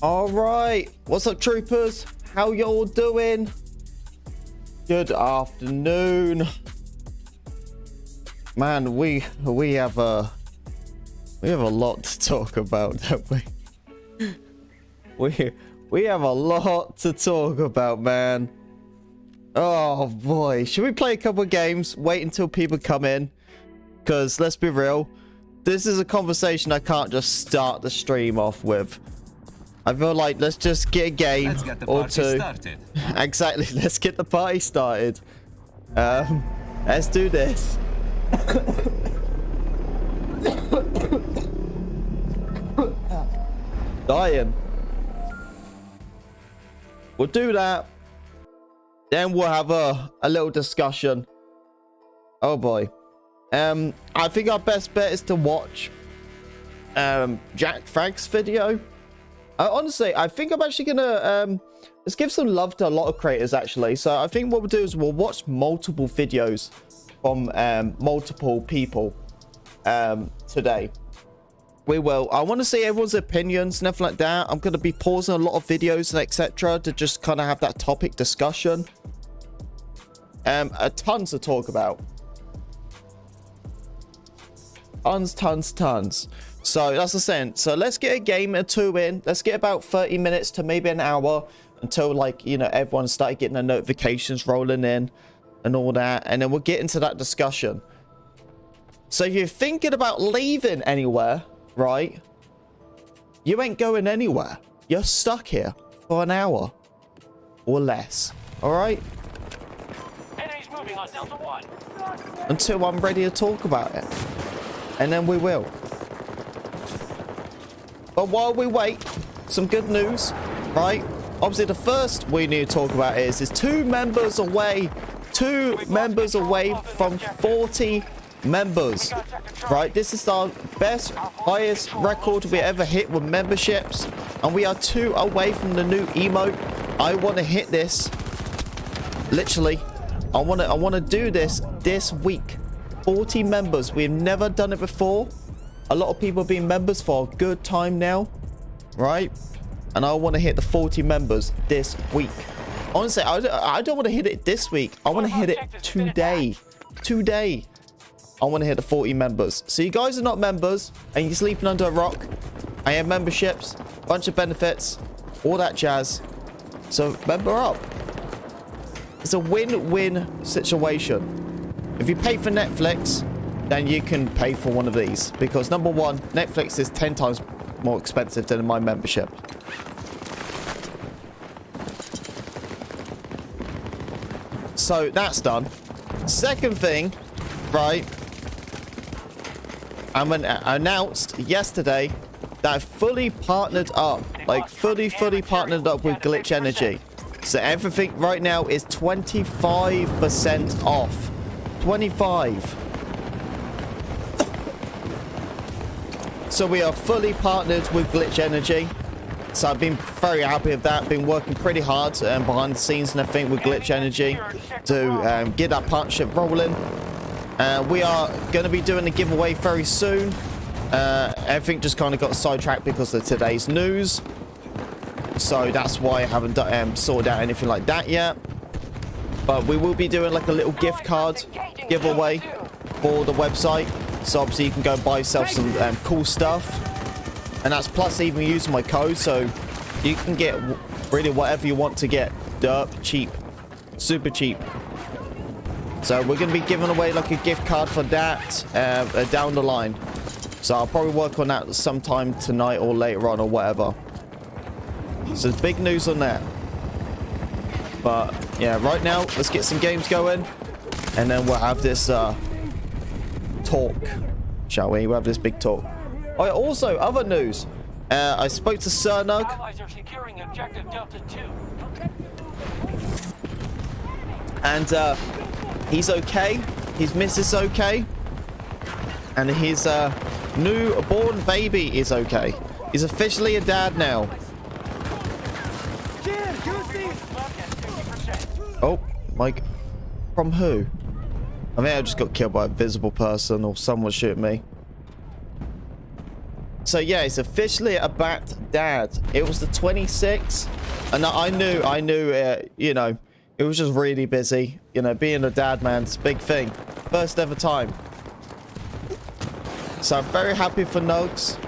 All right, what's up, troopers? How y'all doing? Good afternoon, man. We have a lot to talk about, don't we? We have a lot to talk about, man. Oh boy, should we play a couple of games? Wait until people come in, because let's be real, this is a conversation I can't just start the stream off with. I feel like let's just get a game or two. Exactly, let's get the party started. Let's do this. Dying. We'll do that. Then we'll have a little discussion. Oh boy. I think our best bet is to watch Jack Fragg's video. Honestly, I think I'm actually gonna let's give some love to a lot of creators actually. So I think what we'll do is we'll watch multiple videos from multiple people today. We will. I want to see everyone's opinions and everything like that. I'm gonna be pausing a lot of videos and etc. to just kind of have that topic discussion. A tons to talk about. Tons. So that's the sense. So let's get a game or two in. Let's get about 30 minutes to maybe an hour until, like, you know, everyone started getting the notifications rolling in and all that, and then we'll get into that discussion. So if you're thinking about leaving anywhere, right, you ain't going anywhere. You're stuck here for an hour or less. All right, moving on Delta 1. Until I'm ready to talk about it, and then we will. But while we wait, some good news, right? Obviously, the first we need to talk about is 2 members away. 2 members away from 40 members, right? This is our best, highest record we ever hit with memberships, and we are 2 away from the new emote. I want to hit this. Literally, I want to do this week. 40 members. We've never done it before. A lot of people have been members for a good time now, right? And I want to hit the 40 members this week. Honestly, I don't want to hit it this week. I want to hit it today. Today, I want to hit the 40 members. So you guys are not members and you're sleeping under a rock. I have memberships, bunch of benefits, all that jazz. So member up. It's a win-win situation. If you pay for Netflix, then you can pay for one of these, because number one, Netflix is 10 times more expensive than my membership. So that's done. Second thing, right, I announced yesterday that I fully partnered up, like fully partnered up with Glitch Energy. So everything right now is 25% off. 25. So we are fully partnered with Glitch Energy. So I've been very happy with that. Been working pretty hard behind the scenes and everything with Glitch Energy to get that partnership rolling. We are going to be doing a giveaway very soon. Everything just kind of got sidetracked because of today's news. So that's why I haven't sorted out anything like that yet. But we will be doing like a little gift card giveaway for the website. So obviously you can go and buy yourself some cool stuff. And that's plus even using my code. So you can get really whatever you want to get. Derp cheap. Super cheap. So we're going to be giving away like a gift card for that down the line. So I'll probably work on that sometime tonight or later on or whatever. So there's big news on that. But yeah, right now, let's get some games going. And then we'll have this talk, shall we? We'll have this big talk. Oh, yeah, also, other news. I spoke to Cernug. And he's okay. His missus okay. And his newborn baby is okay. He's officially a dad now. Oh, Mike. From who? I think I just got killed by a visible person or someone shooting me. So yeah, it's officially a bat dad. It was the 26th, and I knew, you know, it was just really busy. You know, being a dad, man, it's a big thing. First ever time. So I'm very happy for Nugs.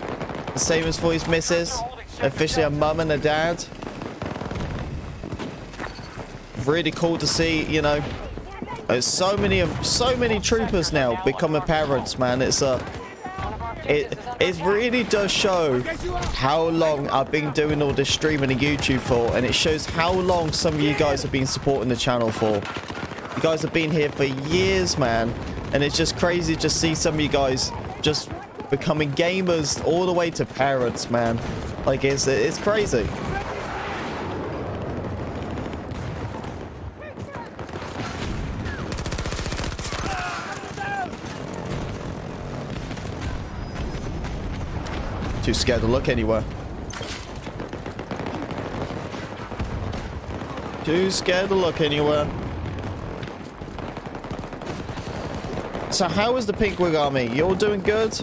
The same as for his missus. Officially a mum and a dad. Really cool to see, you know. There's so many troopers now becoming parents, man. It really does show how long I've been doing all this streaming and YouTube for, and it shows how long some of you guys have been supporting the channel for. You guys have been here for years, man, and it's just crazy to see some of you guys just becoming gamers all the way to parents, man. Like, it's crazy. Too scared to look anywhere. Too scared to look anywhere. So how is the Pinkwig Army? You all doing good?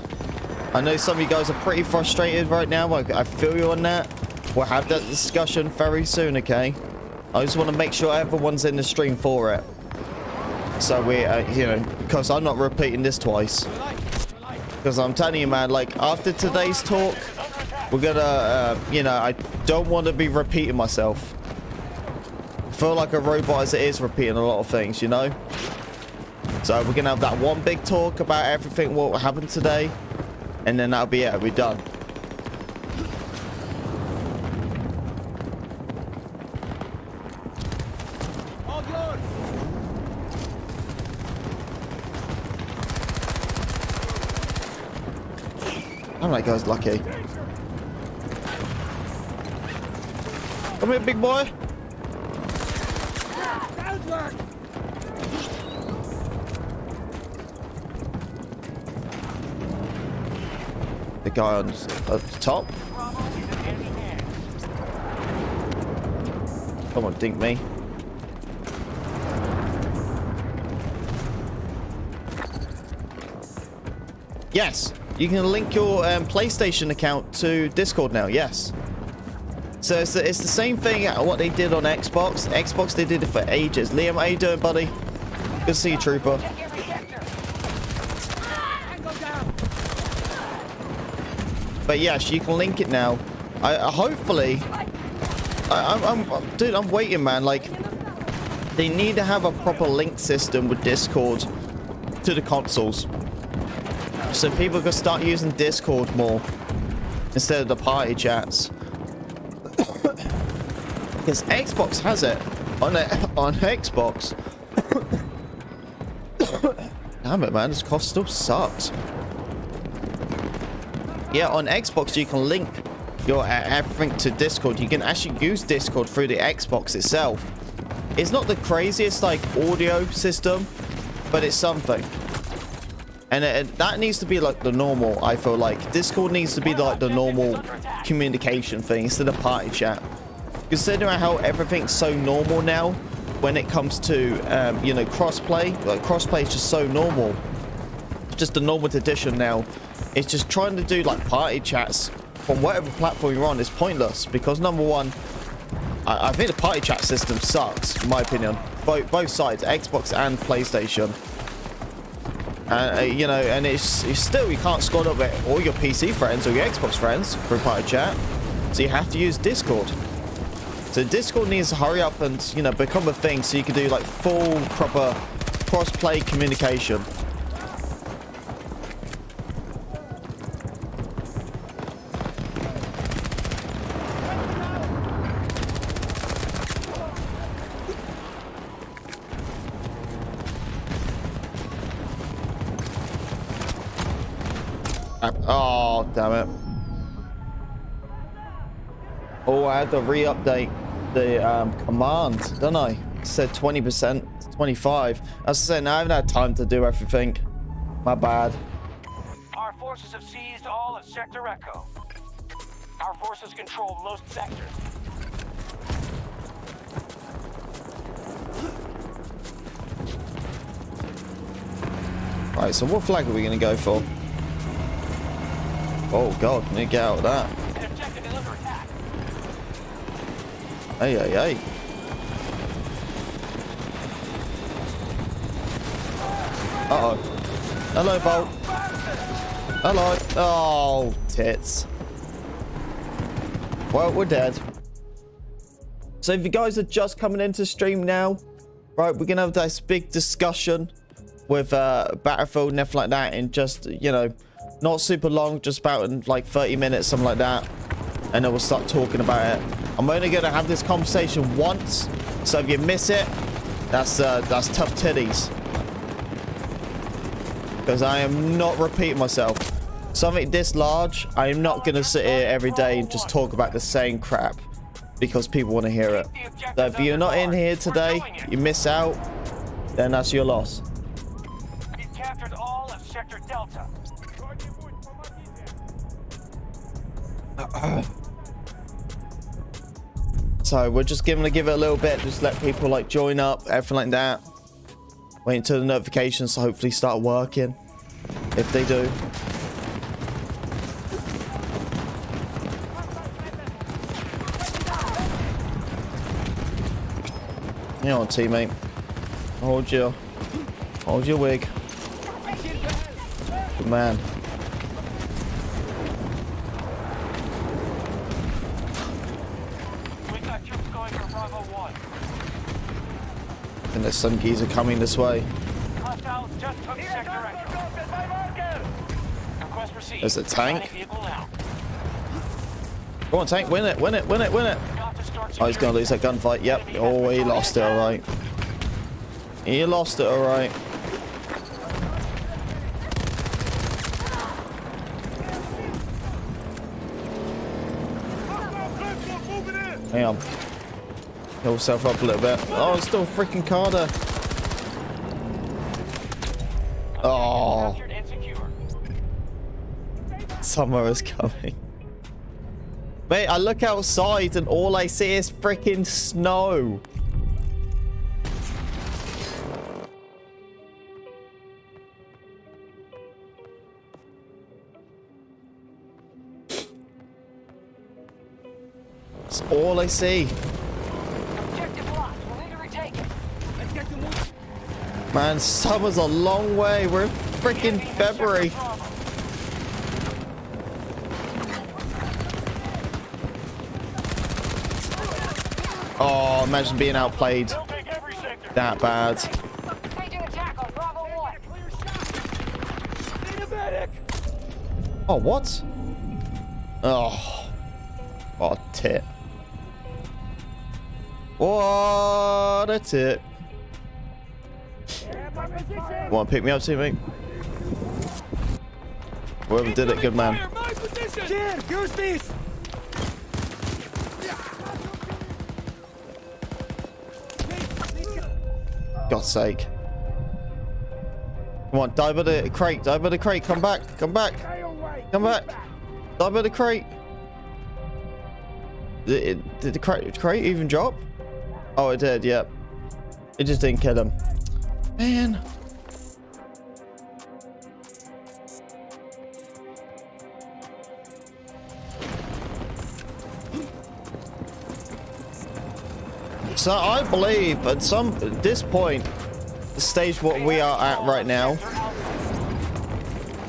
I know some of you guys are pretty frustrated right now. I feel you on that. We'll have that discussion very soon, okay? I just want to make sure everyone's in the stream for it. So we, you know, because I'm not repeating this twice. Because I'm telling you, man, like, after today's talk, we're gonna, you know, I don't want to be repeating myself. I feel like a robot as it is repeating a lot of things, you know? So we're gonna have that one big talk about everything what happened today, and then that'll be it, we're done. Oh, that guy's lucky. Come here, big boy. The guy on the top. Come on, dink me. Yes. You can link your PlayStation account to Discord now, yes. So it's the same thing what they did on Xbox. Xbox, they did it for ages. Liam, how you doing, buddy? Good to see you, trooper. But yes, you can link it now. Hopefully, dude, I'm waiting, man. Like, they need to have a proper link system with Discord to the consoles. So people can start using Discord more instead of the party chats. Because Xbox has it on Xbox. Damn it, man, this cough still sucks. Yeah, on Xbox you can link your everything to Discord. You can actually use Discord through the Xbox itself. It's not the craziest like audio system, but it's something. And that needs to be like the normal, I feel like. Discord needs to be like the normal communication thing instead of party chat. Considering how everything's so normal now when it comes to, you know, crossplay. Like, crossplay is just so normal. It's just a normal tradition now. It's just trying to do like party chats from whatever platform you're on is pointless. Because number one, I think the party chat system sucks, in my opinion. Both sides, Xbox and PlayStation. You know, and it's still, you can't squad up with all your PC friends or your Xbox friends for party chat. So you have to use Discord. So Discord needs to hurry up and, you know, become a thing so you can do like full, proper cross-play communication. Oh, damn it. Oh, I had to re-update the command, don't I? It said 20%, 25. I was saying I haven't had time to do everything. My bad. Our forces have seized all of Sector Echo. Our forces control most sectors. Right, so what flag are we going to go for? Oh god, let me get out of that. An objective is under attack. Hey, hey, hey. Uh-oh. Hello, Bolt. Hello. Oh, tits. Well, we're dead. So if you guys are just coming into stream now, right, we're going to have this big discussion with Battlefield and everything like that in just, you know, not super long, just about in like 30 minutes, something like that. And then we'll start talking about it. I'm only going to have this conversation once, so if you miss it, that's tough titties. Because I am not repeating myself. Something this large, I am not going to sit here every day and just talk about the same crap. Because people want to hear it. So if you're not in here today, you miss out, then that's your loss. We've captured all of Sector Delta. So we're just gonna give it a little bit, just let people like join up, everything like that. Wait until the notifications to hopefully start working. If they do. Hang on, teammate. Hold your wig. Good man. We've got troops going for Bravo 1. And there's some geezer coming this way. Hostiles just took Sector Echo. Request received. There's a tank. Vehicle now. Come on, tank, win it, win it, win it, win it. Got to start Oh, he's gonna lose that gunfight. Yep. Oh, he lost it, alright. He lost it, alright. Hang on. Heal himself up a little bit. Oh, it's still freaking Carter. Oh. Captured and secure. Summer is coming. Mate, I look outside and all I see is freaking snow. That's all I see. Objective lost. We'll need to retake it. Let's get to move. Man, summer's a long way. We're in freaking February. Oh, imagine being outplayed that bad. Staging attack on Bravo 1. Need a medic. Oh, what? Oh. What a tit. What a tit. Want to pick me up, teammate? Whoever did it, good man. Here, use these. God's sake. Come on, die by the crate, die by the crate, come back, come back. Come back. Die by the crate. Did the crate even drop? Oh, it did, yeah. It just didn't kill him. Man. So I believe at this point, the stage what we are at right now,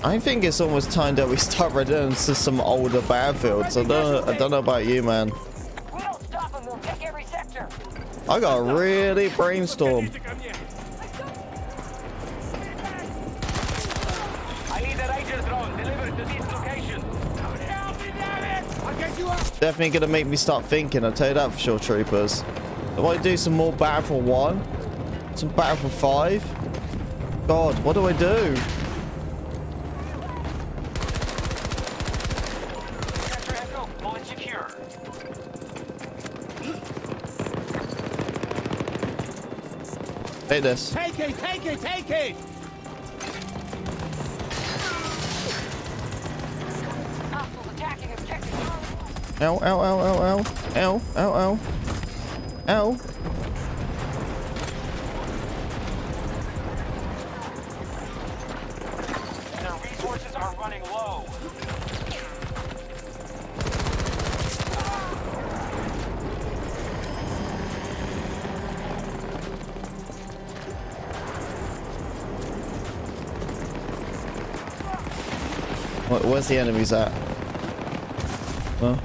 I think it's almost time that we start returning to some older battlefields. I don't know about you, man. We don't stop them, we'll take every sector. I got really brainstorm. I need the Ranger drone delivered to these locations. I'll get you up. Definitely gonna make me start thinking. I'll tell you that for sure, troopers. I want to do some more Battlefield 1, some Battlefield 5. God, what do I do? Sector Echo, bullet secure. Take this. Take it, take it, take it! Hostiles attacking objective. Ow, ow, ow, ow, ow. Ow, ow, ow. Ow. Their resources are running low. Where's the enemies at? Well,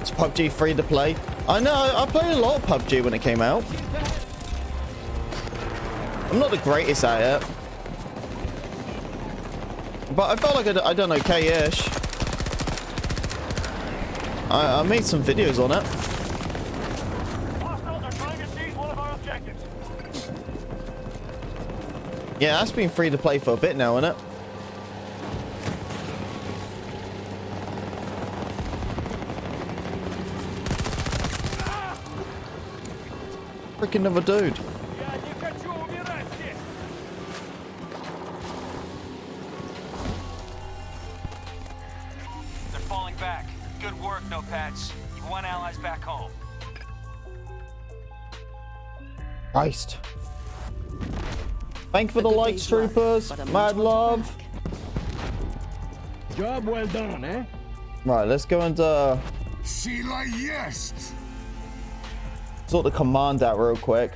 it's PUBG free to play. I know, I played a lot of PUBG when it came out. I'm not the greatest at it. But I felt like I done okay-ish. I made some videos on it. Hostiles are trying to seize one of our objectives. Yeah, that's been free to play for a bit now, isn't it? Freaking another dude. Я не хочу умирать здесь. They're falling back. Good work, Notepads. You've won allies back home. Christ. Thank you for the likes, troopers. Mad love. Job well done, eh? Right, let's go and Sila jest! sort the command out real quick.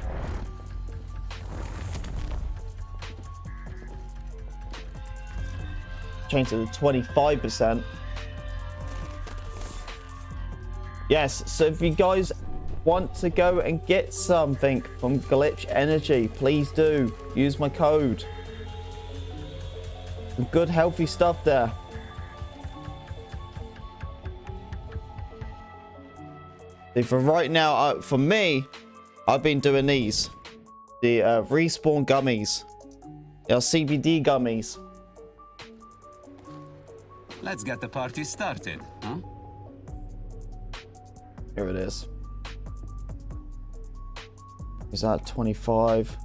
Change to the 25%. Yes, so if you guys want to go and get something from Glitch Energy, please do use my code. Some good healthy stuff there. See, for right now, for me, I've been doing these, the respawn gummies, they are CBD gummies. Let's get the party started, huh? Here it is. Is that 25?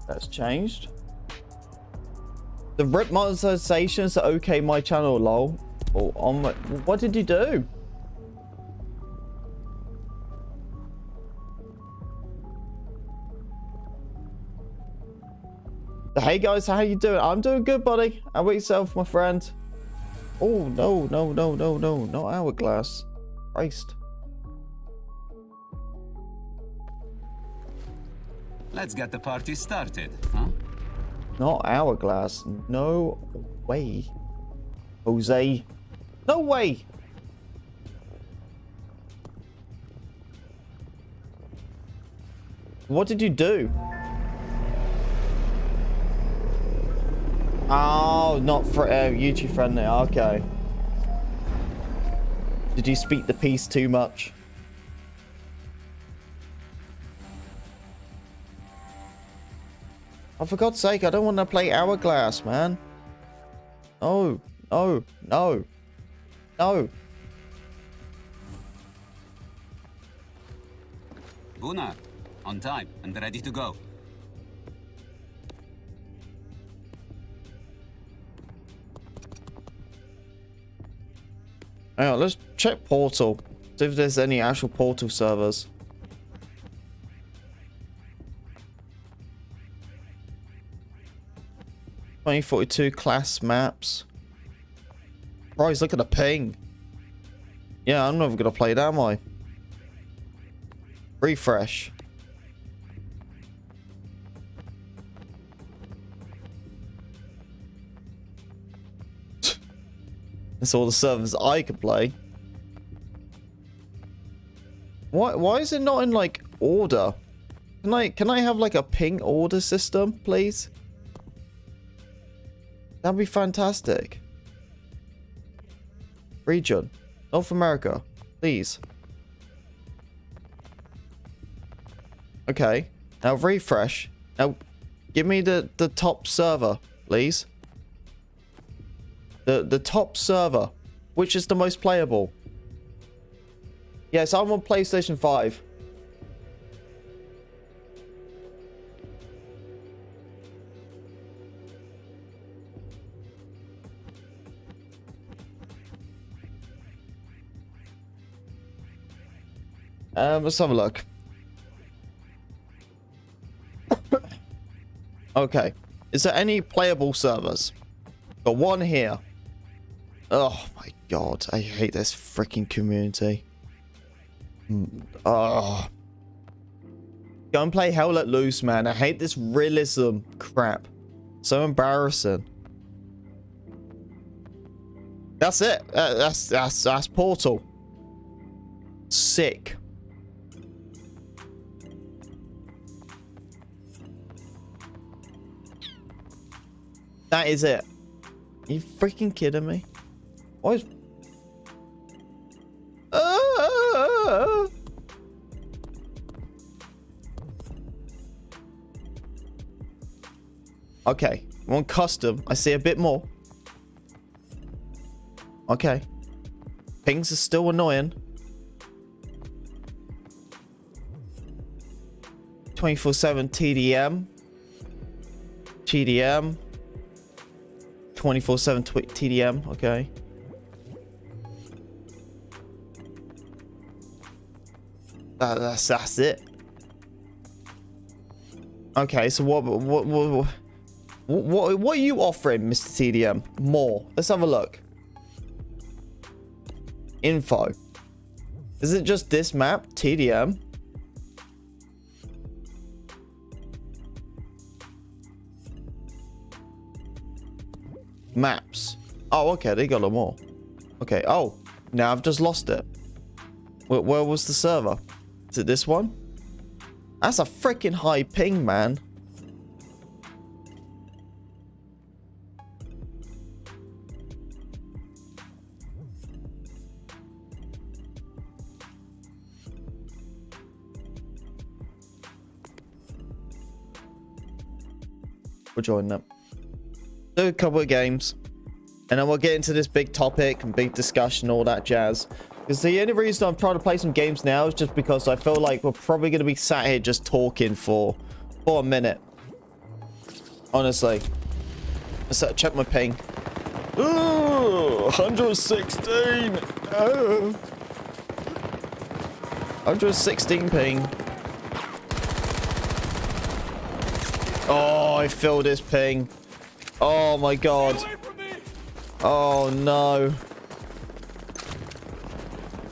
That's changed. The rip monetizations are okay. My channel, lol. Oh, on my, what did you do? Hey guys, how you doing? I'm doing good, buddy. How about yourself, my friend? Oh no, no, no, no, no, not hourglass. Christ. Let's get the party started, huh? Not hourglass. No way. Jose. No way. What did you do? Oh, not for YouTube friendly. Okay. Did you speak the piece too much? Oh, for God's sake, I don't want to play Hourglass, man. No, no, no, no. Gunnar, on time and ready to go. Hang on, let's check Portal. See if there's any actual Portal servers. $2042 class maps. Christ, look at the ping. Yeah, I'm never gonna play it, am I? Refresh. That's all the servers I could play. Why is it not in like order? Can I have like a ping order system, please? That'd be fantastic. Region. North America. Please. Okay. Now refresh. Now give me the top server, please. The top server. Which is the most playable? Yes, I'm on PlayStation 5. Let's have a look. Okay. Is there any playable servers? Got one here. Oh my god, I hate this freaking community. Oh. Go and play Hell Let Loose, man. I hate this realism crap. So embarrassing. That's it. That's Portal. Sick. That is it. Are you freaking kidding me? What is... Okay, we're on custom. I see a bit more. Okay. Pings are still annoying. 24/7 TDM. TDM. 24/7 TDM. Okay. That's it. Okay, so what are you offering, Mr. TDM? More. Let's have a look. Info. Is it just this map? TDM. Maps. Oh, okay. They got a lot more. Okay. Oh, now I've just lost it. Where was the server? Is it this one? That's a freaking high ping, man. We'll join them. Do a couple of games. And then we'll get into this big topic and big discussion, all that jazz. Because the only reason I'm trying to play some games now is just because I feel like we're probably going to be sat here just talking for a minute. Honestly. Let's check my ping. Ooh, 116. Oh. 116 ping. Oh, I feel this ping. Oh my god. Oh no.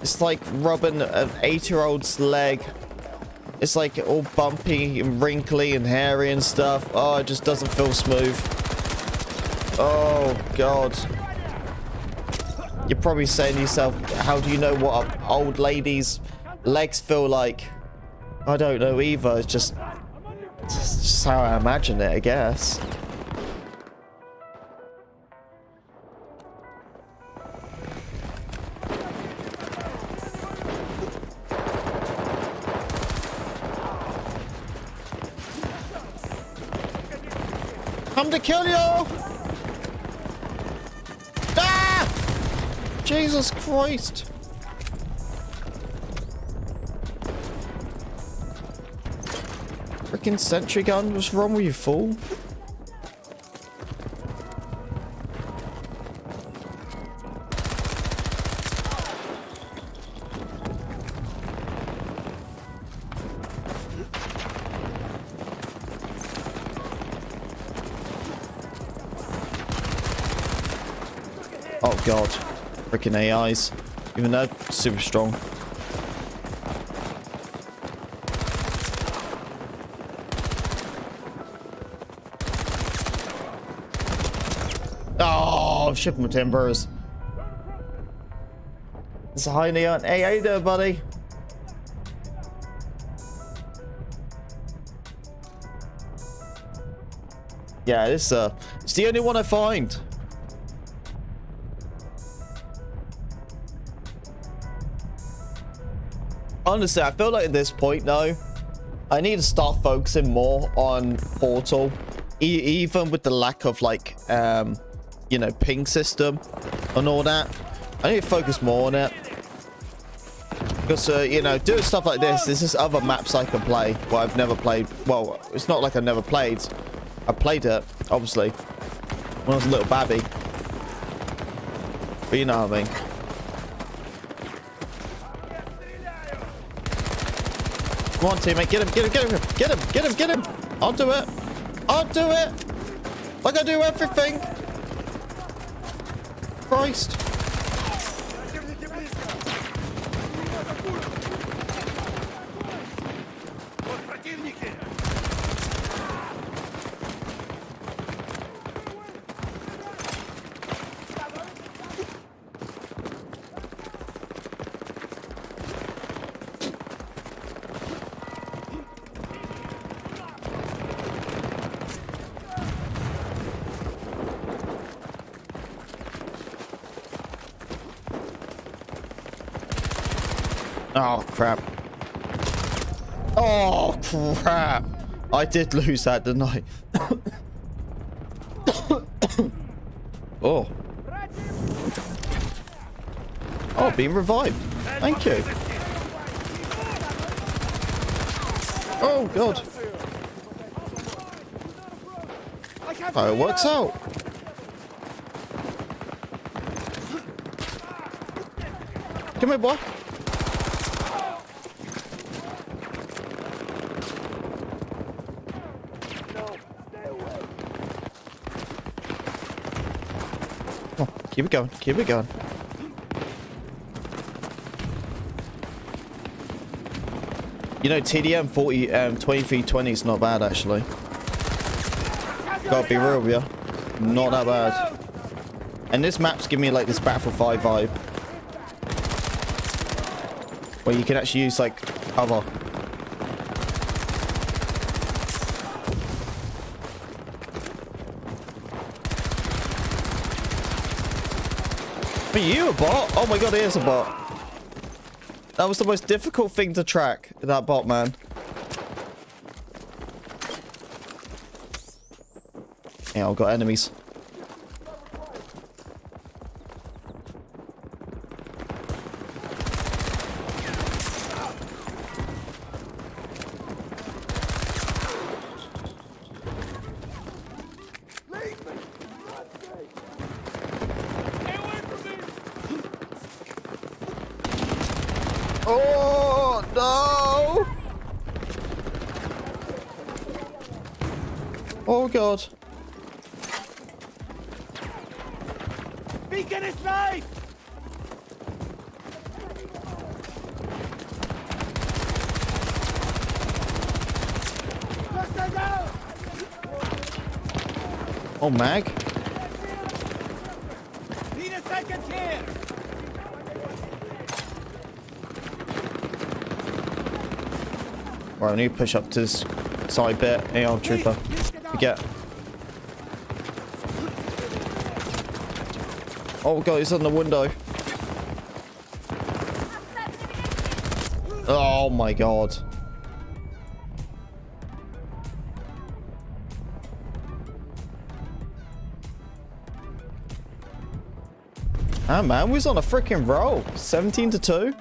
It's like rubbing an 8-year-old's leg. It's like all bumpy and wrinkly and hairy and stuff. Oh, it just doesn't feel smooth. Oh god. You're probably saying to yourself, how do you know what an old lady's legs feel like? I don't know either. It's just how I imagine it, I guess. Come to kill you! Ah! Jesus Christ! Freaking sentry gun, what's wrong with you, fool? Oh god, freaking AIs. Even though super strong. Oh, ship my timbers. It's a high neon. Hey, how you doing, buddy? Yeah, it's the only one I find. Honestly, I feel like at this point now, I need to start focusing more on Portal, even with the lack of like, you know, ping system and all that. I need to focus more on it because, you know, doing stuff like this, there's just other maps I can play. Well, I've never played. Well, it's not like I've never played. I played it, obviously, when I was a little babby. But you know what I mean. Come on, teammate. Get him, get him, get him, get him, get him, get him. I'll do it. I'll do it. Like I do everything. Christ. Oh, crap. Oh, crap. I did lose that, didn't I? Oh. Oh, being revived. Thank you. Oh, God. Oh, it works out. Come here, boy. Oh, keep it going. Keep it going. You know, TDM 2320 is not bad, actually. Gotta be real with you. Not that bad. And this map's giving me like this Battlefield 5 vibe. Where you can actually use like cover. Are you a bot? Oh my god, it is a bot. That was the most difficult thing to track, that bot, man. Yeah, I've got enemies. Oh, no! Oh, God. Beacon is live! Oh, mag. Need a second here! Right, I need to push up to this side bit. Hey, old trooper. Forget. Oh god, he's on the window. Oh my god. Ah man, we was on a freaking roll. 17-2.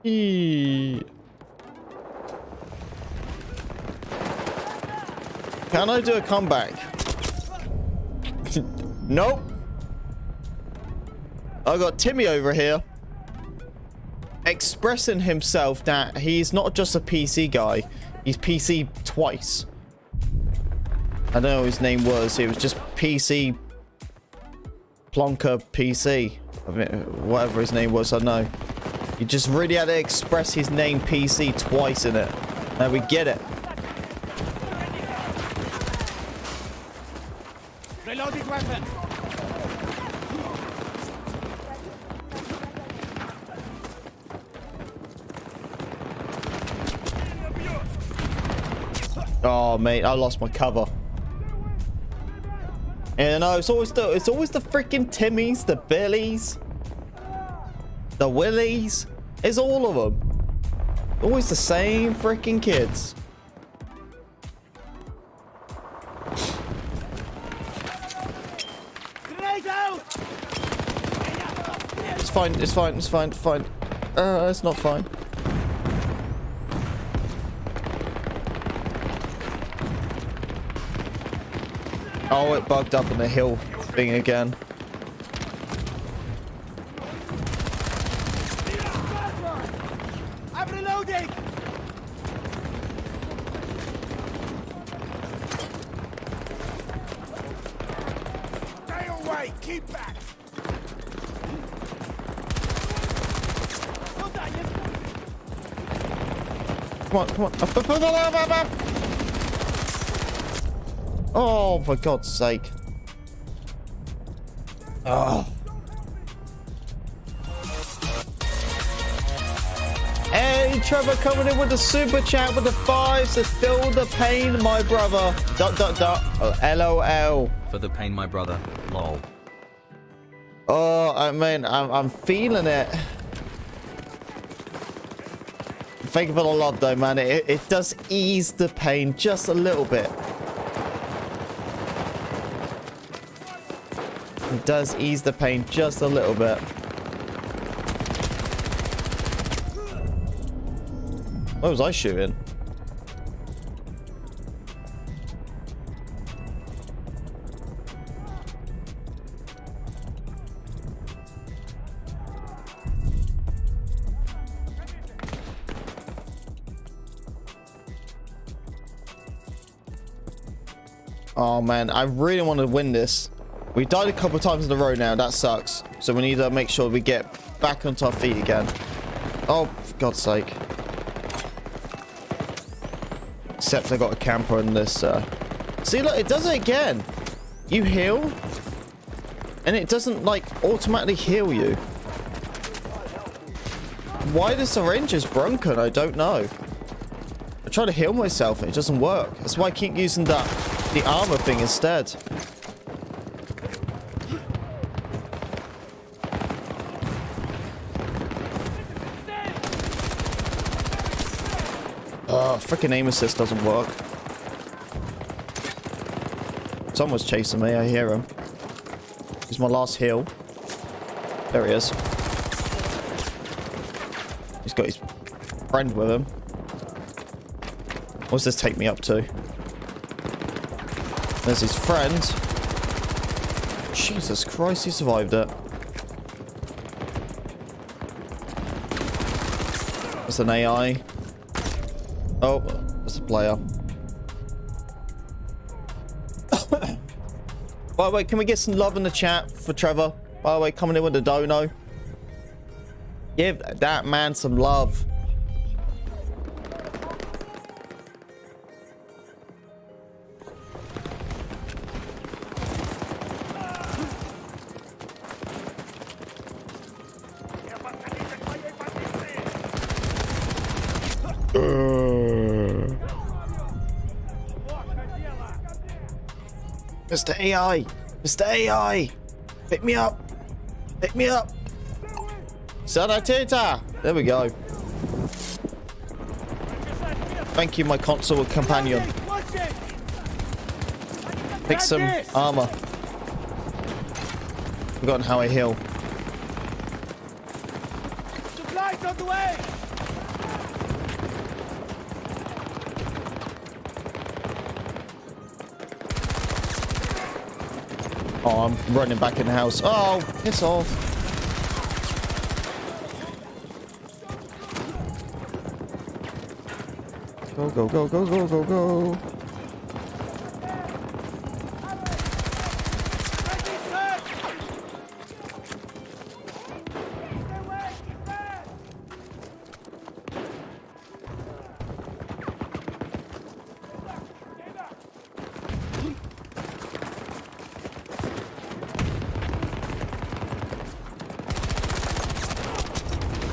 Eee. Can I do a comeback? Nope. I got Timmy over here expressing himself that he's not just a PC guy, he's PC twice. I don't know what his name was. It was just PC Plonker PC. I mean, whatever his name was, I don't know. He just really had to express his name PC twice in it. Now we get it. Reloading weapon! Oh mate, I lost my cover. And no, it's always the freaking Timmies, the Billies, the Willies. It's all of them. Always the same freaking kids. It's fine, it's fine, it's fine, it's fine. It's not fine. Oh, it bugged up in the hill thing again. I'm reloading! Stay away! Keep back! Come on, come on. Oh, for God's sake. Oh. Hey, Trevor coming in with the super chat with the 5 to feel the pain, my brother. ... LOL. For the pain, my brother. Lol. Oh, I mean, I'm feeling it. Thank you for the love, though, man. It does ease the pain just a little bit. It does ease the pain just a little bit. Where was I shooting? Oh man, I really want to win this. We died a couple of times in a row now. That sucks. So we need to make sure we get back onto our feet again. Oh, for God's sake. Except I got a camper in this. See, look, it does it again. You heal, and it doesn't like automatically heal you. Why the syringe is broken? I don't know. I try to heal myself, and it doesn't work. That's why I keep using the armor thing instead. Freaking aim assist doesn't work. Someone's chasing me. I hear him. He's my last heal. There he is. He's got his friend with him. What does this take me up to? There's his friend. Jesus Christ, he survived it. That's an AI. Oh, that's a player. By the way, can we get some love in the chat for Trevor? By the way, coming in with the dono. Give that man some love. Mr. AI! Mr. AI! Pick me up! Pick me up! Sanatita! There we go. Thank you, my console companion. Pick some armor. Forgotten how I heal. Supplies on the way! Oh, I'm running back in the house. Oh, piss off. Go, go, go, go, go, go, go.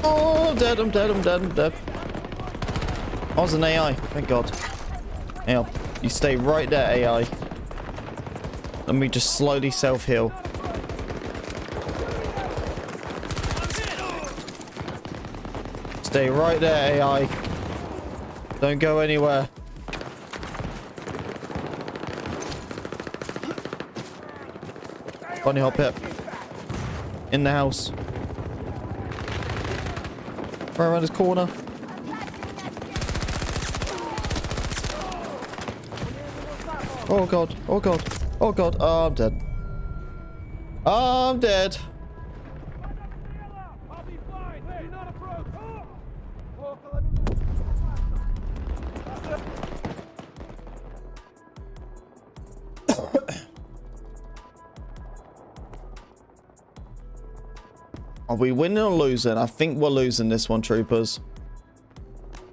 Oh, I'm dead, I'm dead, I'm dead, I'm dead. I was an AI, thank God. Now, you stay right there, AI. Let me just slowly self-heal. Stay right there, AI. Don't go anywhere. Bunny hop hip. In the house. Right around this corner. Oh God, oh God, oh God, oh, I'm dead. Oh, I'm dead. Are we winning or losing? I think we're losing this one, troopers.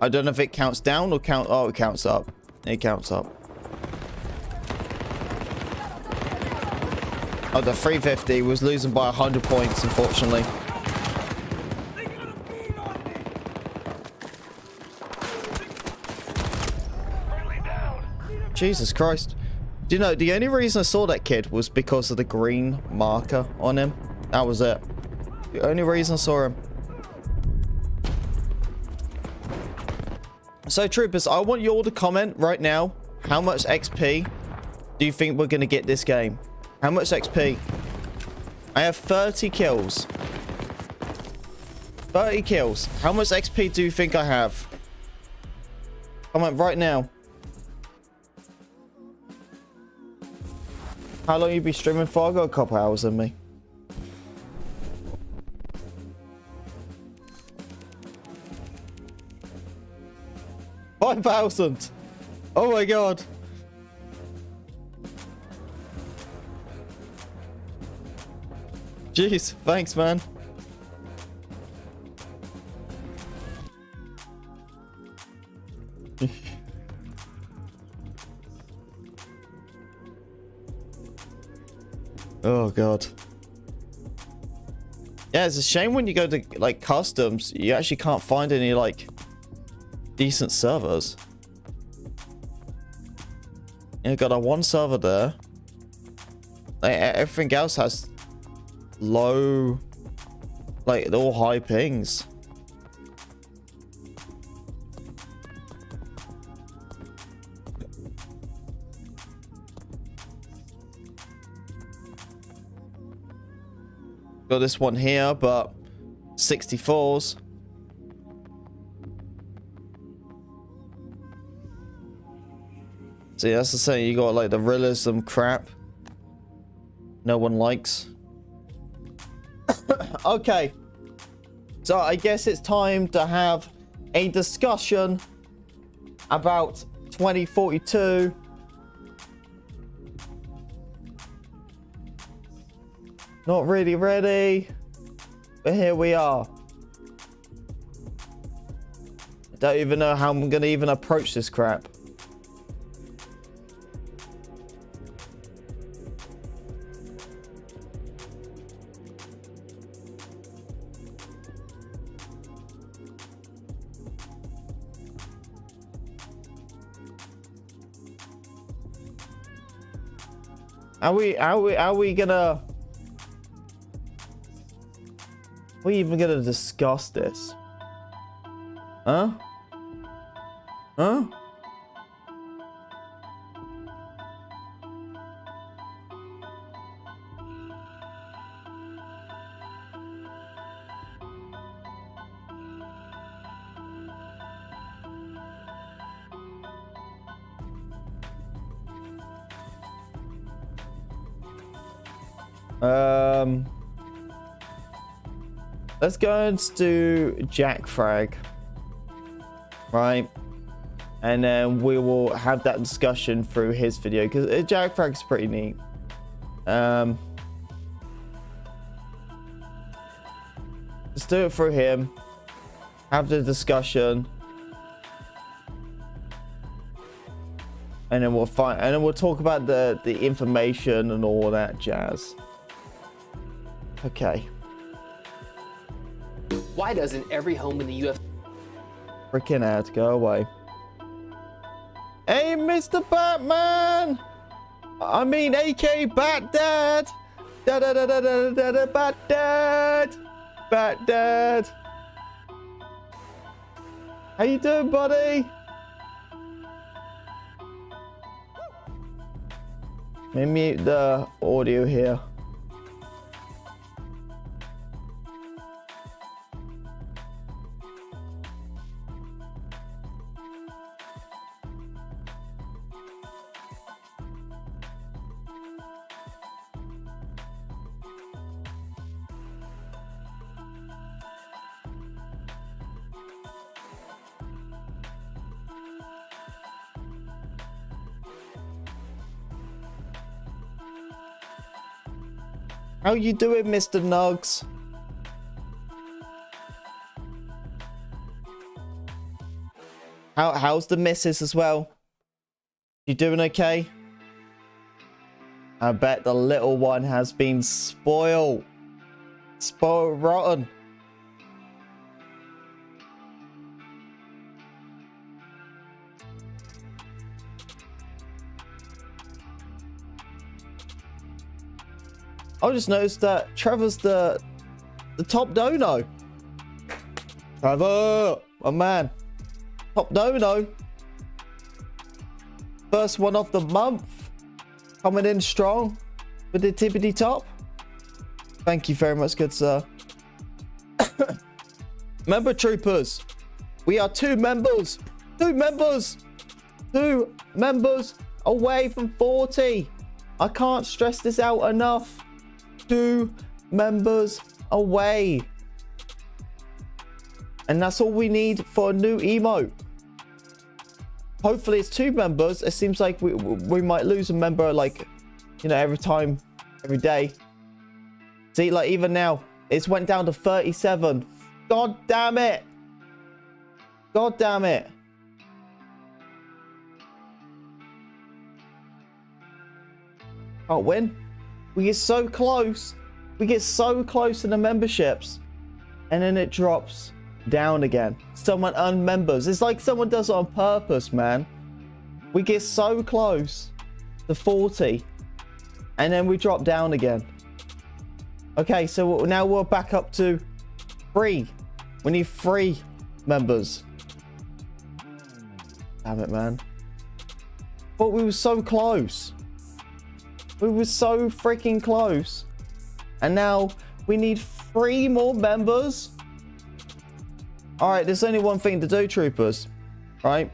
I don't know if it counts down or count. Oh, it counts up. It counts up. Oh, the 350 was losing by 100 points, unfortunately. Jesus Christ. Do you know, the only reason I saw that kid was because of the green marker on him. That was it. The only reason I saw him. So, troopers, I want you all to comment right now. How much XP do you think we're going to get this game? How much XP? I have 30 kills. 30 kills. How much XP do you think I have? Comment right now. How long you be streaming for? I got a couple hours in me. $5,000. Oh my god. Jeez, thanks, man. Oh god. Yeah, it's a shame when you go to like customs, you actually can't find any like decent servers. You got a one server there. Like, everything else has low, like they're all high pings. Got this one here, but 64s. See, that's the same. You got like the realism crap no one likes. Okay, so I guess it's time to have a discussion about 2042. Not really ready, but here we are. I don't even know how I'm gonna even approach this crap. Are we gonna... Are we even gonna discuss this? Huh? Huh? Let's go and do Jack Frag, right? And then we will have that discussion through his video, because Jack Frag is pretty neat. Let's do it through him. Have the discussion, and then we'll find, and then we'll talk about the information and all that jazz. Okay. Why doesn't every home in the UFC... Freaking ad, go away. Hey, Mr. Batman! I mean, AK Bat Dad! Da da da da da da da, Bat Dad! Bat Dad! How you doing, buddy? Let me mute the audio here. How you doing, Mr. Nugs? How's the missus as well? You doing okay? I bet the little one has been spoiled. Spoiled rotten. I just noticed that Trevor's the top dono. Trevor, my man. Top dono. First one of the month. Coming in strong with the tippity top. Thank you very much, good sir. Member troopers. We are 2 members. 2 members. 2 members away from 40. I can't stress this out enough. 2 members away. And that's all we need for a new emote. Hopefully it's 2 members. It seems like we might lose a member, like, you know, every day. See, like even now, it's went down to 37. God damn it. God damn it. Can't win. We get so close. We get so close to the memberships. And then it drops down again. Someone unmembers. It's like someone does it on purpose, man. We get so close to 40. And then we drop down again. Okay, so now we're back up to 3. We need 3 members. Damn it, man. But we were so close. We were so freaking close. And now we need 3 more members. Alright, there's only one thing to do, troopers. Right?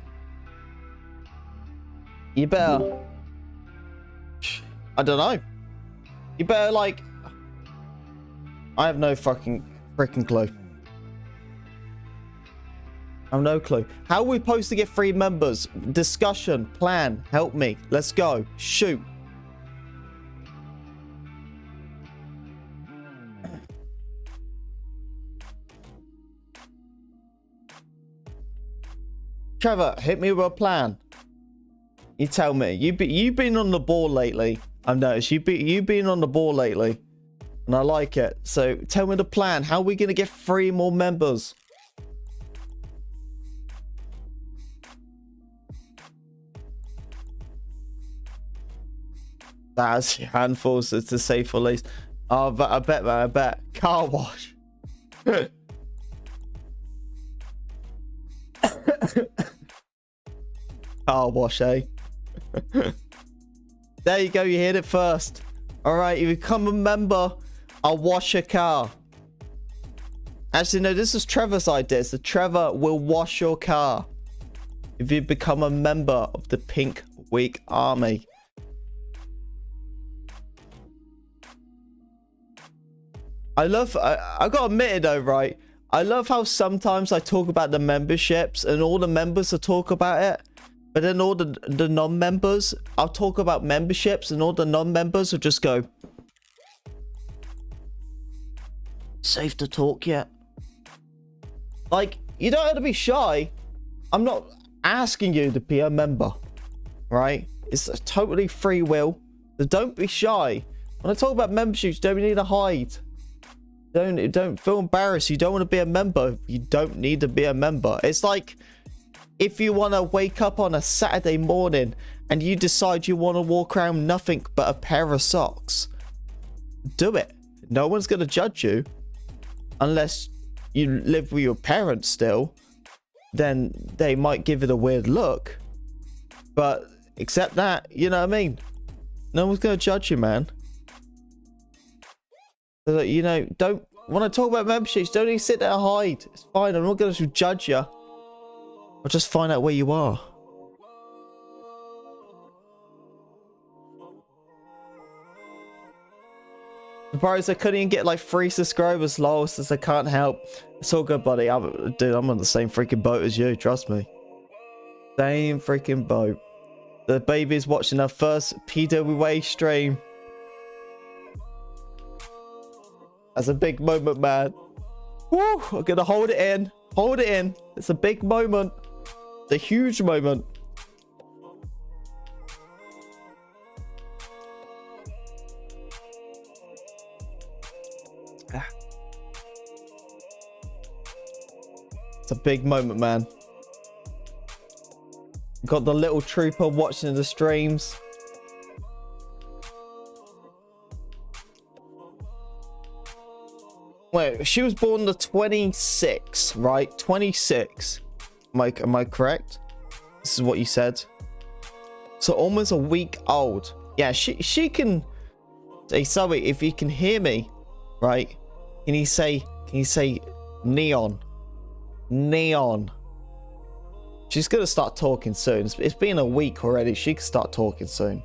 You better... I don't know. You better, like... I have no freaking clue. I have no clue. How are we supposed to get 3 members? Discussion, plan, help me. Let's go. Shoot. Trevor, hit me with a plan. You tell me. You've been on the ball lately. I've noticed you've been on the ball lately. And I like it. So tell me the plan. How are we going to get 3 more members? That's handfuls to say for least. Oh, but I bet, man. I bet. Car wash. Car wash, eh? There you go. You heard it first. All right. If you become a member, I'll wash your car. Actually, no, this is Trevor's idea. So Trevor will wash your car if you become a member of the Pink Week Army. I gotta admit it though, right? I love how sometimes I talk about the memberships and all the members will talk about it. But then all the non-members, I'll talk about memberships and all the non-members will just go, safe to talk yet? Like, you don't have to be shy. I'm not asking you to be a member, right? It's totally free will. So don't be shy. When I talk about memberships, you don't need to hide. Don't feel embarrassed. You don't want to be a member. You don't need to be a member. It's like if you want to wake up on a Saturday morning and you decide you want to walk around nothing but a pair of socks. Do it. No one's going to judge you. Unless you live with your parents still. Then they might give it a weird look. But except that, you know what I mean? No one's going to judge you, man. So that, you know, don't... When I talk about memberships, don't even sit there and hide. It's fine. I'm not going to judge you. I'll just find out where you are. Surprised I couldn't even get like 3 subscribers, lol, since I can't help. It's all good, buddy. Dude, I'm on the same freaking boat as you, trust me. Same freaking boat. The baby's watching her first PWA stream. That's a big moment, man. Woo! I'm gonna hold it in. Hold it in. It's a big moment. The huge moment. It's a big moment, man. Got the little trooper watching the streams. Wait, she was born the 26th, right? 26. Am I correct? This is what you said. So almost a week old. Yeah, she can. Hey, sorry, if you can hear me, right? Can you say neon? Neon. She's gonna start talking soon. It's been a week already. She can start talking soon.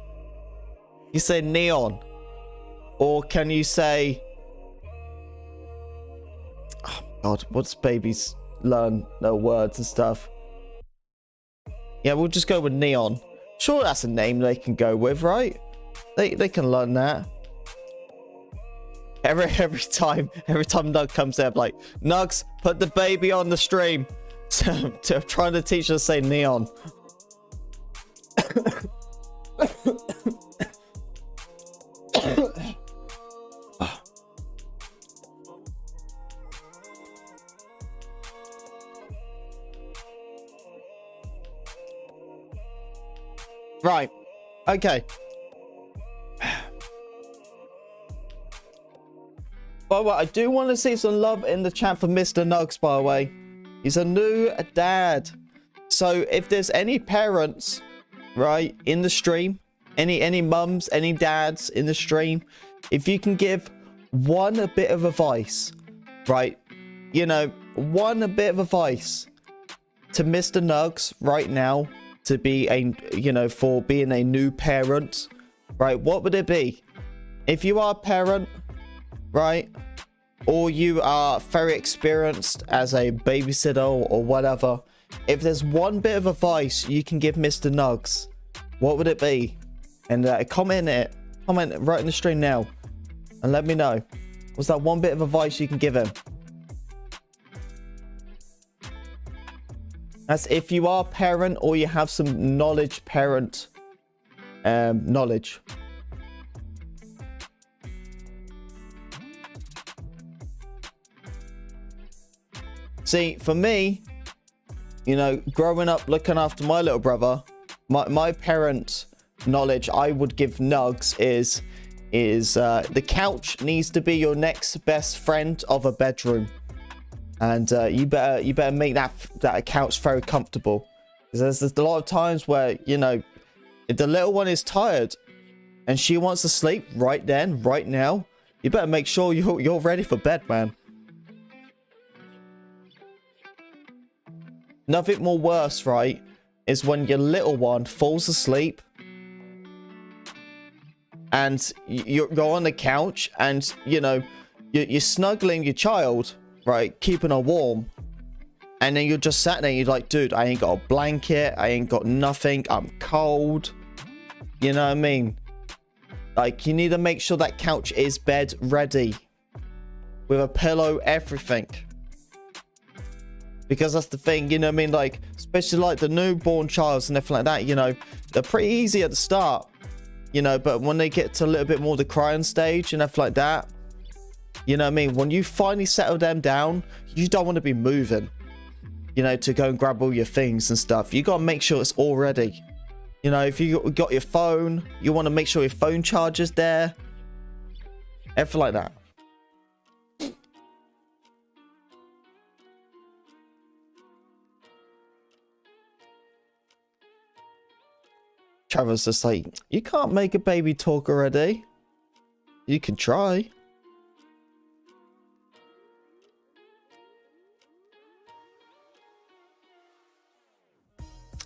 You say neon, or can you say? Oh God, what's babies learn no words and stuff? Yeah, we'll just go with neon. Sure, that's a name they can go with, right? They can learn that. Every time Nug comes there, I'm like, Nugs, put the baby on the stream. To trying to teach her to say neon. Right. Okay. By the way, I do want to see some love in the chat for Mr. Nugs, by the way. He's a new dad. So if there's any parents, right, in the stream, any mums, any dads in the stream, if you can give one bit of advice, right, you know, one bit of advice to Mr. Nugs right now to be a, you know, for being a new parent, right, what would it be? If you are a parent, right, or you are very experienced as a babysitter or whatever, if there's one bit of advice you can give Mr. Nugs, what would it be? And comment right in the stream now and let me know. What's that one bit of advice you can give him? That's if you are a parent or you have some knowledge, parent knowledge. See, for me, you know, growing up looking after my little brother, my parent knowledge I would give Nugs is the couch needs to be your next best friend of a bedroom, and you better make that couch very comfortable. Because there's a lot of times where, you know, if the little one is tired and she wants to sleep right then, right now, you better make sure you're ready for bed, man. Nothing more worse, right, is when your little one falls asleep and you're on the couch and, you know, you're snuggling your child, right, keeping her warm, and then you're just sat there and you're like, dude, I ain't got a blanket, I ain't got nothing, I'm cold. You know what I mean? Like, you need to make sure that couch is bed ready with a pillow, everything. Because that's the thing, you know what I mean? Like, especially like the newborn child and everything like that, you know, they're pretty easy at the start, you know, but when they get to a little bit more the crying stage and everything like that, you know what I mean? When you finally settle them down, you don't want to be moving, you know, to go and grab all your things and stuff. You got to make sure it's all ready. You know, if you got your phone, you want to make sure your phone charger's there. Everything like that. Trevor's just like, you can't make a baby talk already. You can try.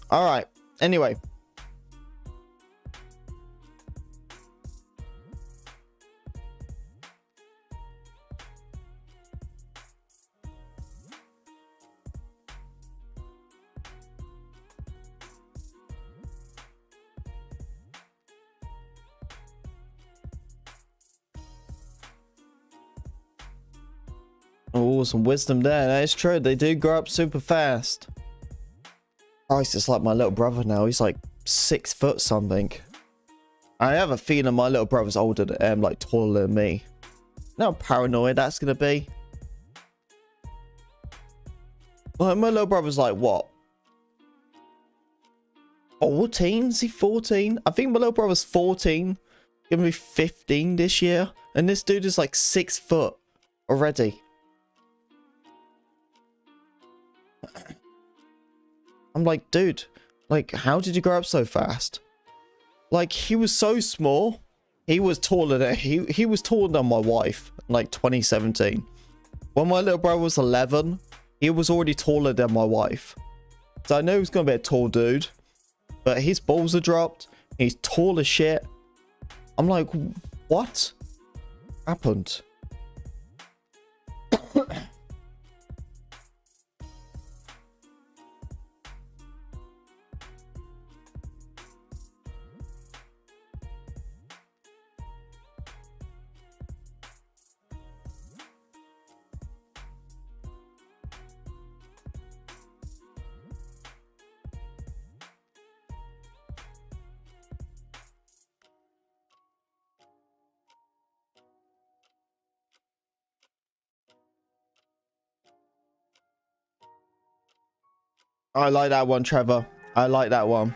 All right. Anyway. Oh, some wisdom there. That is true. They do grow up super fast. Christ, it's like my little brother now. He's like 6 foot something. I have a feeling my little brother's older than like taller than me. You know how paranoid that's gonna be? Like, my little brother's like what? 14? Is he 14? I think my little brother's 14. Gonna be 15 this year. And this dude is like 6 foot already. I'm like, dude, like, how did you grow up so fast? Like, he was so small. He was taller than he was taller than my wife in like 2017. When my little brother was 11, he was already taller than my wife. So I know he's gonna be a tall dude, but his balls are dropped. He's tall as shit. I'm like, what happened? I like that one, Trevor. I like that one.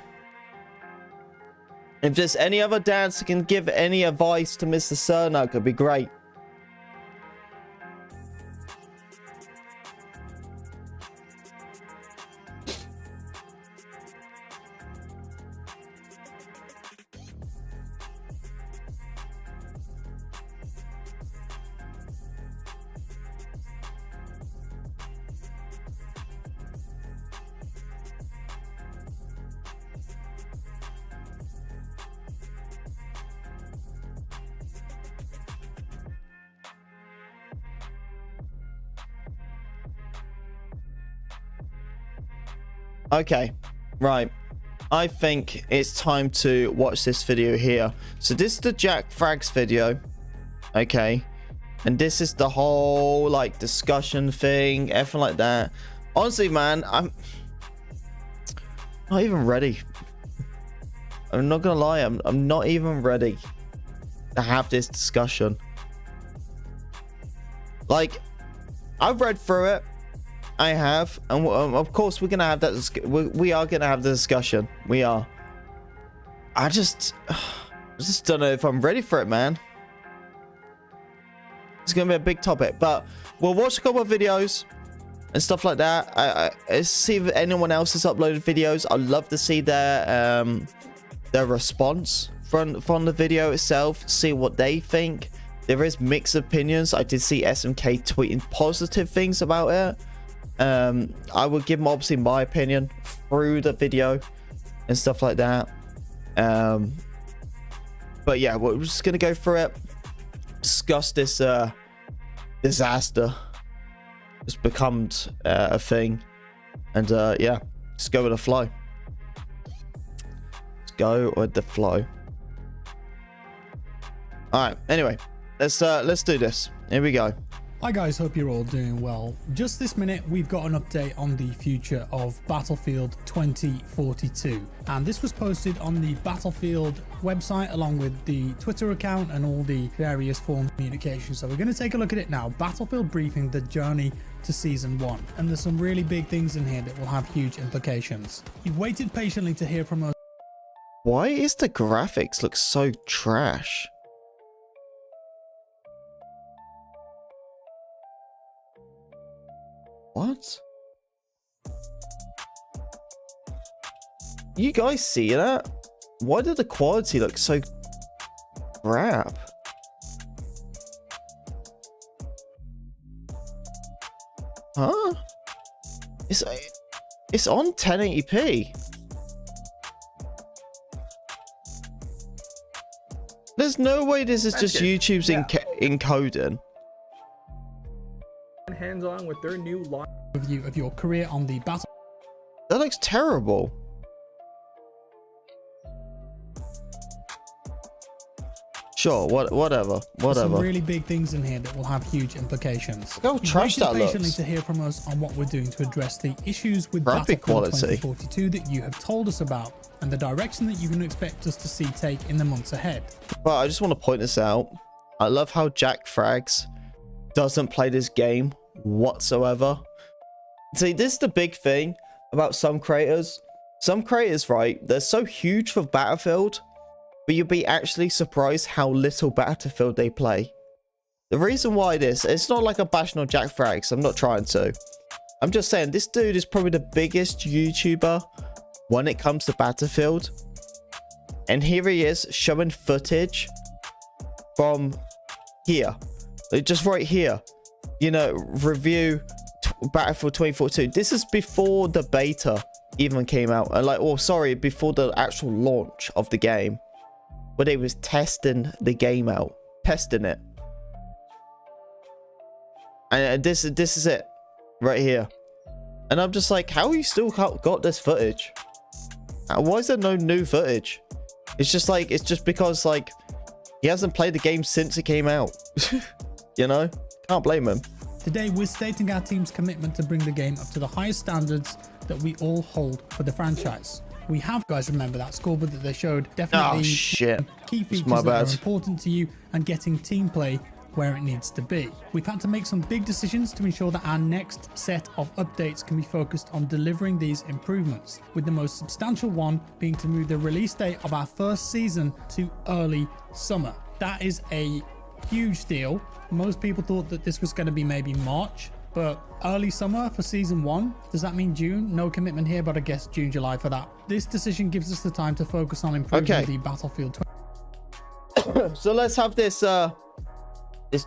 If there's any other dads who can give any advice to Mr. Cernak, it'd be great. Okay, right. I think it's time to watch this video here. So this is the Jack Frags video. Okay. And this is the whole like discussion thing, everything like that. Honestly, man, I'm not even ready. I'm not gonna lie, I'm not even ready to have this discussion. Like, I've read through it. I have, and of course we're gonna have that. We are gonna have the discussion. We are. I just don't know if I'm ready for it, man. It's gonna be a big topic, but we'll watch a couple of videos and stuff like that. I see if anyone else has uploaded videos. I'd love to see their response from the video itself. See what they think. There is mixed opinions. I did see SMK tweeting positive things about it. I would give them obviously my opinion through the video and stuff like that. But yeah, we're just gonna go through it, discuss this disaster that's become a thing, and yeah, just go with the flow. Let's go with the flow. All right. Anyway, let's do this. Here we go. Hi guys, hope you're all doing well. Just this minute, we've got an update on the future of Battlefield 2042. And this was posted on the Battlefield website along with the Twitter account and all the various forms of communication. So we're going to take a look at it now. Battlefield briefing, the journey to Season 1. And there's some really big things in here that will have huge implications. You've waited patiently to hear from us. Why is the graphics look so trash? What? You guys see that? Why did the quality look so crap? Huh? It's on 1080p. There's no way this is just YouTube's encoding. Hands-on with their new live Review of your career on the battle. That looks terrible. Sure, whatever. Some really big things in here that will have huge implications. Look how trash that patiently looks. to hear from us on what we're doing to address the issues with Graphic Battlefield quality. 2042 that you have told us about, and the direction that you can expect us to see take in the months ahead. But I just want to point this out. I love how Jack Frags doesn't play this game whatsoever. See, this is the big thing about some creators. Some creators, right, they're so huge for Battlefield, but you'd be actually surprised how little Battlefield they play. The reason why it's not like a bashing on Jack Frags. I'm not trying to. I'm just saying this dude is probably the biggest YouTuber when it comes to Battlefield. And here he is showing footage from here. Just right here. You know, review Battlefield 2042. This is before the beta even came out. And like, oh, sorry, before the actual launch of the game. But they was testing the game out. Testing it. And this is it. Right here. And I'm just like, how you still got this footage? Why is there no new footage? It's just because, like, he hasn't played the game since it came out. You know? Can't blame him. Today, we're stating our team's commitment to bring the game up to the highest standards that we all hold for the franchise. We have, guys, remember that scoreboard that they showed, definitely key features that are important to you and getting team play where it needs to be. We've had to make some big decisions to ensure that our next set of updates can be focused on delivering these improvements, with the most substantial one being to move the release date of our first season to early summer. That is a huge deal. Most people thought that this was going to be maybe March, but early summer for season 1, does that mean June? No commitment here, but I guess June, July for that. This decision gives us the time to focus on improving the Battlefield 20. So let's have this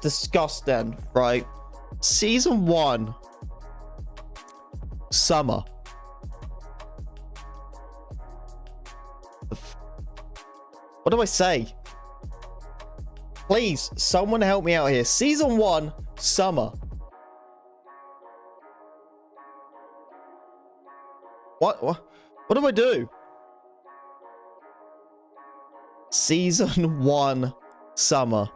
discussed then, right? Season 1, summer. What do I say? Please, someone help me out here. Season 1, summer. What do I do? Season 1, summer.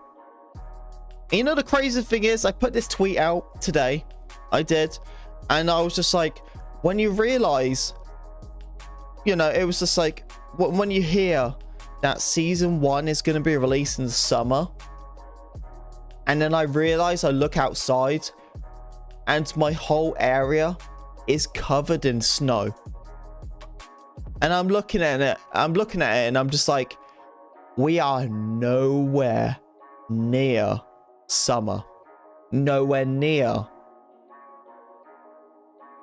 You know, the crazy thing is, I put this tweet out today. I did. And I was just like, when you realize, you know, it was just like, when you hear that season 1 is going to be released in the summer. And then I realize, I look outside and my whole area is covered in snow. And I'm looking at it and I'm just like, we are nowhere near summer. Nowhere near.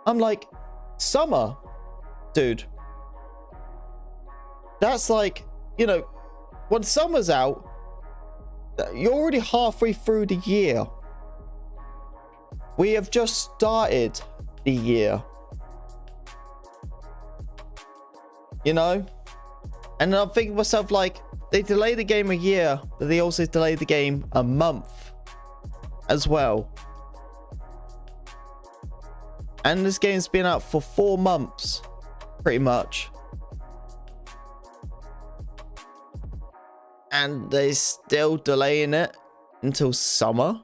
I'm like, summer? Dude. That's like, you know, when summer's out, you're already halfway through the year. We have just started the year. You know? And then I'm thinking to myself, like, they delayed the game a year, but they also delayed the game a month as well. And this game's been out for 4 months, pretty much. And they're still delaying it until summer.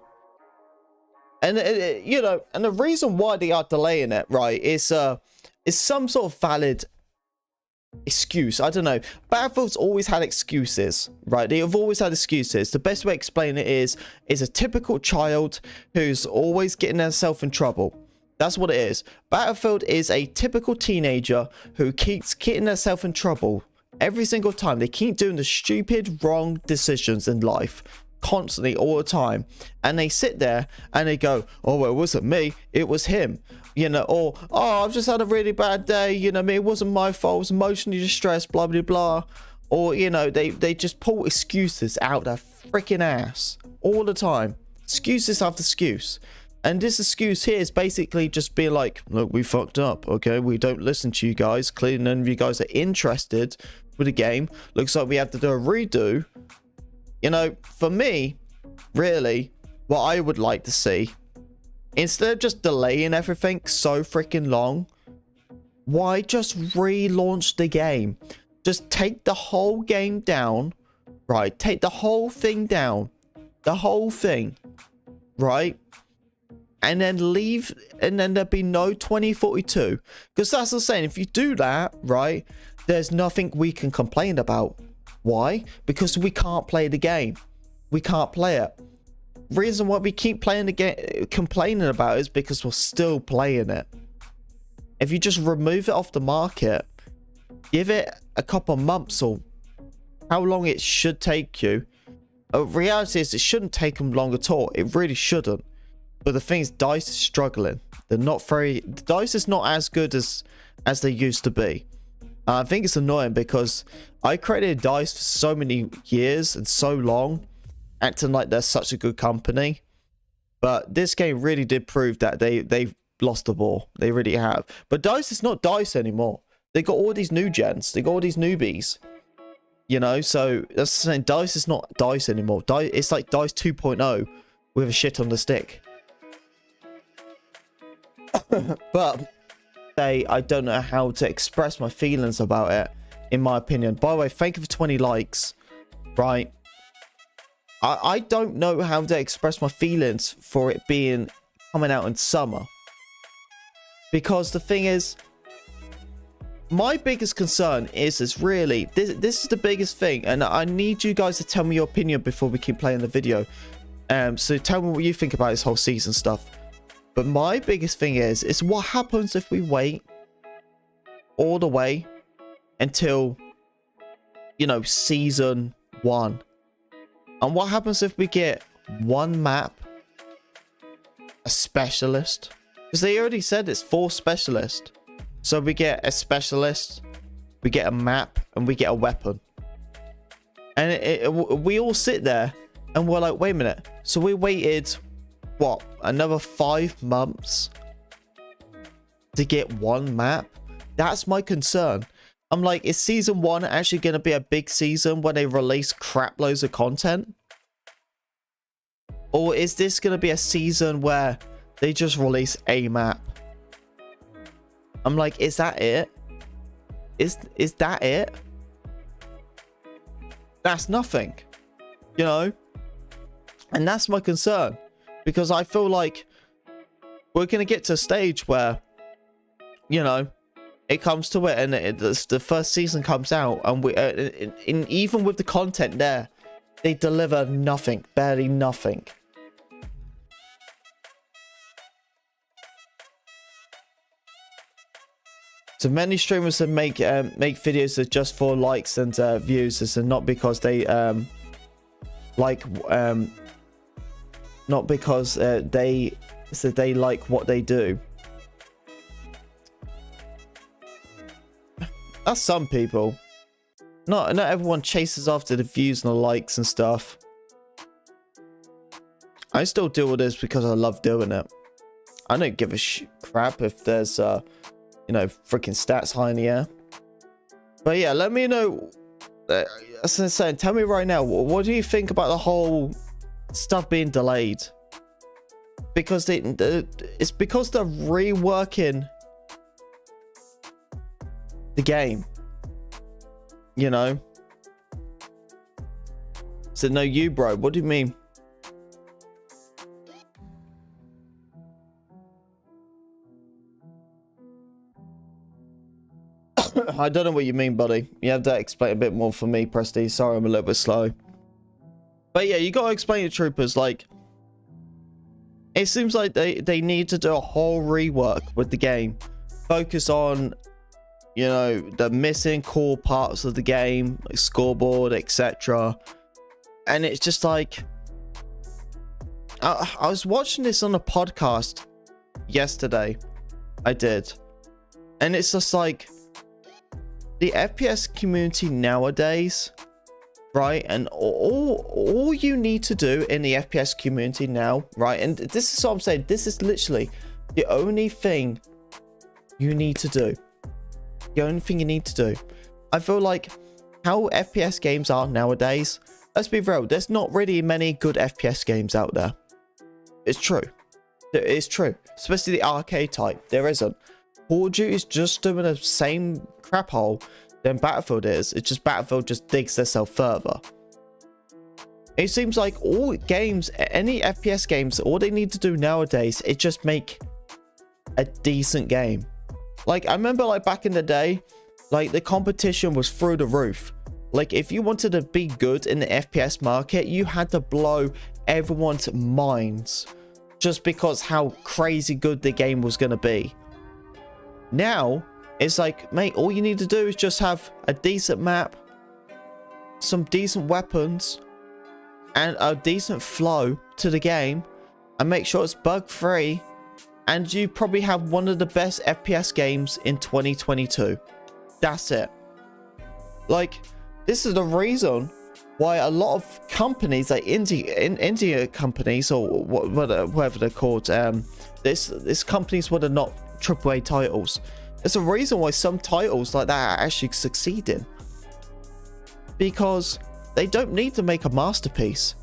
And you know, and the reason why they are delaying it, right, is some sort of valid excuse. I don't know. Battlefield's always had excuses, right? They have always had excuses. The best way to explain it is a typical child who's always getting themselves in trouble. That's what it is. Battlefield is a typical teenager who keeps getting themselves in trouble every single time. They keep doing the stupid, wrong decisions in life. Constantly, all the time. And they sit there and they go, oh, well, it wasn't me, it was him. You know, or, oh, I've just had a really bad day, you know, it wasn't my fault, I was emotionally distressed, blah, blah, blah. Or, you know, they just pull excuses out their freaking ass all the time. Excuses after excuse. And this excuse here is basically just being like, look, we fucked up, okay? We don't listen to you guys. Clearly none of you guys are interested with the game. Looks like we have to do a redo. You know, for me, really, what I would like to see, instead of just delaying everything so freaking long, why just relaunch the game? Just take the whole game down, right? Take the whole thing down. The whole thing, right? And then leave, and then there'd be no 2042. Because that's the saying, if you do that, right, there's nothing we can complain about. Why? Because we can't play the game. We can't play it. Reason why we keep playing the game, complaining about it, is because we're still playing it. If you just remove it off the market, give it a couple months or how long it should take you. Reality is it shouldn't take them long at all. It really shouldn't. But the thing is, DICE is struggling. They're not very... DICE is not as good as they used to be. I think it's annoying because I created DICE for so many years and so long, acting like they're such a good company. But this game really did prove that they've lost the ball. They really have. But DICE is not DICE anymore. They got all these new gens. They got all these newbies. You know, so that's saying DICE is not DICE anymore. It's like DICE 2.0 with a shit on the stick. But I don't know how to express my feelings about it, in my opinion. By the way, thank you for 20 likes. Right, I don't know how to express my feelings for it being coming out in summer, because the thing is, my biggest concern is really this is the biggest thing, and I need you guys to tell me your opinion before we keep playing the video. So tell me what you think about this whole season stuff. But my biggest thing is what happens if we wait all the way until, you know, season 1? And what happens if we get one map, a specialist? Because they already said it's 4 specialists. So we get a specialist, we get a map, and we get a weapon. And we all sit there and we're like, wait a minute. So we waited... what, another 5 months to get one map? That's my concern. I'm like, is season 1 actually going to be a big season when they release crap loads of content? Or is this going to be a season where they just release a map? I'm like, is that it? Is that it? That's nothing, you know? And that's my concern. Because I feel like we're going to get to a stage where, you know, it comes to it and the first season comes out, and even with the content there, they deliver nothing, barely nothing. So many streamers that make videos that just for likes and views, and not because they not because they like what they do. That's some people. Not everyone chases after the views and the likes and stuff. I still do all this because I love doing it. I don't give a crap if there's you know, freaking stats high in the air. But yeah, let me know. As I'm saying, tell me right now, what do you think about the whole stuff being delayed? Because it's because they're reworking the game, you know. So no, you bro, what do you mean? I don't know what you mean, buddy. You have to explain a bit more for me, Presty. Sorry, I'm a little bit slow. But yeah, you gotta explain to troopers, like, it seems like they need to do a whole rework with the game. Focus on, you know, the missing core parts of the game, like scoreboard, etc. And it's just like, I was watching this on a podcast yesterday. I did. And it's just like, the FPS community nowadays, right? And all you need to do in the FPS community now, right? And this is what I'm saying. This is literally the only thing you need to do. The only thing you need to do. I feel like how FPS games are nowadays, let's be real, there's not really many good FPS games out there. It's true. It's true. Especially the arcade type. There isn't. Call of Duty is just doing the same crap hole than Battlefield is. It's just Battlefield just digs themselves further. It seems like all games, any FPS games, all they need to do nowadays is just make a decent game. Like, I remember, like, back in the day, like, the competition was through the roof. Like, if you wanted to be good in the FPS market, you had to blow everyone's minds just because how crazy good the game was going to be. Now, it's like, mate, all you need to do is just have a decent map, some decent weapons, and a decent flow to the game, and make sure it's bug free, and you probably have one of the best FPS games in 2022. That's it. Like, this is the reason why a lot of companies, like India companies, or whatever they're called, this companies what are not AAA titles. There's a reason why some titles like that are actually succeeding, because they don't need to make a masterpiece.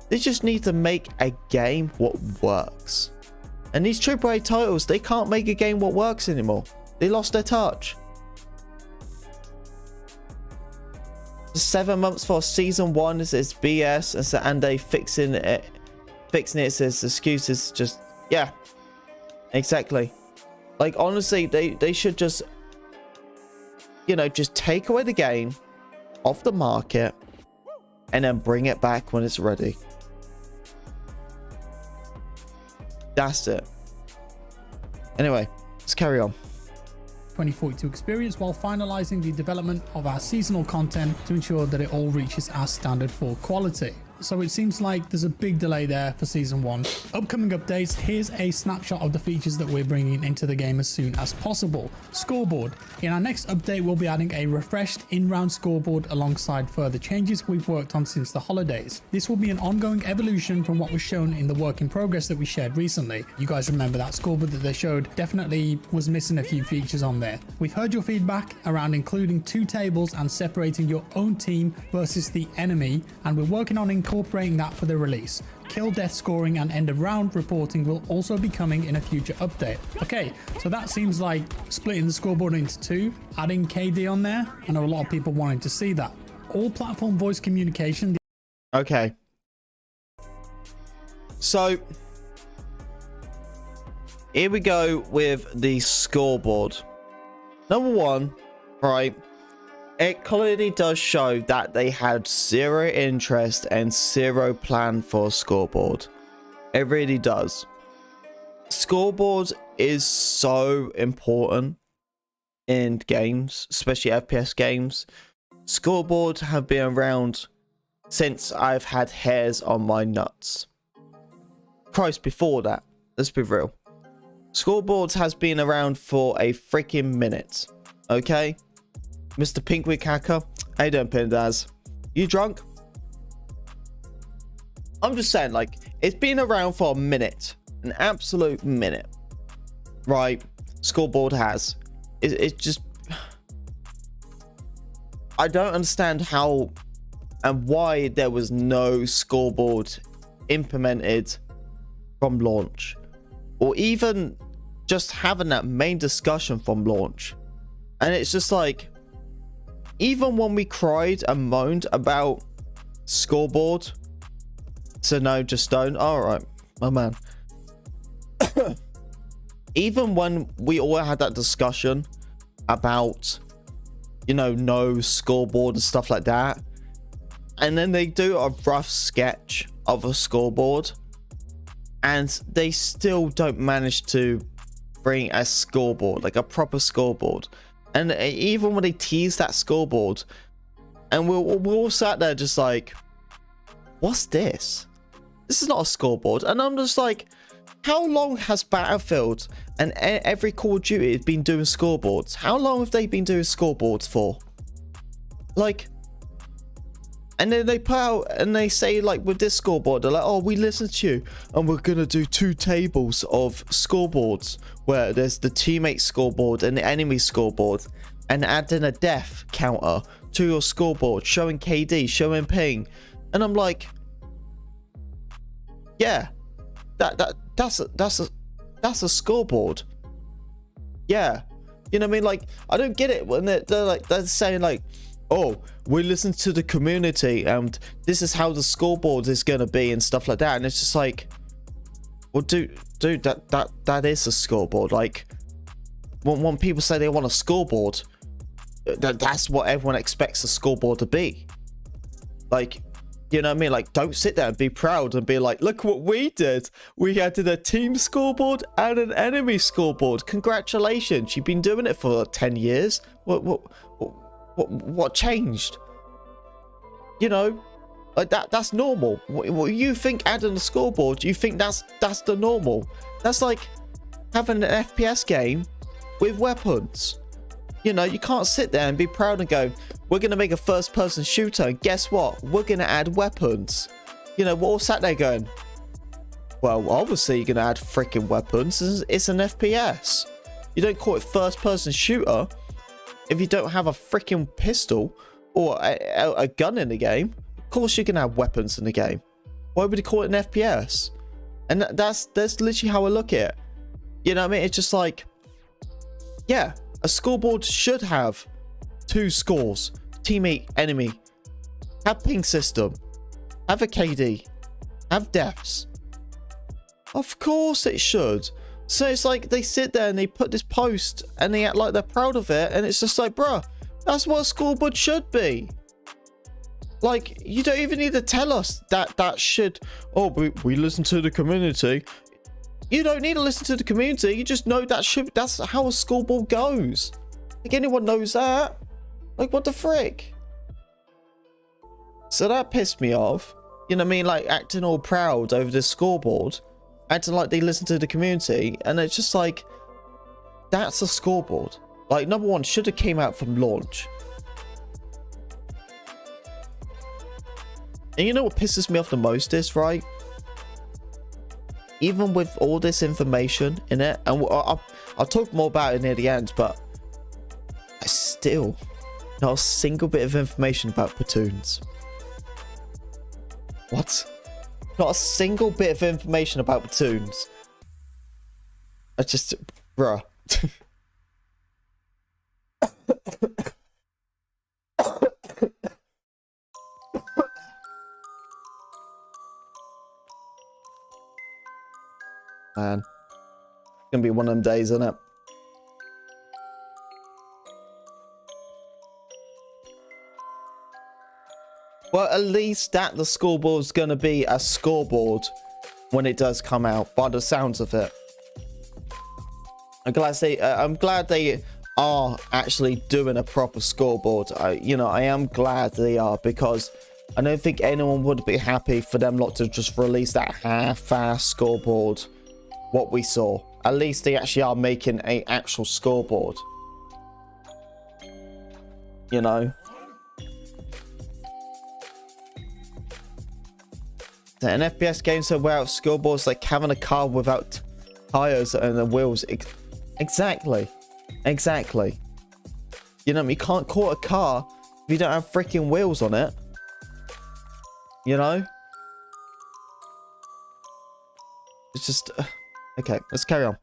They just need to make a game what works. And these AAA titles, they can't make a game what works anymore. They lost their touch. 7 months for season 1 is BS, and they fixing it says excuses. Just, yeah, exactly. Like, honestly, they should just, you know, just take away the game off the market and then bring it back when it's ready. That's it. Anyway, let's carry on. 2042 experience while finalizing the development of our seasonal content to ensure that it all reaches our standard for quality. So it seems like there's a big delay there for season 1. Upcoming updates, here's a snapshot of the features that we're bringing into the game as soon as possible. Scoreboard. In our next update, we'll be adding a refreshed in-round scoreboard alongside further changes we've worked on since the holidays. This will be an ongoing evolution from what was shown in the work in progress that we shared recently. You guys remember that scoreboard that they showed definitely was missing a few features on there. We've heard your feedback around including 2 tables and separating your own team versus the enemy, and we're working on incorporating that for the release. Kill death scoring and end of round reporting will also be coming in a future update. Okay, so that seems like splitting the scoreboard into 2, adding KD on there. I know a lot of people wanting to see that. All platform voice communication. Okay. So here we go with the scoreboard. Number 1, right? It clearly does show that they had 0 interest and 0 plan for Scoreboard. It really does. Scoreboard is so important in games, especially FPS games. Scoreboard have been around since I've had hairs on my nuts. Christ, before that, let's be real. Scoreboard has been around for a freaking minute, okay? Mr. Pinkwig Hacker, how you doing, Pindaz? You drunk? I'm just saying, like, it's been around for a minute, an absolute minute, right? Scoreboard has. It's just, I don't understand how and why there was no Scoreboard implemented from launch, or even just having that main discussion from launch. And it's just like, even when we cried and moaned about Scoreboard, so no, just don't. All right, my man. Even when we all had that discussion about, you know, no Scoreboard and stuff like that, and then they do a rough sketch of a Scoreboard, and they still don't manage to bring a Scoreboard, like a proper Scoreboard. And even when they tease that Scoreboard, and we're all sat there just like, what's this? This is not a Scoreboard. And I'm just like, how long has Battlefield and every Call of Duty been doing Scoreboards? How long have they been doing Scoreboards for? Like, and then they put out and they say, like, with this Scoreboard, they're like, oh, we listened to you and we're gonna do 2 tables of scoreboards where there's the teammate scoreboard and the enemy scoreboard, and add in a death counter to your scoreboard, showing KD, showing ping. And I'm like, yeah, that's a Scoreboard. Yeah, you know what I mean? Like, I don't get it when they're saying like, oh, we listen to the community and this is how the scoreboard is going to be and stuff like that. And it's just like, well, dude, that is a scoreboard. Like, when people say they want a scoreboard, that's what everyone expects a scoreboard to be. Like, you know what I mean? Like, don't sit there and be proud and be like, look what we did. We added a team scoreboard and an enemy scoreboard. Congratulations. You've been doing it for 10 years. What changed? You know, like that's normal. What you think adding a scoreboard, you think that's the normal. That's like having an FPS game with weapons. You know, you can't sit there and be proud and go, we're going to make a first-person shooter, and guess what? We're going to add weapons. You know, we're all sat there going, well, obviously you're going to add freaking weapons. It's an FPS. You don't call it first-person shooter if you don't have a freaking pistol or a gun in the game. Of course you're going to have weapons in the game. Why would you call it an FPS? And that's literally how I look at it. You know what I mean? It's just like, yeah, a scoreboard should have 2 scores. Teammate, enemy. Have ping system. Have a KD. Have deaths. Of course it should. So it's like they sit there and they put this post and they act like they're proud of it. And it's just like, bruh, that's what a scoreboard should be. Like, you don't even need to tell us that should... Oh, we listen to the community. You don't need to listen to the community. You just know that's how a scoreboard goes. Like, anyone knows that. Like, what the frick? So that pissed me off. You know what I mean? Like, acting all proud over this scoreboard. Acting like they listen to the community. And it's just like, that's a scoreboard. Like, number one, should have came out from launch. And you know what pisses me off the most is, right? Even with all this information in it, and I'll talk more about it near the end, but I still not a single bit of information about platoons. What? Not a single bit of information about platoons. I just, bruh. Man, it's gonna be one of them days, isn't it? Well, at least that the scoreboard's gonna be a scoreboard when it does come out, by the sounds of it. I'm glad they are actually doing a proper scoreboard. I am glad they are, because I don't think anyone would be happy for them not to just release that half-assed scoreboard. What we saw. At least they actually are making an actual scoreboard. You know? An FPS game so without scoreboards, like having a car without tires and the wheels. Exactly. Exactly. You know, you can't call it a car if you don't have freaking wheels on it. You know? It's just... Okay, let's carry on.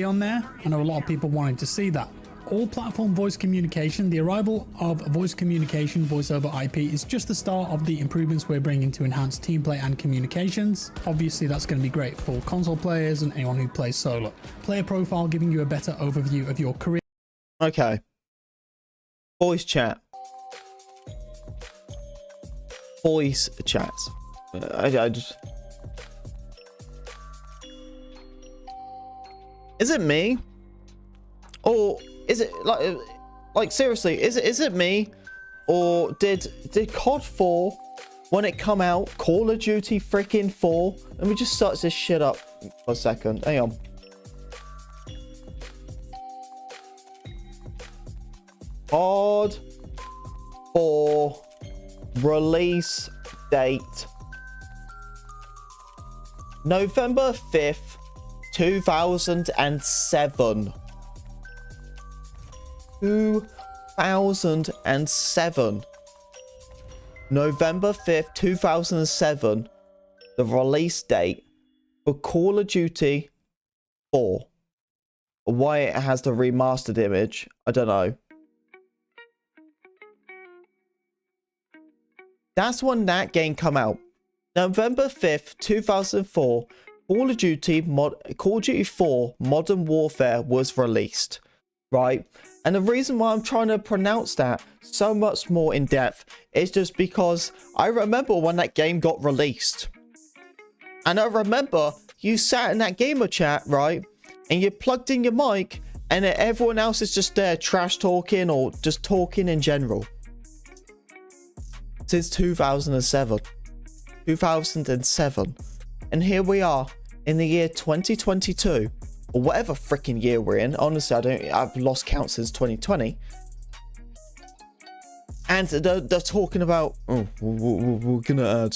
On there, I know a lot of people wanting to see that. All platform voice communication, the arrival of voice communication, voice over IP is just the start of the improvements we're bringing to enhance team play and communications. Obviously that's going to be great for console players and anyone who plays solo. Player profile giving you a better overview of your career. Okay. Voice chat. Voice chat. I just... Is it me? Or is it like seriously, is it me? Or did COD 4 when it come out, Call of Duty freaking 4? Let me just search this shit up for a second. Hang on. COD 4 release date November 5th 2007. 2007. November 5th, 2007. The release date for Call of Duty 4. Why it has the remastered image, I don't know. That's when that game come out. November 5th, 2004, Call of Duty 4 Modern Warfare was released, right? And the reason why I'm trying to pronounce that so much more in depth is just because I remember when that game got released. And I remember you sat in that gamer chat, right? And you plugged in your mic and everyone else is just there trash talking or just talking in general. Since 2007. 2007. And here we are in the year 2022. Or whatever freaking year we're in. Honestly, I've lost count since 2020. And they're talking about, oh, we're gonna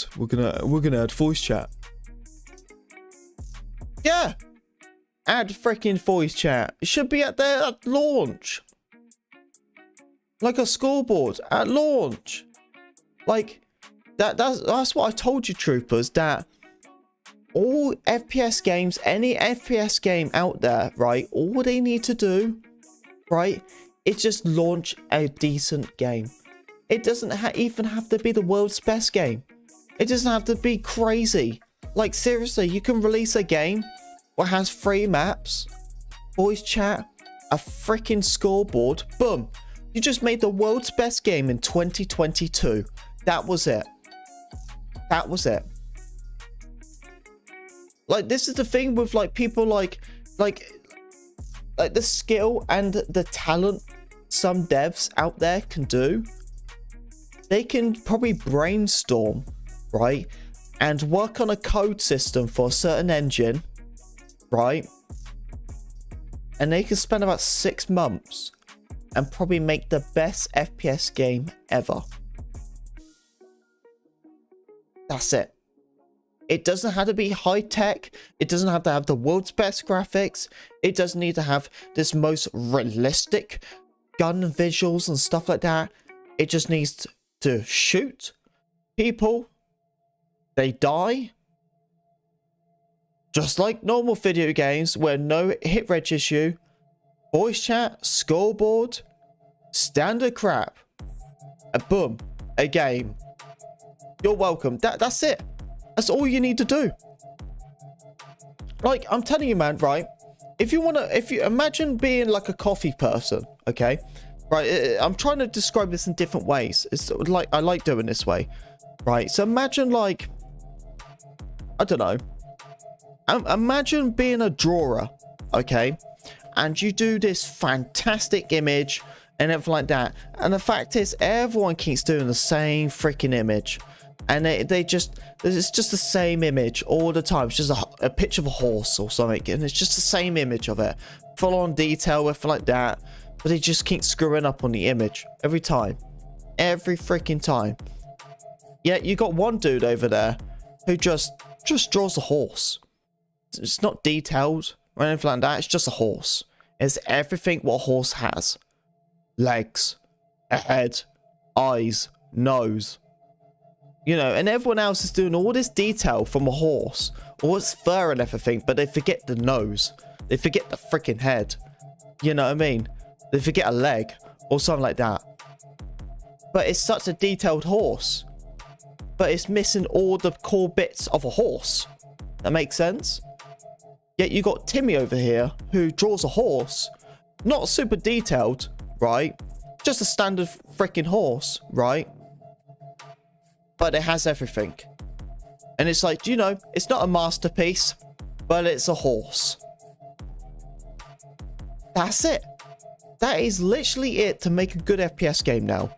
add voice chat. Yeah, add freaking voice chat. It should be at launch, like a scoreboard at launch. Like that's what I told you, troopers. That all FPS games, any FPS game out there, right? All they need to do, right, is just launch a decent game. It doesn't even have to be the world's best game. It doesn't have to be crazy. Like, seriously, you can release a game that has 3 maps, voice chat, a freaking scoreboard. Boom. You just made the world's best game in 2022. That was it. That was it. Like, this is the thing with, like, people like the skill and the talent some devs out there can do. They can probably brainstorm, right? And work on a code system for a certain engine, right? And they can spend about 6 months and probably make the best FPS game ever. That's it. It doesn't have to be high tech. It doesn't have to have the world's best graphics. It doesn't need to have this most realistic gun visuals and stuff like that. It just needs to shoot people. They die. Just like normal video games where no hit reg issue. Voice chat, scoreboard, standard crap. And boom, a game. You're welcome. That's it. That's all you need to do. Like, I'm telling you, man, right? If you imagine being like a coffee person, okay? Right, I'm trying to describe this in different ways. It's like, I like doing this way. Right, so imagine like, I don't know. Imagine being a drawer, okay? And you do this fantastic image and everything like that. And the fact is, everyone keeps doing the same freaking image. And it's just the same image all the time. It's just a picture of a horse or something. And it's just the same image of it. Full on detail, everything like that. But they just keep screwing up on the image every time. Every freaking time. Yeah, you got one dude over there who just draws a horse. It's not detailed or anything like that. It's just a horse. It's everything what a horse has. Legs, a head, eyes, nose. You know, and everyone else is doing all this detail from a horse. All its fur and everything, but they forget the nose. They forget the freaking head. You know what I mean? They forget a leg or something like that. But it's such a detailed horse. But it's missing all the core bits of a horse. That makes sense? Yet you got Timmy over here who draws a horse. Not super detailed, right? Just a standard freaking horse, right? But it has everything. And it's like, you know, it's not a masterpiece, but it's a horse. That's it. That is literally it to make a good FPS game now.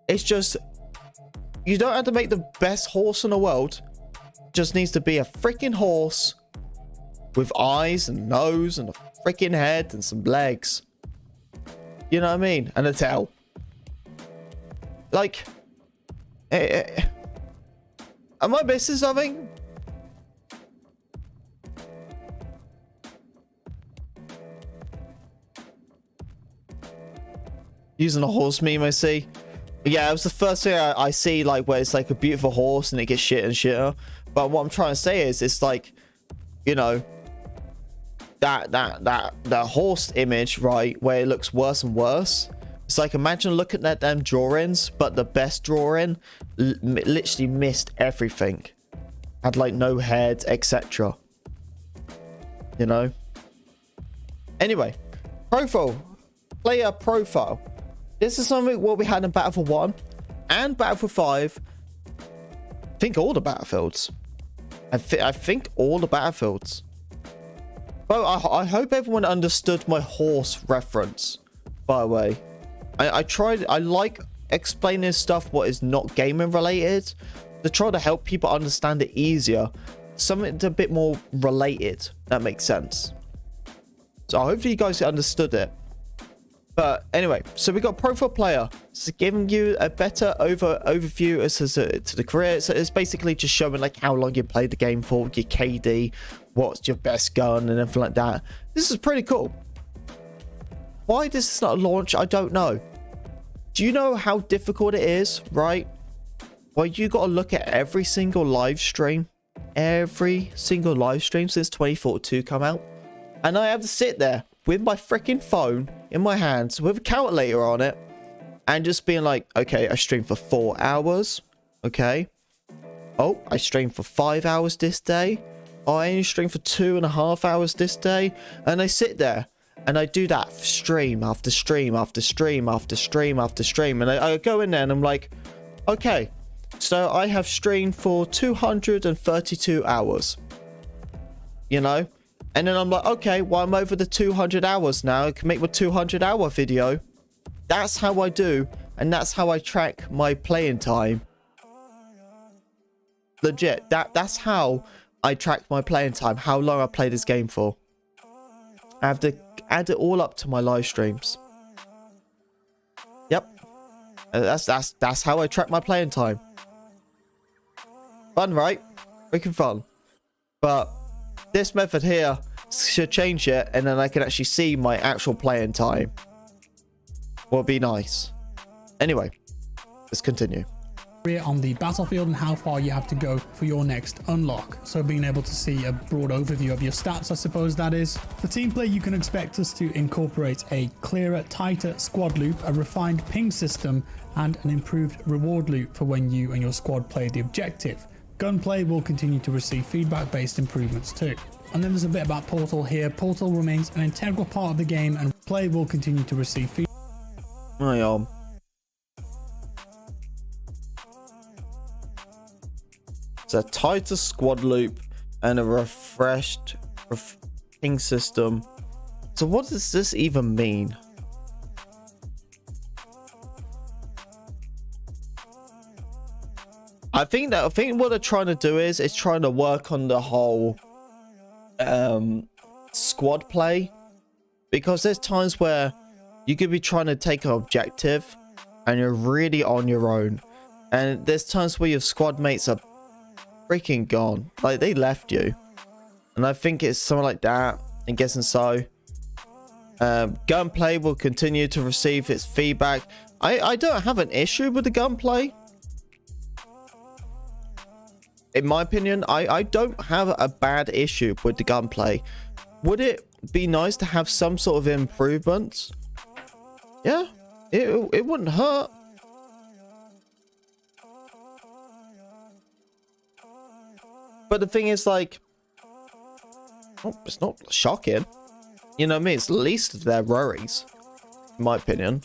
It's just, you don't have to make the best horse in the world. Just needs to be a freaking horse with eyes and nose and a freaking head and some legs. You know what I mean? And a tail. Like, am I missing something? Using a horse meme, I see. Yeah, it was the first thing I see, like, where it's like a beautiful horse and it gets shit and shitter. But what I'm trying to say is, it's like, you know, that horse image, right, where it looks worse and worse. It's like, imagine looking at them drawings, but the best drawing literally missed everything. Had like no head, etc. You know? Anyway, profile. Player profile. This is something what we had in Battlefield 1 and Battlefield 5. I think all the Battlefields. I think all the Battlefields. Well, I hope everyone understood my horse reference, by the way. I like explaining stuff what is not gaming related to try to help people understand it easier. Something that's a bit more related. That makes sense. So hopefully you guys understood it. But anyway, so we got profile player. It's giving you a better overview as to the career. So it's basically just showing like how long you played the game for, your KD, what's your best gun and everything like that. This is pretty cool. Why this is not launch, I don't know. Do you know how difficult it is, right? Well, you got to look at every single live stream. Every single live stream since 2042 come out. And I have to sit there with my freaking phone in my hands with a calculator on it. And just being like, okay, I streamed for 4 hours. Okay. Oh, I streamed for 5 hours this day. Oh, I only streamed for 2.5 hours this day. And I sit there. And I do that stream after stream after stream after stream after stream. And I go in there and I'm like, okay, so I have streamed for 232 hours. You know? And then I'm like, okay, well, I'm over the 200 hours now. I can make my 200-hour video. That's how I do. And that's how I track my playing time. Legit. That's how I track my playing time. How long I play this game for. I have to add it all up to my live streams. Yep. That's how I track my playing time. Fun, right? Freaking fun. But this method here should change it, and then I can actually see my actual playing time. Would be nice. Anyway, let's continue. On the battlefield and how far you have to go for your next unlock. So being able to see a broad overview of your stats, I suppose that is. For team play, you can expect us to incorporate a clearer, tighter squad loop, a refined ping system, and an improved reward loop for when you and your squad play the objective. Gunplay will continue to receive feedback-based improvements too. And then there's a bit about Portal here. Portal remains an integral part of the game, and play will continue to receive feedback. It's a tighter squad loop and a refreshed ping system. So what does this even mean? I think what they're trying to do is trying to work on the whole squad play, because there's times where you could be trying to take an objective and you're really on your own, and there's times where your squad mates are freaking gone, like they left you, and I think it's something like that. I'm guessing so. Gunplay will continue to receive its feedback. I don't have an issue with the gunplay. In my opinion, I don't have a bad issue with the gunplay. Would it be nice to have some sort of improvements? Yeah, it wouldn't hurt. But the thing is, like, oh, it's not shocking. You know what I mean? It's the least of their worries, in my opinion.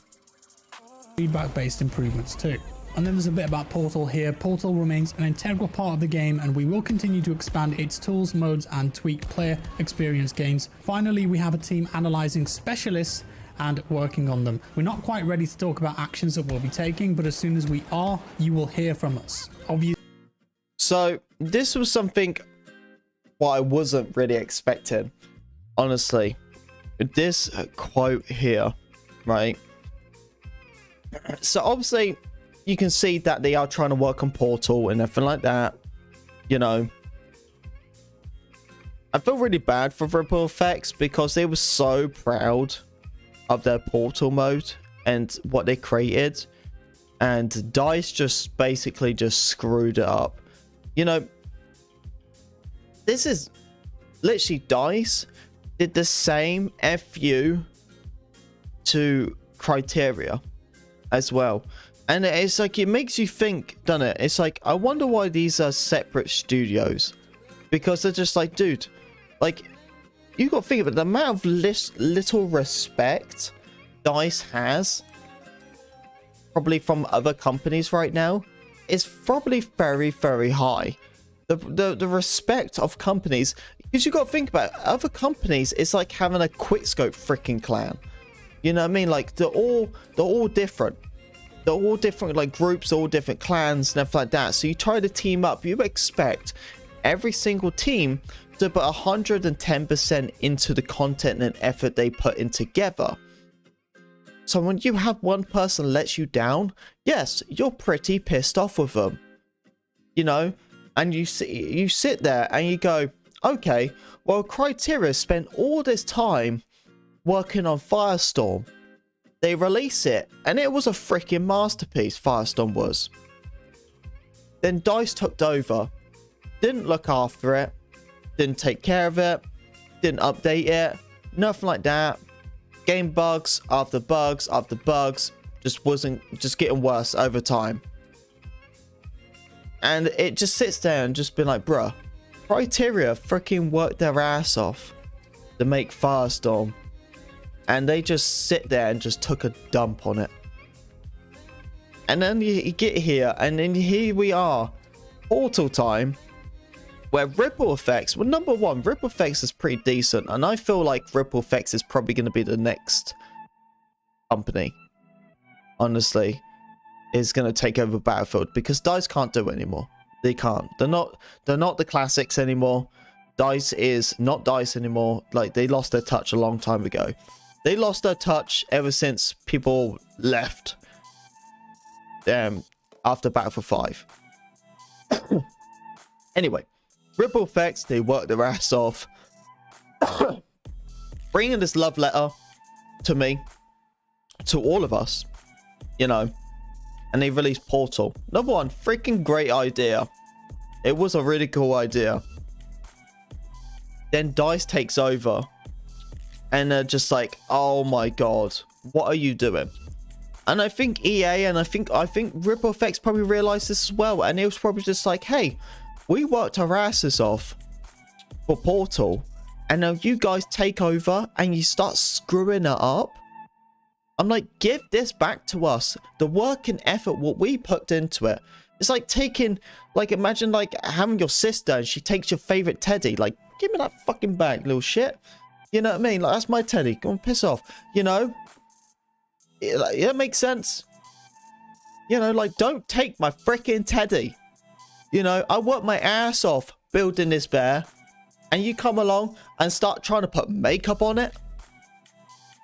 Feedback-based improvements too. And then there's a bit about Portal here. Portal remains an integral part of the game, and we will continue to expand its tools, modes, and tweak player experience gains. Finally, we have a team analyzing specialists and working on them. We're not quite ready to talk about actions that we'll be taking, but as soon as we are, you will hear from us. Obviously. So this was something what I wasn't really expecting, honestly. This quote here, right? So obviously you can see that they are trying to work on Portal and everything like that, you know. I feel really bad for Ripple Effects because they were so proud of their Portal mode and what they created, and DICE just basically just screwed it up. You know, this is literally DICE did the same FU to Criteria, as well. And it's like, it makes you think, doesn't it? It's like, I wonder why these are separate studios. Because they're just like, dude, like, you got to think of it, the amount of little respect DICE has probably from other companies right now is probably very, very high. The respect of companies, because you got to think about it, other companies, it's like having a quickscope freaking clan. You know what I mean? Like, they're all different. They're all different, like, groups, all different clans and everything like that. So you try to team up, you expect every single team to put 110% into the content and effort they put in together. So when you have one person lets you down, yes, you're pretty pissed off with them. You know? And you sit there and you go, okay, well, Criteria spent all this time working on Firestorm. They release it, and it was a freaking masterpiece, Firestorm was. Then DICE took over, didn't look after it, didn't take care of it, didn't update it, nothing like that. Game bugs after bugs after bugs, just getting worse over time. And it just sits there and just been like, bruh, Criteria freaking worked their ass off to make Firestorm. And they just sit there and just took a dump on it. And then you get here, and then here we are, Portal time, where Ripple Effects, well, number one, Ripple Effects is pretty decent, and I feel like Ripple Effects is probably going to be the next company, honestly, is going to take over Battlefield, because DICE can't do it anymore. They can't. They're not the classics anymore. DICE is not DICE anymore. Like, they lost their touch a long time ago. They lost their touch ever since people left after Battlefield 5. Anyway, Ripple Effects, they worked their ass off. Bringing this love letter to me, to all of us, you know, and they released Portal. Number one, freaking great idea. It was a really cool idea. Then DICE takes over. And they're just like, oh my god, what are you doing? And I think EA and I think Ripple Effects probably realized this as well. And it was probably just like, hey, we worked our asses off for Portal. And now you guys take over and you start screwing it up. I'm like, give this back to us. The work and effort, what we put into it. It's like taking, like, imagine like having your sister and she takes your favorite teddy. Like, give me that fucking back, little shit. You know what I mean? Like, that's my teddy. Go on, piss off. You know? It makes sense. You know, like, don't take my freaking teddy. You know, I worked my ass off building this bear. And you come along and start trying to put makeup on it.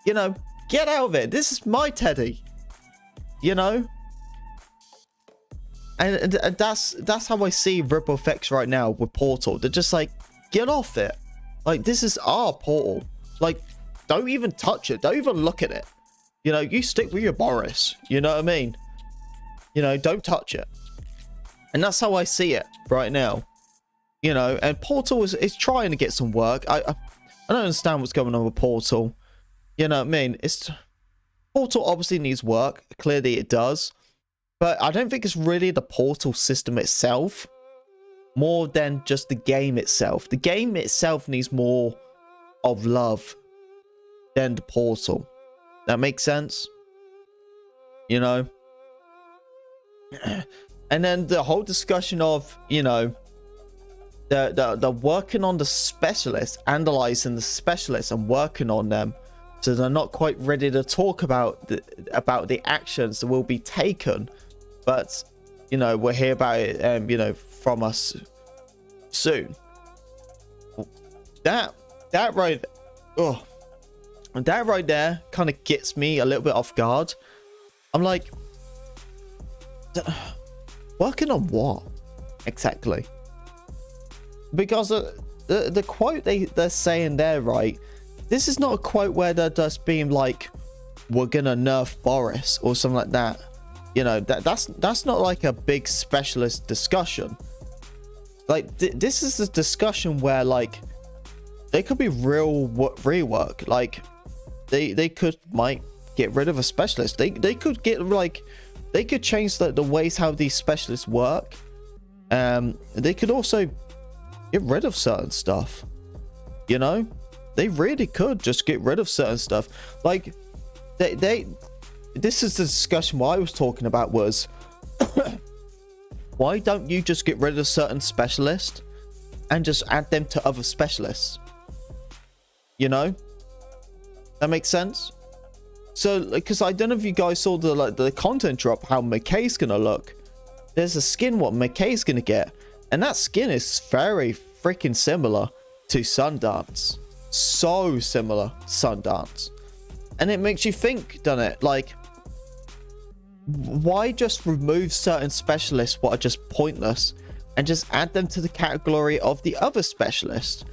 You know, get out of it. This is my teddy. You know? And that's how I see Ripple Effects right now with Portal. They're just like, get off it. Like, this is our Portal. Like, don't even touch it. Don't even look at it. You know, you stick with your Boris. You know what I mean? You know, don't touch it. And that's how I see it right now. You know, and Portal is trying to get some work. I don't understand what's going on with Portal. You know what I mean? Portal obviously needs work. Clearly it does. But I don't think it's really the Portal system itself. More than just the game itself. The game itself needs more of love than the Portal. That makes sense? You know? And then the whole discussion of, you know, the working on the specialists, analyzing the specialists and working on them, so they're not quite ready to talk about the actions that will be taken. But, you know, we'll hear about it, you know, from us soon. That right there kind of gets me a little bit off guard. I'm like, working on what exactly? Because the quote they're saying there, right, this is not a quote where they're just being like, we're gonna nerf Boris or something like that. You know, that's not like a big specialist discussion. Like, this is a discussion where, like, there could be real rework. Like, they might get rid of a specialist. They could get like, they could change the ways how these specialists work. They could also get rid of certain stuff. You know, they really could just get rid of certain stuff. Like this is the discussion what I was talking about was why don't you just get rid of certain specialists and just add them to other specialists? You know, that makes sense. So because I don't know if you guys saw the content drop, how McKay's gonna look. There's a skin what McKay's gonna get, and that skin is very freaking similar to Sundance. So similar Sundance. And it makes you think, doesn't it? Like, why just remove certain specialists what are just pointless and just add them to the category of the other specialist?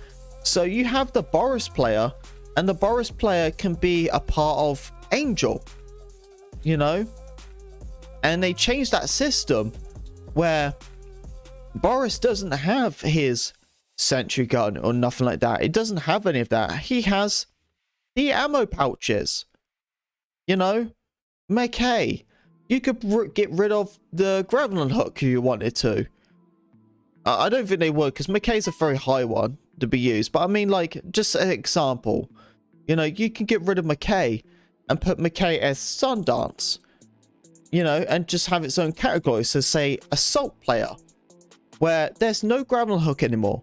So you have the Boris player, and the Boris player can be a part of Angel, you know? And they changed that system where Boris doesn't have his sentry gun or nothing like that. It doesn't have any of that. He has the ammo pouches. You know, McKay, you could get rid of the grappling hook if you wanted to. I don't think they would, because McKay's a very high one to be used. But I mean, like, just an example. You know, you can get rid of McKay and put McKay as Sundance. You know, and just have its own category. So say assault player, where there's no grappling hook anymore.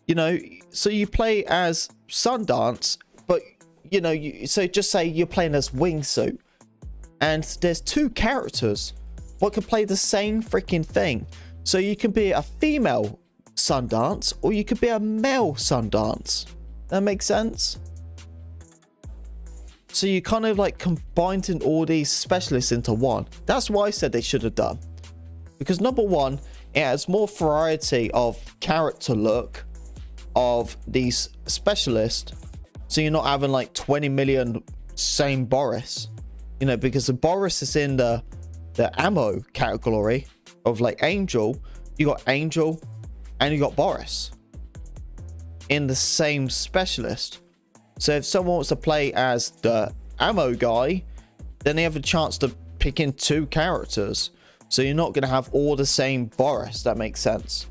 You know, so you play as Sundance, but you know, so just say you're playing as Wingsuit, and there's two characters what can play the same freaking thing. So you can be a female Sundance, or you could be a male Sundance. That makes sense. So you kind of like combined all these specialists into one. That's what I said they should have done, because number one, it has more variety of character look of these specialists. So you're not having like 20 million same Boris, you know, because the Boris is in the ammo category of like Angel. You got Angel and you got Boris in the same specialist. So if someone wants to play as the ammo guy, then they have a chance to pick in two characters. So you're not going to have all the same Boris. That makes sense.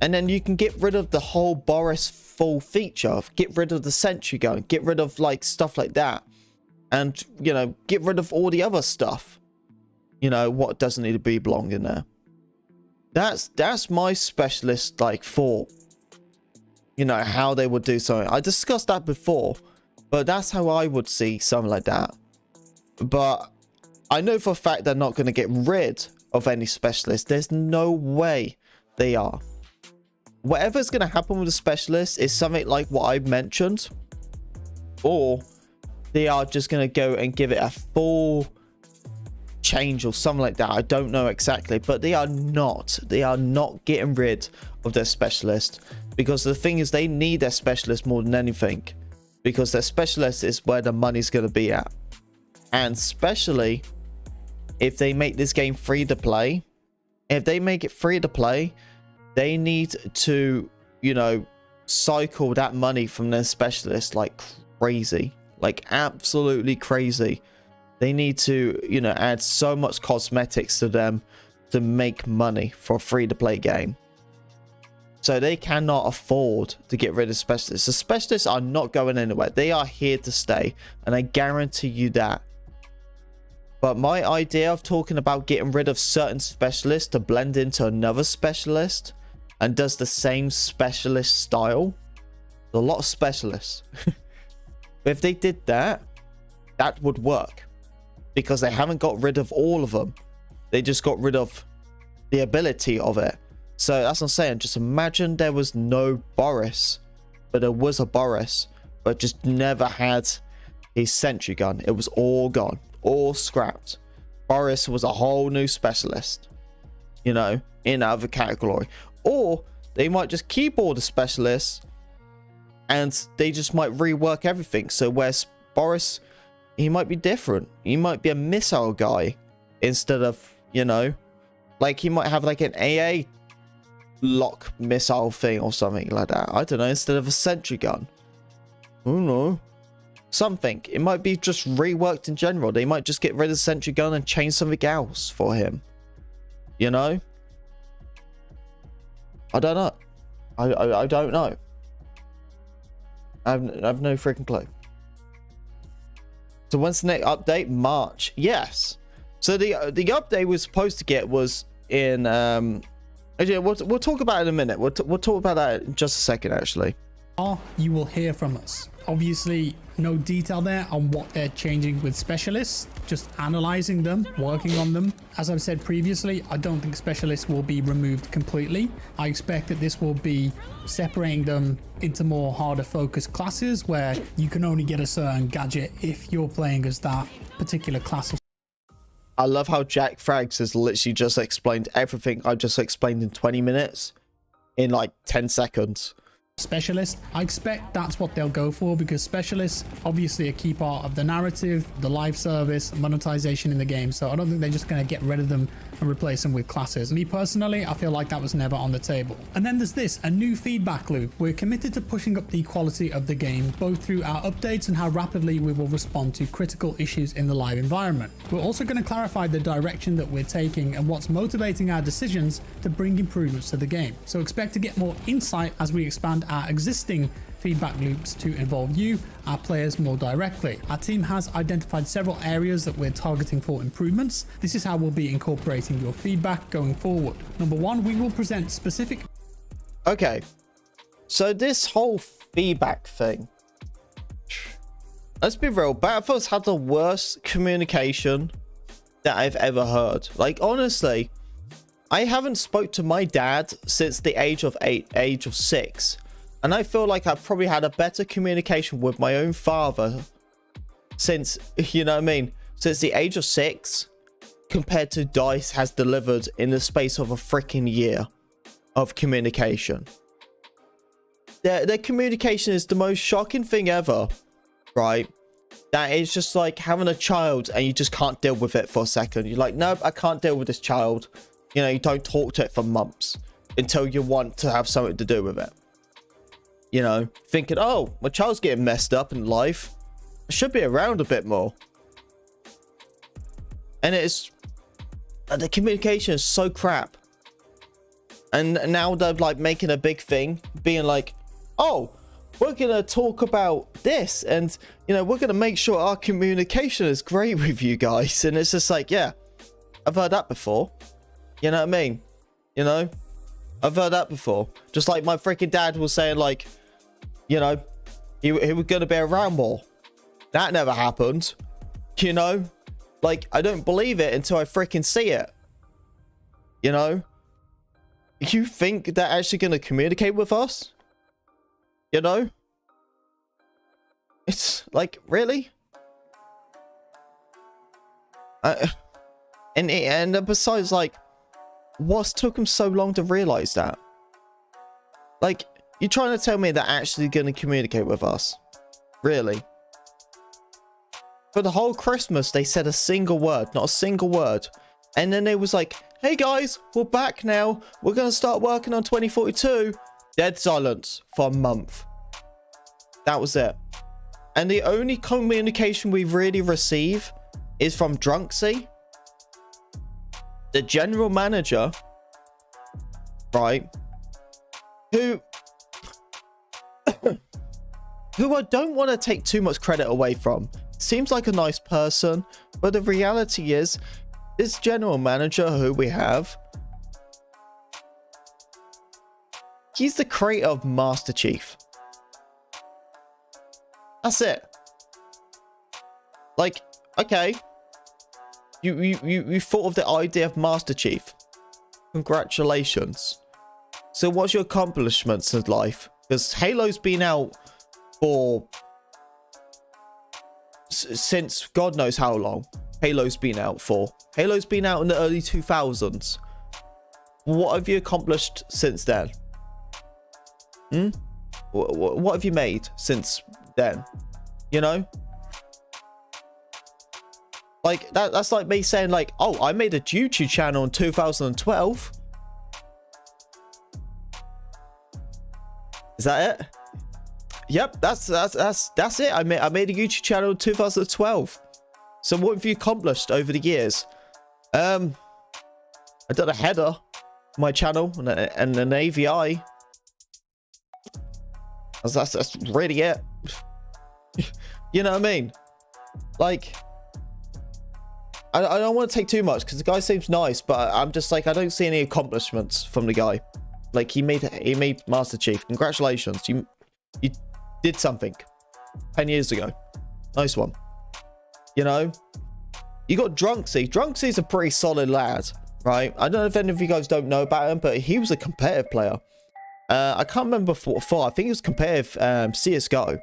And then you can get rid of the whole Boris full feature. Get rid of the sentry gun. Get rid of like stuff like that. And, you know, get rid of all the other stuff. You know, what doesn't need to be belong in there. That's my specialist like thought. You know, how they would do something. I discussed that before, but that's how I would see something like that. But I know for a fact they're not going to get rid of any specialists. There's no way they are. Whatever's going to happen with the specialist is something like what I mentioned, or they are just going to go and give it a full change or something like that. I don't know exactly, but they are not getting rid of their specialist, because the thing is, they need their specialist more than anything, because their specialist is where the money's going to be at. And especially if they make this game free to play, they need to, you know, cycle that money from their specialist like crazy, like absolutely crazy. They need to, you know, add so much cosmetics to them to make money for a free to play game. So they cannot afford to get rid of specialists. The specialists are not going anywhere. They are here to stay, and I guarantee you that. But my idea of talking about getting rid of certain specialists to blend into another specialist and does the same specialist style, a lot of specialists. If they did that, that would work, because they haven't got rid of all of them. They just got rid of the ability of it. So that's what I'm saying. Just imagine there was no Boris, but there was a Boris, but just never had his sentry gun. It was all gone, all scrapped. Boris was a whole new specialist, you know, in other category. Or they might just keep all the specialists and they just might rework everything. So whereas Boris, he might be different. He might be a missile guy instead of, you know, like he might have like an AA lock missile thing or something like that. I don't know, instead of a sentry gun. I don't know. something. It might be just reworked in general. They might just get rid of the sentry gun and change something else for him. You know? I don't know. I don't know. I have no freaking clue. So when's the next update? March. Yes. So the update we're supposed to get was in we'll talk about it in a minute. We'll talk about that in just a second, actually. You will hear from us. Obviously, no detail there on what they're changing with specialists, just analyzing them, working on them. As I've said previously, I don't think specialists will be removed completely. I expect that this will be separating them into more harder focused classes where you can only get a certain gadget if you're playing as that particular class. I love how Jack Frags has literally just explained everything I just explained in 20 minutes in like 10 seconds. Specialist, I expect that's what they'll go for, because specialists obviously a key part of the narrative, the live service, monetization in the game. So I don't think they're just going to get rid of them and replace them with classes. Me personally, I feel like that was never on the table. And then there's this, a new feedback loop. We're committed to pushing up the quality of the game, both through our updates and how rapidly we will respond to critical issues in the live environment. We're also going to clarify the direction that we're taking and what's motivating our decisions to bring improvements to the game. So expect to get more insight as we expand our existing feedback loops to involve you, our players, more directly. Our team has identified several areas that we're targeting for improvements. This is how we'll be incorporating your feedback going forward. Number one, we will present specific... Okay, so this whole feedback thing, let's be real, Battlefield's had the worst communication that I've ever heard. Like, honestly, I haven't spoke to my dad since the age of 6. And I feel like I've probably had a better communication with my own father since, you know what I mean, since the age of 6 compared to DICE has delivered in the space of a freaking year of communication. Their communication is the most shocking thing ever, right? That is just like having a child and you just can't deal with it for a second. You're like, nope, I can't deal with this child. You know, you don't talk to it for months until you want to have something to do with it. You know, thinking, oh, my child's getting messed up in life. I should be around a bit more. And it's... the communication is so crap. And now they're like making a big thing. Being like, oh, we're going to talk about this. And, you know, we're going to make sure our communication is great with you guys. And it's just like, yeah, I've heard that before. You know what I mean? You know? I've heard that before. Just like my freaking dad was saying, like... You know, he was going to be around more. That never happened. You know? Like, I don't believe it until I freaking see it. You know? You think they're actually going to communicate with us? You know? It's like, really? And besides, like, what's took them so long to realize that? Like... You're trying to tell me they're actually going to communicate with us? Really? For the whole Christmas, they said a single word. Not a single word. And then it was like, hey guys, we're back now. We're going to start working on 2042. Dead silence for a month. That was it. And the only communication we really receive is from Drunksy, the general manager, right? Who I don't want to take too much credit away from. Seems like a nice person, but the reality is, this general manager who we have, he's the creator of Master Chief. That's it. Like, okay, you thought of the idea of Master Chief. Congratulations. So what's your accomplishments in life? Because Halo's been out for since God knows how long. Halo's been out for. Halo's been out in the early 2000s. What have you accomplished since then? What have you made since then? You know? Like, that's like me saying, like, oh, I made a YouTube channel in 2012. Is that it? Yep, that's it. I made a YouTube channel in 2012. So what have you accomplished over the years? I did a header for my channel and an AVI. That's really it. You know what I mean? Like, I don't want to take too much because the guy seems nice, but I'm just like, I don't see any accomplishments from the guy. Like, he made Master Chief. Congratulations, you did something 10 years ago. Nice one. You know, you got Drunksy. Drunksy's a pretty solid lad, right? I don't know if any of you guys don't know about him, but he was a competitive player. I can't remember before. I think he was competitive CSGO.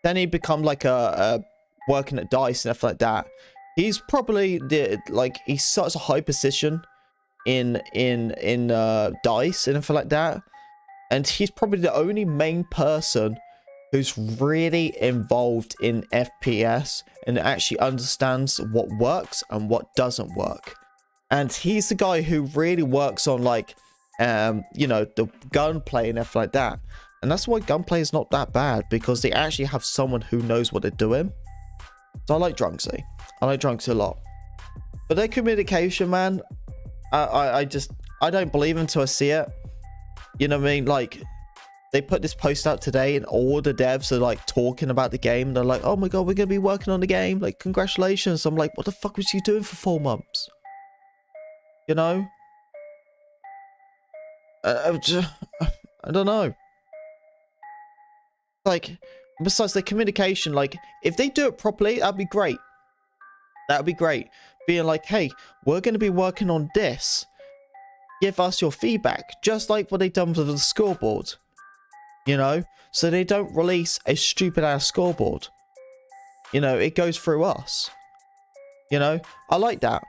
Then he become like a working at DICE and stuff like that. He's probably he's such a high position in DICE and stuff like that, and he's probably the only main person who's really involved in FPS and actually understands what works and what doesn't work. And he's the guy who really works on like you know, the gunplay and stuff like that. And that's why gunplay is not that bad, because they actually have someone who knows what they're doing. So I like Drunksy. I like Drunksy a lot. But their communication, man, I don't believe until I see it. You know what I mean? Like, they put this post out today and all the devs are like talking about the game. They're like, oh my god, we're gonna be working on the game, like, congratulations. I'm like, what the fuck was you doing for 4 months? You know? I don't know. Like, besides their communication, like, if they do it properly, that'd be great. That'd be great. Being like, hey, we're going to be working on this. Give us your feedback. Just like what they've done for the scoreboard. You know? So they don't release a stupid ass scoreboard. You know, it goes through us. You know? I like that.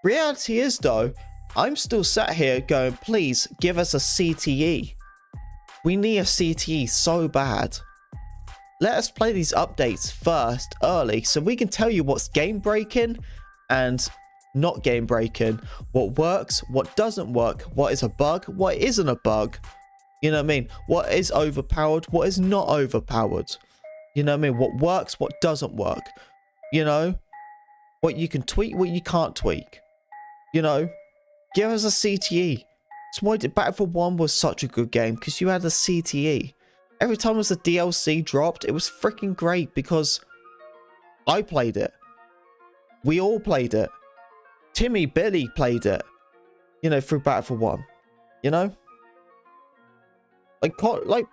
Reality is, though, I'm still sat here going, please give us a CTE. We need a CTE so bad. Let us play these updates first, early, so we can tell you what's game breaking and not game breaking, what works, what doesn't work, what is a bug, what isn't a bug. You know what I mean? What is overpowered, what is not overpowered. You know what I mean? What works, what doesn't work. You know? What you can tweak, what you can't tweak. You know? Give us a CTE. That's why Battlefield 1 was such a good game, because you had a CTE. Every time there was a DLC dropped, it was freaking great because I played it. We all played it. Timmy, Billy played it. You know, through Battlefield 1. You know? Like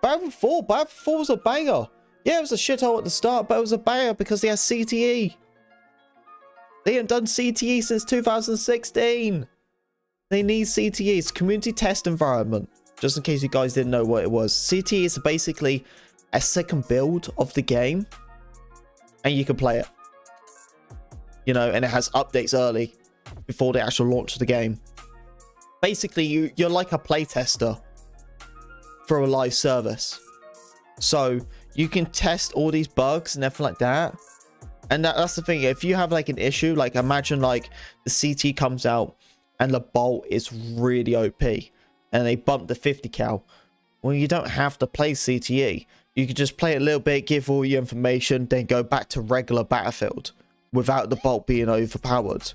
Battlefield 4. Battlefield 4 was a banger. Yeah, it was a shithole at the start, but it was a banger because they had CTE. They hadn't done CTE since 2016. They need CTE. It's community test environment. Just in case you guys didn't know what it was. CTE is basically a second build of the game. And you can play it. You know, and it has updates early. Before the actual launch of the game. Basically, you're like a playtester. For a live service. So, you can test all these bugs and everything like that. And that's the thing. If you have like an issue, like imagine like the CT comes out. And the bolt is really OP. And they bump the 50 cal. Well, you don't have to play CTE. You can just play it a little bit, give all your information, then go back to regular Battlefield. Without the bolt being overpowered.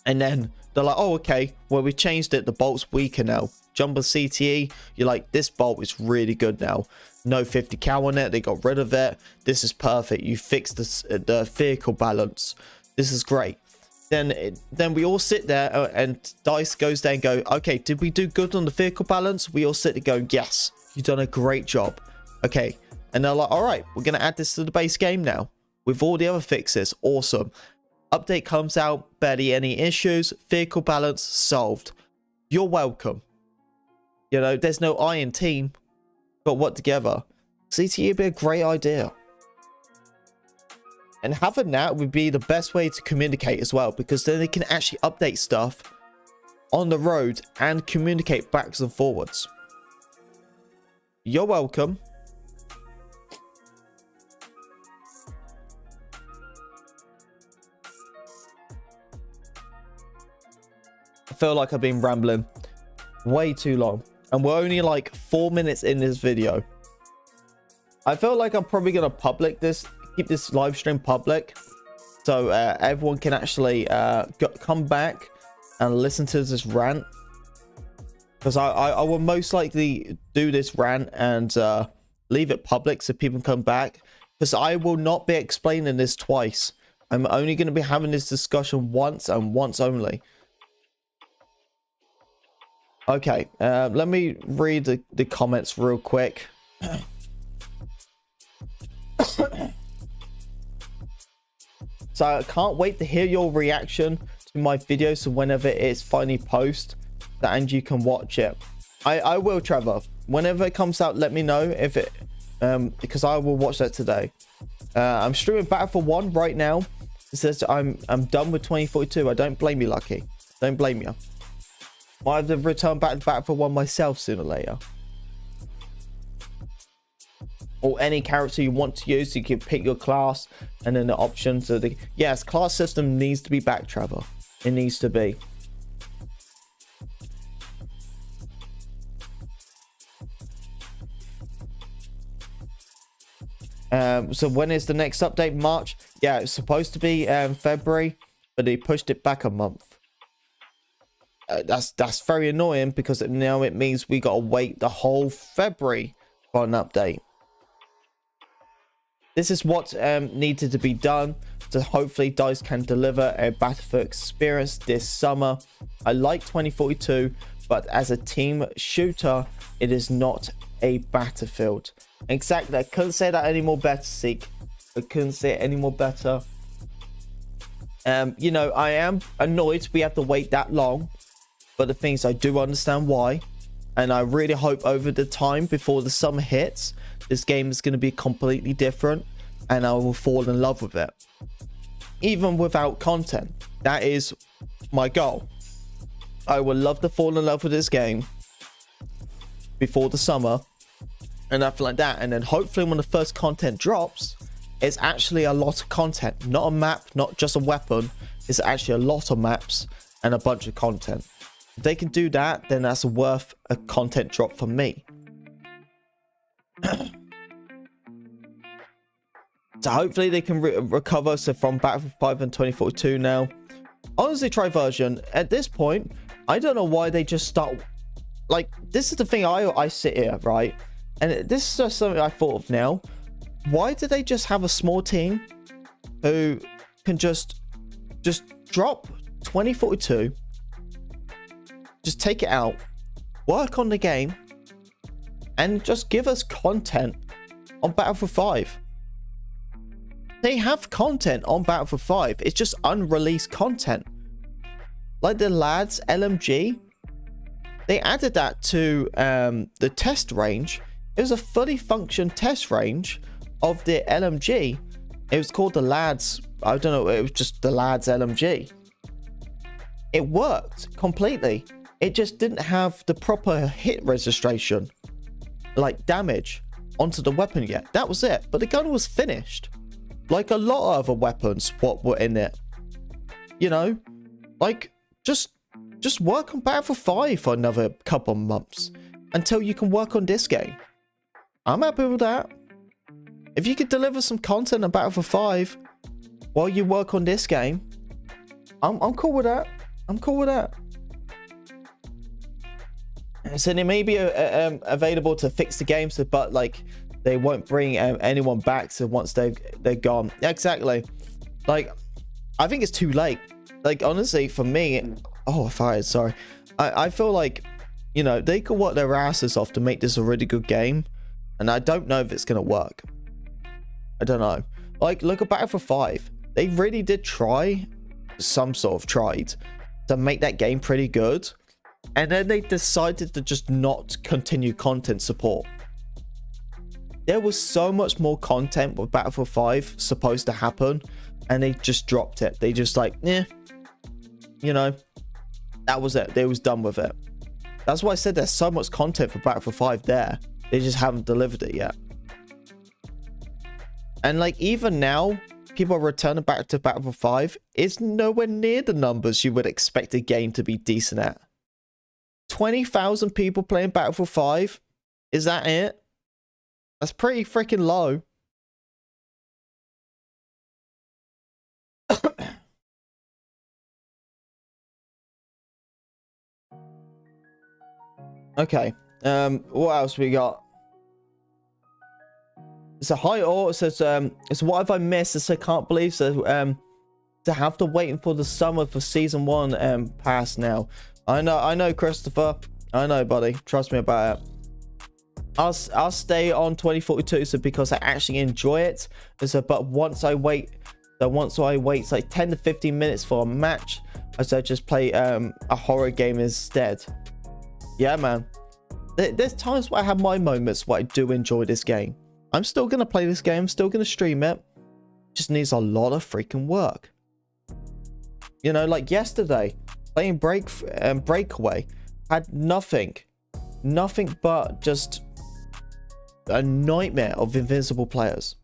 And then they're like, oh, okay. Well, we changed it. The bolt's weaker now. Jump on CTE. You're like, this bolt is really good now. No 50 cal on it. They got rid of it. This is perfect. You fixed the vehicle balance. This is great. Then we all sit there and DICE goes there and go, okay, did we do good on the vehicle balance? We all sit there going, yes, you've done a great job. Okay. And they're like, all right, we're going to add this to the base game now with all the other fixes. Awesome. Update comes out, barely any issues. Vehicle balance solved. You're welcome. You know, there's no I in team. Got what together. CTE would be a great idea. And having that would be the best way to communicate as well, because then they can actually update stuff on the road and communicate backwards and forwards. You're welcome. I feel like I've been rambling way too long. And we're only like 4 minutes in this video. I feel like I'm probably going to keep this live stream public. So everyone can actually come back and listen to this rant. Because I will most likely do this rant and leave it public so people can come back. Because I will not be explaining this twice. I'm only going to be having this discussion once and once only. Okay, let me read the comments real quick. So I can't wait to hear your reaction to my video, so whenever it's finally posted and you can watch it. I will, Trevor. Whenever it comes out, let me know if it because I will watch that today. I'm streaming Battlefield 1 right now. It says I'm done with 2042. I don't blame you, Lucky. Don't blame you. I'll have to return back to Battlefield 1 myself sooner or later. Or any character you want to use, you can pick your class and then the options of the... Yes, class system needs to be back, Trevor. It needs to be. So when is the next update? March? Yeah, it's supposed to be February, but they pushed it back a month. That's very annoying because now it means we gotta wait the whole February for an update. This is what needed to be done, so hopefully DICE can deliver a Battlefield experience this summer. I like 2042, but as a team shooter, it is not a Battlefield. Exactly, I couldn't say that any more better, Seek. I couldn't say it any more better. You know, I am annoyed we have to wait that long, but the thing is, I do understand why, and I really hope over the time before the summer hits, this game is going to be completely different, and I will fall in love with it. Even without content, that is my goal. I would love to fall in love with this game before the summer, and nothing like that. And then hopefully when the first content drops, it's actually a lot of content, not a map, not just a weapon. It's actually a lot of maps and a bunch of content. If they can do that, then that's worth a content drop for me. So hopefully they can recover. So from Battlefield 5 and 2042 now. Honestly, Triversion, at this point, I don't know why they just start... Like, this is the thing, I sit here, right? And this is just something I thought of now. Why do they just have a small team who can just drop 2042, just take it out, work on the game, and just give us content on Battlefield 5? They have content on Battlefield 5. It's just unreleased content. Like the lads LMG, they added that to the test range. It was a fully functioned test range of the LMG. It was called the lads. I don't know. It was just the lads LMG. It worked completely. It just didn't have the proper hit registration, like damage onto the weapon yet. That was it. But the gun was finished. Like a lot of other weapons, what were in it. You know, like just work on Battlefield 5 for another couple of months until you can work on this game. I'm happy with that. If you could deliver some content on Battlefield 5 while you work on this game, I'm cool with that. I'm cool with that. So they may be available to fix the game, so but like they won't bring anyone back. So once they're gone, exactly. Like I think it's too late. Like honestly, for me, sorry. I feel like, you know, they could work their asses off to make this a really good game, and I don't know if it's gonna work. I don't know. Like look at Battlefield 5. They really did tried to make that game pretty good. And then they decided to just not continue content support. There was so much more content with Battlefield 5 supposed to happen, and they just dropped it. They just like, yeah, you know, that was it. They was done with it. That's why I said there's so much content for Battlefield 5 there. They just haven't delivered it yet. And like even now, people are returning back to Battlefield 5. It's nowhere near the numbers you would expect a game to be decent at. 20,000 people playing Battlefield 5? Is that it? That's pretty freaking low. Okay. What else we got? It's a high or it says it's what have I missed? It's I can't believe so to have to wait for the summer for season 1 pass now. I know Christopher. I know, buddy. Trust me about it. I'll stay on 2042 so because I actually enjoy it. So but once I wait it's like 10 to 15 minutes for a match, I said just play a horror game instead. Yeah, man. There's times where I have my moments where I do enjoy this game. I'm still going to play this game. I'm still going to stream it. Just needs a lot of freaking work. You know, like yesterday, playing Breakaway, had nothing but just a nightmare of invisible players.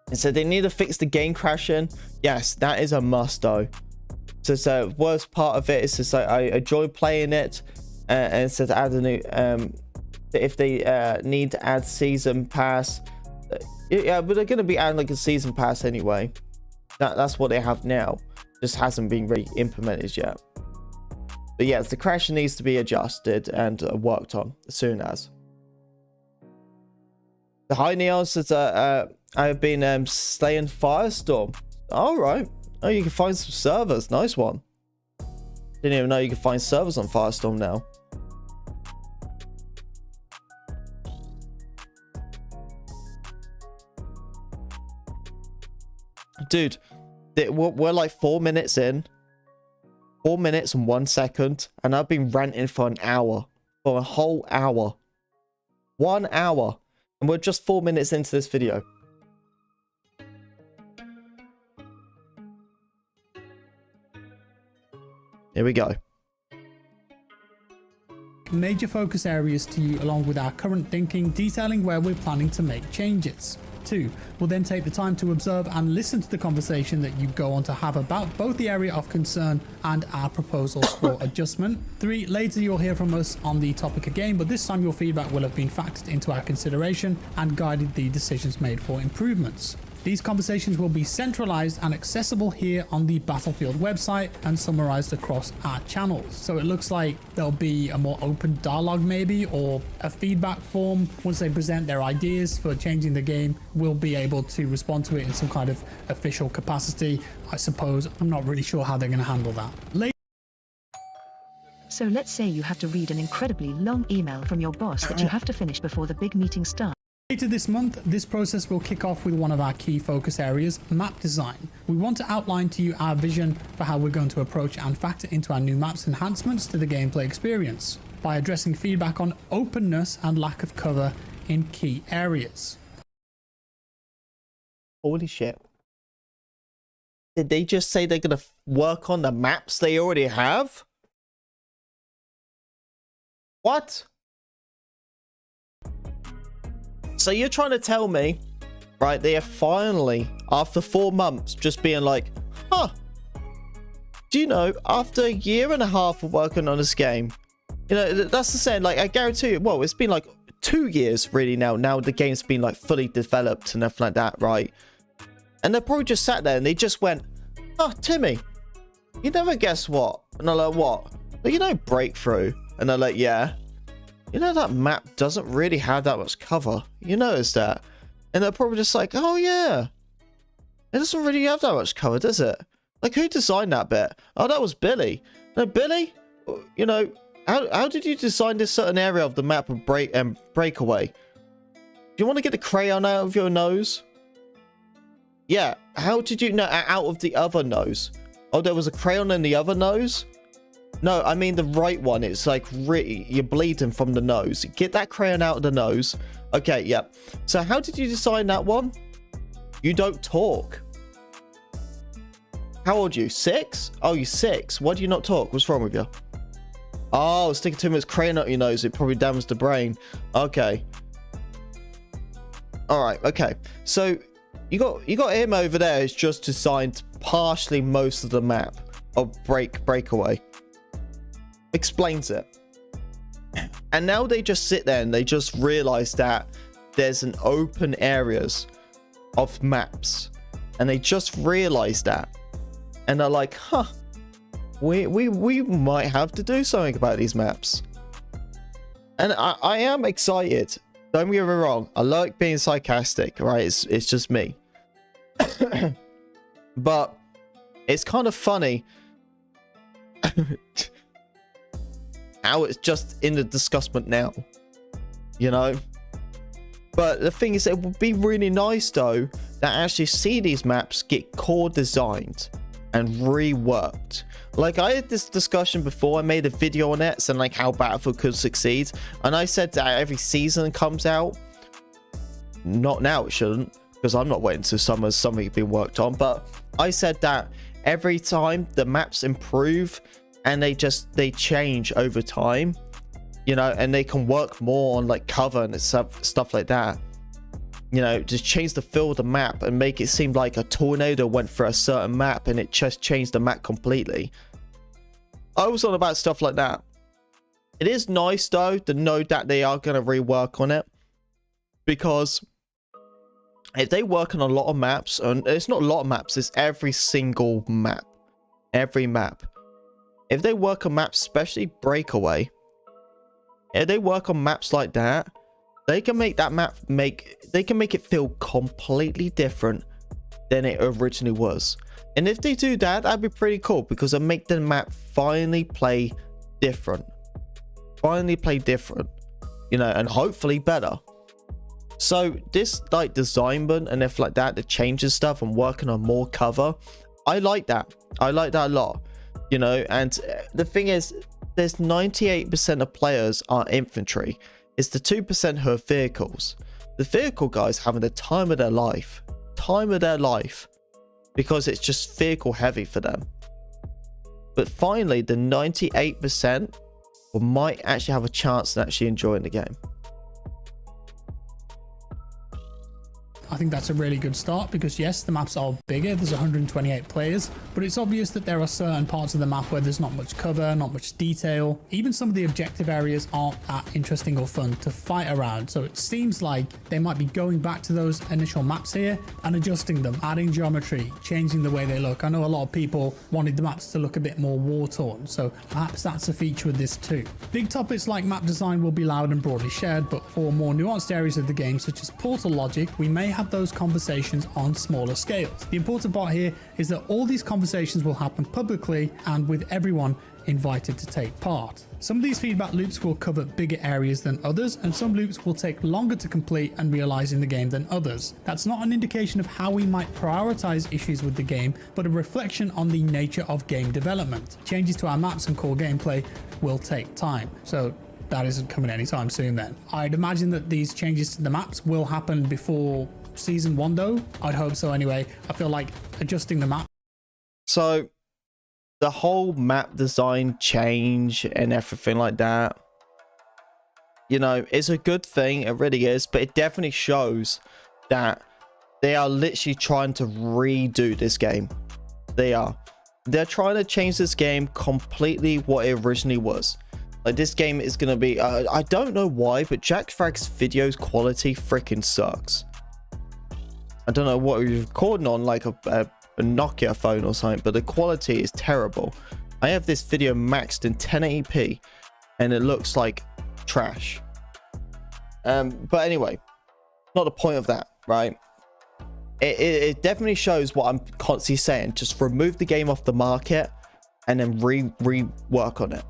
And so they need to fix the game crashing. Yes, that is a must though. So worst part of it is just like I enjoy playing it, and so to add a new if they need to add season pass, yeah, but they're going to be adding like a season pass anyway. That's what they have now, just hasn't been really implemented yet. But yes, the crash needs to be adjusted and worked on as soon as. The high neon says I've been staying Firestorm. All right. Oh, you can find some servers. Nice one. Didn't even know you could find servers on Firestorm now. Dude, we're like 4 minutes in. 4 minutes and 1 second. And I've been ranting for an hour. For a whole hour. 1 hour. And we're just 4 minutes into this video. Here we go. Major focus areas to you along with our current thinking, detailing where we're planning to make changes. 2. We'll then take the time to observe and listen to the conversation that you go on to have about both the area of concern and our proposals for adjustment. 3. Later you'll hear from us on the topic again, but this time your feedback will have been factored into our consideration and guided the decisions made for improvements. These conversations will be centralized and accessible here on the Battlefield website and summarized across our channels. So it looks like there'll be a more open dialogue maybe, or a feedback form. Once they present their ideas for changing the game, we'll be able to respond to it in some kind of official capacity, I suppose. I'm not really sure how they're going to handle that. So let's say you have to read an incredibly long email from your boss that you have to finish before the big meeting starts. Later this month, this process will kick off with one of our key focus areas, map design. We want to outline to you our vision for how we're going to approach and factor into our new maps enhancements to the gameplay experience by addressing feedback on openness and lack of cover in key areas. Holy shit. Did they just say they're going to work on the maps they already have? What? So you're trying to tell me, right, they are finally, after 4 months, just being like, huh, do you know, after a year and a half of working on this game, you know, that's the saying, like, I guarantee you, well, it's been like 2 years really now the game's been like fully developed and everything like that, right? And they probably just sat there and they just went, oh, Timmy, you never guess what? And they're like, what? Well, you know, Breakthrough. And they're like, yeah. You know, that map doesn't really have that much cover. You notice that? And they're probably just like, oh yeah, it doesn't really have that much cover, does it? Like, who designed that bit? Oh, that was Billy. No, Billy, you know, how did you design this certain area of the map of Breakaway? Do you want to get the crayon out of your nose? Yeah, how did you know out of the other nose? Oh, there was a crayon in the other nose? No, I mean the right one. It's like really, you're bleeding from the nose. Get that crayon out of the nose. Okay, yeah. So how did you design that one? You don't talk. How old are you? 6? Oh, you're 6. Why do you not talk? What's wrong with you? Oh, sticking too much crayon up your nose. It probably damaged the brain. Okay. All right. Okay. So you got him over there. Is just designed partially most of the map of Breakaway. Explains it. And now they just sit there and they just realize that there's an open areas of maps, and they just realize that, and they're like, huh, we might have to do something about these maps. And I am excited, don't get me wrong. I like being sarcastic, right? It's just me. But it's kind of funny how it's just in the discussment now, you know. But the thing is, it would be really nice though that actually see these maps get core designed and reworked. Like, I had this discussion before. I made a video on it, saying like how Battlefield could succeed, and I said that every season comes out. Not now, it shouldn't, because I'm not waiting till summer's something being worked on. But I said that every time the maps improve and they change over time, you know, and they can work more on like cover and stuff like that. You know, just change the feel of the map and make it seem like a tornado went for a certain map and it just changed the map completely. I was on about stuff like that. It is nice though to know that they are going to rework on it, because if they work on a lot of maps, and it's not a lot of maps, it's every single map, every map. If they work on maps, especially Breakaway, if they work on maps like that, they can make that map they can make it feel completely different than it originally was. And if they do that, that'd be pretty cool, because it'll make the map finally play different, you know, and hopefully better. So this like designment and if like that, the changes stuff and working on more cover, I like that a lot, you know. And the thing is, there's 98% of players are infantry. It's the 2% who are vehicles. The vehicle guys having the time of their life, because it's just vehicle heavy for them. But finally, the 98% might actually have a chance to actually enjoying the game. I think that's a really good start, because yes, the maps are bigger, there's 128 players, but it's obvious that there are certain parts of the map where there's not much cover, not much detail. Even some of the objective areas aren't that interesting or fun to fight around, so it seems like they might be going back to those initial maps here and adjusting them, adding geometry, changing the way they look. I know a lot of people wanted the maps to look a bit more war-torn, so perhaps that's a feature with this too. Big topics like map design will be loud and broadly shared, but for more nuanced areas of the game, such as portal logic, we may have those conversations on smaller scales. The important part here is that all these conversations will happen publicly and with everyone invited to take part. Some of these feedback loops will cover bigger areas than others, and some loops will take longer to complete and realize in the game than others. That's not an indication of how we might prioritize issues with the game, but a reflection on the nature of game development. Changes to our maps and core gameplay will take time, so that isn't coming anytime soon then. I'd imagine that these changes to the maps will happen before Season 1 though. I'd hope so anyway. I feel like adjusting the map. So the whole map design change and everything like that, you know, it's a good thing. It really is. But it definitely shows that they are literally trying to redo this game. They're trying to change this game completely what it originally was. Like, this game is going to be, I don't know why, but Jack Fragg's videos quality freaking sucks. I don't know what he's recording on, like a Nokia phone or something, but the quality is terrible. I have this video maxed in 1080p and it looks like trash. But anyway, not the point of that, right? It definitely shows what I'm constantly saying. Just remove the game off the market and then rework on it.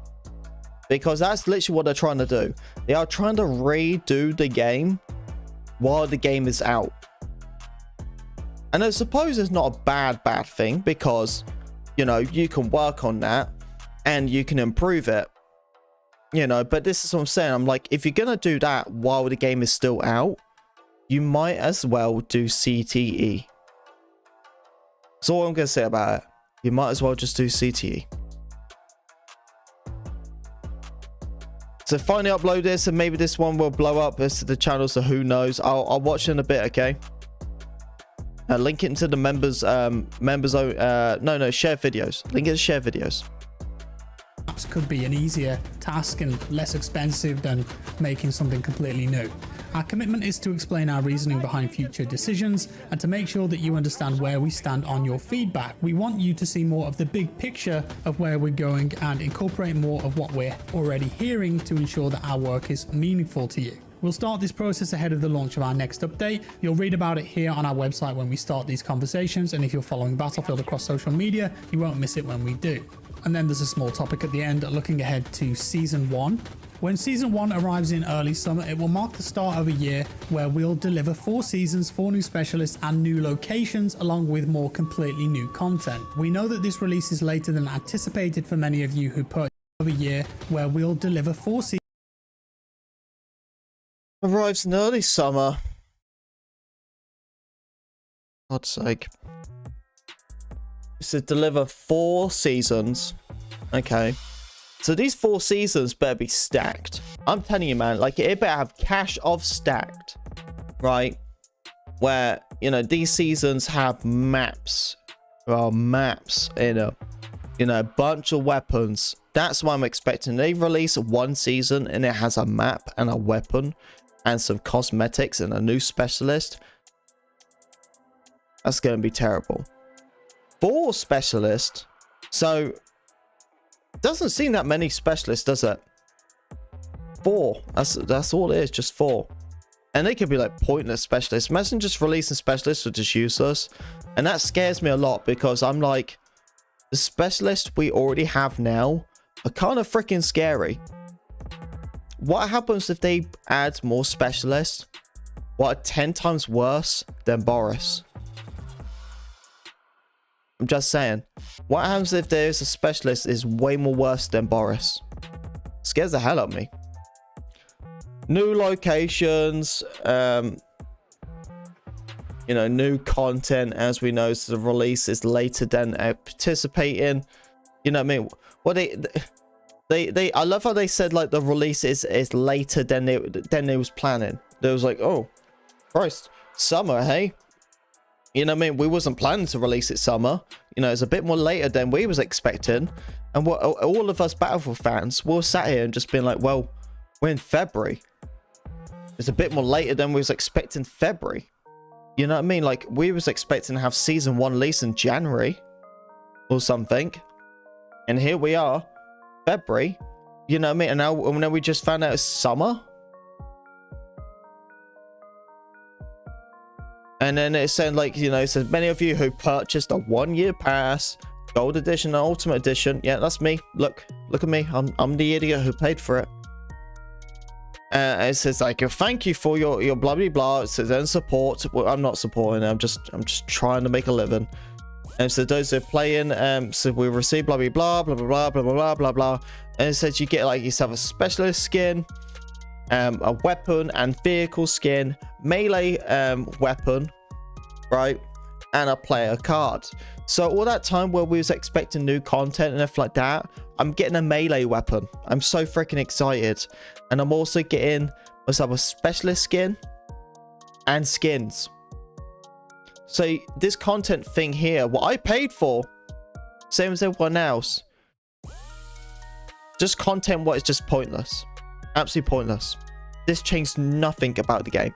Because that's literally what they're trying to do. They are trying to redo the game while the game is out. And I suppose it's not a bad thing, because, you know, you can work on that and you can improve it, you know. But this is what I'm saying. I'm like, if you're going to do that while the game is still out, you might as well do CTE. That's all I'm going to say about it. you might as well just do CTE. So finally upload this, and maybe this one will blow up as to the channel, so who knows. I'll watch in a bit, okay? Link it into the members no, share videos. Link it to share videos. Perhaps could be an easier task and less expensive than making something completely new. Our commitment is to explain our reasoning behind future decisions and to make sure that you understand where we stand on your feedback. We want you to see more of the big picture of where we're going and incorporate more of what we're already hearing to ensure that our work is meaningful to you. We'll start this process ahead of the launch of our next update. You'll read about it here on our website when we start these conversations, and if you're following Battlefield across social media, you won't miss it when we do. And then there's a small topic at the end looking ahead to Season 1. When Season 1 arrives in early summer, it will mark the start of a year where we'll deliver 4 seasons, 4 new specialists and new locations, along with more completely new content. We know that this release is later than anticipated for many of you who purchased a year where we'll deliver 4 seasons. Arrives in early summer. God's sake. To deliver 4 seasons. Okay. So these 4 seasons better be stacked. I'm telling you, man, like, it better have cash of stacked, right? Where, you know, these seasons have maps. Well, maps in a bunch of weapons. That's what I'm expecting. They release 1 season and it has a map and a weapon and some cosmetics and a new specialist. That's going to be terrible. 4 specialists. So doesn't seem that many specialists, does it? 4. That's all it is, just 4. And they could be like pointless specialists. Imagine just releasing specialists or just useless. And that scares me a lot, because I'm like, the specialists we already have now are kind of freaking scary. What happens if they add more specialists? What are 10 times worse than Boris? I'm just saying. What happens if there's a specialist is way more worse than Boris? Scares the hell out of me. New locations, you know, new content, as we know, so the release is later than anticipating. You know what I mean? What they I love how they said like the release is later than they was planning. They was like, oh Christ, summer, hey? You know what I mean? We wasn't planning to release it summer. You know, it's a bit more later than we was expecting. And what all of us Battlefield fans, we were sat here and just been like, well, we're in February. It's a bit more later than we was expecting February. You know what I mean? Like, we was expecting to have Season 1 release in January or something. And here we are, February. You know what I mean? And now we just found out it's summer. And then it's saying, like, you know, it says many of you who purchased a 1-year pass, gold edition, and ultimate edition. Yeah, that's me. Look at me. I'm the idiot who paid for it. It says like, thank you for your blah blah blah. It says and support. Well, I'm not supporting. I'm just trying to make a living. And so those who are playing, so we receive blah blah blah blah blah blah blah blah blah blah. And it says you get like yourself a specialist skin, a weapon and vehicle skin, melee weapon, right, and a player card. So all that time where we was expecting new content and stuff like that, I'm getting a melee weapon. I'm so freaking excited. And I'm also getting myself a specialist skin and skins. So this content thing here, what I paid for, same as everyone else, just content what is just pointless. Absolutely pointless. This changed nothing about the game.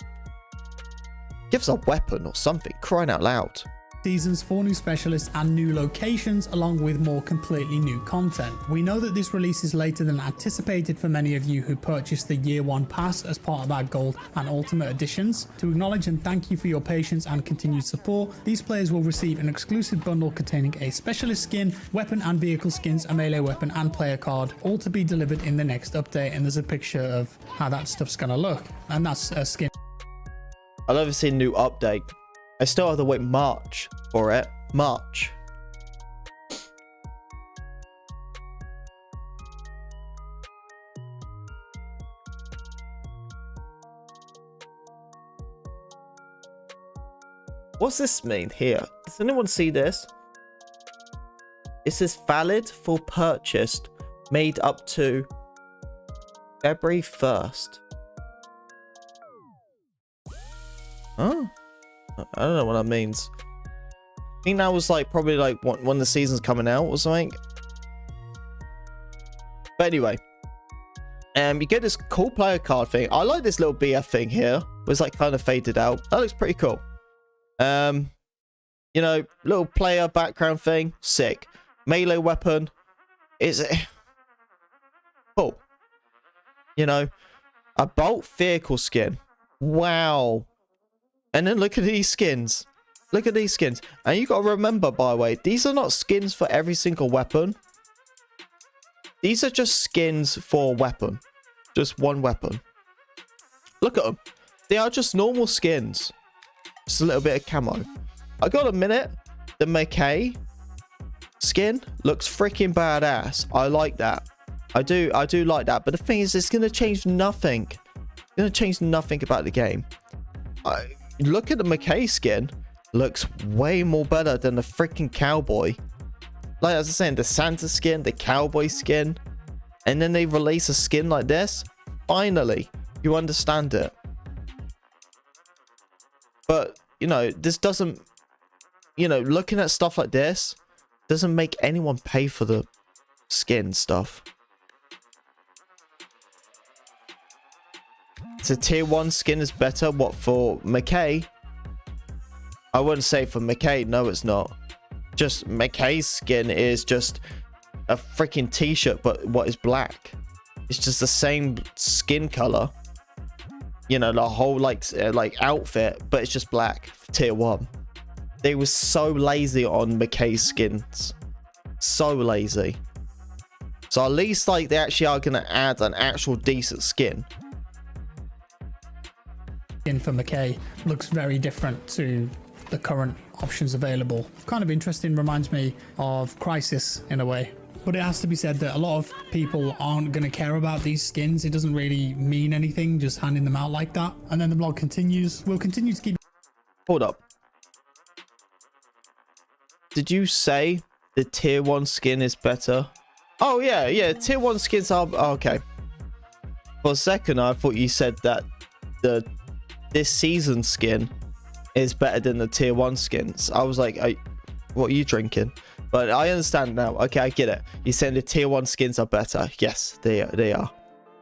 Give us a weapon or something, crying out loud. Seasons, 4 new specialists and new locations, along with more completely new content. We know that this release is later than anticipated for many of you who purchased the Year 1 pass as part of our Gold and Ultimate editions. To acknowledge and thank you for your patience and continued support, these players will receive an exclusive bundle containing a specialist skin, weapon and vehicle skins, a melee weapon and player card, all to be delivered in the next update. And there's a picture of how that stuff's gonna look, and that's a skin. I'll never see a new update. I still have to wait March for it. March. What's this mean here? Does anyone see this? It says valid for purchase made up to February 1st. Huh? I don't know what that means. I think that was like probably like when the season's coming out or something. But anyway, you get this cool player card thing. I like this little BF thing here. It's like kind of faded out. That looks pretty cool. You know, little player background thing, sick. Melee weapon is cool. You know, a bolt vehicle skin. Wow. And then look at these skins. Look at these skins. And you got to remember, by the way, these are not skins for every single weapon. These are just skins for a weapon. Just one weapon. Look at them. They are just normal skins. Just a little bit of camo. I gotta admit, the McKay skin looks freaking badass. I like that. I do like that. But the thing is, it's gonna change nothing. It's gonna change nothing about the game. Look at the McKay skin. Looks way more better than the freaking cowboy. Like I was saying, the Santa skin, the cowboy skin, and then they release a skin like this. Finally, you understand it. But you know, this doesn't, you know, looking at stuff like this doesn't make anyone pay for the skin stuff. So tier 1 skin is better. What, for McKay? I wouldn't say for McKay. No, it's not. Just McKay's skin is just a freaking t-shirt, but what is black? It's just the same skin color. You know, the whole like outfit, but it's just black. Tier 1. They were so lazy on McKay's skins. So lazy. So at least like they actually are gonna add an actual decent skin. For McKay looks very different to the current options available. Kind of interesting, reminds me of Crisis in a way. But it has to be said that a lot of people aren't going to care about these skins. It doesn't really mean anything, just handing them out like that. And then the blog continues. We'll continue to keep... Hold up. Did you say the tier 1 skin is better? Oh, yeah. Tier 1 skins are... Oh, okay. For a second, I thought you said that this season skin is better than the tier 1 skins. I was like, what are you drinking? But I understand now. Okay, I get it. You're saying the tier 1 skins are better. Yes, they are.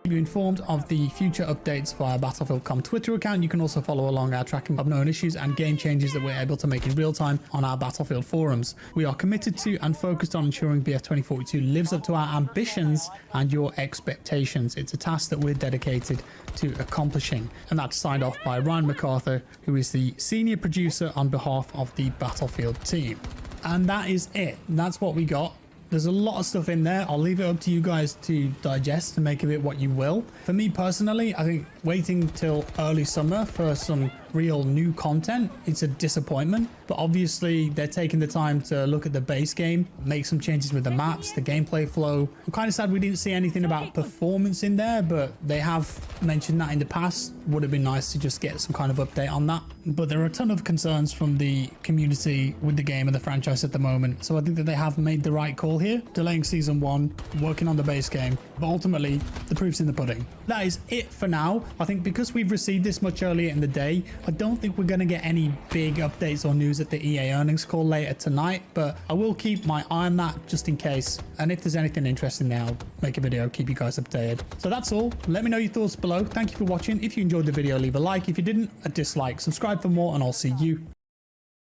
Keep you informed of the future updates via Battlefield.com Twitter account. You can also follow along our tracking of known issues and game changes that we're able to make in real time on our Battlefield forums. We are committed to and focused on ensuring BF 2042 lives up to our ambitions and your expectations. It's a task that we're dedicated to accomplishing. And that's signed off by Ryan MacArthur, who is the senior producer on behalf of the Battlefield team. And that is it. That's what we got. There's a lot of stuff in there. I'll leave it up to you guys to digest and make of it what you will. For me personally, I think waiting till early summer for some real new content, it's a disappointment. But obviously they're taking the time to look at the base game, make some changes with the maps, the gameplay flow. I'm kind of sad we didn't see anything about performance in there, but they have mentioned that in the past. Would have been nice to just get some kind of update on that. But there are a ton of concerns from the community with the game and the franchise at the moment. So I think that they have made the right call here, delaying season 1, working on the base game. But ultimately, the proof's in the pudding. That is it for now. I think because we've received this much earlier in the day, I don't think we're going to get any big updates or news at the EA earnings call later tonight, but I will keep my eye on that just in case. And if there's anything interesting there, I'll make a video, keep you guys updated. So that's all. Let me know your thoughts below. Thank you for watching. If you enjoyed the video, leave a like. If you didn't, a dislike. Subscribe for more, and I'll see you.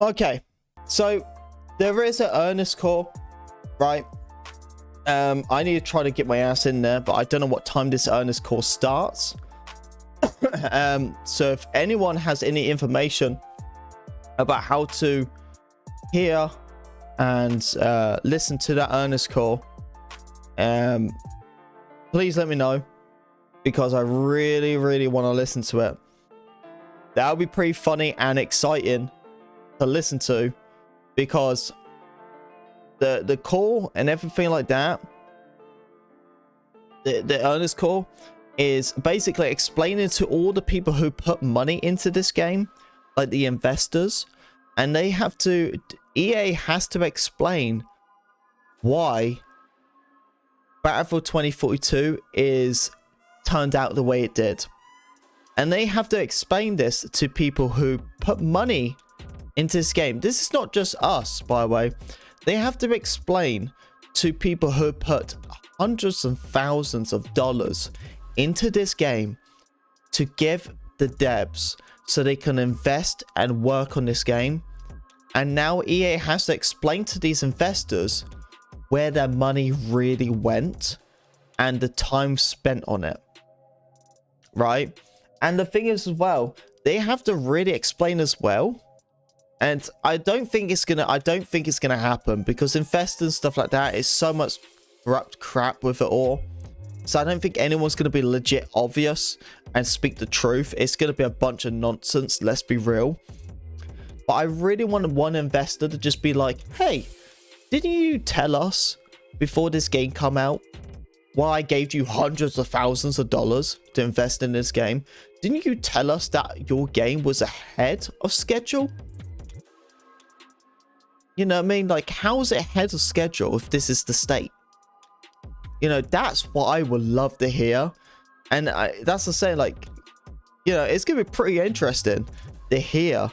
Okay, so there is an earnest call, right? I need to try to get my ass in there, but I don't know what time this earnest call starts. So if anyone has any information about how to hear and listen to that earnest call, please let me know, because I really want to listen to it. That would be pretty funny and exciting to listen to, because the call and everything like that, the earnest call is basically explaining to all the people who put money into this game, like the investors, and they have to, EA has to explain why Battlefield 2042 is turned out the way it did. And they have to explain this to people who put money into this game. This is not just us, by the way. They have to explain to people who put hundreds and thousands of dollars into this game to give the devs so they can invest and work on this game. And now EA has to explain to these investors where their money really went and the time spent on it, right? And the thing is as well, they have to really explain as well. And I don't think it's gonna happen, because investors and stuff like that is so much corrupt crap with it all. So I don't think anyone's gonna be legit obvious and speak the truth. It's gonna be a bunch of nonsense, let's be real. But I really want one investor to just be like, hey, didn't you tell us before this game come out why I gave you hundreds of thousands of dollars to invest in this game? Didn't you tell us that your game was ahead of schedule? You know what I mean? Like, how is it ahead of schedule if this is the state? You know, that's what I would love to hear. And that's the saying, like, you know, it's going to be pretty interesting to hear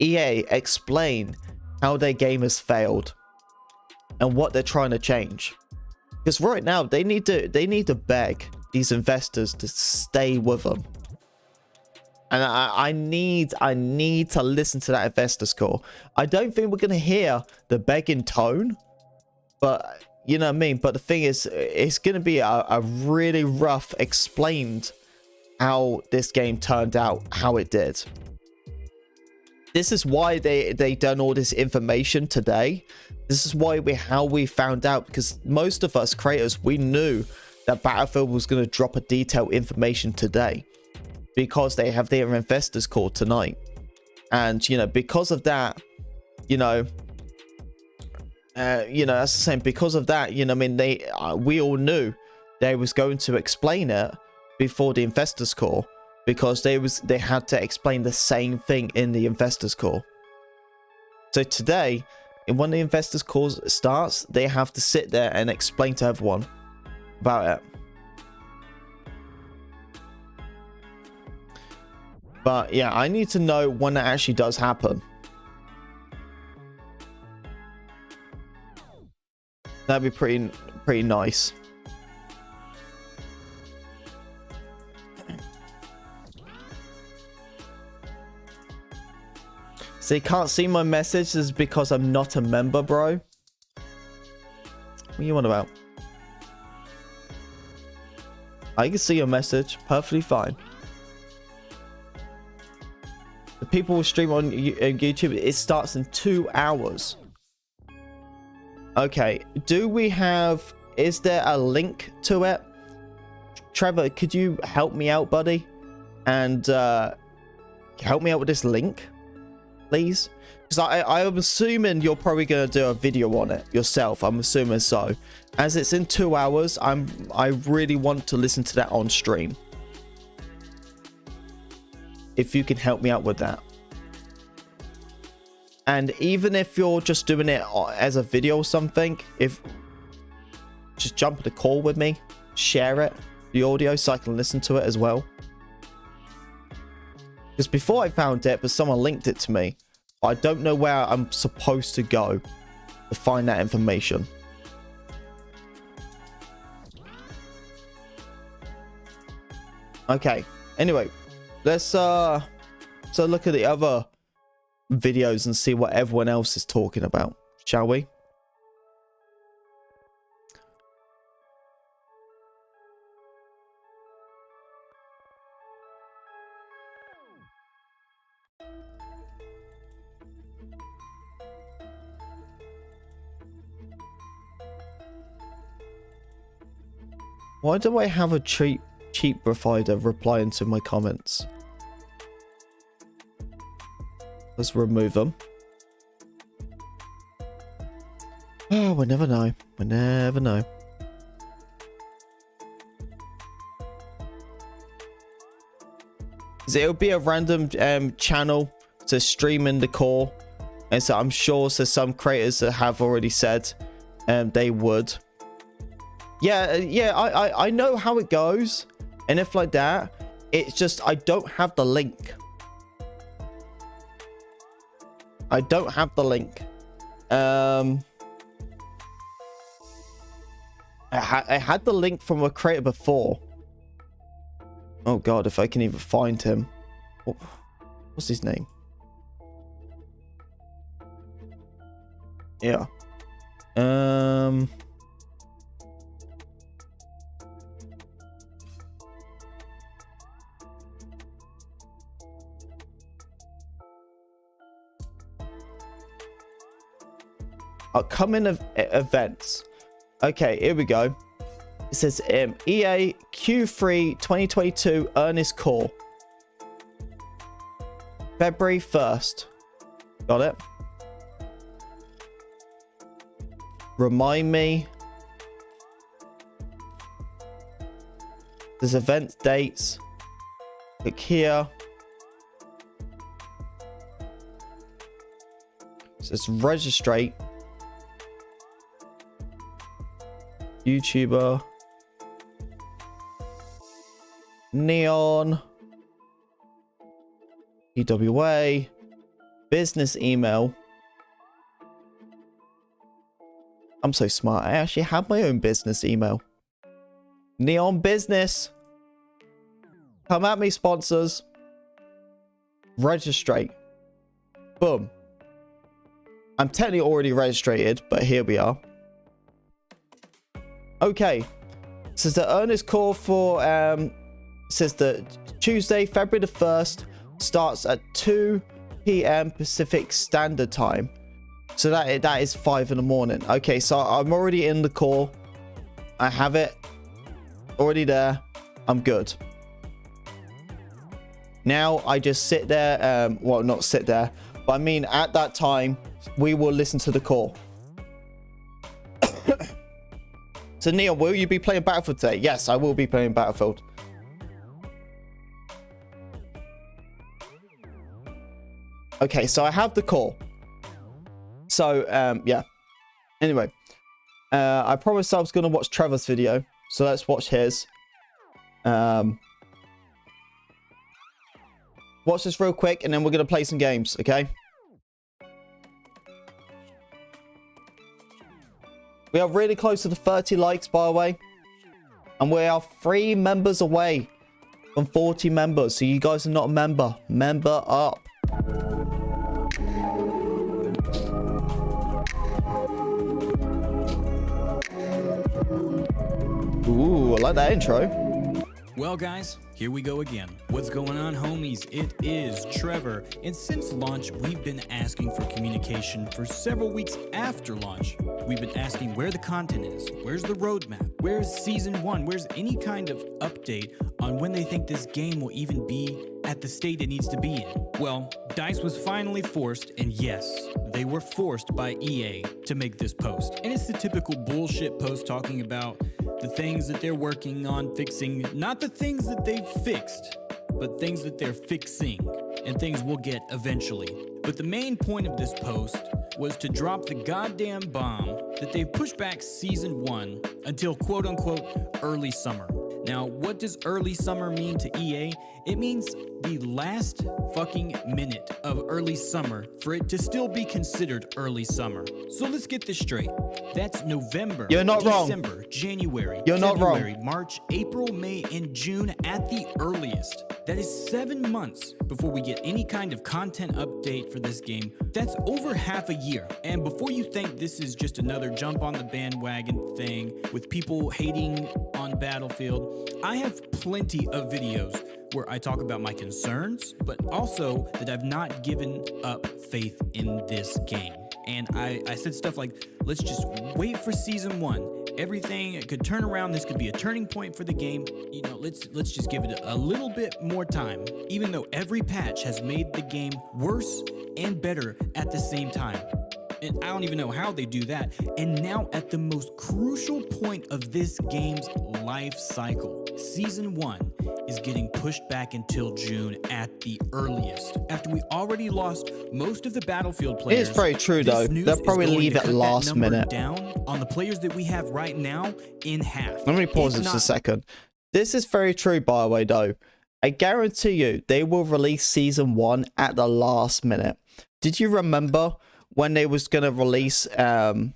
EA explain how their game has failed and what they're trying to change. Because right now they need to beg these investors to stay with them. And I need to listen to that investors call. I don't think we're gonna hear the begging tone, but you know what I mean. But the thing is, it's gonna be a really rough explained how this game turned out, how it did. This is why they done all this information today. This is why how we found out, because most of us creators, we knew that Battlefield was going to drop a detailed information today, because they have their investors call tonight. And you know, because of that, you know, that's the same. Because of that, you know, I mean, we all knew they was going to explain it before the investors call, because they had to explain the same thing in the investors call. So today, when the investors call starts, they have to sit there and explain to everyone about it. But yeah, I need to know when that actually does happen. That'd be pretty nice. So you can't see my messages because I'm not a member, bro. What you on about? I can see your message perfectly fine. The people will stream on YouTube. It starts in 2 hours. Okay. Is there a link to it? Trevor, could you help me out, buddy? And help me out with this link, please? Because I'm assuming you're probably going to do a video on it yourself. I'm assuming so. As it's in 2 hours, I really want to listen to that on stream. If you can help me out with that. And even if you're just doing it as a video or something, just jump on the call with me, share it, the audio, so I can listen to it as well. Because before I found it, but someone linked it to me. I don't know where I'm supposed to go to find that information. Okay. Anyway, let's look at the other videos and see what everyone else is talking about, shall we? Why do I have a cheap provider replying to my comments? Let's remove them. Oh, we never know. We never know. So it'll be a random channel to stream in the core. And so I'm sure some creators that have already said they would. Yeah, I know how it goes, and if like that, it's just I don't have the link. I don't have the link. I had the link from a creator before. Oh god, if I can even find him. What's his name? Yeah. Upcoming events. Okay, here we go. It says EA Q3 2022 Earnest Call. February 1st. Got it. Remind me. There's event dates. Click here. It says registrate. YouTuber. Neon. PWA. Business email. I'm so smart. I actually have my own business email. Neon Business. Come at me, sponsors. Registrate. Boom. I'm technically already registered, but here we are. Okay. Says the earnest call for says that Tuesday, February the 1st starts at 2 p.m. Pacific Standard Time. So that is 5 in the morning. Okay, so I'm already in the call. I have it already there. I'm good. Now I just sit there. Well, not sit there, but I mean at that time we will listen to the call. So Neil, will you be playing Battlefield today? Yes, I will be playing Battlefield. Okay, so I have the call. So, yeah. Anyway. I promised I was going to watch Trevor's video. So let's watch his. Watch this real quick and then we're going to play some games, okay? We are really close to the 30 likes, by the way. And we are 3 members away from 40 members. So you guys are not a member. Member up. Ooh, I like that intro. Well, guys, here we go again. What's going on, homies? It is Trevor, and since launch, we've been asking for communication for several weeks after launch. We've been asking where the content is, where's the roadmap, where's Season 1, where's any kind of update on when they think this game will even be at the state it needs to be in. Well, DICE was finally forced, and yes, they were forced by EA to make this post. And it's the typical bullshit post talking about the things that they're working on fixing, not the things that they've fixed, but things that they're fixing and things we'll get eventually. But the main point of this post was to drop the goddamn bomb that they've pushed back Season 1 until quote-unquote early summer. Now, what does early summer mean to EA? It means the last fucking minute of early summer for it to still be considered early summer. So let's get this straight. That's November, You're not December, wrong. January, You're February, not wrong. March, April, May, and June at the earliest. That is 7 months before we get any kind of content update for this game. That's over half a year. And before you think this is just another jump on the bandwagon thing with people hating on Battlefield, I have plenty of videos where I talk about my concerns, but also that I've not given up faith in this game. And I said stuff like, let's just wait for Season 1. Everything could turn around. This could be a turning point for the game. You know, let's just give it a little bit more time, even though every patch has made the game worse and better at the same time. And I don't even know how they do that. And now at the most crucial point of this game's life cycle, Season 1 is getting pushed back until June at the earliest. After we already lost most of the Battlefield players. It is very true though. They'll probably leave it last minute. Down on the players that we have right now in half. Let me pause this a second. This is very true, by the way, though. I guarantee you they will release Season 1 at the last minute. Did you remember when they was going to release the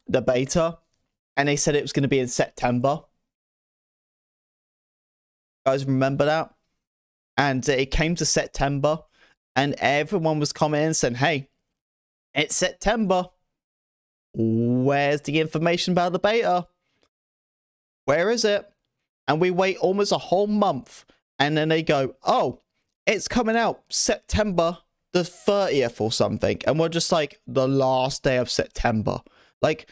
beta and they said it was going to be in September? You guys remember that? And it came to September and everyone was commenting saying, hey, it's September. Where's the information about the beta? Where is it? And we wait almost a whole month. And then they go, oh, it's coming out September the 30th or something. And we're just like, the last day of September. Like,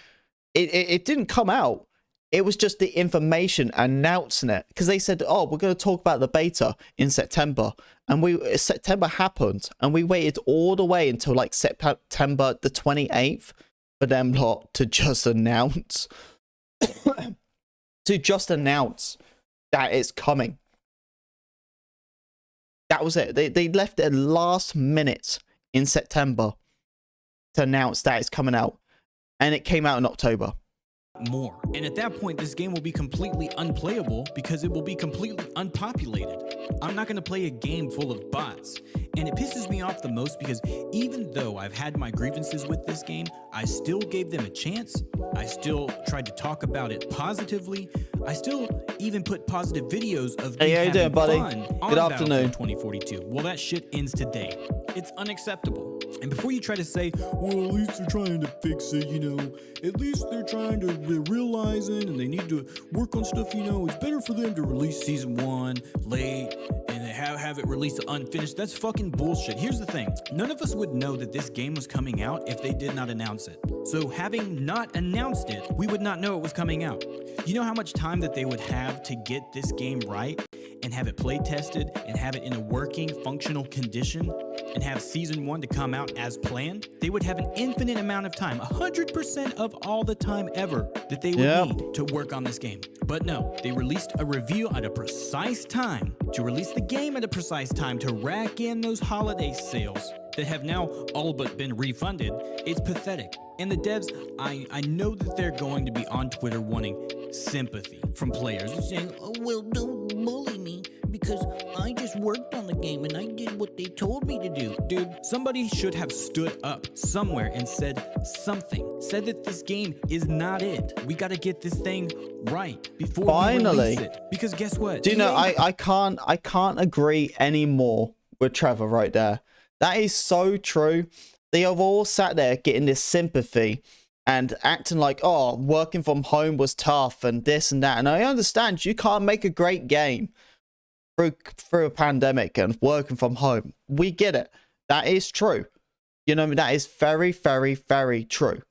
it didn't come out. It was just the information announcing it. Because they said, oh, we're going to talk about the beta in September. And September happened. And we waited all the way until like September the 28th for them lot to just announce. To just announce that it's coming. That was it. They left it last minute in September to announce that it's coming out. And it came out in October. More. And at that point, this game will be completely unplayable because it will be completely unpopulated. I'm not going to play a game full of bots. And it pisses me off the most because even though I've had my grievances with this game, I still gave them a chance. I still tried to talk about it positively. I still even put positive videos of me having fun on Good afternoon. 2042. Well, that shit ends today. It's unacceptable. And before you try to say, well, at least they're trying to fix it, you know, at least they're trying to realize it and they need to work on stuff, you know, it's better for them to release Season 1 late and have it released unfinished. That's fucking bullshit. Here's the thing. None of us would know that this game was coming out if they did not announce it. So having not announced it, we would not know it was coming out. You know how much time that they would have to get this game right and have it play tested and have it in a working, functional condition and have Season 1 to come out as planned? They would have an infinite amount of time, 100% of all the time ever that they would need to work on this game. But no, they released a review at a precise time to release the game at a precise time to rack in those holiday sales that have now all but been refunded. It's pathetic. And the devs, I know that they're going to be on Twitter wanting sympathy from players saying, oh, well, don't bully me because I just worked on the game and I did what they told me to do. Dude, somebody should have stood up somewhere and said something. Said that this game is not it. We got to get this thing right before we release it. Because guess what? Do you know, I can't agree anymore with Trevor right there. That is so true. They have all sat there getting this sympathy and acting like, oh, working from home was tough and this and that. And I understand you can't make a great game through a pandemic and working from home. We get it. That is true. You know, that is very, very, very true.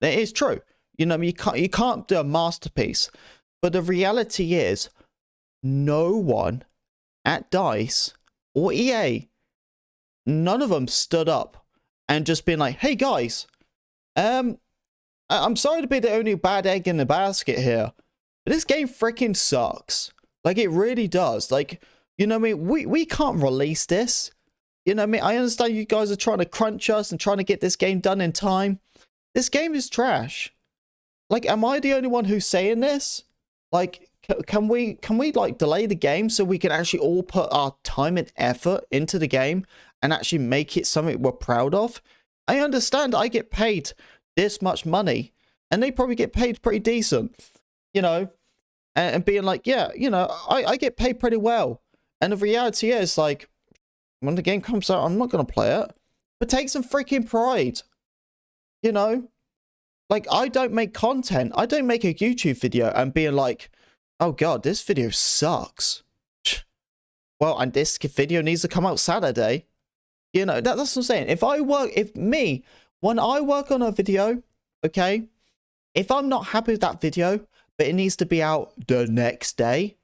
That is true. You know, you can't do a masterpiece. But the reality is, no one at DICE or EA, none of them stood up and just been like, hey guys, I'm sorry to be the only bad egg in the basket here, but this game freaking sucks. Like, it really does. Like, you know what I mean? We can't release this. You know what I mean? I understand you guys are trying to crunch us and trying to get this game done in time. This game is trash. Like, am I the only one who's saying this? Like, can we like delay the game so we can actually all put our time and effort into the game and actually make it something we're proud of? I understand I get paid this much money and they probably get paid pretty decent, you know, and being like, yeah, you know, I get paid pretty well. And the reality is, like, when the game comes out, I'm not going to play it. But take some freaking pride. You know? Like, I don't make content. I don't make a YouTube video and being like, oh god, this video sucks. Well, and this video needs to come out Saturday. You know, that's what I'm saying. When I work on a video, okay, if I'm not happy with that video, but it needs to be out the next day,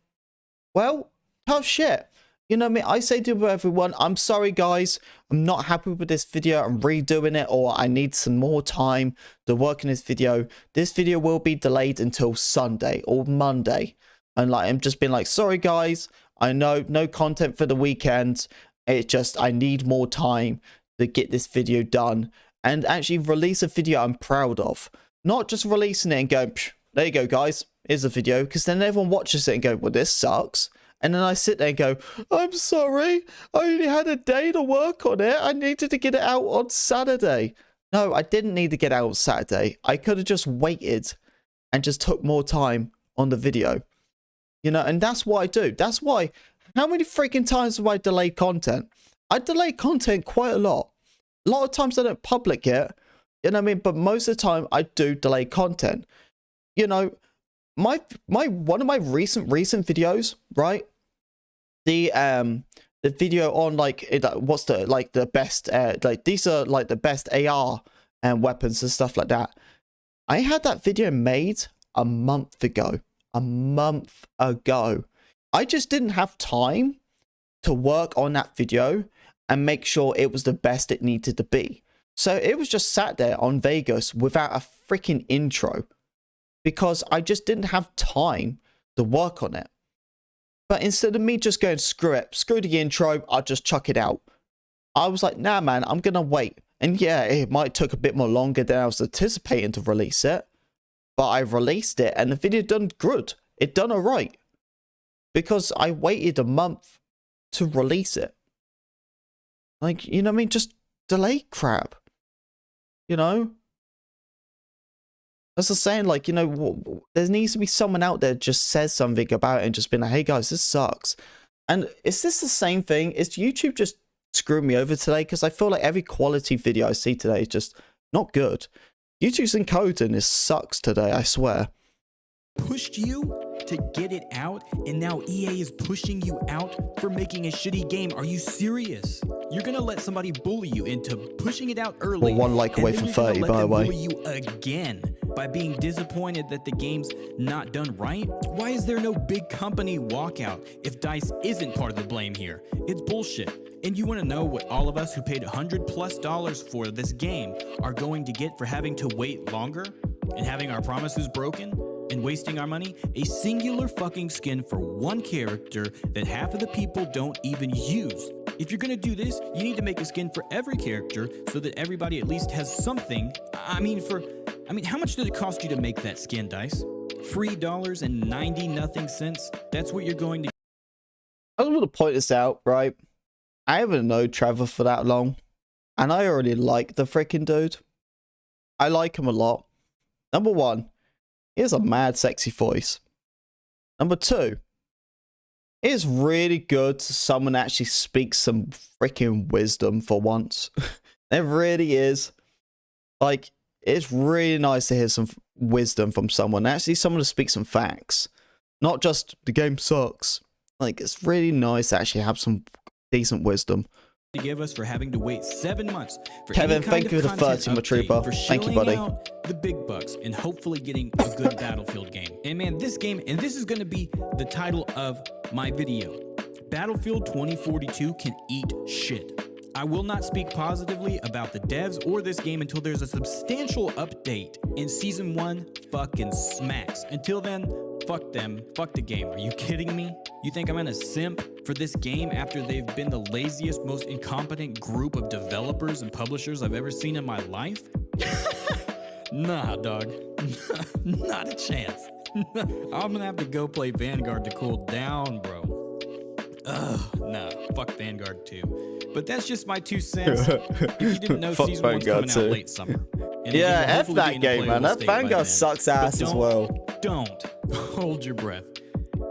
well, tough shit. You know what I mean? I say to everyone, I'm sorry guys, I'm not happy with this video, I'm redoing it, or I need some more time to work on this video. This video will be delayed until Sunday or Monday. And like, I'm just being like, sorry guys, I know no content for the weekend. It's just, I need more time to get this video done and actually release a video I'm proud of. Not just releasing it and going, there you go guys, here's a video, because then everyone watches it and go, well, this sucks. And then I sit there and go, I'm sorry, I only had a day to work on it. I needed to get it out on Saturday. No, I didn't need to get it out on Saturday. I could have just waited and just took more time on the video. You know, and that's what I do. That's why, how many freaking times have I delayed content? I delay content quite a lot. A lot of times I don't public it, you know what I mean? But most of the time I do delay content. You know, one of my recent videos, right? The video on like what's the best like these are like the best AR and weapons and stuff like that. I had that video made a month ago. I just didn't have time to work on that video and make sure it was the best it needed to be. So it was just sat there on Vegas without a freaking intro because I just didn't have time to work on it. But instead of me just going, screw it, screw the intro, I'll just chuck it out. I was like, nah, man, I'm going to wait. And yeah, it might took a bit more longer than I was anticipating to release it. But I released it and the video done good. It done all right. Because I waited a month to release it. Like, you know what I mean? Just delay crap. You know? That's the saying, like, you know, there needs to be someone out there just says something about it and just being like, hey guys, this sucks. And is this the same thing? Is YouTube just screwing me over today? Because I feel like every quality video I see today is just not good. YouTube's encoding is sucks today, I swear. Pushed you to get it out, and now EA is pushing you out for making a shitty game. Are you serious? You're gonna let somebody bully you into pushing it out early. Well, one like away from 30, by the way. Bully you again by being disappointed that the game's not done right? Why is there no big company walkout if DICE isn't part of the blame here? It's bullshit. And you want to know what all of us who paid $100+ for this game are going to get for having to wait longer and having our promises broken and wasting our money? A singular fucking skin for one character that half of the people don't even use. If you're gonna do this, you need to make a skin for every character so that everybody at least has something. I mean, how much did it cost you to make that skin, DICE? $3.90 nothing cents? That's what you're going to... I just want to point this out, right? I haven't known Trevor for that long, and I already like the freaking dude. I like him a lot. Number one, he has a mad sexy voice. Number two, it's really good to someone actually speaks some freaking wisdom for once. It really is. Like, it's really nice to hear some wisdom from someone. Actually, someone to speak some facts. Not just, the game sucks. Like, it's really nice to actually have some decent wisdom. To give us for having to wait 7 months for Kevin, thank you for the 30, my trooper. Thank you, buddy. The big bucks and hopefully getting a good Battlefield game. And man, this game, and this is going to be the title of my video. Battlefield 2042 can eat shit. I will not speak positively about the devs or this game until there's a substantial update in Season 1 fucking smacks. Until then, fuck them, fuck the game. Are you kidding me? You think I'm gonna simp for this game after they've been the laziest, most incompetent group of developers and publishers I've ever seen in my life? Nah, dog. Not a chance. I'm gonna have to go play Vanguard to cool down, bro. Ugh, nah, fuck Vanguard 2. But that's just my 2 cents. If you didn't know, Season 1's coming out late summer. And yeah, F that game, man. That Vanguard sucks ass as well. Don't hold your breath.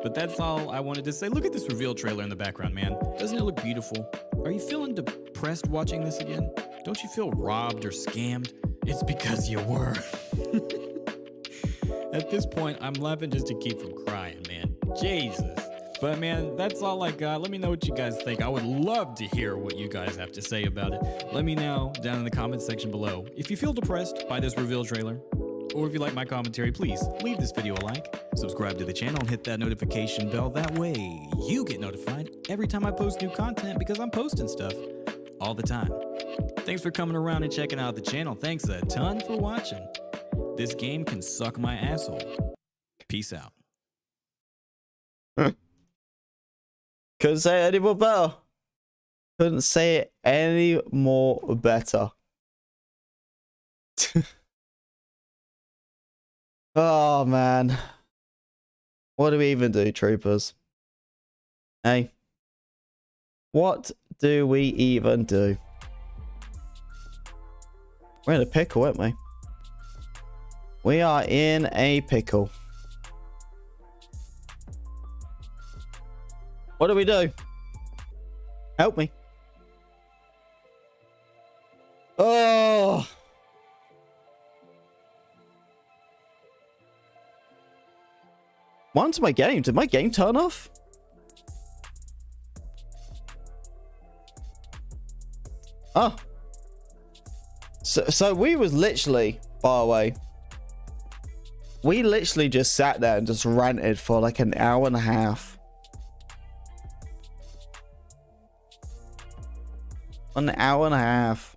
But that's all I wanted to say. Look at this reveal trailer in the background, man. Doesn't it look beautiful? Are you feeling depressed watching this again? Don't you feel robbed or scammed? It's because you were. At this point, I'm laughing just to keep from crying, man. Jesus. But man, that's all I got. Let me know what you guys think. I would love to hear what you guys have to say about it. Let me know down in the comments section below if you feel depressed by this reveal trailer, Or if you like my commentary, please leave this video a like, subscribe to the channel, and hit that notification bell. That way you get notified every time I post new content, because I'm posting stuff all the time. Thanks for coming around and checking out the channel. Thanks a ton for watching. This game can suck my asshole. Peace out. Couldn't say it any more better. Couldn't say it any more better. Oh, man. What do we even do, troopers? Hey. What do we even do? We're in a pickle, aren't we? We are in a pickle. What do we do? Help me. Oh. Onto my game. Did my game turn off? Oh. So we was literally, by the way, we literally just sat there and just ranted for like an hour and a half. An hour and a half.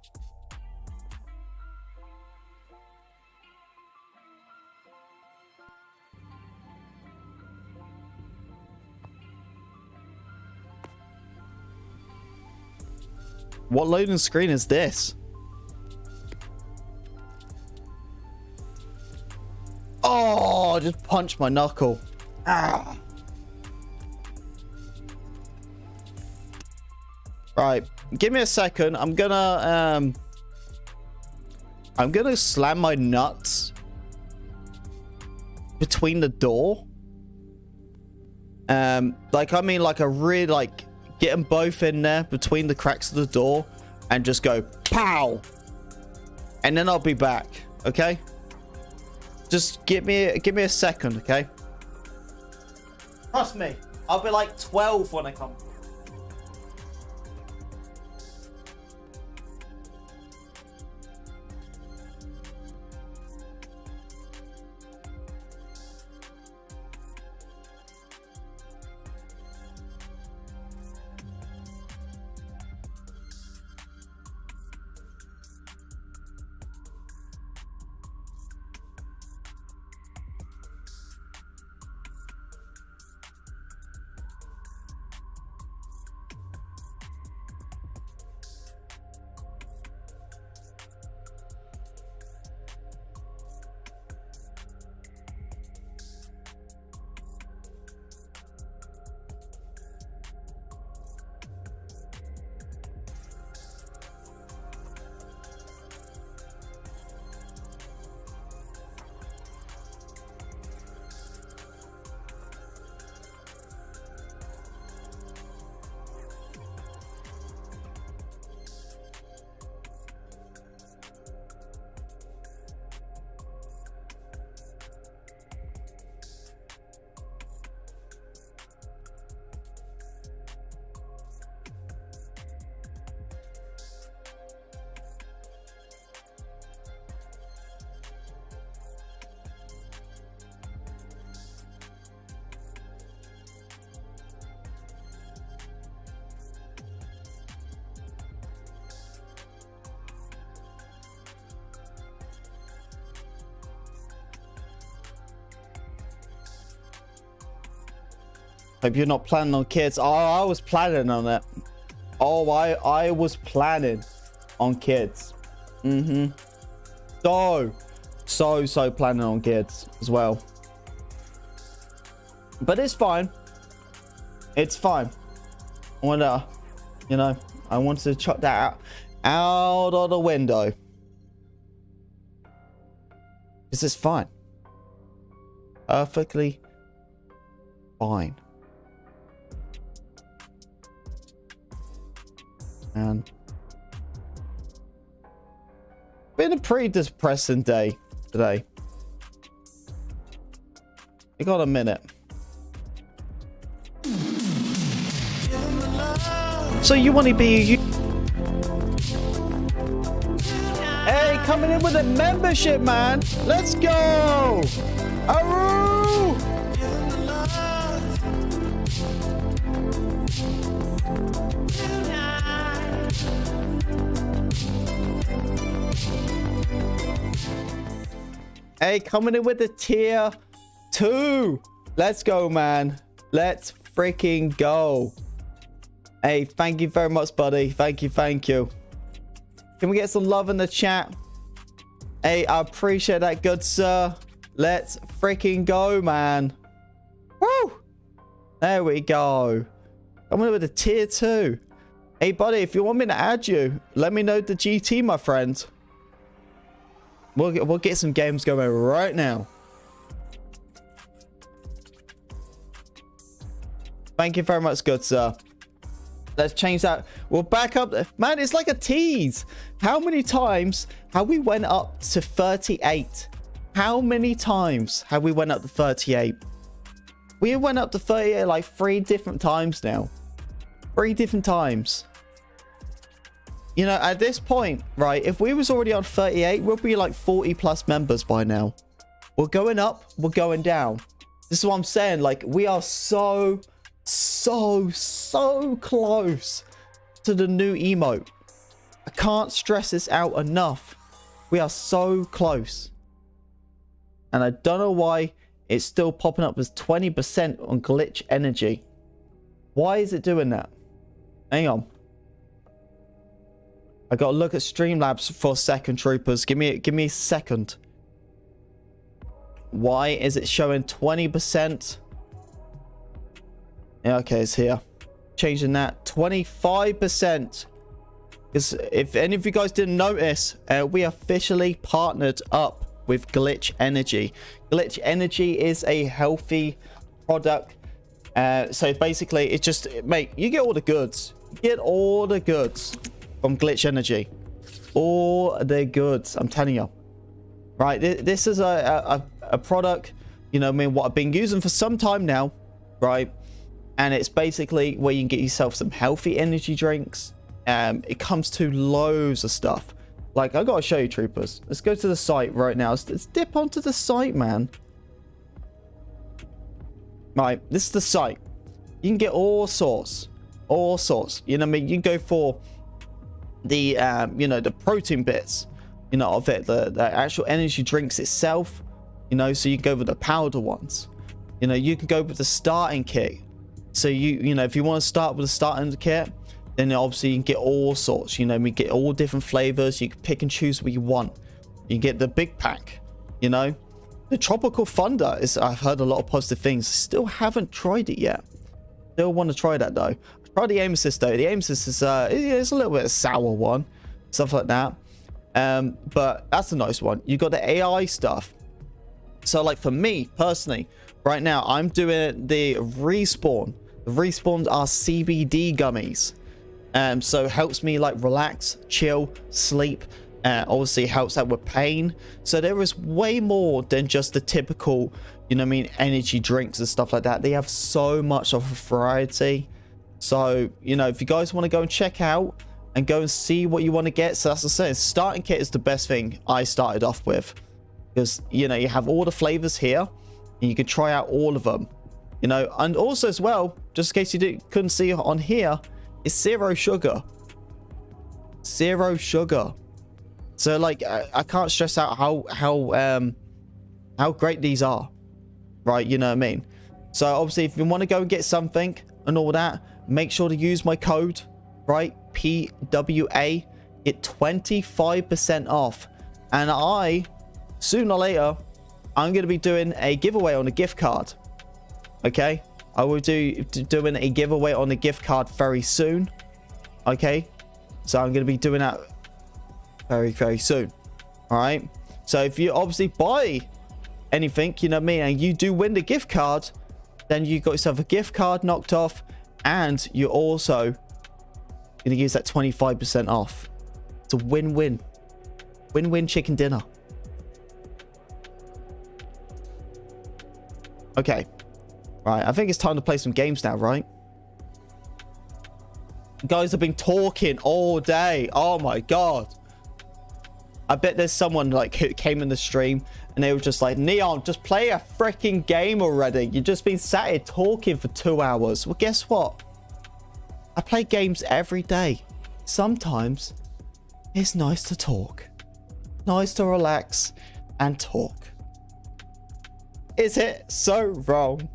What loading screen is this? Oh, I just punched my knuckle. Ah. Right, give me a second. I'm gonna slam my nuts between the door. Like, I mean, like a really, like, get them both in there between the cracks of the door and just go pow, and then I'll be back. Okay, just give me a second. Okay, trust me, I'll be like 12 when I come. Hope you're not planning on kids. Oh, I was planning on it. Oh, I was planning on kids. So planning on kids as well. But it's fine. It's fine. I wanna, you know, I wanted to chuck that out of the window. Because it's fine. Perfectly fine. And been a pretty depressing day today. You got a minute. So you want to be Hey coming in with a membership, man. Let's go. Aroo! Hey, coming in with the tier 2. Let's go, man. Let's freaking go. Hey, thank you very much, buddy. Thank you. Thank you. Can we get some love in the chat? Hey, I appreciate that, good sir. Let's freaking go, man. Woo! There we go. Coming in with a tier 2. Hey, buddy, if you want me to add you, let me know the GT, my friend. We'll get some games going right now. Thank you very much, good sir. Let's change that. We'll back up. Man, it's like a tease. How many times have we went up to 38? How many times have we went up to 38? We went up to 38 like 3 different times now. 3 different times. You know, at this point, right, if we was already on 38, we'll be like 40 plus members by now. We're going up, we're going down. This is what I'm saying. Like, we are so close to the new emote. I can't stress this out enough. We are so close. And I don't know why it's still popping up as 20% on glitch energy. Why is it doing that? Hang on. I gotta look at Streamlabs for a second, troopers. Give me a second. Why is it showing 20%? Yeah, okay, it's here. Changing that 25%. Because if any of you guys didn't notice, we officially partnered up with Glitch Energy. Glitch Energy is a healthy product. So basically, it's just, mate, you get all the goods. You get all the goods from Glitch Energy. All the goods, I'm telling you. Right, this is a product, you know, I mean, what I've been using for some time now, right? And it's basically where you can get yourself some healthy energy drinks. It comes to loads of stuff. Like, I gotta show you, troopers. Let's go to the site right now. Let's dip onto the site, man. Right, this is the site. You can get all sorts. All sorts. You know what I mean? You can go for the, you know, the protein bits, you know, of it. The actual energy drinks itself. You know, so you can go with the powder ones. You know, you can go with the starting kit. So you know, if you want to start with the starting kit, then obviously you can get all sorts. You know, we get all different flavors. You can pick and choose what you want. You get the big pack. You know, the Tropical Thunder is. I've heard a lot of positive things. Still haven't tried it yet. Still want to try that though. Try the aim assist though. The aim assist is it's a little bit of a sour one, stuff like that. But that's a nice one. You got the AI stuff. So like for me personally, right now I'm doing the respawn. The respawns are CBD gummies. So helps me like relax, chill, sleep. Obviously helps out with pain. So there is way more than just the typical, you know what I mean, energy drinks and stuff like that. They have so much of a variety. So, you know, if you guys want to go and check out and go and see what you want to get. So that's what I'm saying. Starting kit is the best thing I started off with. Because, you know, you have all the flavors here. And you can try out all of them. You know, and also as well, just in case you couldn't see on here, it's 0 sugar. 0 sugar. So like I can't stress out how great these are. Right, you know what I mean? So obviously if you want to go and get something and all that, make sure to use my code, right? PWA. Get 25% off. And sooner or later, I'm going to be doing a giveaway on a gift card. Okay? I will doing a giveaway on a gift card very soon. Okay? So I'm going to be doing that very, very soon. Alright? So if you obviously buy anything, you know what I mean, and you do win the gift card, then you got yourself a gift card knocked off, and you're also going to use that 25% off. It's a win-win. Win-win chicken dinner. Okay. Right, I think it's time to play some games now, right? You guys have been talking all day. Oh my god. I bet there's someone like who came in the stream and they were just like, Neon, just play a freaking game already. You've just been sat here talking for 2 hours. Well, guess what? I play games every day. Sometimes it's nice to talk. Nice to relax and talk. Is it so wrong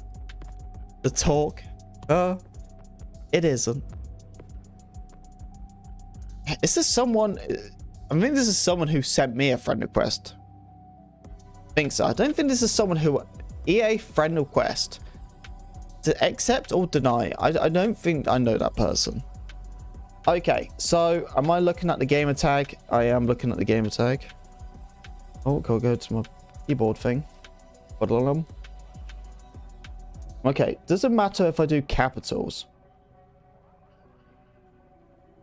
to talk? It isn't. Is this someone... I think this is someone who sent me a friend request. I think so. I don't think this is someone who... EA friend request. To accept or deny. I don't think I know that person. Okay, so am I looking at the gamer tag? I am looking at the gamer tag. Oh, I'll go to my keyboard thing. Okay, does it matter if I do capitals?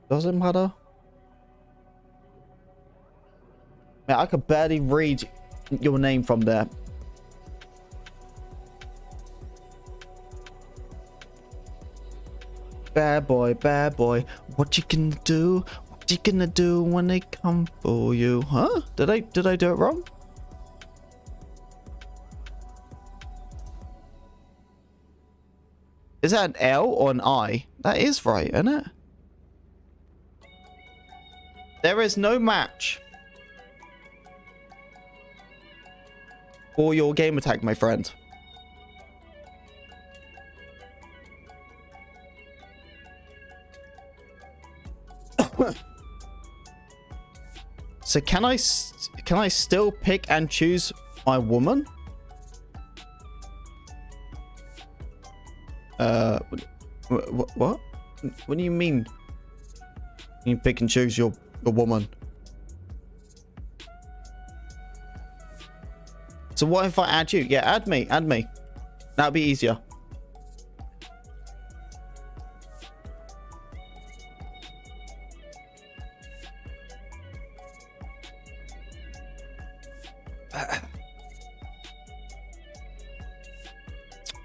Does it matter? Man, I could barely read your name from there. Bad boy, what you gonna do? What you gonna do when they come for you? Huh? Did I do it wrong? Is that an L or an I? That is right, isn't it? There is no match for your game attack, my friend. So can I still pick and choose my woman? What? What do you mean? You pick and choose your woman. So what if I add you? Yeah, add me. That'll be easier.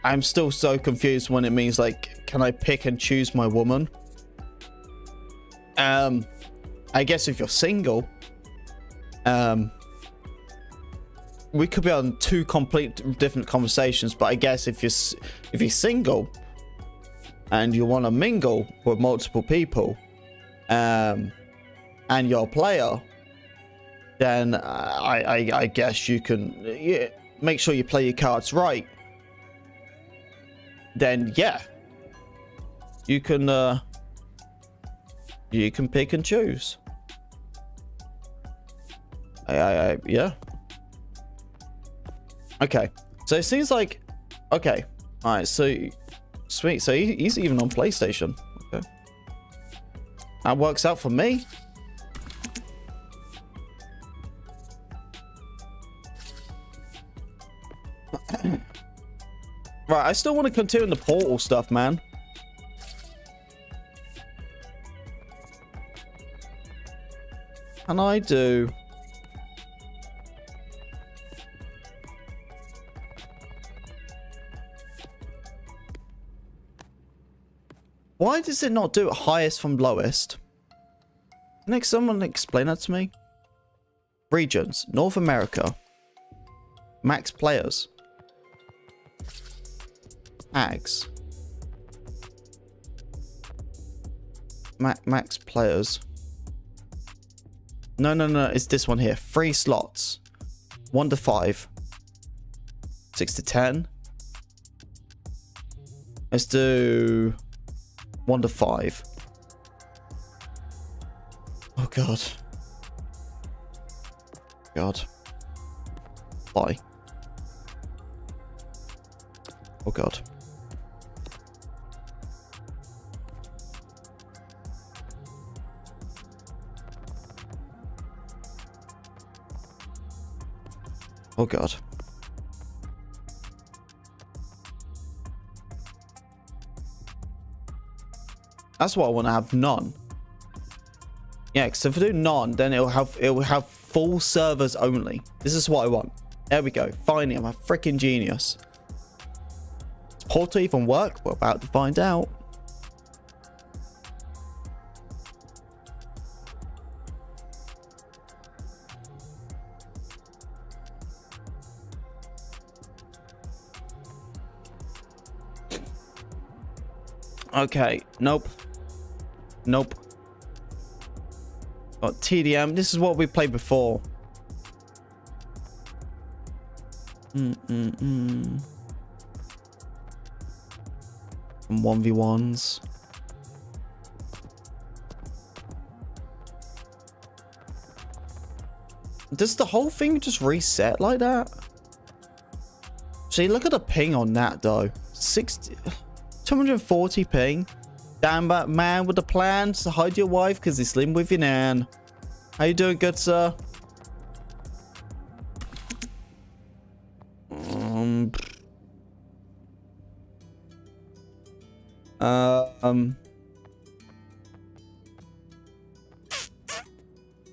I'm still so confused when it means like, can I pick and choose my woman? I guess if you're single, we could be on two complete different conversations, but I guess if you're single and you want to mingle with multiple people, and you're a player, then I guess you can make sure you play your cards right. Then yeah, you can pick and choose. Yeah. Okay, so it seems like, okay, all right, so sweet. So he's even on PlayStation. Okay, that works out for me. Right, I still want to continue the Portal stuff, man. Can I do... Why does it not do it highest from lowest? Can someone explain that to me? Regions, North America. Max players. Tags. Max players. No, it's this one here. 3 slots. 1 to 5. 6 to 10. Let's do 1 to 5. Oh god. Bye. Oh god. Oh god. That's what I want to have, none. Yeah, because if I do none, then it will have full servers only. This is what I want. There we go. Finally, I'm a freaking genius. Does Portal even work? We're about to find out. Okay, nope. Nope. Got TDM. This is what we played before. Some 1v1s. Does the whole thing just reset like that? See, look at the ping on that though. 240 ping. Damn, that man with the plan to hide your wife because he's living with you nan. How you doing, good sir?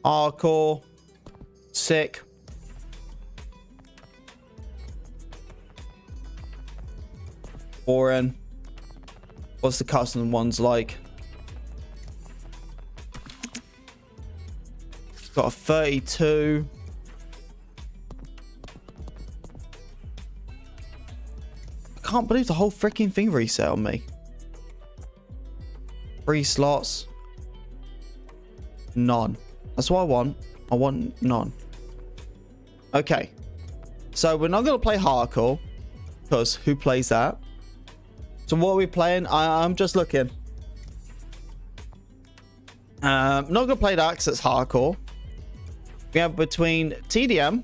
Hardcore. Sick. Foreign. What's the custom ones like? Got a 32. I can't believe the whole freaking thing reset on me. 3 slots. None. That's what I want. I want none. Okay. So we're not going to play hardcore. Because who plays that? So what are we playing? I'm just looking. Not going to play that because it's hardcore. We have between TDM.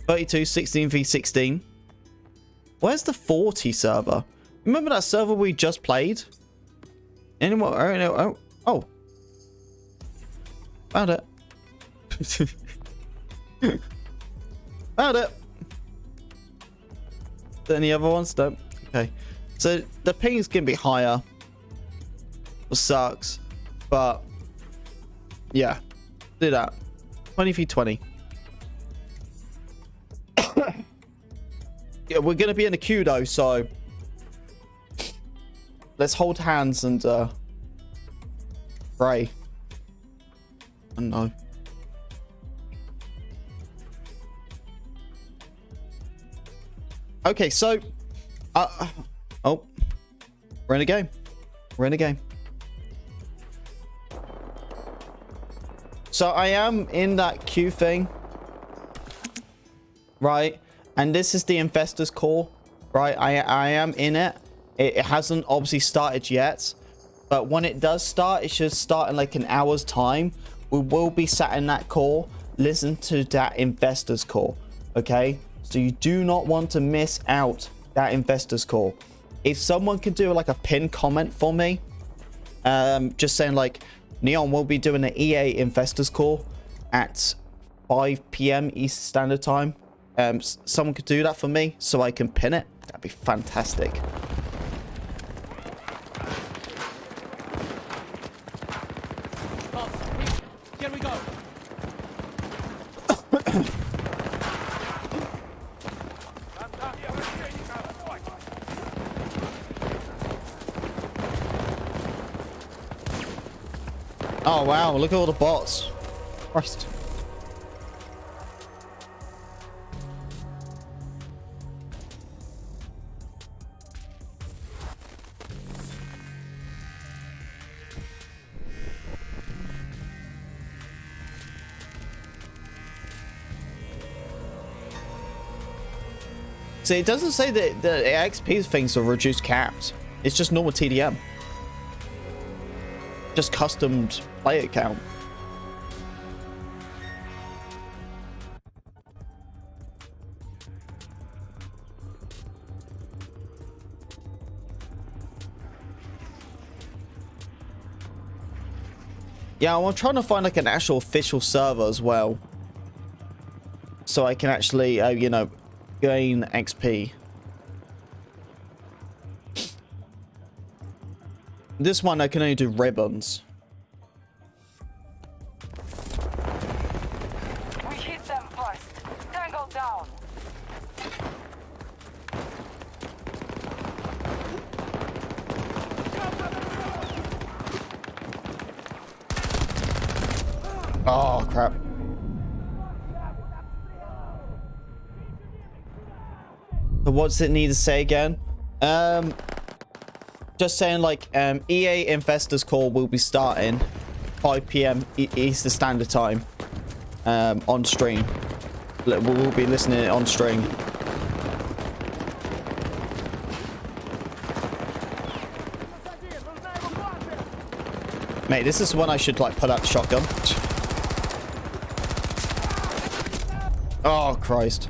32, 16v16. Where's the 40 server? Remember that server we just played? Anyone? Oh. Found it. Found it. Any other ones? No. Okay. So the ping is going to be higher. Which sucks. But yeah. Do that. 20v20. Yeah, we're going to be in a queue though, so let's hold hands and pray. I don't know. Okay, so oh, we're in a game. We're in a game. So I am in that queue thing, right? And this is the investors call, right? I am in it. It hasn't obviously started yet, but when it does start, it should start in like an hour's time. We will be sat in that call, listen to that investors call, okay? So you do not want to miss out that investors call. If someone could do like a pinned comment for me, just saying like, Neon will be doing an EA investors call at 5 p.m. Eastern Standard Time. Someone could do that for me so I can pin it. That'd be fantastic. Here we go. Oh wow, look at all the bots. Christ. See, it doesn't say that the XP things are reduced capped. It's just normal TDM. Just customed player count. Yeah, I'm trying to find like an actual official server as well, so I can actually, you know, gain XP. This one I can only do ribbons. We hit them first. Tango down. Oh crap. So what's it need to say again? Just saying, like, EA Investors Call will be starting 5 p.m. Eastern Standard Time on stream. We'll be listening on stream. Mate, this is when I should, like, pull out the shotgun. Oh, Christ.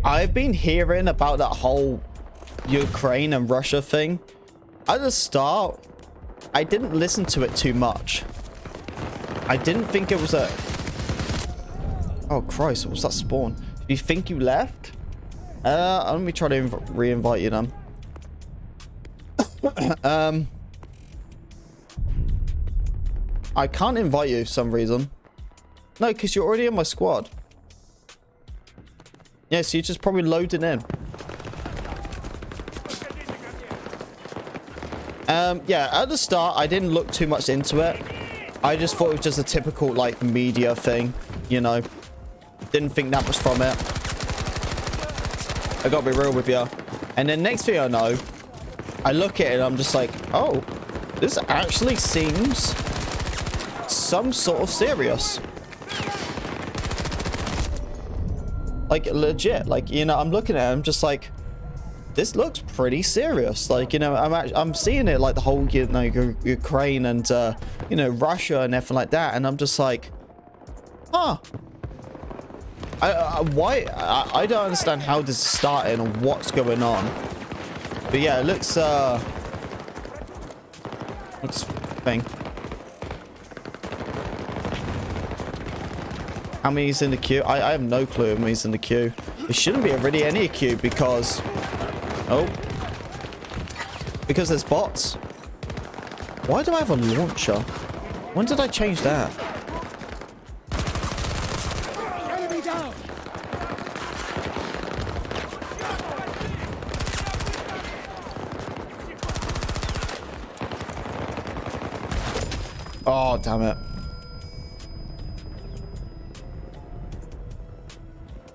I've been hearing about that whole Ukraine and Russia thing. At the start, I didn't listen to it too much. I didn't think it was a... Oh, Christ, what was that spawn? Do you think you left? Let me try to re-invite you then. I can't invite you for some reason. No, because you're already in my squad. Yeah, so you're just probably loading in. Yeah, at the start, I didn't look too much into it. I just thought it was just a typical, like, media thing, you know. Didn't think that was from it. I gotta be real with you. And then next thing I know, I look at it and I'm just like, oh, this actually seems some sort of serious. Like, legit. Like, you know, I'm looking at it, I'm just like, this looks pretty serious. Like, you know, I'm seeing it, like, the whole, you know, Ukraine and, you know, Russia and everything like that. And I'm just like, huh. I don't understand how this is starting and what's going on. But yeah, it looks thing. How many's in the queue? I have no clue how many's in the queue. It shouldn't be really any queue because... Oh. Because there's bots. Why do I have a launcher? When did I change that? Oh, damn it.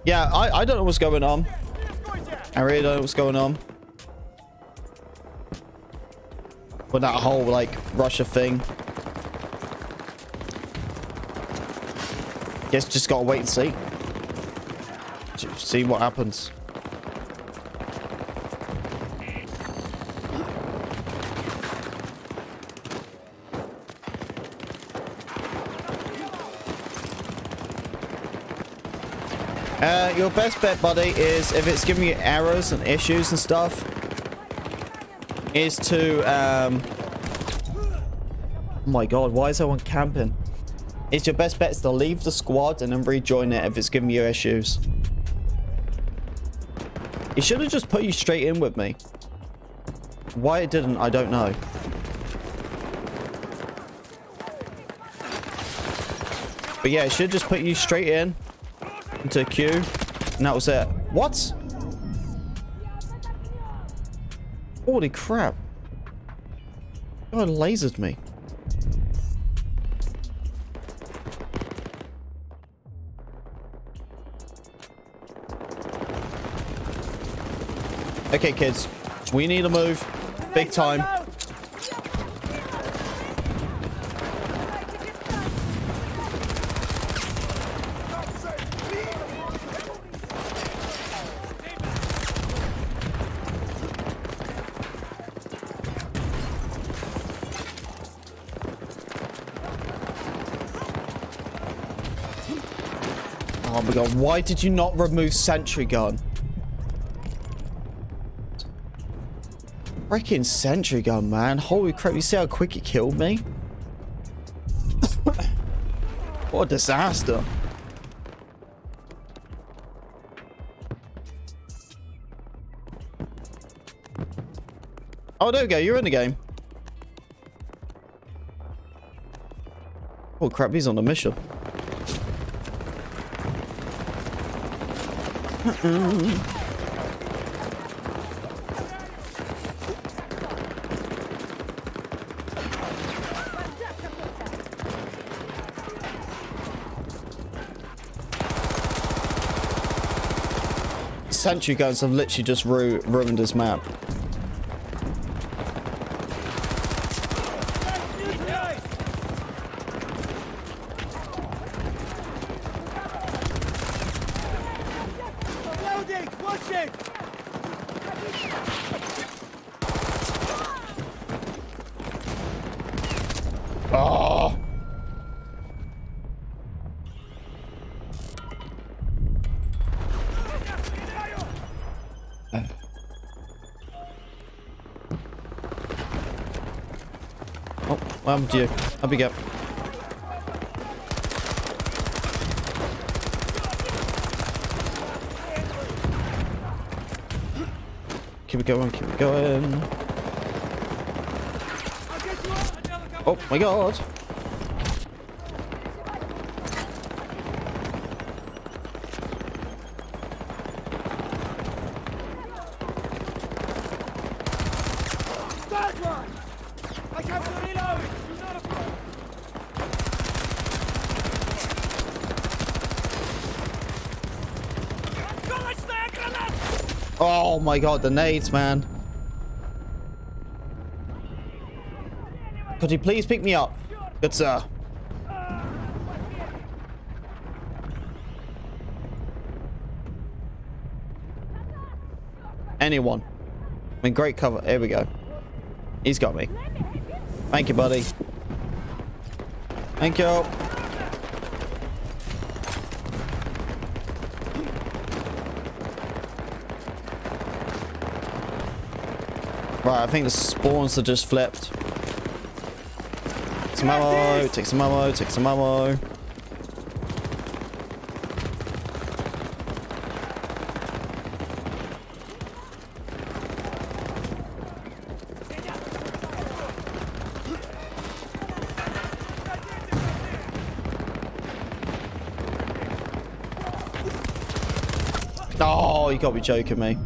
Yeah, I don't know what's going on. I really don't know what's going on. With that whole, like, Russia thing. Guess just gotta wait and see. See what happens. Your best bet, buddy, is if it's giving you errors and issues and stuff, is to, oh my god, why is everyone camping? It's your best bet is to leave the squad and then rejoin it if it's giving you issues. It should have just put you straight in with me. Why it didn't, I don't know. But yeah, it should just put you straight in into a queue, and that was it. What? Holy crap. God lasered me. Okay, kids. We need to move. Big time. Oh my god, why did you not remove sentry gun? Freaking sentry gun, man. Holy crap, you see how quick it killed me? What a disaster. Oh, there we go, you're in the game. Oh crap, he's on a mission. sentry guns have literally just ruined this map. Oh. Oh, what happened to you? Up you go. Keep it going, keep it going. Oh my god. Oh my god, the nades, man. Could you please pick me up? Good sir. Anyone. I'm in great cover. Here we go. He's got me. Thank you, buddy. Thank you. Right, I think the spawns are just flipped. Take some ammo, take some ammo, take some ammo. Oh, you gotta be joking me.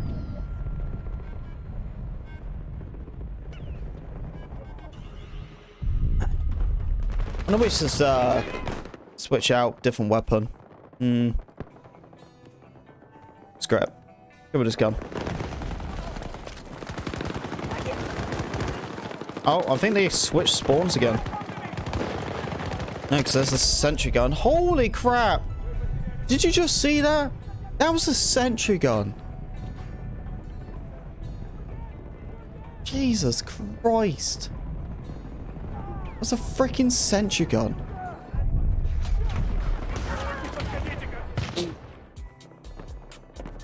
I wish this switch out different weapon. Scrap. Give me this gun. Oh, I think they switched spawns again. No, because there's a sentry gun. Holy crap! Did you just see that? That was a sentry gun. Jesus Christ. That's a freaking sentry gun.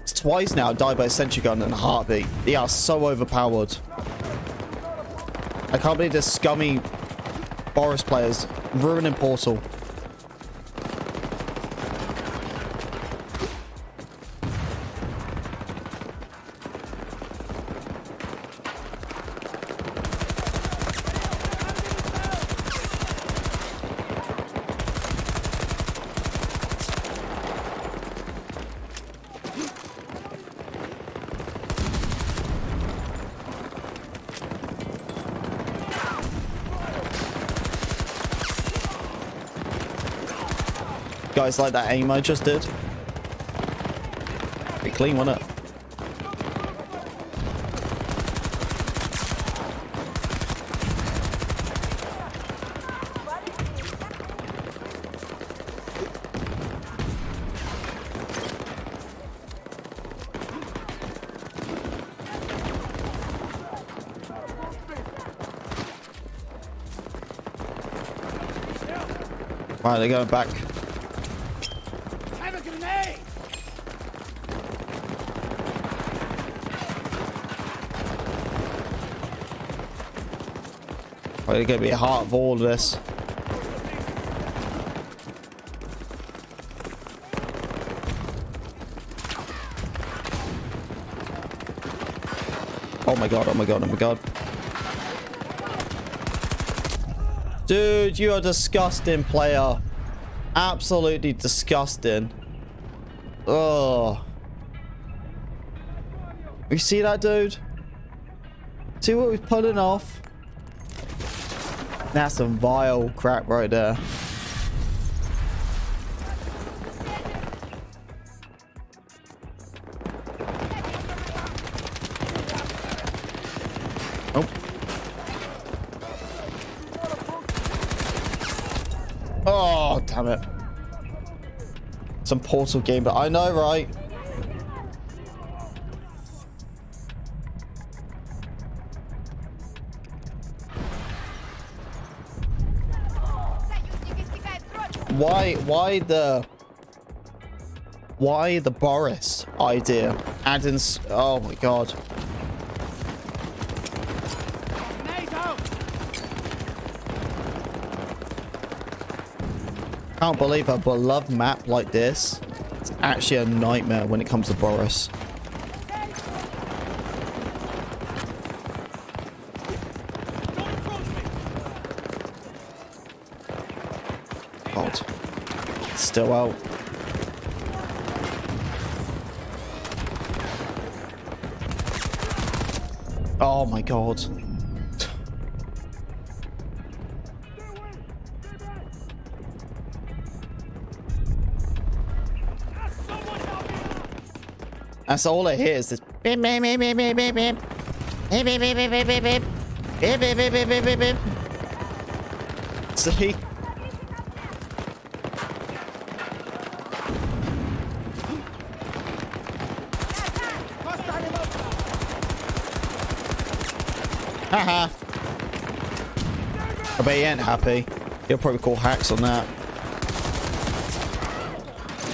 It's twice now I died by a sentry gun in a heartbeat. They are so overpowered. I can't believe this scummy Boris players ruining Portal. Guys, like that aim I just did. Pretty clean, wasn't it? Right, they're going back. There's going to be a heart of all of this. Oh my god, oh my god, oh my god. Dude, you are disgusting, player. Absolutely disgusting. Oh. You see that, dude? See what we're pulling off? That's some vile crap right there. damn it. Some Portal game, but I know, right? Why the Boris idea? Adding, oh my god. Can't believe a beloved map like this. It's actually a nightmare when it comes to Boris. God. It's still out. Oh my god. That's all it hears. This beep beep beep beep beep beep beep. Beep beep beep beep beep beep beep. Beep beep beep beep beep beep beep. See? Haha. I bet he ain't happy. He'll probably call hacks on that.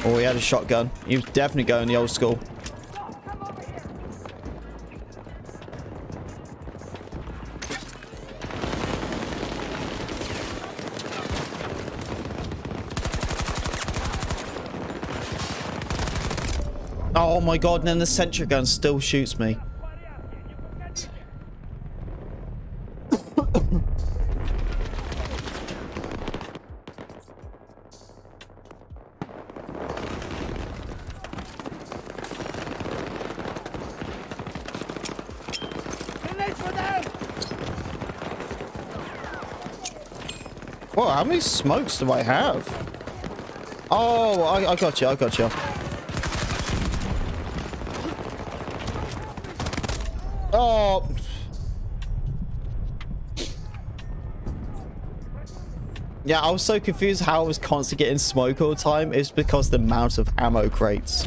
Oh, he had a shotgun. He was definitely going the old school. Oh my god, and then the sentry gun still shoots me. Whoa, how many smokes do I have? Oh, I got you, I got you. Oh. Yeah, I was so confused how I was constantly getting smoke all the time. It's because the amount of ammo crates.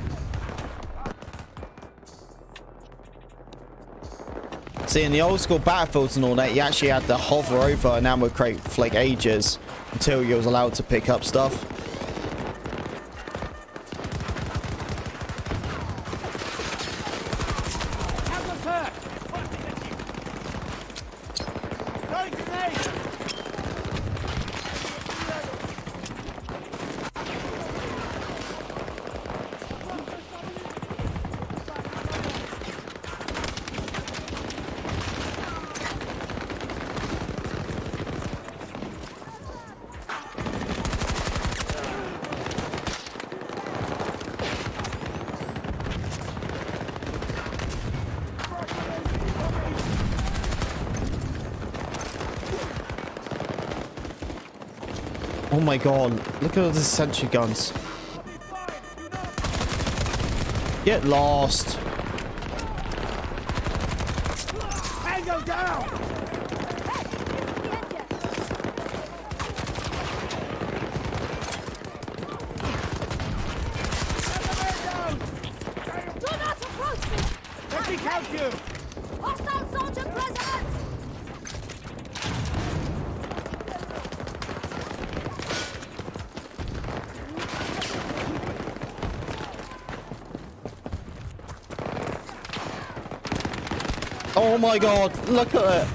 See, in the old school battlefields and all that, you actually had to hover over an ammo crate for like ages until you was allowed to pick up stuff. Oh my god, look at all the sentry guns. Get lost. Tango down! Do not approach me! Let me count you! Hostile soldier present! Oh my god, look at it.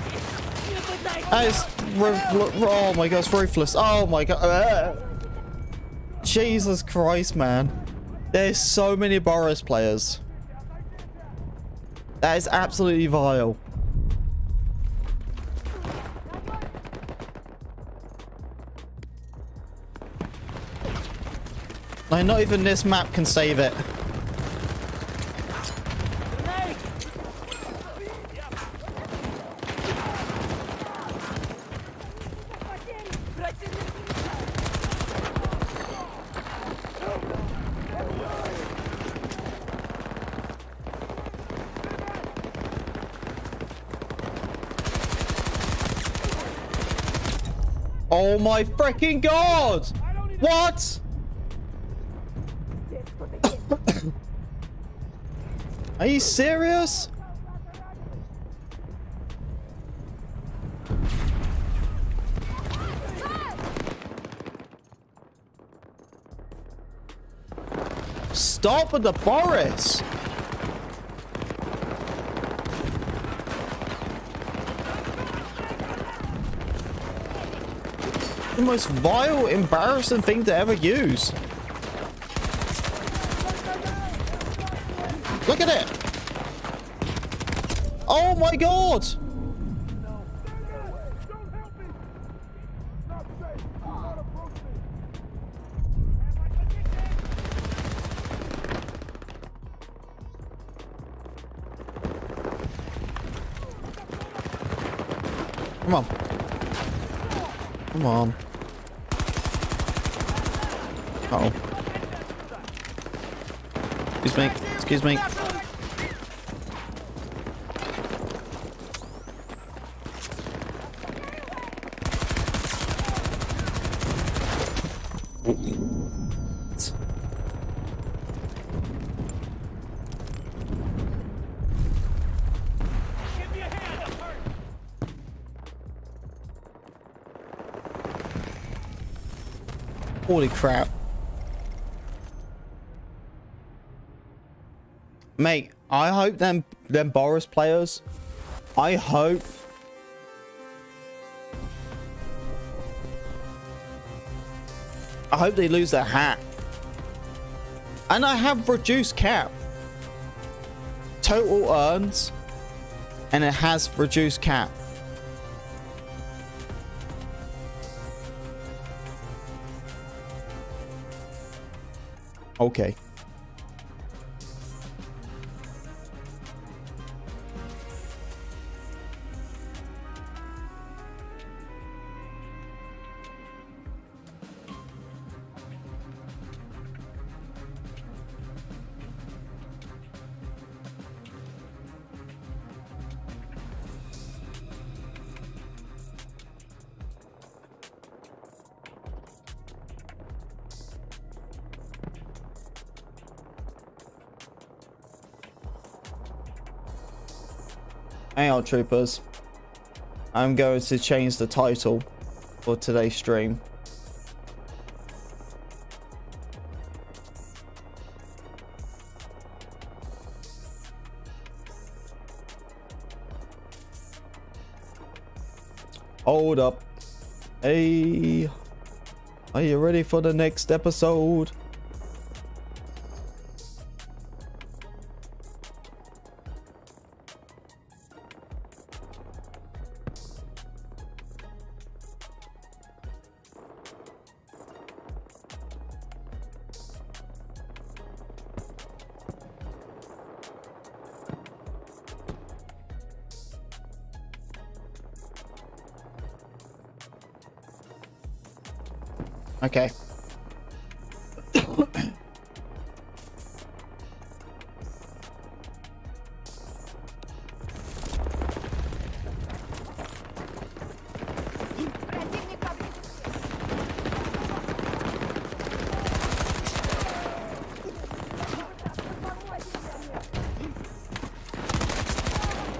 That is, oh my god, it's ruthless. Oh my god. Jesus Christ, man. There's so many Boris players. That is absolutely vile. Like, not even this map can save it. Oh my freaking god! What? Are you serious? Stop with the Boris. The most vile, embarrassing thing to ever use. Look at it. Oh my god. Come on. Come on. Uh-oh. Excuse me. Excuse me. Holy crap. Mate, I hope them Boris players, I hope they lose their hat. And I have reduced cap. Total earns, and it has reduced cap. Okay. Hey, all troopers. I'm going to change the title for today's stream. Hold up. Hey, are you ready for the next episode? Okay.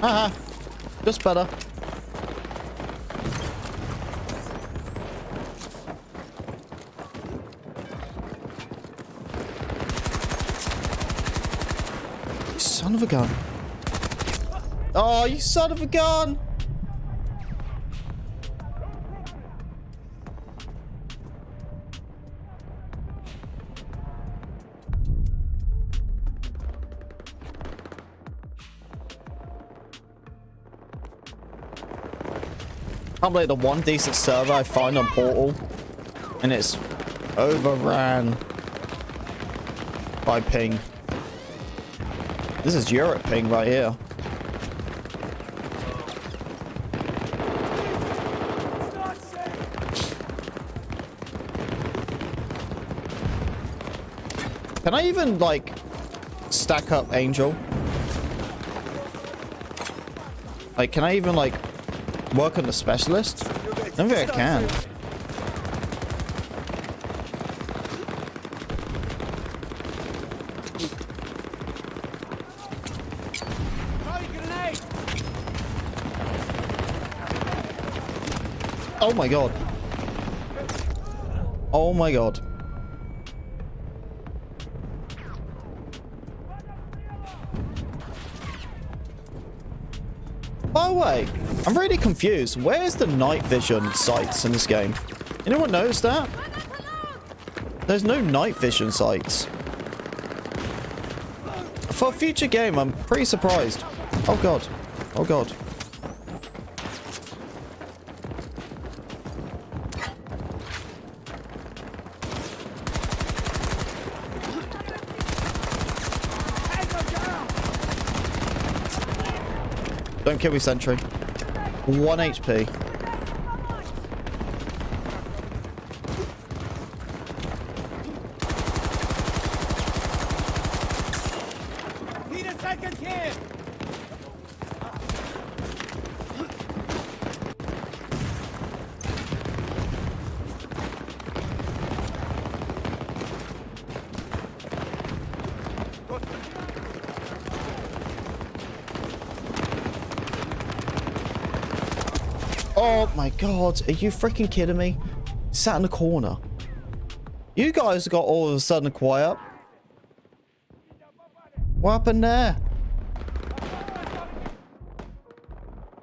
Haha, just better. Son of a gun. Oh, you son of a gun. Probably the one decent server I find on Portal, and it's overran by ping. This is Europe ping right here. Can I even, like, stack up Angel? Like, can I even, like, work on the specialist? I don't think I can. Oh my god. Oh my god. By the way, I'm really confused. Where's the night vision sights in this game? Anyone notice that? There's no night vision sights. For a future game, I'm pretty surprised. Oh god. Oh god. Don't kill me, sentry. 1 HP. Need a second here. Oh my god, are you freaking kidding me? Sat in the corner. You guys got all of a sudden quiet. What happened there?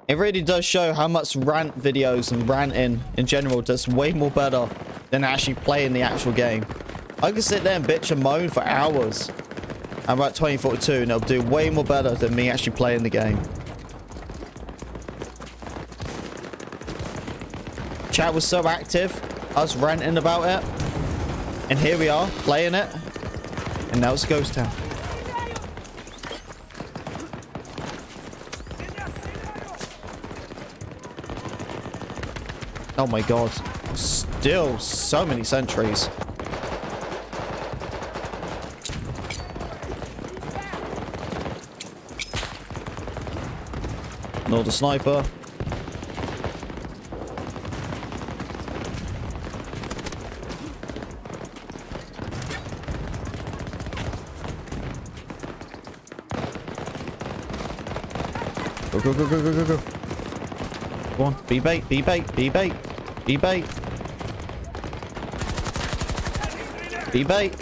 It really does show how much rant videos and ranting in general does way more better than actually playing the actual game. I can sit there and bitch and moan for hours about 2042 and it'll do way more better than me actually playing the game. Chat was so active, us ranting about it, and here we are playing it, and now it's ghost town. Oh my god, still so many sentries. Another sniper. Go, go, go, go, go, go, go. Go on. Be bait, be bait, be bait, be bait. Be bait.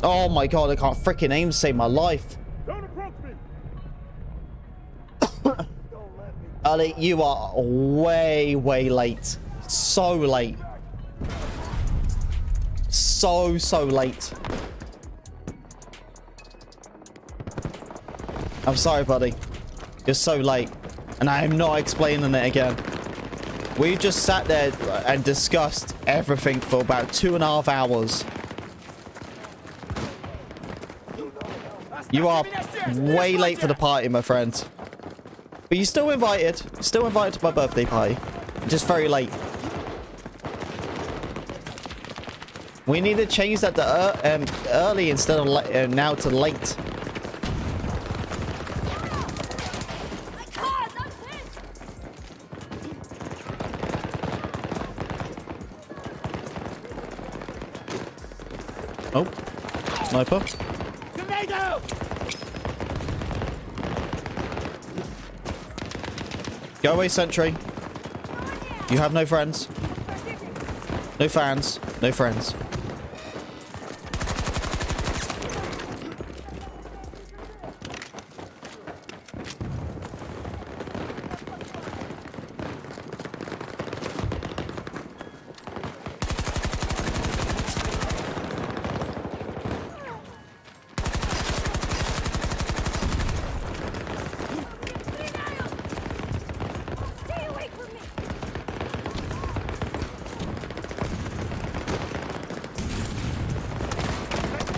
Oh my god, I can't freaking aim to save my life. Don't approach me. Ali, you are way, way late. So late. So late. I'm sorry, buddy. You're so late. And I am not explaining it again. We just sat there and discussed everything for about 2.5 hours. You are way late for the party, my friend. But you're still invited. You're still invited to my birthday party. Just very late. We need to change that to early instead of now to late. Oh, sniper. Go away, sentry. You have no friends. No fans. No friends.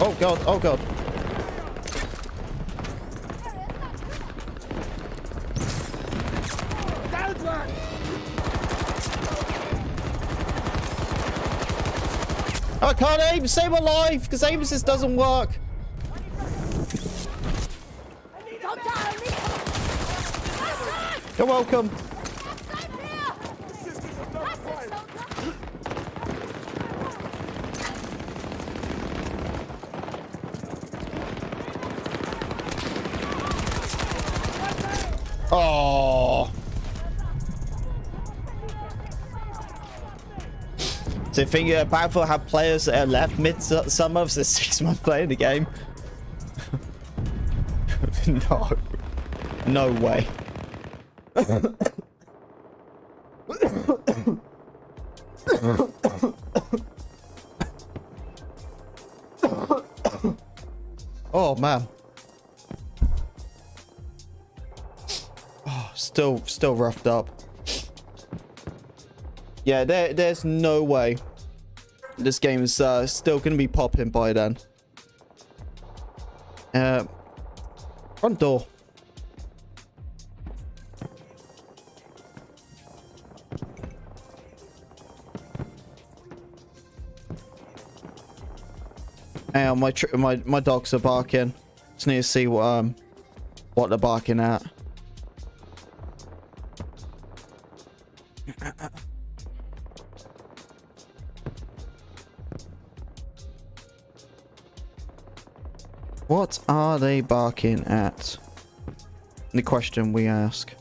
Oh god, oh god. I can't aim. Save my life because aim assist doesn't work. Don't die, You're welcome. Oh. So you think Battlefield have players that are left mid-summer of the 6 months playing the game? No. No way. Oh man. Oh, still roughed up. Yeah, there's no way this game is still gonna be popping by then. Front door. Hey, my dogs are barking. Just need to see what they're barking at. What are they barking at? The question we ask.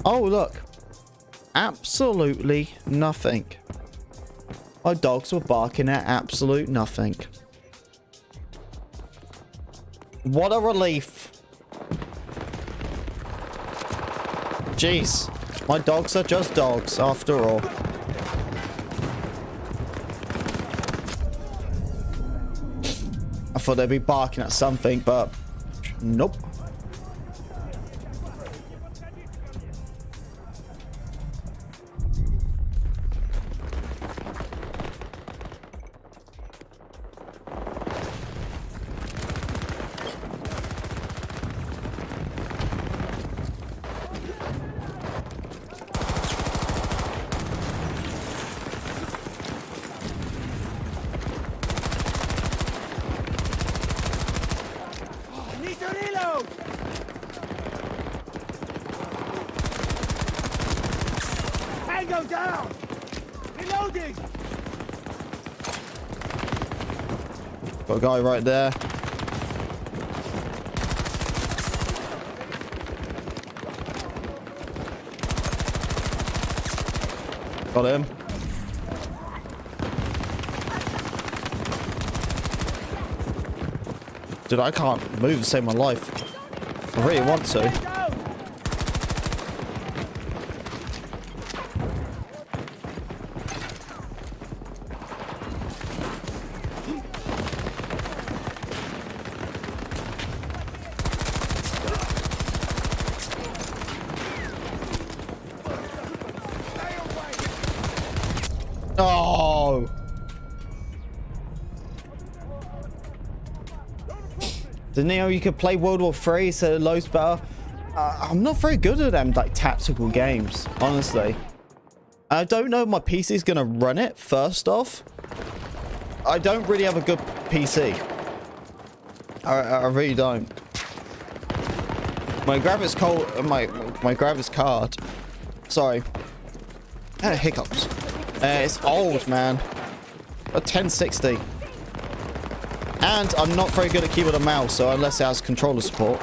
Oh, look. Absolutely nothing. My dogs were barking at absolute nothing. What a relief. Jeez. My dogs are just dogs after all. I thought they'd be barking at something, but nope. Got a guy right there. Got him. Dude, I can't move to save my life. I really want to. Oh! Didn't you know you could play World War 3 so loads better? I'm not very good at them like tactical games, honestly. I don't know if my PC is gonna run it. First off, I don't really have a good PC. I really don't. My graphics card. Sorry. Hiccups. It's old, man. A 1060. And I'm not very good at keyboard and mouse, so unless it has controller support.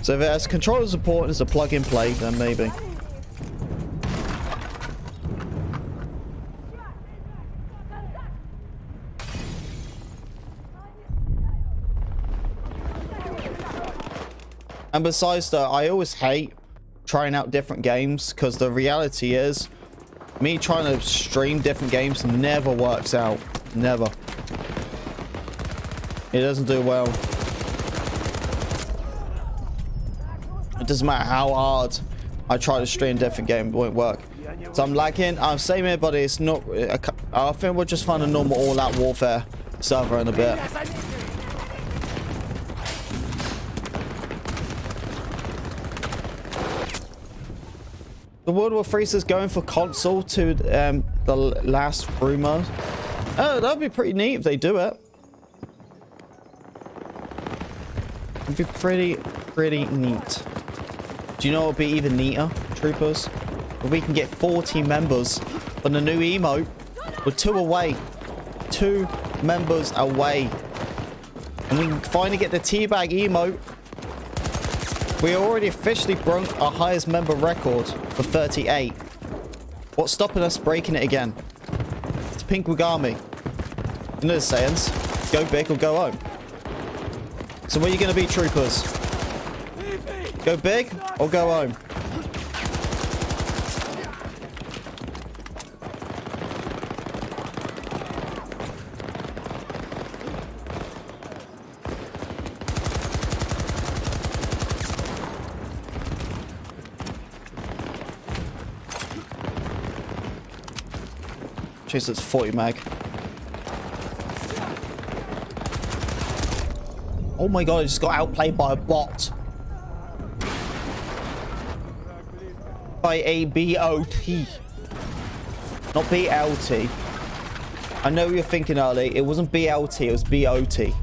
So if it has controller support and it's a plug and play, then maybe. And besides that, I always hate trying out different games because the reality is me trying to stream different games never works out. Never. It doesn't do well. It doesn't matter how hard I try to stream different games, it won't work. So I'm lagging. I'm saying it, but it's not. I think we'll just find a normal all-out warfare server in a bit. The World War III is going for console to the last rumor. Oh, that'd be pretty neat if they do it. It'd be pretty neat. Do you know what would be even neater, troopers? If we can get 40 members on the new emote. We're 2 away. 2 members away. And we can finally get the teabag emote. We already officially broke our highest member record for 38. What's stopping us breaking it again? It's Pink Wagami. You know the sayings. Go big or go home. So where are you going to be, troopers? Go big or go home? Jeez, it's 40 mag. Oh my god, I just got outplayed by a bot. By a BOT. Not BLT. I know you're thinking early. It wasn't BLT, it was BOT.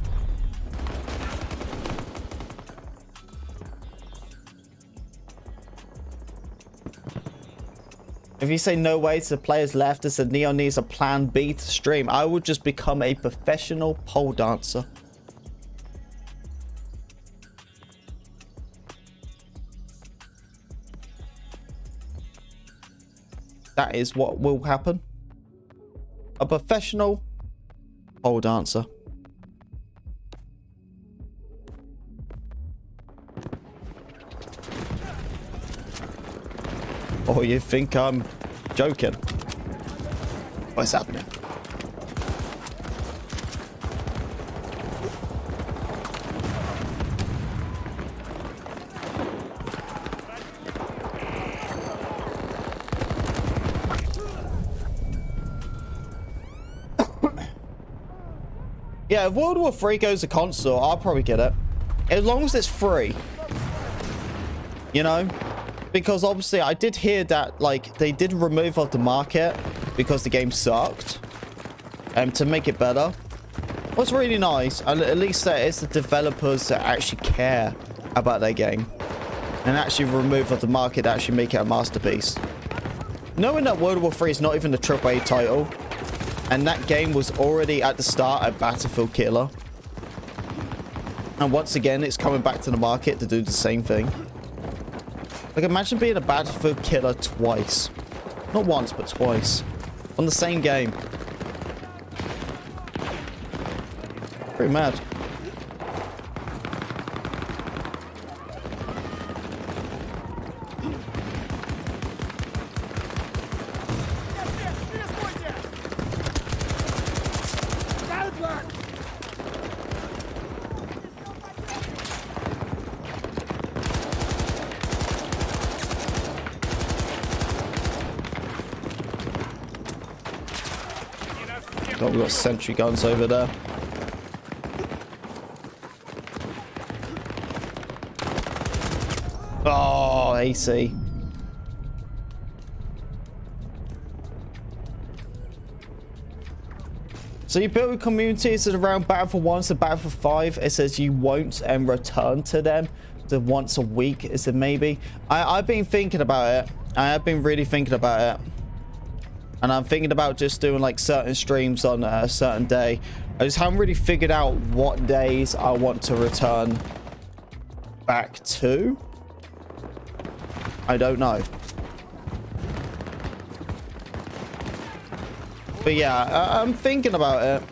If you say no way to the players left, it said Neon needs a plan B to stream. I would just become a professional pole dancer. That is what will happen. A professional pole dancer. Oh, you think I'm joking? What's happening? Yeah, if World War III goes to console, I'll probably get it. As long as it's free. You know? Because obviously I did hear that like they did remove off the market because the game sucked. To make it better. What's really nice, and at least that it's the developers that actually care about their game. And actually remove off the market to actually make it a masterpiece. Knowing that World War III is not even a AAA title. And that game was already at the start a Battlefield killer. And once again, it's coming back to the market to do the same thing. Like, imagine being a Battlefield killer twice. Not once, but twice. On the same game. Pretty mad. God, we've got sentry guns over there. Oh, AC. So you build a community, is it around Battlefield 1 to Battlefield 5? It says you won't return to them to once a week. Is it maybe? I've been thinking about it. I have been really thinking about it. And I'm thinking about just doing like certain streams on a certain day. I just haven't really figured out what days I want to return back to. I don't know. But yeah, I'm thinking about it.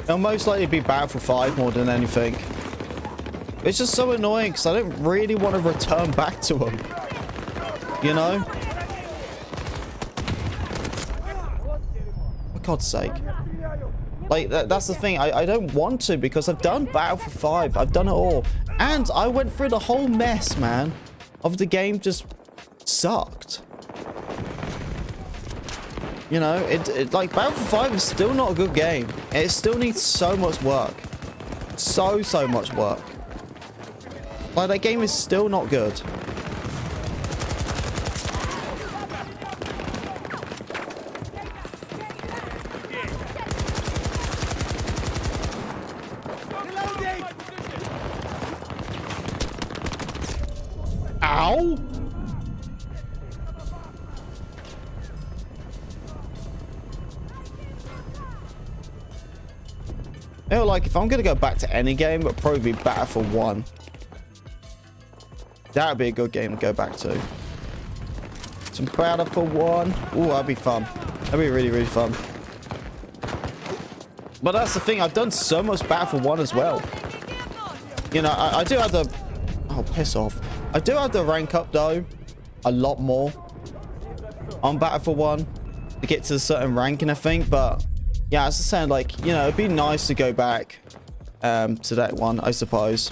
It'll most likely be Battlefield 5 more than anything. It's just so annoying because I don't really want to return back to them. You know? For God's sake. Like, that's the thing. I don't want to because I've done Battlefield 5. I've done it all. And I went through the whole mess, man, of the game just sucked. You know, like, Battlefield 5 is still not a good game. It still needs so much work. So much work. Like, that game is still not good. Ow! You know, like, if I'm gonna go back to any game, it'll probably be Battlefield 1. That would be a good game to go back to. Some Battlefield 1. Ooh, that'd be fun. That'd be really fun. But that's the thing, I've done so much Battlefield 1 as well. You know, I do have the... Oh, piss off. I do have the rank up, though. A lot more. On Battlefield 1. To get to a certain ranking, I think. But, yeah, as I said, like, you know, it'd be nice to go back to that one, I suppose.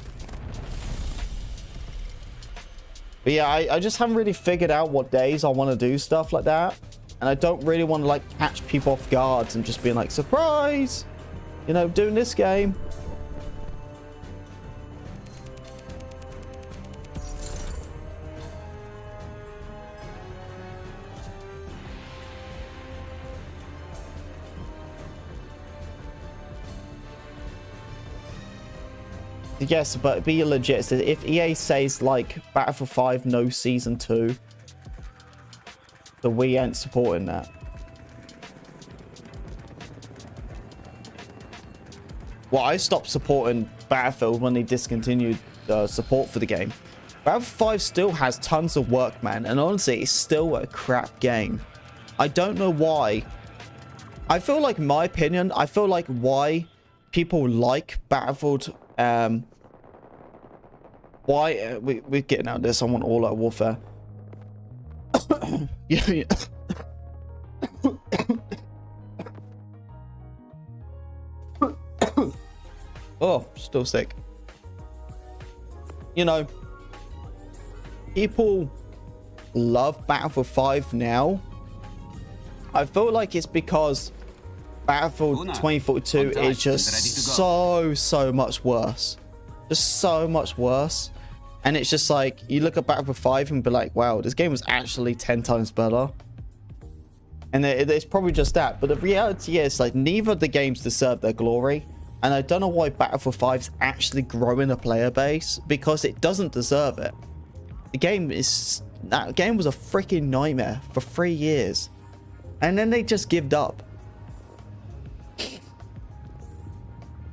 But yeah, I just haven't really figured out what days I want to do stuff like that. And I don't really want to, like, catch people off guard and just being like, surprise! You know, doing this game. Yes, but be legit. So if EA says, like, Battlefield 5 no season 2, then we ain't supporting that. Well, I stopped supporting Battlefield when they discontinued support for the game. Battlefield 5 still has tons of work, man, and honestly, it's still a crap game. I don't know why. I feel like, in my opinion, I feel like why people like Battlefield... why we're getting out of this. I want all out warfare. Yeah. Oh, still sick. You know, people love Battlefield 5 now. I feel like it's because Battlefield 2042 is just so much worse. Just so much worse. And it's just like, you look at Battlefield 5 and be like, wow, this game was actually 10 times better. And it's probably just that. But the reality is, like, neither of the games deserve their glory. And I don't know why Battlefield 5 is actually growing a player base, because it doesn't deserve it. The game is... That game was a freaking nightmare for 3 years. And then they just gave up.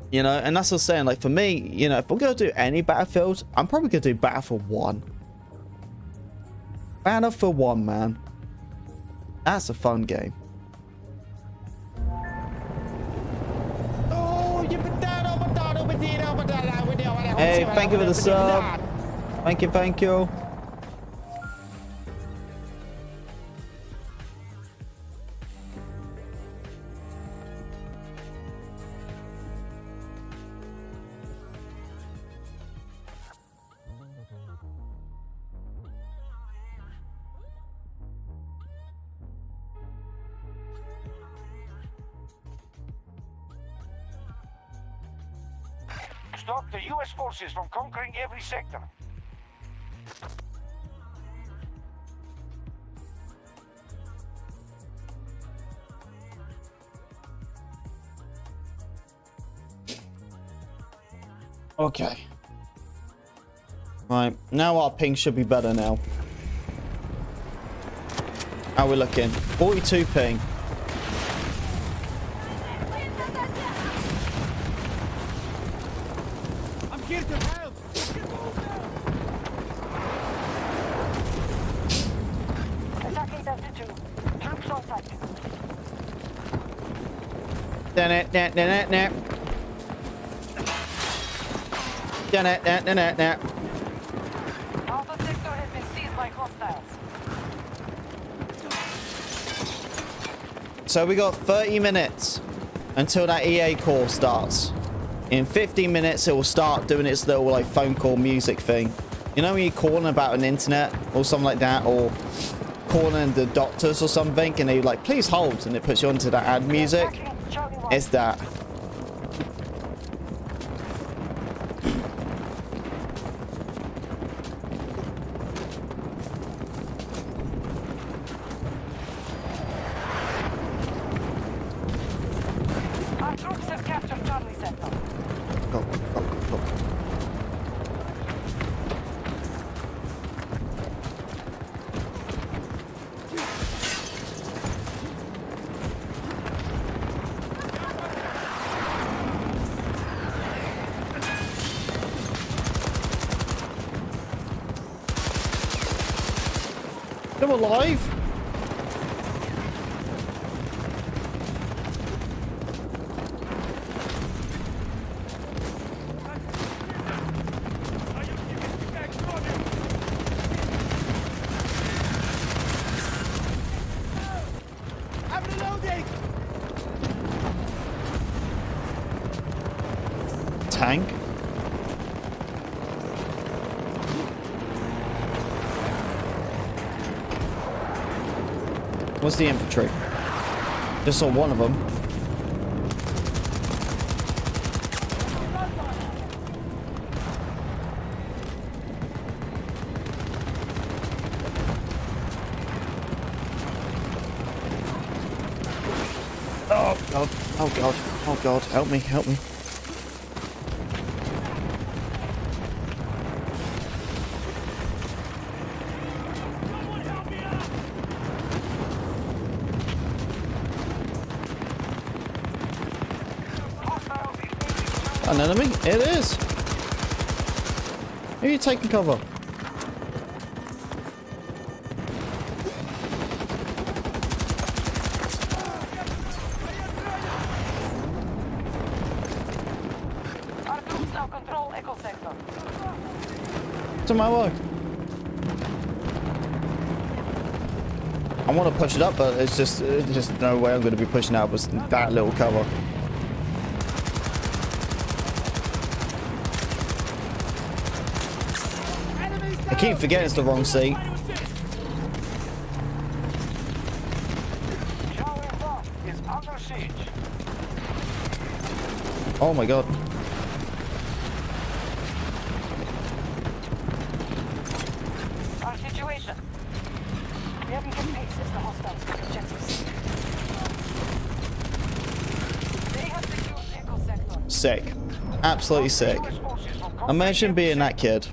You know, and that's what I'm saying. Like, for me, you know, if I'm going to do any Battlefield, I'm probably going to do Battlefield 1. Battlefield 1, man. That's a fun game. Hey, thank you for the sub. Thank you, thank you. Stop the U.S. forces from conquering every sector. Okay. Right, now our ping should be better now. How we looking? 42 ping. I'm here to help. Attacking Delta 2. Troops on site. Alpha sector has been seized by hostiles. So we got 30 minutes until that EA call starts. In 15 minutes, it will start doing its little, like, phone call music thing. You know when you're calling about an internet or something like that, or calling the doctors or something, and they like, please hold, and it puts you onto that ad music? It's that. Still alive? Tank. What's the infantry? Just saw one of them. Oh god, oh god, oh god, help me, help me. An enemy? It is! Who are you taking cover? Our troops now control Echo Sector. To my way. I want to push it up, but it's just no way I'm going to be pushing out with that little cover. I keep forgetting it's the wrong seat. Is under siege. Oh my god. Our situation. We haven't kept pace as the hostiles took objectives. They have secured Echo Sector. Sick. Absolutely sick. Imagine being that kid.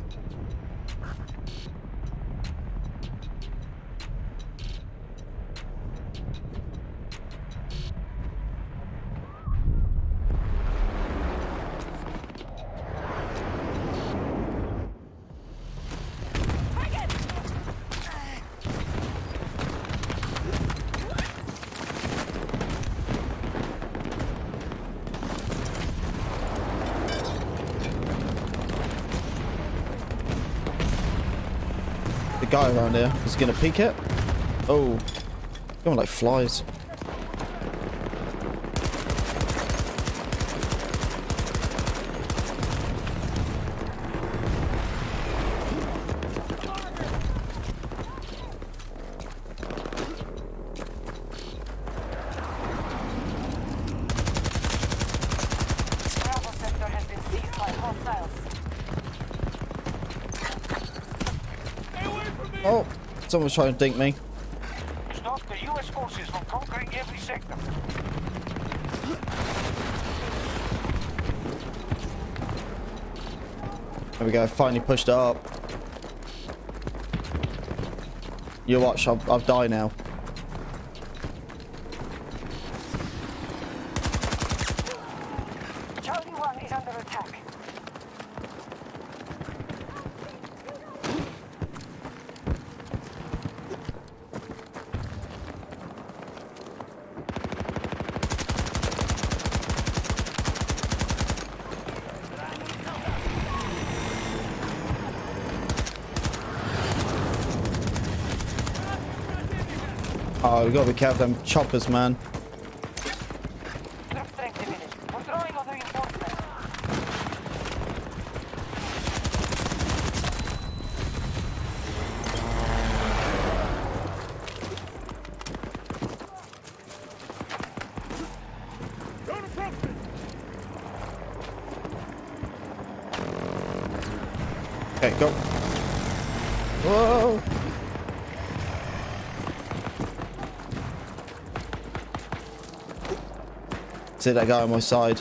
The guy around here is gonna peek it. Oh, going like flies. Bravo Sector has been seized by hostiles. Oh, someone's trying to dink me. Stop the U.S. forces from conquering every sector. There we go, finally pushed it up. You watch, I'll die now. Charlie 1 is under attack. Oh, we gotta be careful them choppers, man. Troop strength diminished. We're drawing on reinforcements. Okay, go. Whoa! See that guy on my side.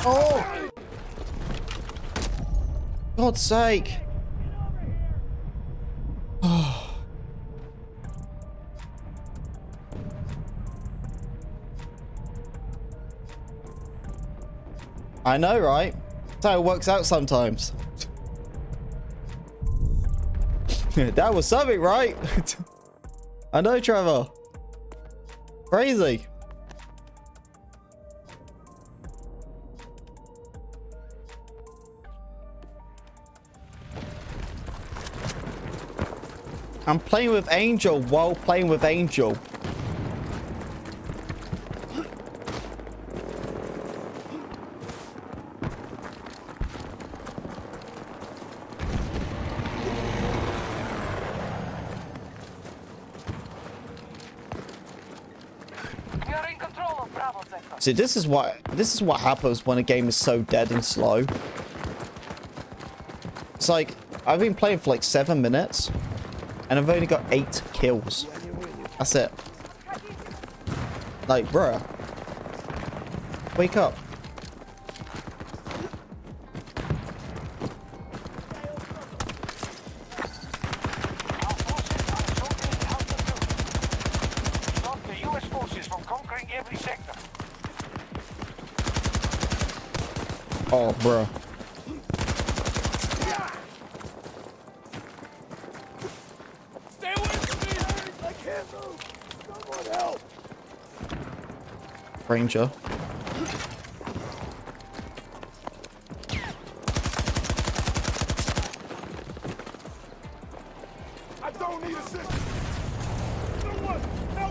Oh! God's sake! Oh. I know, right? That's how it works out sometimes. That was something, right? I know, Trevor. Crazy. I'm playing with Angel while playing with Angel. You're in control of Bravo sector. See, this is what happens when a game is so dead and slow. It's like I've been playing for like 7 minutes. And I've only got 8 kills. That's it. Like, bruh. Wake up. Stop the US forces from conquering every sector. Oh, bruh. Ranger.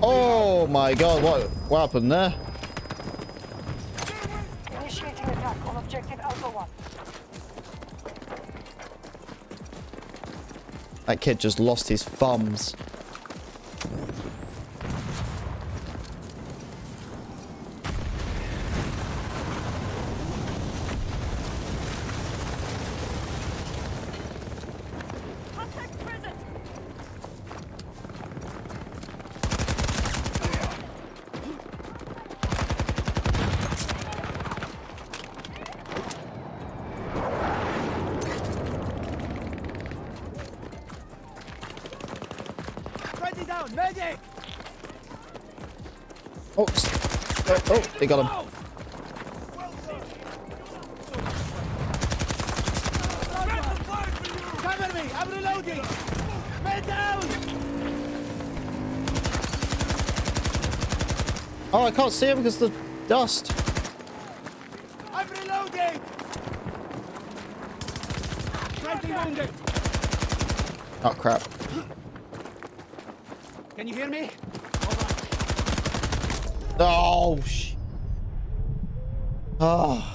Oh my god, what happened there? Initiating attack on objective Alpha 1. That kid just lost his thumbs. Oh, they got him. Cover me! I'm reloading! Man down! Oh, I can't see him because of the dust. I'm reloading! Wounded. Oh, crap. Can you hear me? Oh, oh.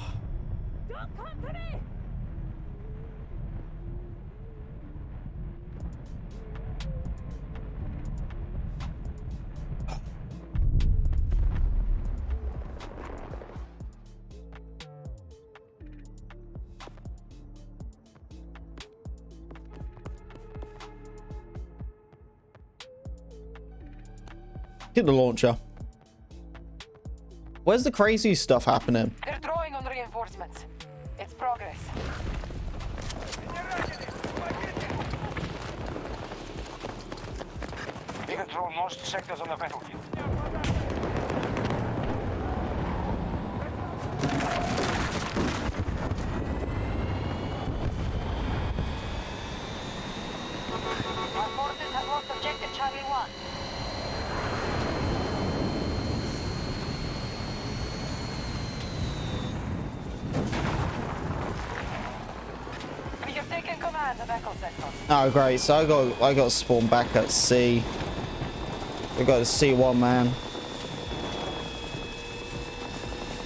Get the launcher. Where's the crazy stuff happening? They're drawing on reinforcements. It's progress. We control most sectors on the battlefield. Our forces have lost objective Charlie 1. We have taken command of Echo Sector. Oh, great. So I got spawned back at C. We got a C1 man.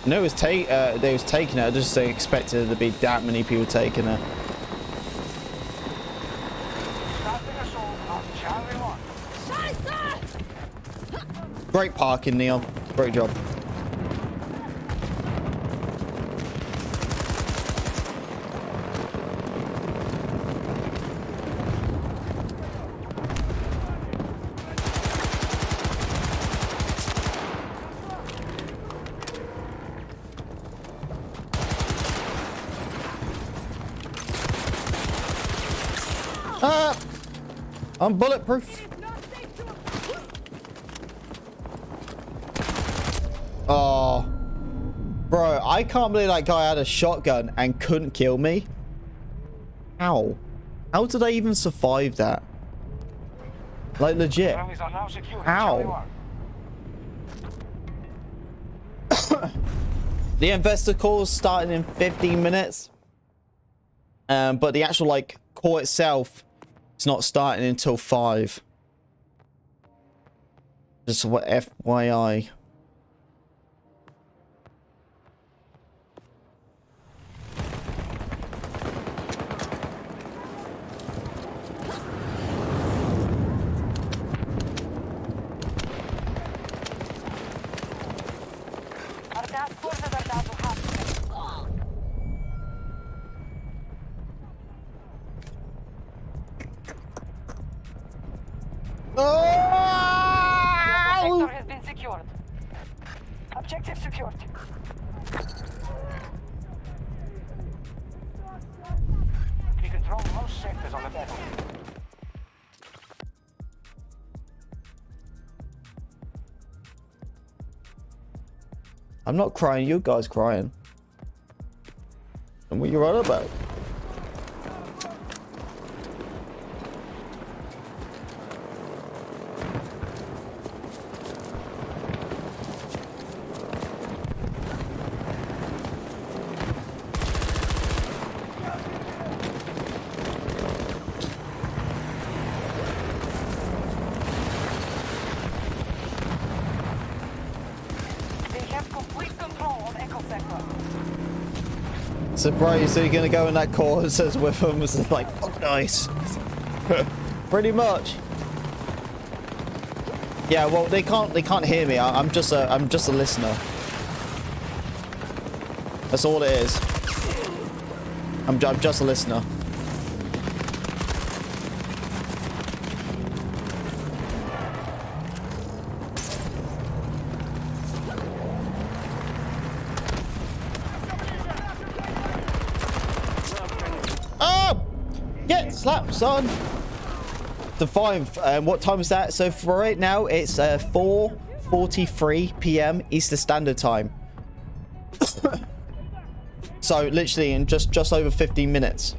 I knew it was they was taking it. I just expected there to be that many people taking it. Starting assault on Charlie 1. Great parking, Neil. Great job. I'm bulletproof. Oh. Bro, I can't believe that guy had a shotgun and couldn't kill me. How? How did I even survive that? Like, legit. How? The investor call is starting in 15 minutes. But the actual, like, call itself is not starting until 5. Just what FYI. Sector has been secured. Objective secured. We control most sectors on the battlefield. I'm not crying, you guys crying. And what you're on about? Surprised, so you're gonna go in that core and says with them, it's like, oh, nice. Pretty much. Yeah, well, they can't hear me. I'm just a listener. That's all it is. I'm just a listener. Slap, son. The 5. What time is that? So for right now, it's 4:43 p.m. Eastern Standard Time. So literally in just over 15 minutes.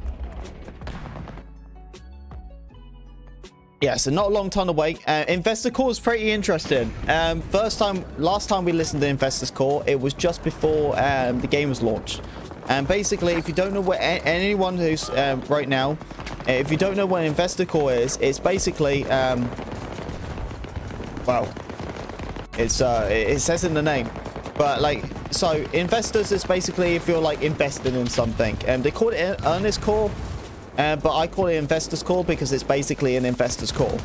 Yeah, so not a long time to wait. Investor call is pretty interesting. Last time we listened to Investor's call, it was just before the game was launched. And basically, if you don't know what anyone who's right now, if you don't know what an investor call is, it's basically well, it says in the name, but like, so investors is basically if you're like invested in something, and they call it an earnest call, but I call it investors call because it's basically an investors call.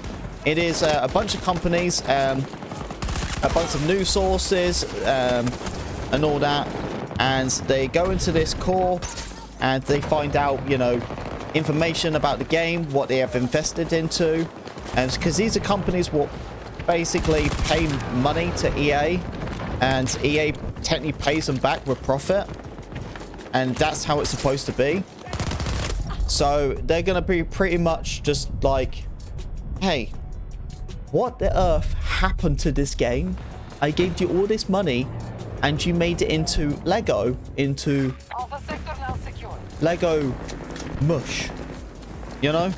It is a bunch of companies, a bunch of news sources, and all that. And they go into this call and they find out, you know, information about the game, what they have invested into. And because these are companies what basically pay money to EA, and EA technically pays them back with profit. And that's how it's supposed to be. So they're going to be pretty much just like, hey, what the earth happened to this game? I gave you all this money and you made it into Lego, into Lego mush, you know?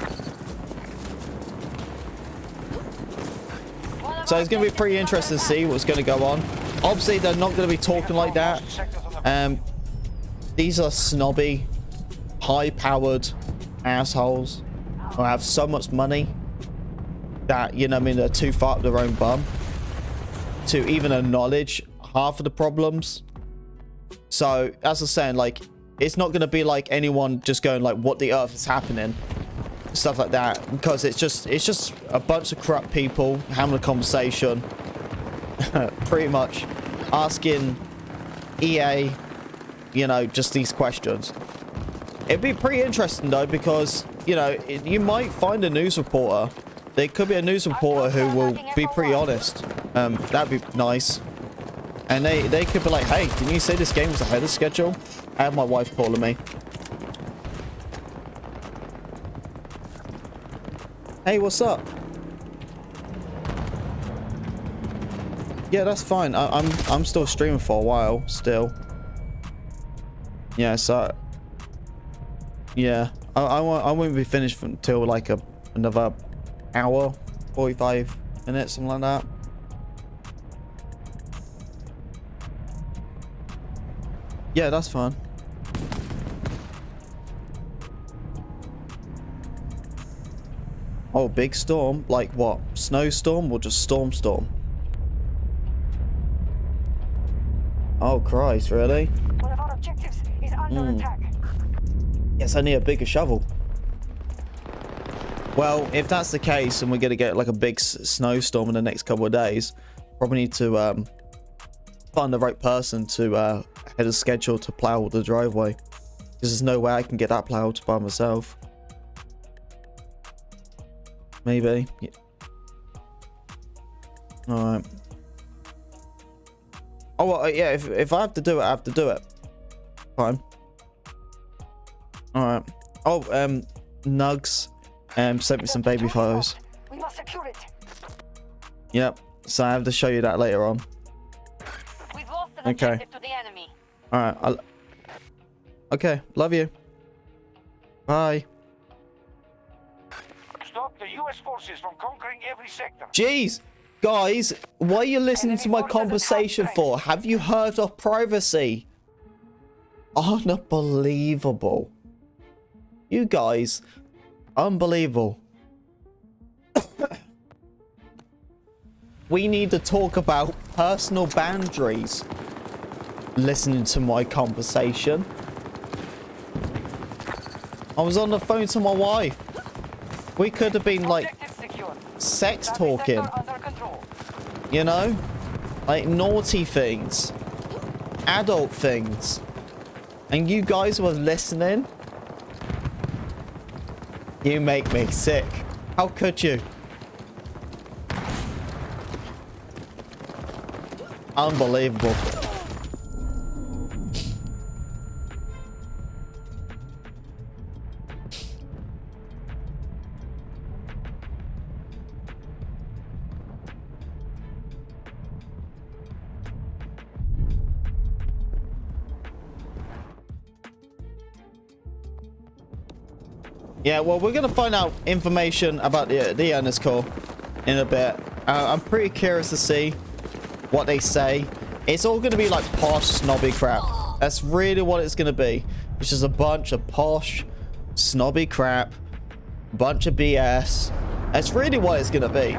So it's going to be pretty interesting to see what's going to go on. Obviously, they're not going to be talking like that. These are snobby, high-powered assholes who have so much money that, you know what I mean, they're too far up their own bum to even acknowledge half of the problems. So as I was saying, like, it's not going to be like anyone just going like, what the earth is happening, stuff like that, because it's just a bunch of corrupt people having a conversation, pretty much asking EA, you know, just these questions. It'd be pretty interesting though, because, you know, you might find a news reporter. There could be a news reporter who will be pretty honest. That'd be nice. And they could be like, hey, didn't you say this game was ahead of schedule? I have my wife calling me. Hey, what's up? Yeah, that's fine. I'm still streaming for a while, still. Yeah, so yeah, I won't be finished until like another hour, 45 minutes, something like that. Yeah, that's fine. Oh, big storm? Like what? Snowstorm or just storm? Oh Christ, really? One of our objectives is under attack. Yes, I need a bigger shovel. Well, if that's the case and we're going to get like a big snowstorm in the next couple of days, probably need to find the right person to head a schedule to plow the driveway. Because there's no way I can get that plowed by myself. Maybe. Yeah. Alright. Oh, well, yeah, if I have to do it, I have to do it. Fine. Alright. Oh, Nugs sent me some baby photos. We must secure it. Yep. So I have to show you that later on. We've lost an Okay. objective to the enemy. Alright. Okay. Love you. Bye. Stop the U.S. forces from conquering every sector. Jeez. Guys, what are you listening to my conversation for? Have you heard of privacy? Unbelievable. You guys, unbelievable. We need to talk about personal boundaries. Listening to my conversation. I was on the phone to my wife. We could have been like sex talking. You know? Like naughty things. Adult things. And you guys were listening? You make me sick. How could you? Unbelievable. Yeah, well, we're gonna find out information about the owner's call in a bit. I'm pretty curious to see what they say. It's all gonna be like posh, snobby crap. That's really what it's gonna be. It's just a bunch of posh, snobby crap, bunch of BS. That's really what it's gonna be.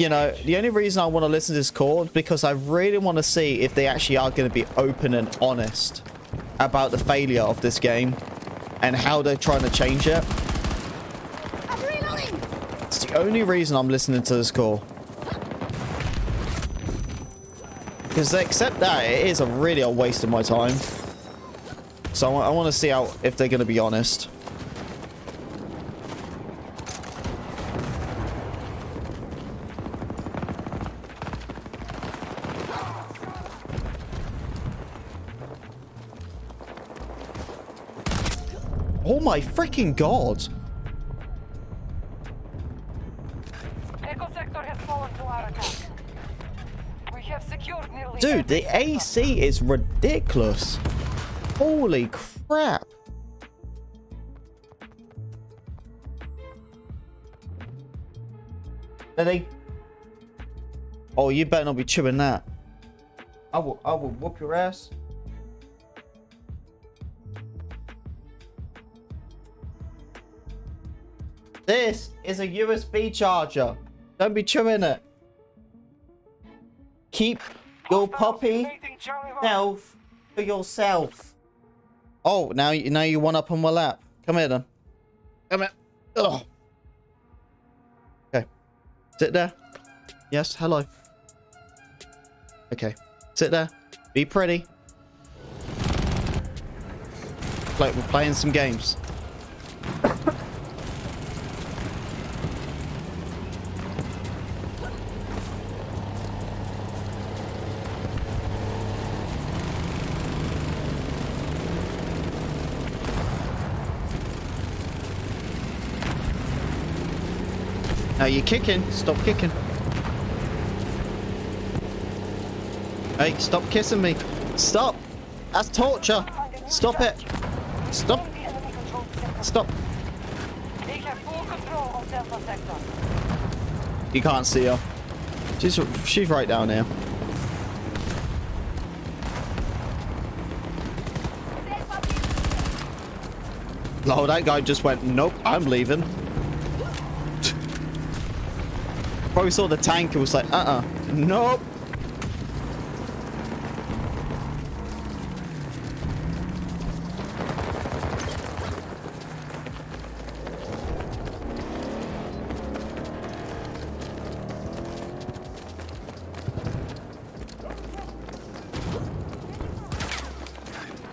You know, the only reason I want to listen to this call is because I really want to see if they actually are going to be open and honest about the failure of this game. And how they're trying to change it. It's the only reason I'm listening to this call. Because except that, it is really a waste of my time. So I want to see if they're going to be honest. Oh my freaking god! Echo sector has fallen to our attack. We have secured nearly. Dude, the AC is ridiculous. Holy crap! Are they? Oh, you better not be chewing that. I will whoop your ass. This is a USB charger. Don't be chewing it. Keep your puppy self for yourself. Oh, now you want up on my lap. Come here then. Come here. Ugh. Okay. Sit there. Yes, hello. Okay. Sit there. Be pretty. Like we're playing some games. Now you're kicking. Stop kicking. Hey, stop kissing me. Stop. That's torture. Stop it. Stop. Stop. They have full control of Delta Sector. You can't see her. She's right down here. Oh, that guy just went, nope, I'm leaving. Probably saw the tank and was like, nope.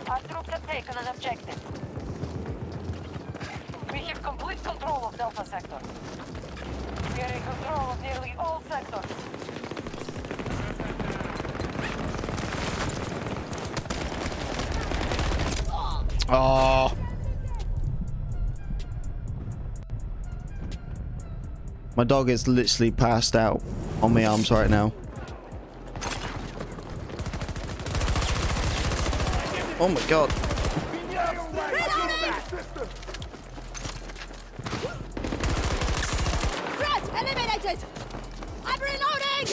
Our troops have taken an objective. We have complete control of Delta Sector. We are in control of nearly all sectors. Oh. My dog is literally passed out on my arms right now. Oh my god. Threat eliminated! I'm reloading!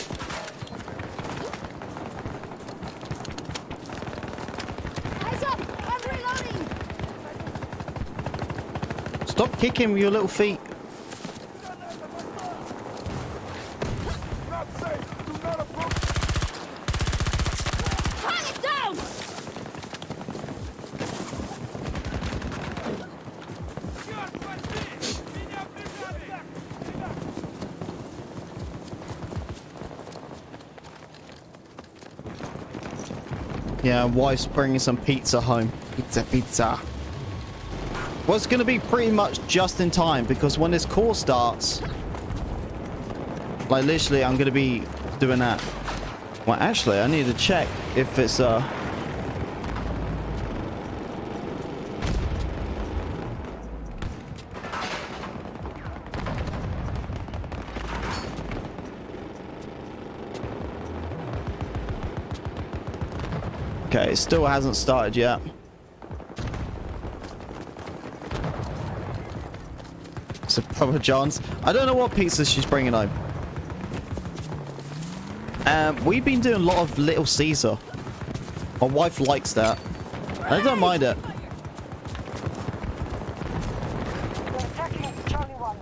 Eyes up! I'm reloading! Stop kicking with your little feet. Target down! Yeah, wife's bringing some pizza home. Pizza. Well, it's going to be pretty much just in time because when this call starts, like literally, I'm going to be doing that. Well, actually, I need to check if it's okay, it still hasn't started yet. So Papa John's. I don't know what pizza she's bringing home. We've been doing a lot of Little Caesar. My wife likes that. I don't mind it. We're attacking Charlie 1.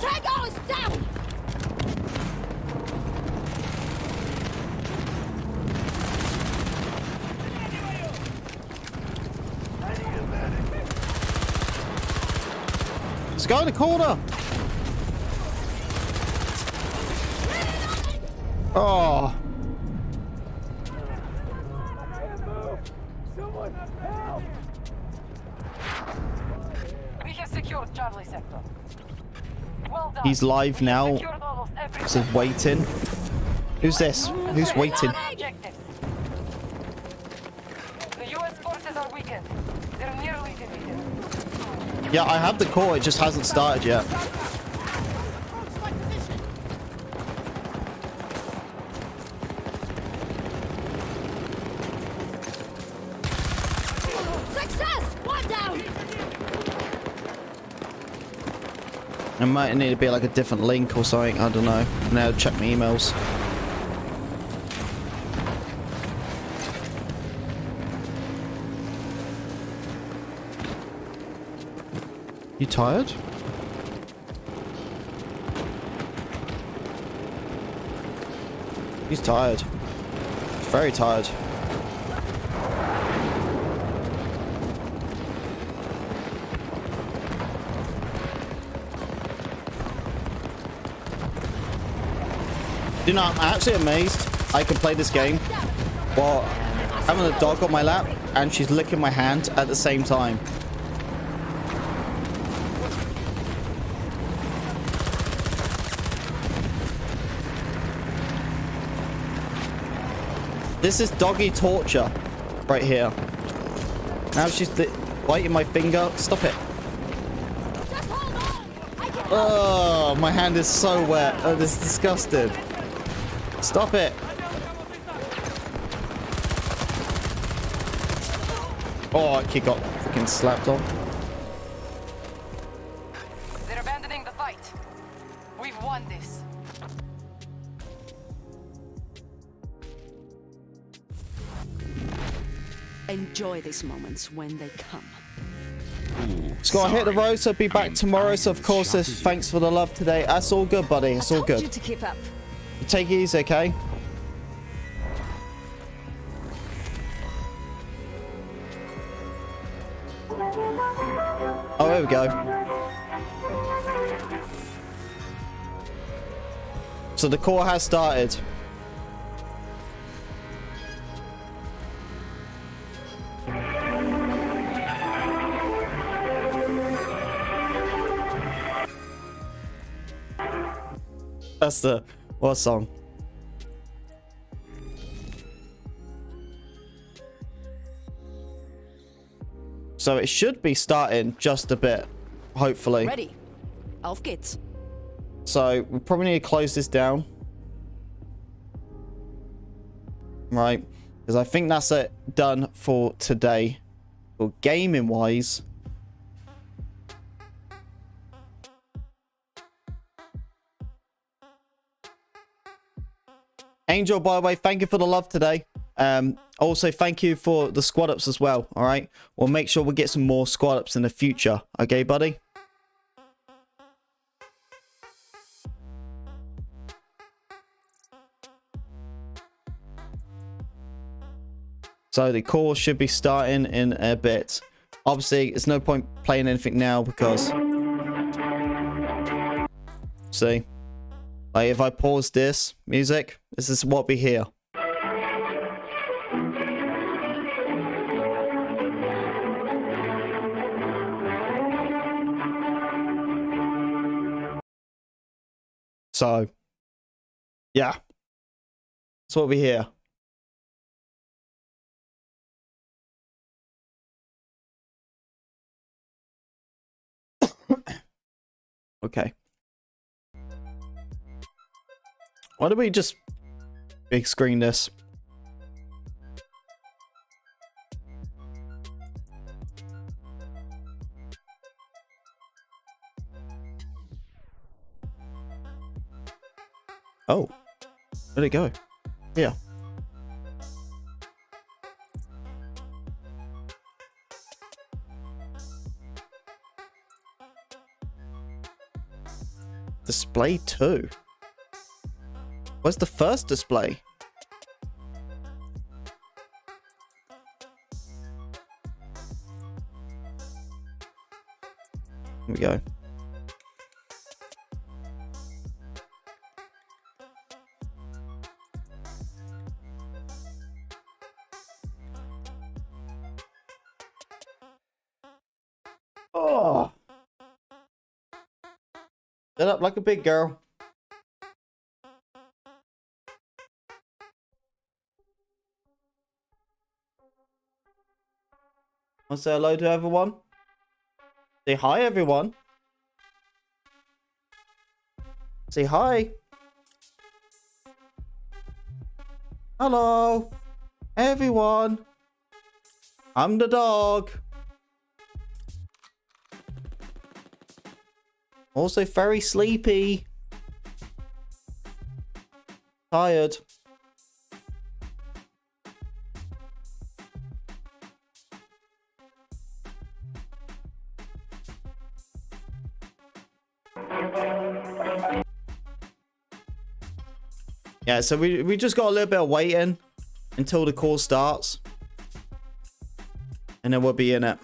Tango is down! Let's go in the corner. Oh. We have secured Charlie Sector. Well done. He's live now. Secured almost every This is waiting. Who's this? Who's waiting? objectives. The U.S. forces are weakened. They're nearly defeated. Yeah, I have the call. It just hasn't started yet. Success! One down! It might need to be like a different link or something. I don't know. Now check my emails. You tired? He's tired. Very tired. You know, I'm actually amazed I can play this game while having a dog on my lap and she's licking my hand at the same time. This is doggy torture. Right here. Now she's biting my finger. Stop it. Oh, my hand is so wet. Oh, this is disgusting. Stop it. Oh, he got freaking slapped on. They're abandoning the fight. We've won this. Enjoy these moments when they come. Scott, hit the road, so be back tomorrow. So, of course, thanks for the love today. That's all good, buddy. It's all good. To keep up. Take it easy, okay? Oh, there we go. So the core has started. That's the what song? So it should be starting just a bit, hopefully. Ready. Auf geht's. So we probably need to close this down. Right. Because I think that's it done for today. For gaming wise. Angel, by the way, thank you for the love today. Also, thank you for the squad ups as well. All right. We'll make sure we get some more squad ups in the future. Okay, buddy? So the call should be starting in a bit. Obviously, there's no point playing anything now because... See? Like, if I pause this music, this is what we hear. So, yeah. That's what we hear. Okay. Why don't we just big screen this? Oh, where'd it go? Yeah. Display 2. Where's the first display? Here we go. Oh. Get up like a big girl. Want to say hello to everyone? Say hi, everyone. Say hi. Hello, everyone. I'm the dog. Also very sleepy. Tired. Yeah, so we just got a little bit of waiting until the call starts. And then we'll be in it.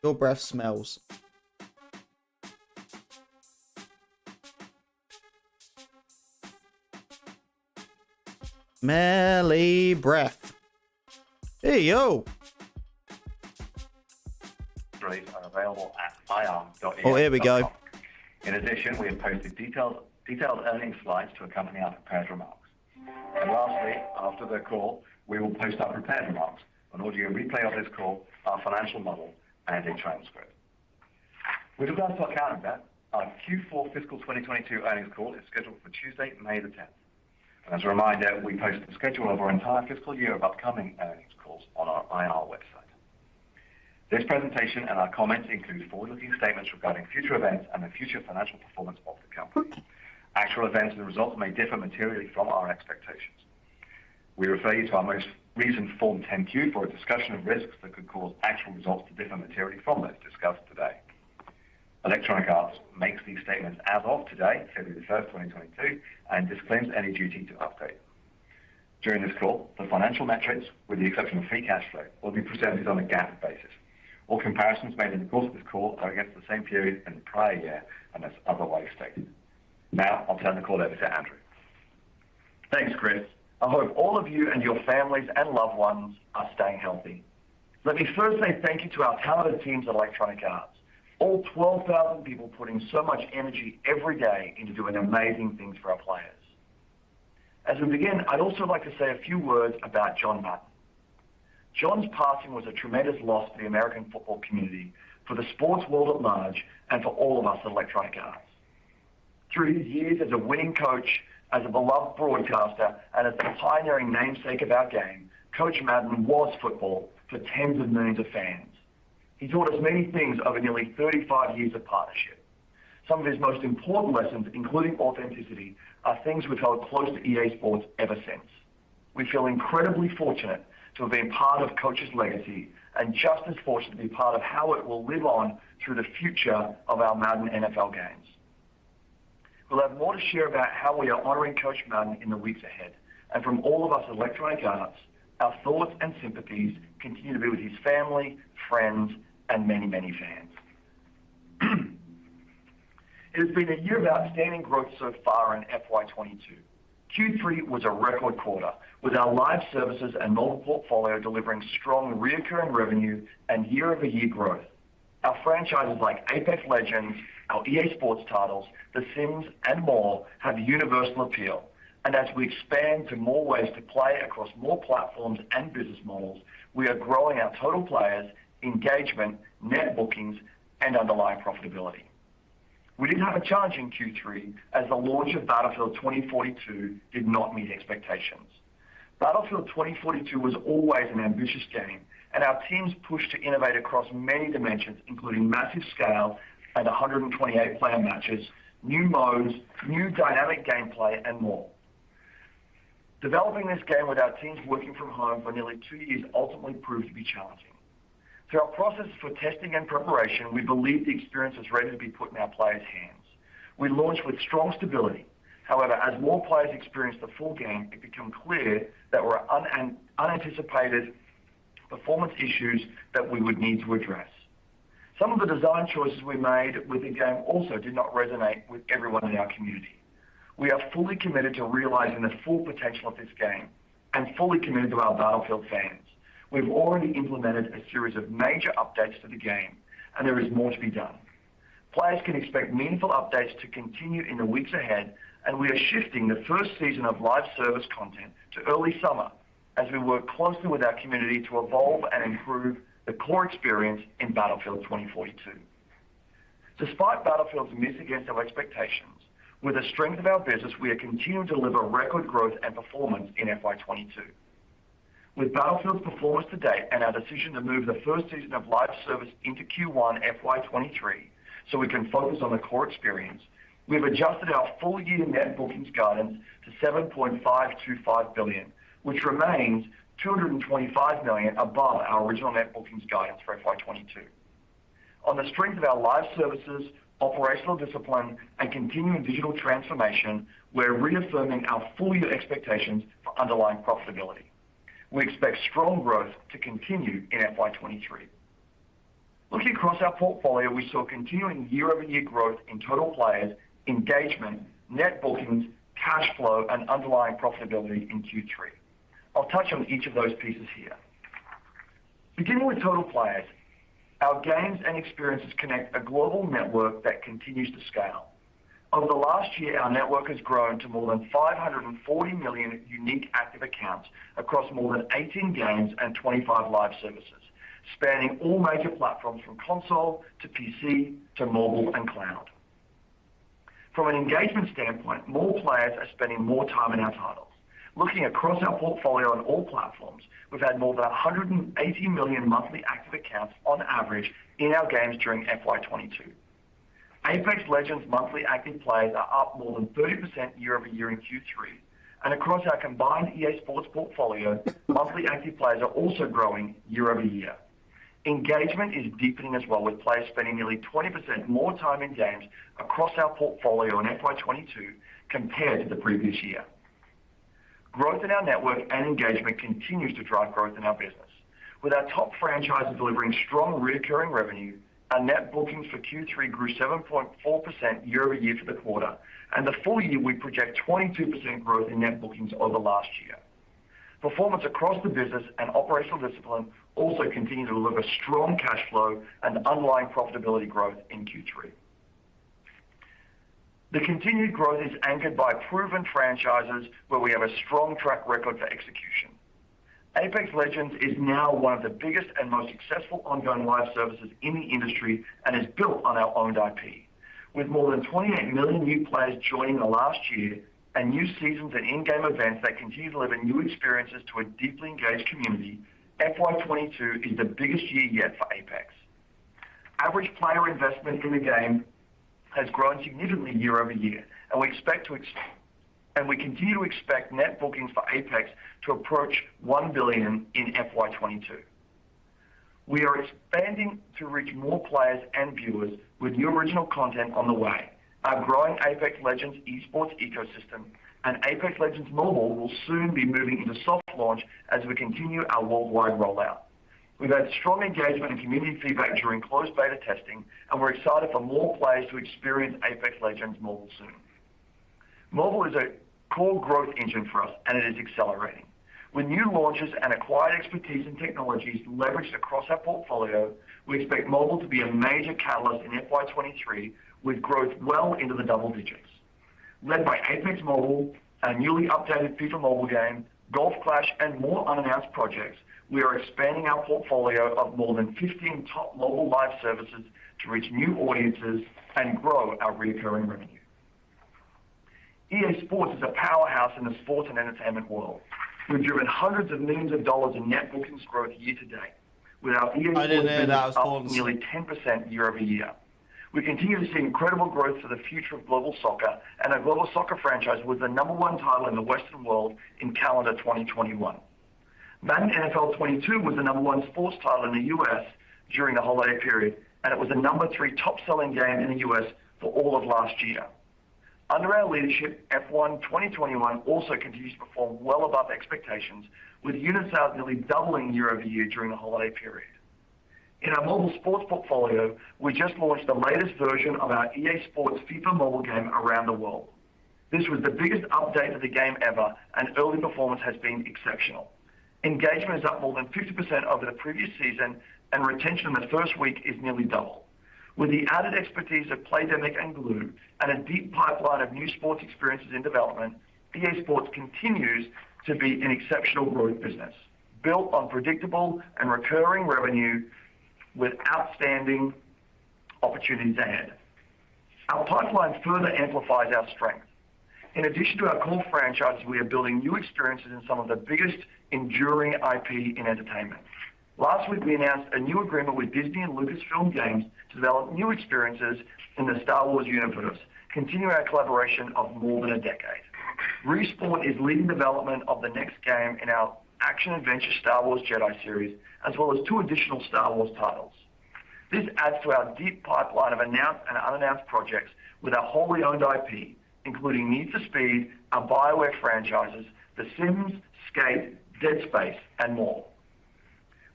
Your breath smells. Smelly breath. Hey, yo. Are available at ir.es.com. Oh, here we go. In addition, we have posted detailed earnings slides to accompany our prepared remarks. And lastly, after the call, we will post our prepared remarks, an audio replay of this call, our financial model, and a transcript. With regards to our calendar, our Q4 fiscal 2022 earnings call is scheduled for Tuesday, May the 10th. And as a reminder, we post the schedule of our entire fiscal year of upcoming earnings calls on our IR website. This presentation and our comments include forward-looking statements regarding future events and the future financial performance of the company. Actual events and results may differ materially from our expectations. We refer you to our most recent Form 10-Q for a discussion of risks that could cause actual results to differ materially from those discussed today. Electronic Arts makes these statements as of today, February 1st, 2022, and disclaims any duty to update. During this call, the financial metrics, with the exception of free cash flow, will be presented on a GAAP basis. All comparisons made in the course of this call are against the same period in the prior year, unless otherwise stated. Now, I'll turn the call over to Andrew. Thanks, Chris. I hope all of you and your families and loved ones are staying healthy. Let me first say thank you to our talented teams at Electronic Arts. All 12,000 people putting so much energy every day into doing amazing things for our players. As we begin, I'd also like to say a few words about John Madden. John's passing was a tremendous loss for the American football community, for the sports world at large, and for all of us at Electronic Arts. Through his years as a winning coach, as a beloved broadcaster, and as the pioneering namesake of our game, Coach Madden was football for tens of millions of fans. He taught us many things over nearly 35 years of partnership. Some of his most important lessons, including authenticity, are things we've held close to EA Sports ever since. We feel incredibly fortunate to have been part of Coach's legacy, and just as fortunate to be part of how it will live on through the future of our Madden NFL games. We'll have more to share about how we are honoring Coach Madden in the weeks ahead. And from all of us at Electronic Arts, our thoughts and sympathies continue to be with his family, friends, and many, many fans. It has been a year of outstanding growth so far in FY22. Q3 was a record quarter, with our live services and mobile portfolio delivering strong reoccurring revenue and year-over-year growth. Our franchises like Apex Legends, our EA Sports titles, The Sims, and more have universal appeal. And as we expand to more ways to play across more platforms and business models, we are growing our total players, engagement, net bookings, and underlying profitability. We did have a challenge in Q3 as the launch of Battlefield 2042 did not meet expectations. Battlefield 2042 was always an ambitious game, and our teams pushed to innovate across many dimensions, including massive scale and 128 player matches, new modes, new dynamic gameplay, and more. Developing this game with our teams working from home for nearly 2 years ultimately proved to be challenging. Through our process for testing and preparation, we believed the experience was ready to be put in our players' hands. We launched with strong stability. However, as more players experienced the full game, it became clear that were unanticipated performance issues that we would need to address. Some of the design choices we made with the game also did not resonate with everyone in our community. We are fully committed to realizing the full potential of this game and fully committed to our Battlefield fans. We've already implemented a series of major updates to the game, and there is more to be done. Players can expect meaningful updates to continue in the weeks ahead, and we are shifting the first season of live service content to early summer as we work closely with our community to evolve and improve the core experience in Battlefield 2042. Despite Battlefield's miss against our expectations, with the strength of our business, we are continuing to deliver record growth and performance in FY22. With Battlefield's performance to date and our decision to move the first season of live service into Q1 FY23 so we can focus on the core experience, we've adjusted our full-year net bookings guidance to $7.525 billion, which remains $225 million above our original net bookings guidance for FY22. On the strength of our live services, operational discipline, and continuing digital transformation, we're reaffirming our full-year expectations for underlying profitability. We expect strong growth to continue in FY23. Looking across our portfolio, we saw continuing year-over-year growth in total players, engagement, net bookings, cash flow, and underlying profitability in Q3. I'll touch on each of those pieces here. Beginning with total players, our games and experiences connect a global network that continues to scale. Over the last year, our network has grown to more than 540 million unique active accounts across more than 18 games and 25 live services, spanning all major platforms from console to PC to mobile and cloud. From an engagement standpoint, more players are spending more time in our titles. Looking across our portfolio on all platforms, we've had more than 180 million monthly active accounts on average in our games during FY22. Apex Legends monthly active players are up more than 30% year over year in Q3, and across our combined EA Sports portfolio, monthly active players are also growing year over year. Engagement is deepening as well, with players spending nearly 20% more time in games across our portfolio in FY22 compared to the previous year. Growth in our network and engagement continues to drive growth in our business. With our top franchises delivering strong recurring revenue, our net bookings for Q3 grew 7.4% year over year for the quarter, and the full year we project 22% growth in net bookings over last year. Performance across the business and operational discipline also continue to deliver strong cash flow and underlying profitability growth in Q3. The continued growth is anchored by proven franchises where we have a strong track record for execution. Apex Legends is now one of the biggest and most successful ongoing live services in the industry and is built on our owned IP. With more than 28 million new players joining the last year and new seasons and in-game events that continue to deliver new experiences to a deeply engaged community, FY22 is the biggest year yet for Apex. Average player investment in the game has grown significantly year over year, and we continue to expect net bookings for Apex to approach $1 billion in FY22. We are expanding to reach more players and viewers with new original content on the way. Our growing Apex Legends esports ecosystem and Apex Legends Mobile will soon be moving into soft launch as we continue our worldwide rollout. We've had strong engagement and community feedback during closed beta testing, and we're excited for more players to experience Apex Legends Mobile soon. Mobile is a core growth engine for us, and it is accelerating. With new launches and acquired expertise and technologies leveraged across our portfolio, we expect mobile to be a major catalyst in FY23 with growth well into the double digits. Led by Apex Mobile, our newly updated FIFA mobile game, Golf Clash, and more unannounced projects, we are expanding our portfolio of more than 15 top mobile live services to reach new audiences and grow our recurring revenue. EA Sports is a powerhouse in the sports and entertainment world. We've driven hundreds of millions of dollars in net bookings growth year to date, with our EA Sports business up nearly 10% year over year. We continue to see incredible growth for the future of global soccer, and our global soccer franchise was the #1 title in the Western world in calendar 2021. Madden NFL 22 was the #1 sports title in the US during the holiday period, and it was the #3 top-selling game in the US for all of last year. Under our leadership, F1 2021 also continues to perform well above expectations, with unit sales nearly doubling year over year during the holiday period. In our mobile sports portfolio, we just launched the latest version of our EA Sports FIFA mobile game around the world. This was the biggest update to the game ever, and early performance has been exceptional. Engagement is up more than 50% over the previous season, and retention in the first week is nearly double. With the added expertise of Playdemic and Glue and a deep pipeline of new sports experiences in development, EA Sports continues to be an exceptional growth business, built on predictable and recurring revenue with outstanding opportunities ahead. Our pipeline further amplifies our strength. In addition to our core franchises, we are building new experiences in some of the biggest enduring IP in entertainment. Last week, we announced a new agreement with Disney and Lucasfilm Games to develop new experiences in the Star Wars universe, continuing our collaboration of more than a decade. Respawn is leading development of the next game in our action-adventure Star Wars Jedi series, as well as 2 additional Star Wars titles. This adds to our deep pipeline of announced and unannounced projects with our wholly owned IP, including Need for Speed, our BioWare franchises, The Sims, Skate, Dead Space, and more.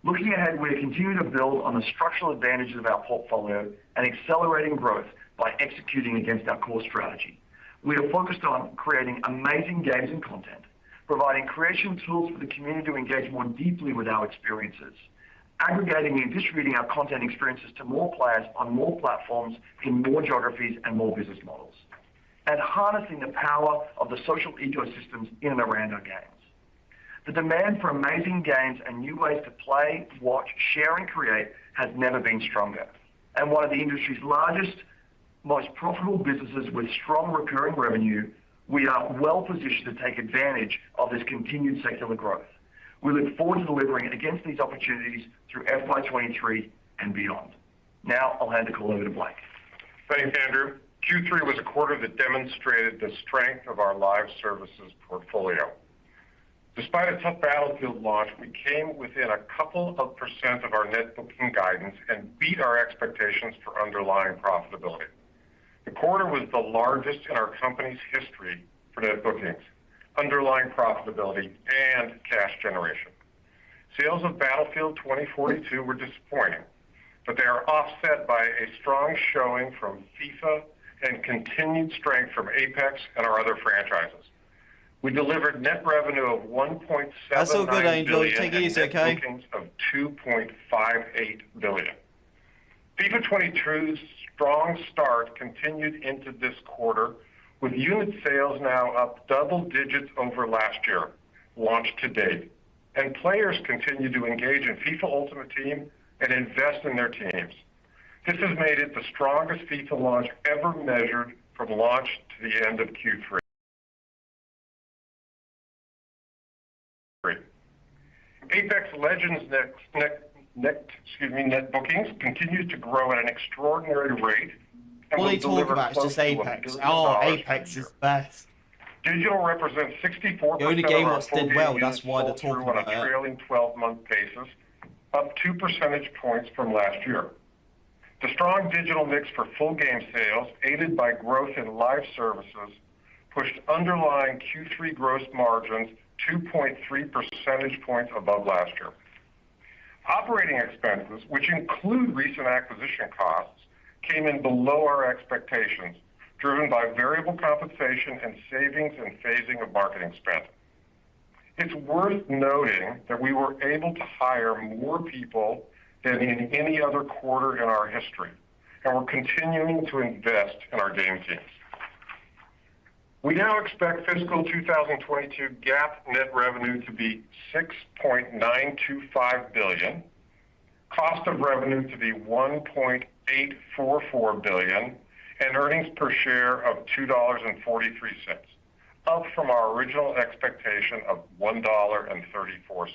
Looking ahead, we are continuing to build on the structural advantages of our portfolio and accelerating growth by executing against our core strategy. We are focused on creating amazing games and content, providing creation tools for the community to engage more deeply with our experiences, aggregating and distributing our content experiences to more players on more platforms in more geographies and more business models, and harnessing the power of the social ecosystems in and around our games. The demand for amazing games and new ways to play, watch, share, and create has never been stronger. And one of the industry's largest, most profitable businesses with strong recurring revenue, we are well positioned to take advantage of this continued secular growth. We look forward to delivering against these opportunities through FY23 and beyond. Now I'll hand the call over to Blake. Thanks, Andrew. Q3 was a quarter that demonstrated the strength of our live services portfolio. Despite a tough Battlefield launch, we came within a couple of % of our net booking guidance and beat our expectations for underlying profitability. The quarter was the largest in our company's history for net bookings, underlying profitability, and cash generation. Sales of Battlefield 2042 were disappointing, but they are offset by a strong showing from FIFA and continued strength from Apex and our other franchises. We delivered net revenue of $1.79 billion and net bookings of $2.58 billion. FIFA 22's strong start continued into this quarter, with unit sales now up double digits over last year, launch to date. And players continue to engage in FIFA Ultimate Team and invest in their teams. This has made it the strongest FIFA launch ever measured from launch to the end of Q3. Apex Legends net bookings continues to grow at an extraordinary rate. All they talk about is just Apex. Oh, Apex is best. Digital represents 64% the only game of our that's full did game well, units that's why they're sold talking through on about a it. trailing 12-month basis, up 2 percentage points from last year. The strong digital mix for full game sales, aided by growth in live services, pushed underlying Q3 gross margins 2.3 percentage points above last year. Operating expenses, which include recent acquisition costs, came in below our expectations, driven by variable compensation and savings and phasing of marketing spend. It's worth noting that we were able to hire more people than in any other quarter in our history, and we're continuing to invest in our game teams. We now expect fiscal 2022 GAAP net revenue to be $6.925 billion, cost of revenue to be $1.844 billion, and earnings per share of $2.43, up from our original expectation of $1.34.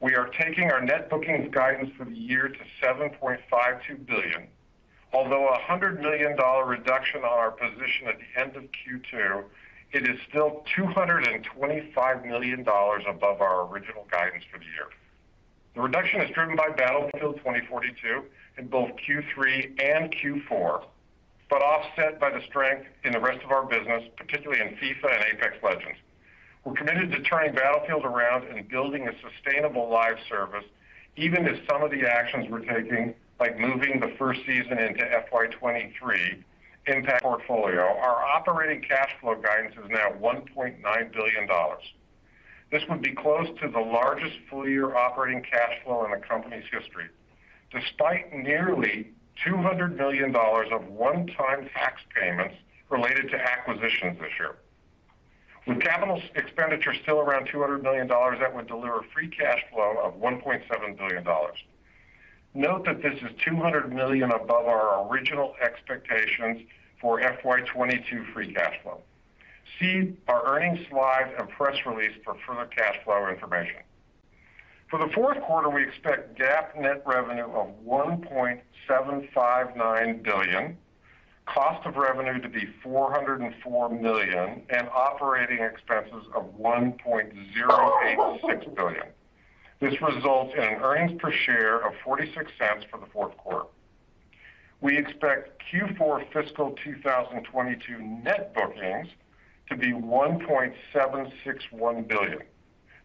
We are taking our net bookings guidance for the year to $7.52 billion. Although a $100 million reduction on our position at the end of Q2, it is still $225 million above our original guidance for the year. The reduction is driven by Battlefield 2042 in both Q3 and Q4, but offset by the strength in the rest of our business, particularly in FIFA and Apex Legends. We're committed to turning Battlefield around and building a sustainable live service, even if some of the actions we're taking, like moving the first season into FY23, impact portfolio. Our operating cash flow guidance is now $1.9 billion. This would be close to the largest full-year operating cash flow in the company's history, despite nearly $200 million of one-time tax payments related to acquisitions this year. With capital expenditure still around $200 million, that would deliver free cash flow of $1.7 billion. Note that this is $200 million above our original expectations for FY22 free cash flow. See our earnings slide and press release for further cash flow information. For the fourth quarter, we expect GAAP net revenue of $1.759 billion, cost of revenue to be $404 million, and operating expenses of $1.086 billion. This results in an earnings per share of 46 cents for the fourth quarter. We expect Q4 fiscal 2022 net bookings to be $1.761 billion.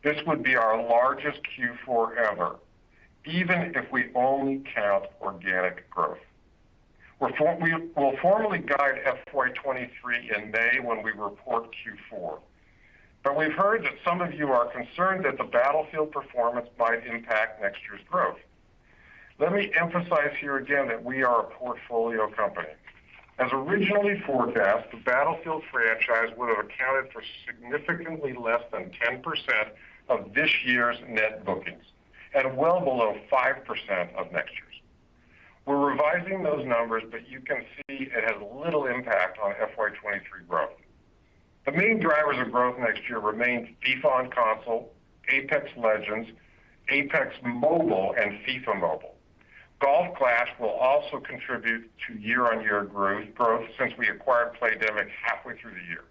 This would be our largest Q4 ever, even if we only count organic growth. We will formally guide FY23 in May when we report Q4. But we've heard that some of you are concerned that the Battlefield performance might impact next year's growth. Let me emphasize here again that we are a portfolio company. As originally forecast, the Battlefield franchise would have accounted for significantly less than 10% of this year's net bookings, and well below 5% of next year's. We're revising those numbers, but you can see it has little impact on FY23 growth. The main drivers of growth next year remain FIFA on console, Apex Legends, Apex Mobile, and FIFA Mobile. Golf Clash will also contribute to year-on-year growth since we acquired Playdemic halfway through the year.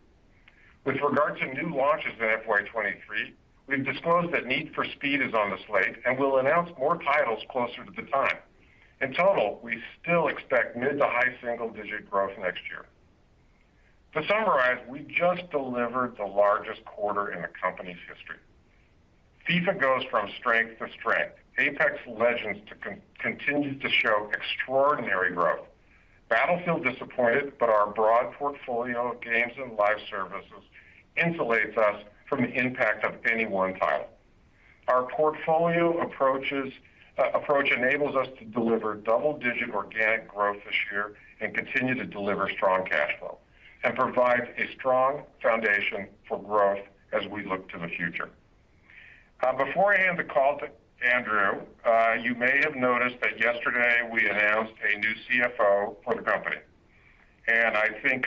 With regard to new launches in FY23, we've disclosed that Need for Speed is on the slate, and we'll announce more titles closer to the time. In total, we still expect mid to high single-digit growth next year. To summarize, we just delivered the largest quarter in the company's history. FIFA goes from strength to strength. Apex Legends continues to show extraordinary growth. Battlefield disappointed, but our broad portfolio of games and live services insulates us from the impact of any one title. Our portfolio approach enables us to deliver double-digit organic growth this year and continue to deliver strong cash flow, and provides a strong foundation for growth as we look to the future. Before I hand the call to Andrew, you may have noticed that yesterday we announced a new CFO for the company. And I think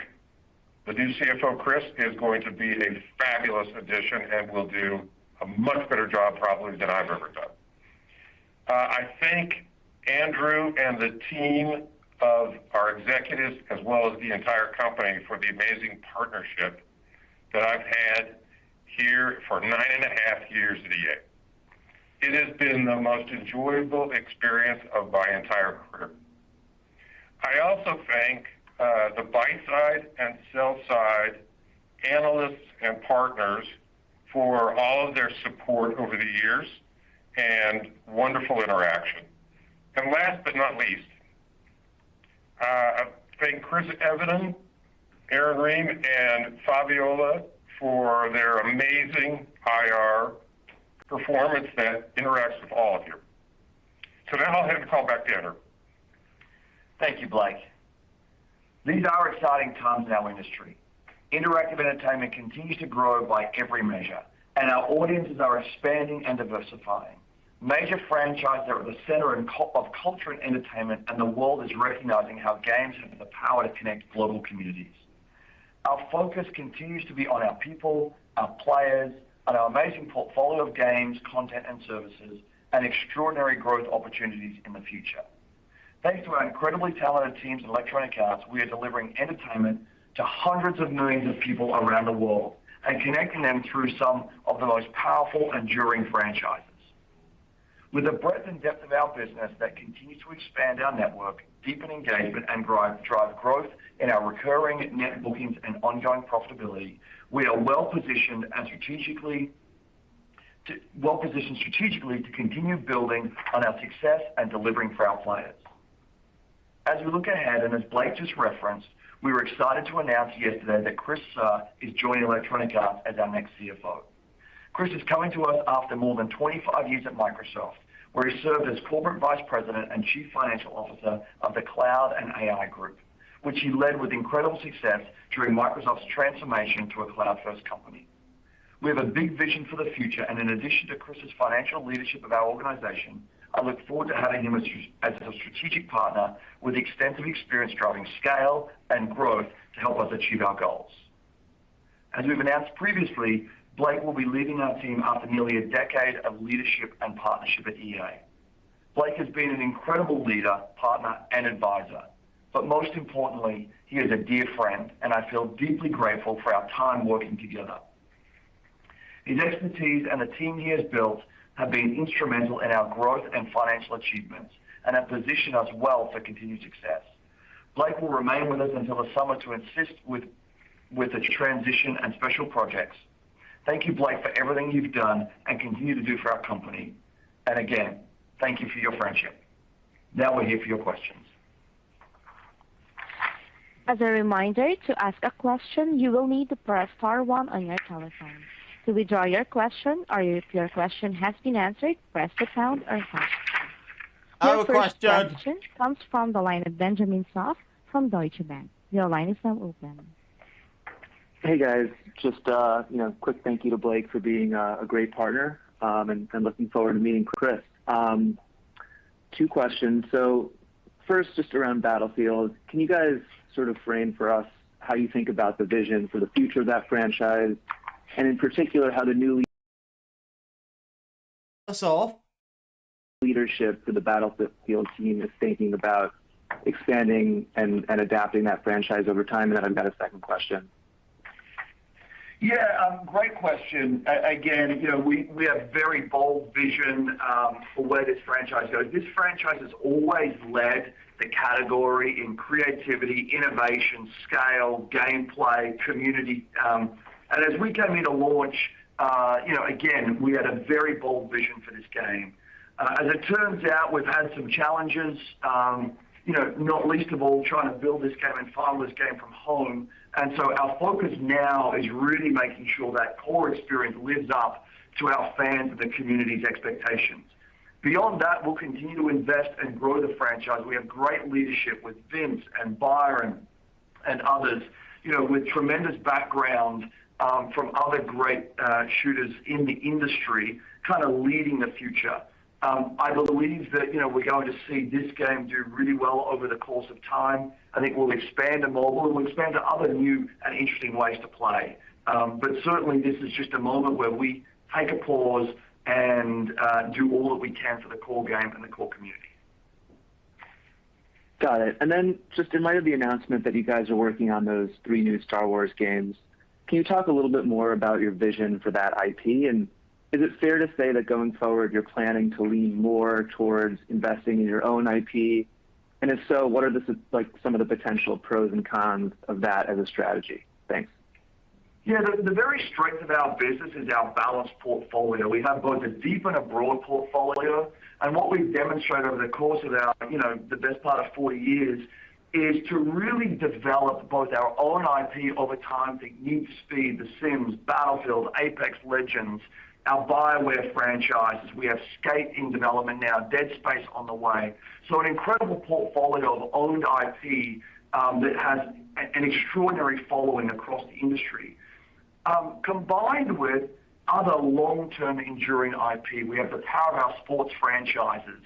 the new CFO, Chris, is going to be a fabulous addition and will do a much better job probably than I've ever done. I thank Andrew and the team of our executives as well as the entire company for the amazing partnership that I've had here for 9.5 years at EA. It has been the most enjoyable experience of my entire career. I also thank the buy side and sell side analysts and partners for all of their support over the years and wonderful interaction. And last but not least, I thank Chris Evenden, Aaron Ream, and Fabiola for their amazing IR performance that interacts with all of you. So now I'll hand the call back to Andrew. Thank you, Blake. These are exciting times in our industry. Interactive entertainment continues to grow by every measure, and our audiences are expanding and diversifying. Major franchises are at the center of culture and entertainment, and the world is recognizing how games have the power to connect global communities. Our focus continues to be on our people, our players, and our amazing portfolio of games, content, and services, and extraordinary growth opportunities in the future. Thanks to our incredibly talented teams at Electronic Arts, we are delivering entertainment to hundreds of millions of people around the world and connecting them through some of the most powerful and enduring franchises. With the breadth and depth of our business that continues to expand our network, deepen engagement, and drive growth in our recurring net bookings and ongoing profitability, we are well-positioned strategically to continue building on our success and delivering for our players. As we look ahead, and as Blake just referenced, we were excited to announce yesterday that Chris is joining Electronic Arts as our next CFO. Chris is coming to us after more than 25 years at Microsoft, where he served as Corporate Vice President and Chief Financial Officer of the Cloud and AI Group, which he led with incredible success during Microsoft's transformation to a cloud-first company. We have a big vision for the future, and in addition to Chris's financial leadership of our organization, I look forward to having him as a strategic partner with extensive experience driving scale and growth to help us achieve our goals. As we've announced previously, Blake will be leading our team after nearly a decade of leadership and partnership at EA. Blake has been an incredible leader, partner, and advisor, but most importantly, he is a dear friend, and I feel deeply grateful for our time working together. His expertise and the team he has built have been instrumental in our growth and financial achievements and have positioned us well for continued success. Blake will remain with us until the summer to assist with the transition and special projects. Thank you, Blake, for everything you've done and continue to do for our company. And again, thank you for your friendship. Now we're here for your questions. As a reminder, to ask a question, you will need to press *1 on your telephone. To withdraw your question, or if your question has been answered, press the pound or hash. Your first question comes from the line of Benjamin Soff from Deutsche Bank. Your line is now open. Hey guys, just quick thank you to Blake for being a great partner, and looking forward to meeting Chris. 2 questions. So first, just around Battlefield, can you guys sort of frame for us how you think about the vision for the future of that franchise, and in particular how the new leadership for the Battlefield team is thinking about expanding and adapting that franchise over time? And then I've got a second question. Yeah, great question. Again, we have very bold vision for where this franchise goes. This franchise has always led the category in creativity, innovation, scale, gameplay, community. And as we came into launch, again, we had a very bold vision for this game. As it turns out, we've had some challenges, not least of all trying to build this game and file this game from home. And so our focus now is really making sure that core experience lives up to our fans and the community's expectations. Beyond that, we'll continue to invest and grow the franchise. We have great leadership with Vince and Byron and others, with tremendous background from other great shooters in the industry, kind of leading the future. I believe that we're going to see this game do really well over the course of time. I think we'll expand to mobile and we'll expand to other new and interesting ways to play. But certainly this is just a moment where we take a pause and do all that we can for the core game and the core community. Got it. And then just in light of the announcement that you guys are working on those 3 new Star Wars games, can you talk a little bit more about your vision for that IP? And is it fair to say that going forward, you're planning to lean more towards investing in your own IP? And if so, what are some of the potential pros and cons of that as a strategy? Thanks. Yeah, the very strength of our business is our balanced portfolio. We have both a deep and a broad portfolio. And what we've demonstrated over the course of our, the best part of 40 years is to really develop both our own IP over time, think Need for Speed, The Sims, Battlefield, Apex Legends, our BioWare franchises. We have Skate in development now, Dead Space on the way. So an incredible portfolio of owned IP that has an extraordinary following across the industry. Combined with other long-term enduring IP, we have the power of our sports franchises.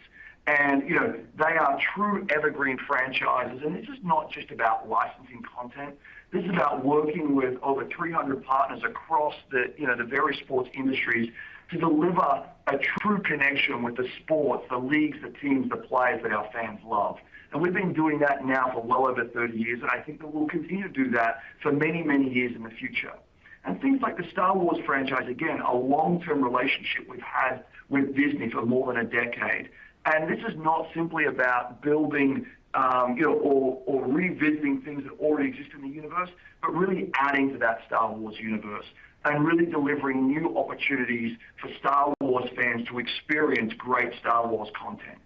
And, they are true evergreen franchises. And this is not just about licensing content. This is about working with over 300 partners across the various sports industries to deliver a true connection with the sports, the leagues, the teams, the players that our fans love. And we've been doing that now for well over 30 years, and I think that we'll continue to do that for many, many years in the future. And things like the Star Wars franchise, again, a long-term relationship we've had with Disney for more than a decade. And this is not simply about building or revisiting things that already exist in the universe, but really adding to that Star Wars universe and really delivering new opportunities for Star Wars fans to experience great Star Wars content.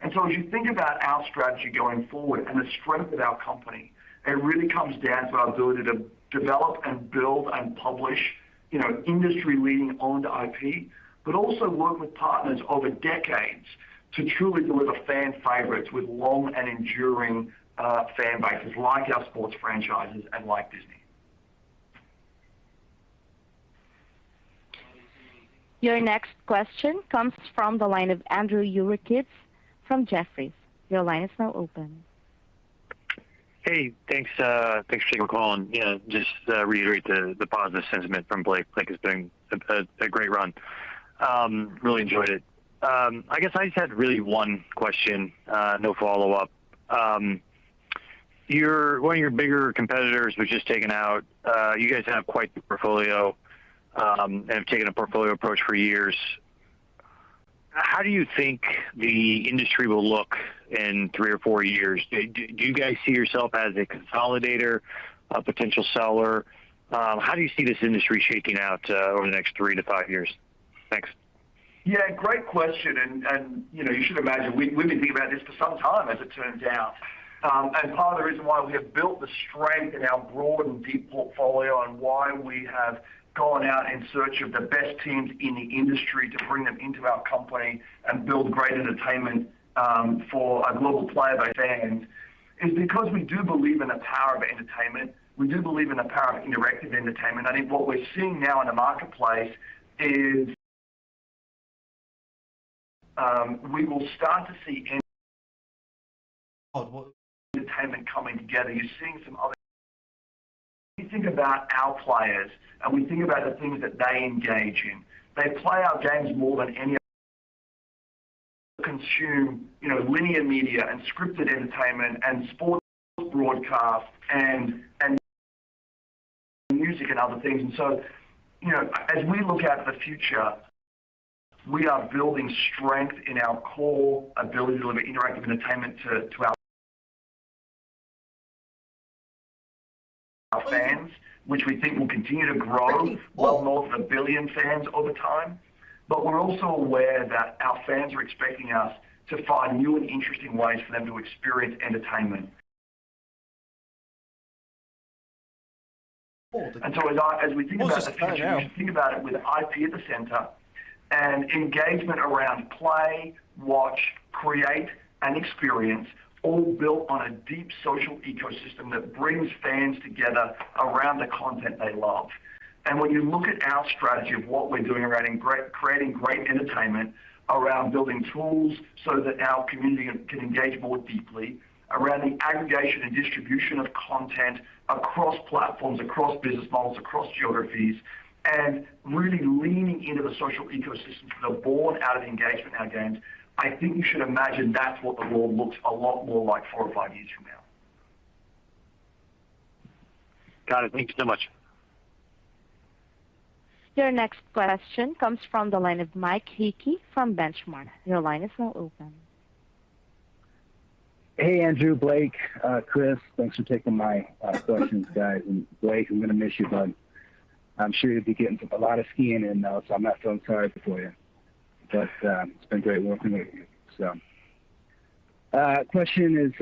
And so as you think about our strategy going forward and the strength of our company, it really comes down to our ability to develop and build and publish, industry-leading owned IP, but also work with partners over decades to truly deliver fan favorites with long and enduring fan bases like our sports franchises and like Disney. Your next question comes from the line of Andrew Urquhart from Jefferies. Your line is now open. Hey, thanks for taking my call, and just reiterate the positive sentiment from Blake. Blake has been a great run. Really enjoyed it. I guess I just had really one question, no follow-up. One of your bigger competitors was just taken out. You guys have quite the portfolio and have taken a portfolio approach for years. How do you think the industry will look in 3 or 4 years? Do you guys see yourself as a consolidator, a potential seller? How do you see this industry shaking out over the next 3 to 5 years? Thanks. Yeah, great question. And you should imagine we've been thinking about this for some time, as it turns out. And part of the reason why we have built the strength in our broad and deep portfolio and why we have gone out in search of the best teams in the industry to bring them into our company and build great entertainment for a global player base fans is because we do believe in the power of entertainment. We do believe in the power of interactive entertainment. I think what we're seeing now in the marketplace is we will start to see entertainment coming together. You're seeing some other. We think about our players and we think about the things that they engage in. They play our games more than any other. Consume, linear media and scripted entertainment and sports broadcast and music and other things. And so, as we look at the future, we are building strength in our core ability to deliver interactive entertainment to our fans, which we think will continue to grow well north of 1 billion fans over time. But we're also aware that our fans are expecting us to find new and interesting ways for them to experience entertainment. And so as we think about the future, we should think about it with IP at the center and engagement around play, watch, create, and experience, all built on a deep social ecosystem that brings fans together around the content they love. And when you look at our strategy of what we're doing around creating great entertainment, around building tools so that our community can engage more deeply, around the aggregation and distribution of content across platforms, across business models, across geographies, and really leaning into the social ecosystems that are born out of engagement in our games, I think you should imagine that's what the world looks a lot more like 4 or 5 years from now. Got it. Thank you so much. Your next question comes from the line of Mike Hickey from Benchmark. Your line is now open. Hey, Andrew, Blake, Chris, thanks for taking my questions, guys. And Blake, I'm going to miss you, bud. I'm sure you'll be getting a lot of skiing in now, so I'm not feeling sorry for you. But it's been great working with you. So, question is,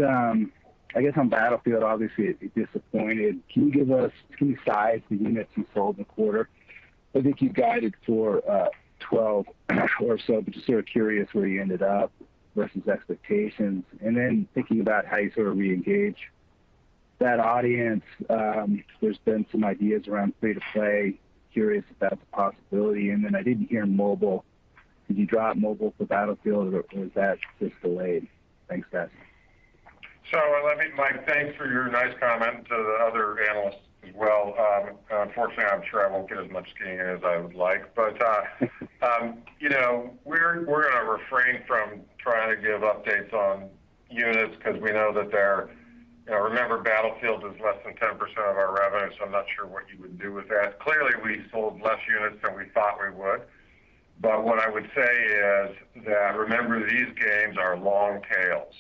I guess on Battlefield, obviously disappointed. Can you size the units you sold in the quarter? I think you guided for 12 or so, but just sort of curious where you ended up versus expectations. And then thinking about how you sort of re-engage that audience, there's been some ideas around free-to-play. Curious if that's a possibility. And then I didn't hear mobile. Did you drop mobile for Battlefield, or was that just delayed? Thanks, guys. So Mike, thanks for your nice comment to the other analysts as well. Unfortunately, I'm sure I won't get as much skiing as I would like, but we're going to refrain from trying to give updates on units because we know that they're. Remember, Battlefield is less than 10% of our revenue, so I'm not sure what you would do with that. Clearly, we sold less units than we thought we would. But what I would say is that remember, these games are long tails.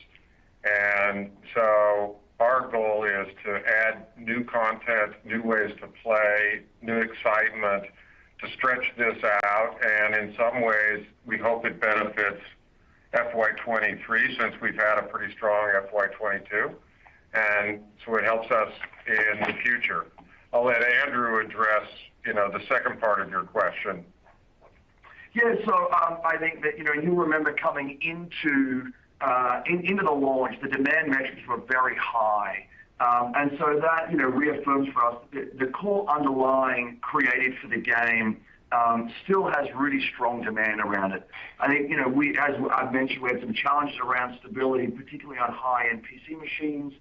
And so our goal is to add new content, new ways to play, new excitement, to stretch this out. And in some ways, we hope it benefits FY23 since we've had a pretty strong FY22. And so it helps us in the future. I'll let Andrew address, the second part of your question. Yeah, so I think that, you'll remember coming into the launch, the demand metrics were very high. And so that, reaffirms for us the core underlying creative for the game still has really strong demand around it. I think, as I've mentioned, we had some challenges around stability, particularly on high-end PC machines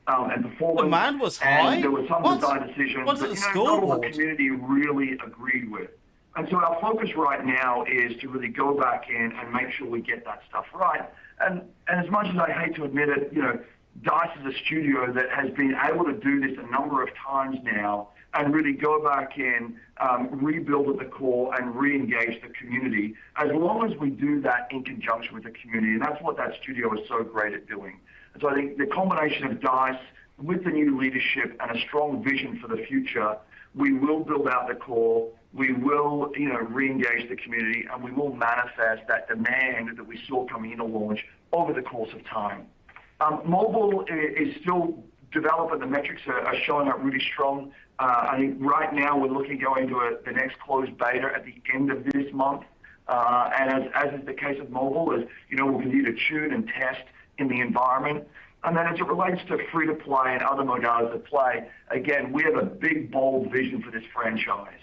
and performance. Demand was high? And there were some design decisions that not all the community really agreed with. And so our focus right now is to really go back in and make sure we get that stuff right. And as much as I hate to admit it, DICE is a studio that has been able to do this a number of times now and really go back in, rebuild at the core and re-engage the community, as long as we do that in conjunction with the community. And that's what that studio is so great at doing. And so I think the combination of DICE with the new leadership and a strong vision for the future, we will build out the core, we will, re-engage the community, and we will manifest that demand that we saw coming into launch over the course of time. Mobile is still developing. The metrics are showing up really strong. I think right now we're looking to go into the next closed beta at the end of this month. And as is the case of mobile, as you know, we'll continue to tune and test in the environment. And then as it relates to free-to-play and other modalities of play, again, we have a big, bold vision for this franchise.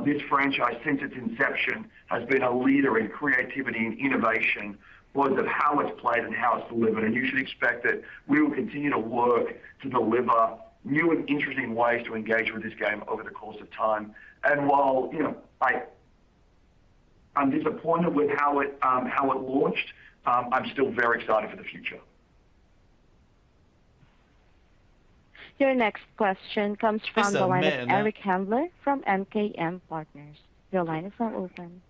This franchise, since its inception, has been a leader in creativity and innovation, both of how it's played and how it's delivered. And you should expect that we will continue to work to deliver new and interesting ways to engage with this game over the course of time. And while, you know, I'm disappointed with how it launched, I'm still very excited for the future. Your next question comes from the line of Eric Handler from MKM Partners. Your line is now open.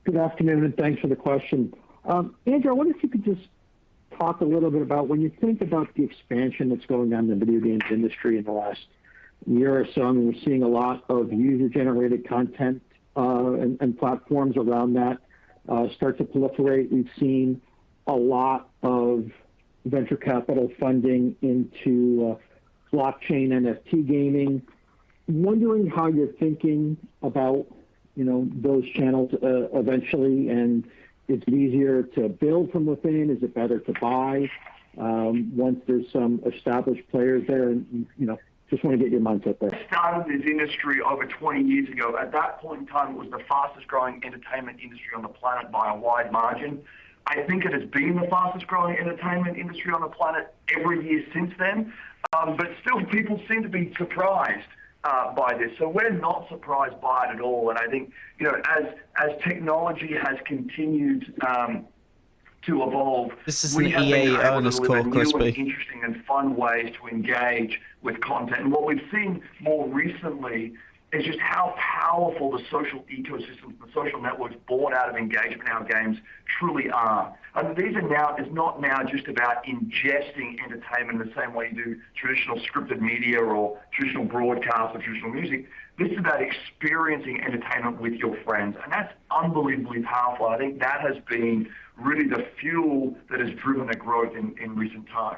Good afternoon, and thanks for the question. Andrew, I wonder if you could just talk a little bit about when you think about the expansion that's going on in the video games industry in the last year or so. I mean, we're seeing a lot of user-generated content and platforms around that start to proliferate. We've seen a lot of venture capital funding into blockchain NFT gaming. Wondering how you're thinking about, you know, those channels eventually, and is it easier to build from within? Is it better to buy once there's some established players there? And, you know, just want to get your mindset there. I started this industry over 20 years ago. At that point in time, it was the fastest growing entertainment industry on the planet by a wide margin. I think it has been the fastest growing entertainment industry on the planet every year since then. But still, people seem to be surprised by this. So we're not surprised by it at all. And I think, you know, as technology has continued to evolve, this is an EA owner's call, Crispy. Interesting and fun ways to engage with content. And what we've seen more recently is just how powerful the social ecosystems, the social networks born out of engagement in our games truly are. And these are now, it's not now just about ingesting entertainment in the same way you do traditional scripted media or traditional broadcast or traditional music. This is about experiencing entertainment with your friends. And that's unbelievably powerful. I think that has been really the fuel that has driven the growth in recent time.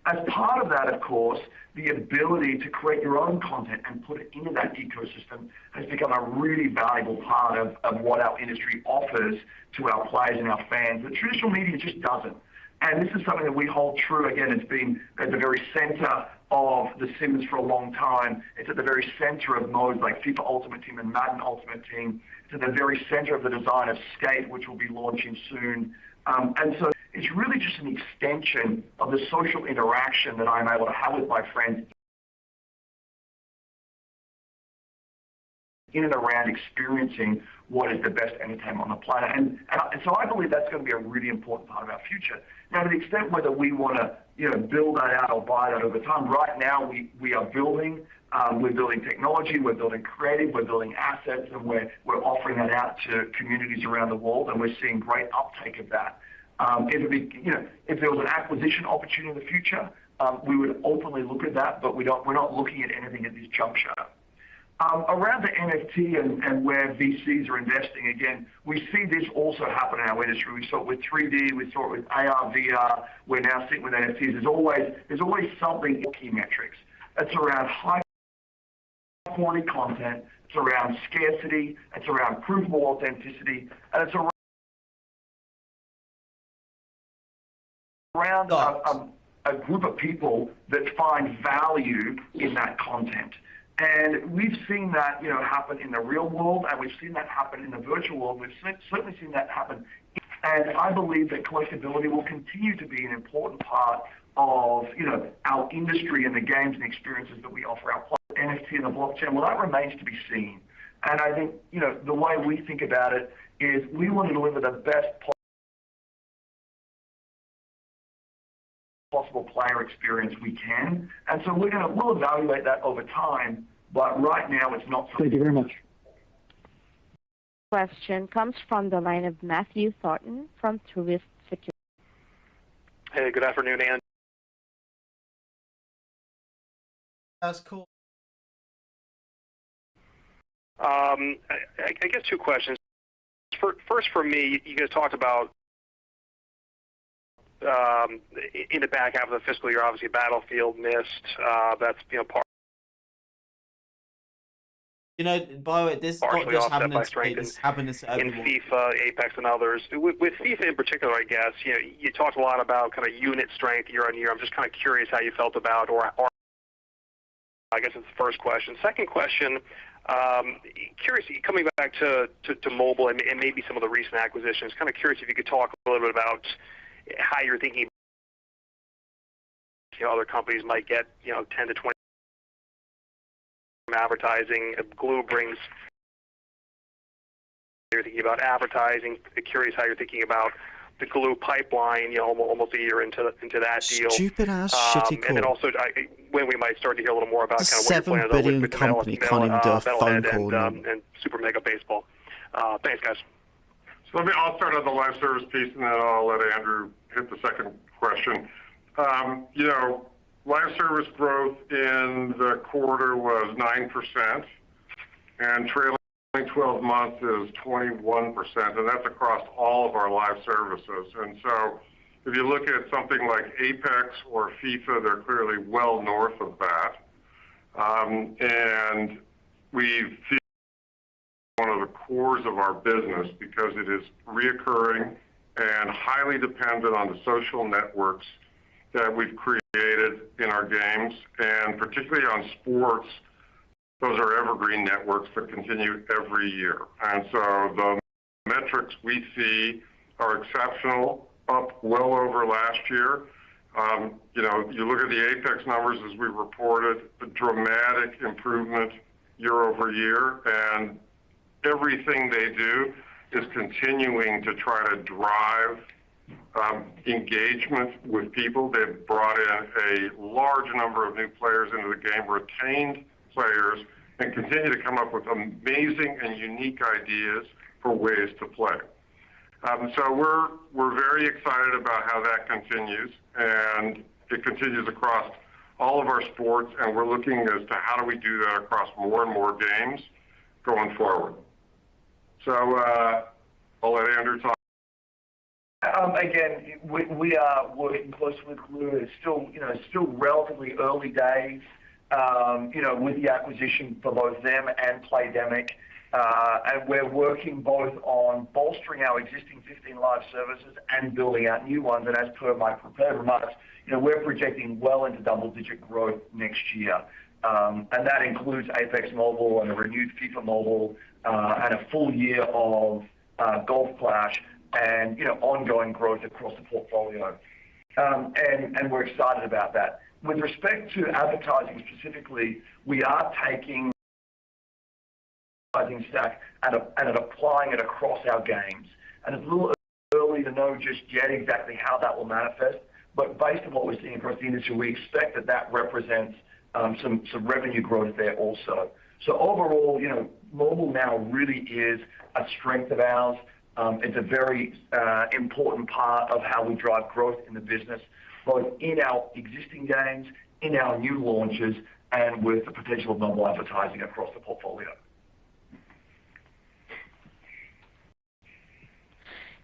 As part of that, of course, the ability to create your own content and put it into that ecosystem has become a really valuable part of what our industry offers to our players and our fans that traditional media just doesn't. And this is something that we hold true. Again, it's been at the very center of The Sims for a long time. It's at the very center of modes like FIFA Ultimate Team and Madden Ultimate Team. It's at the very center of the design of Skate, which will be launching soon. And so it's really just an extension of the social interaction that I'm able to have with my friends in and around experiencing what is the best entertainment on the planet. And so I believe that's going to be a really important part of our future. Now, to the extent whether we want to, you know, build that out or buy that over time, right now we are building. We're building technology, we're building creative, we're building assets, and we're offering that out to communities around the world, and we're seeing great uptake of that. If there was an acquisition opportunity in the future, we would openly look at that, but we're not looking at anything at this juncture. Around the NFT and where VCs are investing, again, we see this also happen in our industry. We saw it with 3D, we saw it with AR, VR. We're now seeing with NFTs. There's always something key metrics. It's around high quality content. It's around scarcity. It's around provable authenticity, and it's around a group of people that find value in that content. And we've seen that, you know, happen in the real world, and we've seen that happen in the virtual world. We've certainly seen that happen. And I believe that collectability will continue to be an important part of, you know, our industry and the games and experiences that we offer our players. NFT and the blockchain, well, that remains to be seen. And I think, you know, the way we think about it is we want to deliver the best possible player experience we can. And so we'll evaluate that over time, but right now it's not. Thank you very much. Question comes from the line of Matthew Thornton from Truist Security. Hey, good afternoon, Andy. That's cool. I guess two questions. First, for me, you guys talked about in the back half of the fiscal year. Obviously, Battlefield missed. That's part. You know, by the way, this is not Partially just offset happening by to me, strength this is happening to in everyone. FIFA, Apex, and others. With FIFA in particular, I guess, you talked a lot about kind of unit strength year on year. I'm just kind of curious how you felt about, or I guess it's the first question. Second question, curious, coming back to mobile and maybe some of the recent acquisitions, kind of curious if you could talk a little bit about how you're thinking other companies might get 10 to 20 from advertising. Glue brings. You're thinking about advertising. Curious how you're thinking about the Glue pipeline. Almost a year into that deal. Stupid ass shitty call. And then also when we might start to hear a little more about kind of what your $7 plans are billion with company can't even do a phone call. and Super Mega Baseball. Thanks, guys. So I'll start on the live service piece, and then I'll let Andrew hit the second question. Live service growth in the quarter was 9%, and trailing 12 months is 21%, and that's across all of our live services. And so if you look at something like Apex or FIFA, they're clearly well north of that. And we feel one of the cores of our business because it is reoccurring and highly dependent on the social networks that we've created in our games, and particularly on sports. Those are evergreen networks that continue every year. And so the metrics we see are exceptional, up well over last year. You look at the Apex numbers as we reported, a dramatic improvement year over year, and everything they do is continuing to try to drive engagement with people. They've brought in a large number of new players into the game, retained players, and continue to come up with amazing and unique ideas for ways to play. So we're very excited about how that continues, and it continues across all of our sports, and we're looking as to how do we do that across more and more games going forward. So I'll let Andrew talk. Again, we are working closely with Glue. It's still relatively early days, with the acquisition for both them and Playdemic. And we're working both on bolstering our existing 15 live services and building out new ones. And as per my prepared remarks, we're projecting well into double-digit growth next year. And that includes Apex Mobile and a renewed FIFA Mobile and a full year of Golf Clash and ongoing growth across the portfolio. And we're excited about that. With respect to advertising specifically, we are taking advertising stack and applying it across our games. And it's a little early to know just yet exactly how that will manifest. But based on what we're seeing across the industry, we expect that represents some revenue growth there also. So overall, mobile now really is a strength of ours. It's a very important part of how we drive growth in the business, both in our existing games, in our new launches, and with the potential of mobile advertising across the portfolio.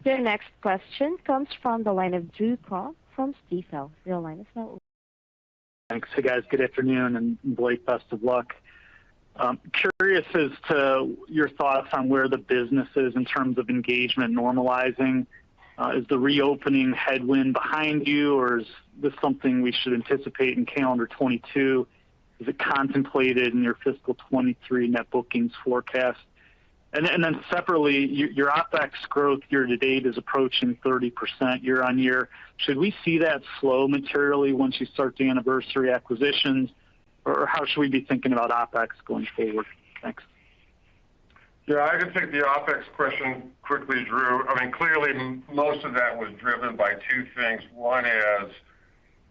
Your next question comes from the line of Drew Craw from Stifel. Your line is now open. Thanks. Hey guys, good afternoon, and Blake, best of luck. Curious as to your thoughts on where the business is in terms of engagement normalizing. Is the reopening headwind behind you, or is this something we should anticipate in calendar 22? Is it contemplated in your fiscal 23 net bookings forecast? And then separately, your OpEx growth year to date is approaching 30% year on year. Should we see that slow materially once you start the anniversary acquisitions, or how should we be thinking about OpEx going forward? Thanks. Yeah, I can take the OpEx question quickly, Drew. I mean, clearly most of that was driven by two things. One is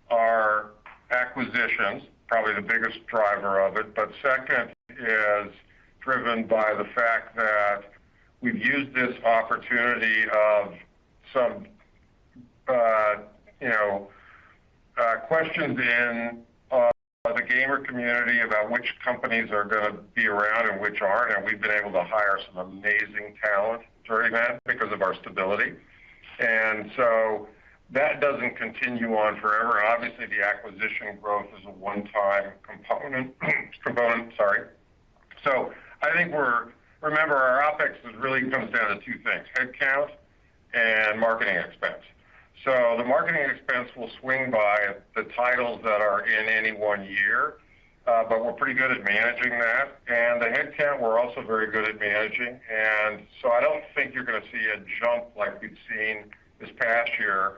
our acquisitions, probably the biggest driver of it, but second is driven by the fact that we've used this opportunity of some, questions in the gamer community about which companies are going to be around and which aren't, and we've been able to hire some amazing talent during that because of our stability. And so that doesn't continue on forever. Obviously, the acquisition growth is a one-time component. Sorry. So I think remember our OpEx really comes down to two things: headcount and marketing expense. So the marketing expense will swing by the titles that are in any one year, but we're pretty good at managing that. And the headcount we're also very good at managing. And so I don't think you're going to see a jump like we've seen this past year.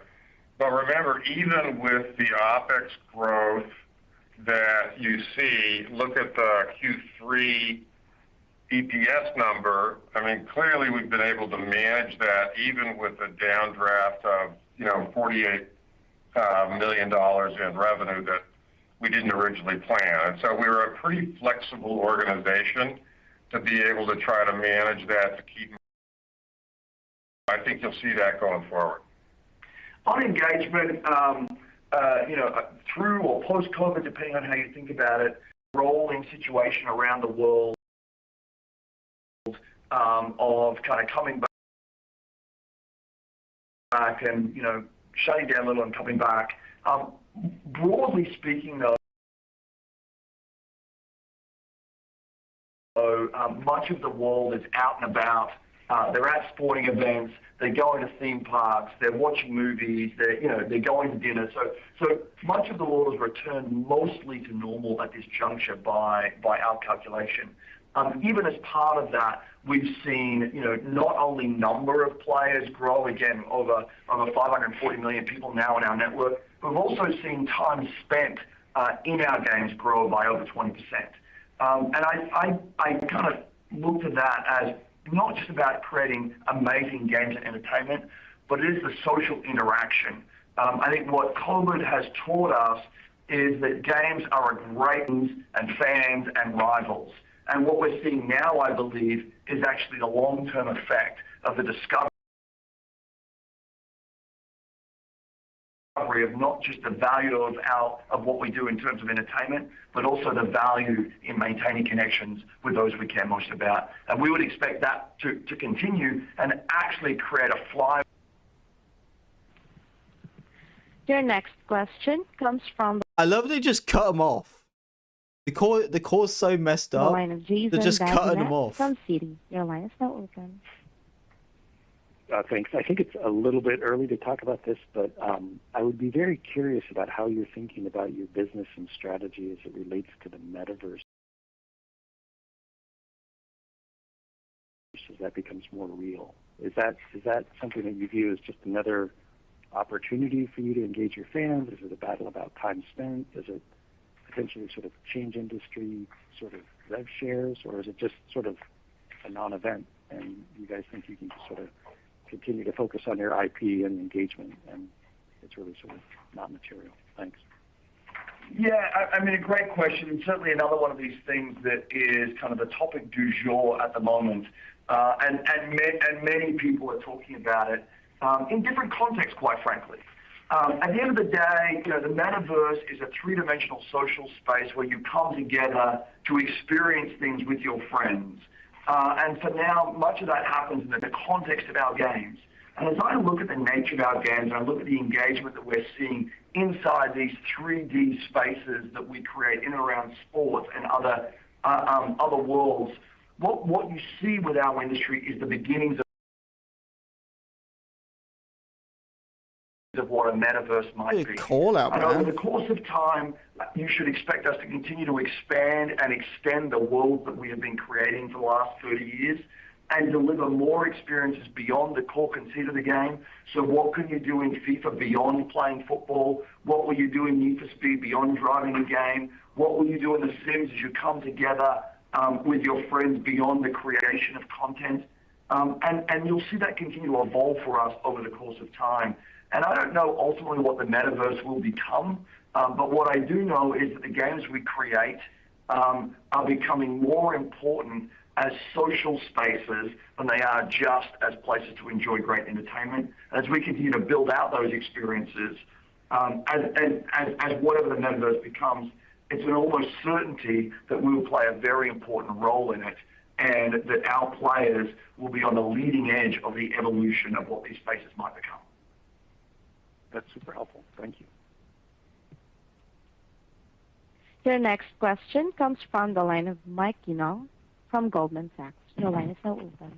But remember, even with the OpEx growth that you see, look at the Q3 EPS number. I mean, clearly we've been able to manage that even with a downdraft of, $48 million in revenue that we didn't originally plan. And so we were a pretty flexible organization to be able to try to manage that to keep. I think you'll see that going forward. On engagement, through or post-COVID, depending on how you think about it, rolling situation around the world of kind of coming back and, shutting down a little and coming back. Broadly speaking, though, much of the world is out and about. They're at sporting events. They're going to theme parks. They're watching movies. They're going to dinner. So much of the world has returned mostly to normal at this juncture by our calculation. Even as part of that, we've seen, not only number of players grow, again, over 540 million people now in our network, but we've also seen time spent in our games grow by over 20%. And I kind of looked at that as not just about creating amazing games and entertainment, but it is the social interaction. I think what COVID has taught us is that games are a great and fans and rivals. And what we're seeing now, I believe, is actually the long-term effect of the discovery of not just the value of what we do in terms of entertainment, but also the value in maintaining connections with those we care most about. And we would expect that to continue and actually create a fly. Your next question comes from I love they just cut them off. The call's so messed the up. line of Jason They're just cutting them off. from Citi. Your line is now open. Thanks. I think it's a little bit early to talk about this, but I would be very curious about how you're thinking about your business and strategy as it relates to the metaverse as that becomes more real. Is that something that you view as just another opportunity for you to engage your fans? Is it a battle about time spent? Is it potentially sort of change industry sort of rev shares, or is it just sort of a non-event and you guys think you can just sort of continue to focus on your IP and engagement and it's really sort of not material? Thanks. Yeah, I mean, a great question, and certainly another one of these things that is kind of the topic du jour at the moment, and many people are talking about it in different contexts, quite frankly. At the end of the day, the metaverse is a three-dimensional social space where you come together to experience things with your friends. And for now, much of that happens in the context of our games. And as I look at the nature of our games and I look at the engagement that we're seeing inside these 3D spaces that we create in and around sports and other worlds, what you see with our industry is the beginnings of what a metaverse might be. Call out, and man. over the course of time, you should expect us to continue to expand and extend the world that we have been creating for the last 30 years and deliver more experiences beyond the core conceit of the game. So what can you do in FIFA beyond playing football? What will you do in Need for Speed beyond driving a game? What will you do in The Sims as you come together with your friends beyond the creation of content? And you'll see that continue to evolve for us over the course of time. And I don't know ultimately what the metaverse will become, but what I do know is that the games we create are becoming more important as social spaces than they are just as places to enjoy great entertainment. As we continue to build out those experiences, as whatever the metaverse becomes, it's an almost certainty that we will play a very important role in it, and that our players will be on the leading edge of the evolution of what these spaces might become. That's super helpful. Thank you. Your next question comes from the line of Mike Young from Goldman Sachs. Your line is now open.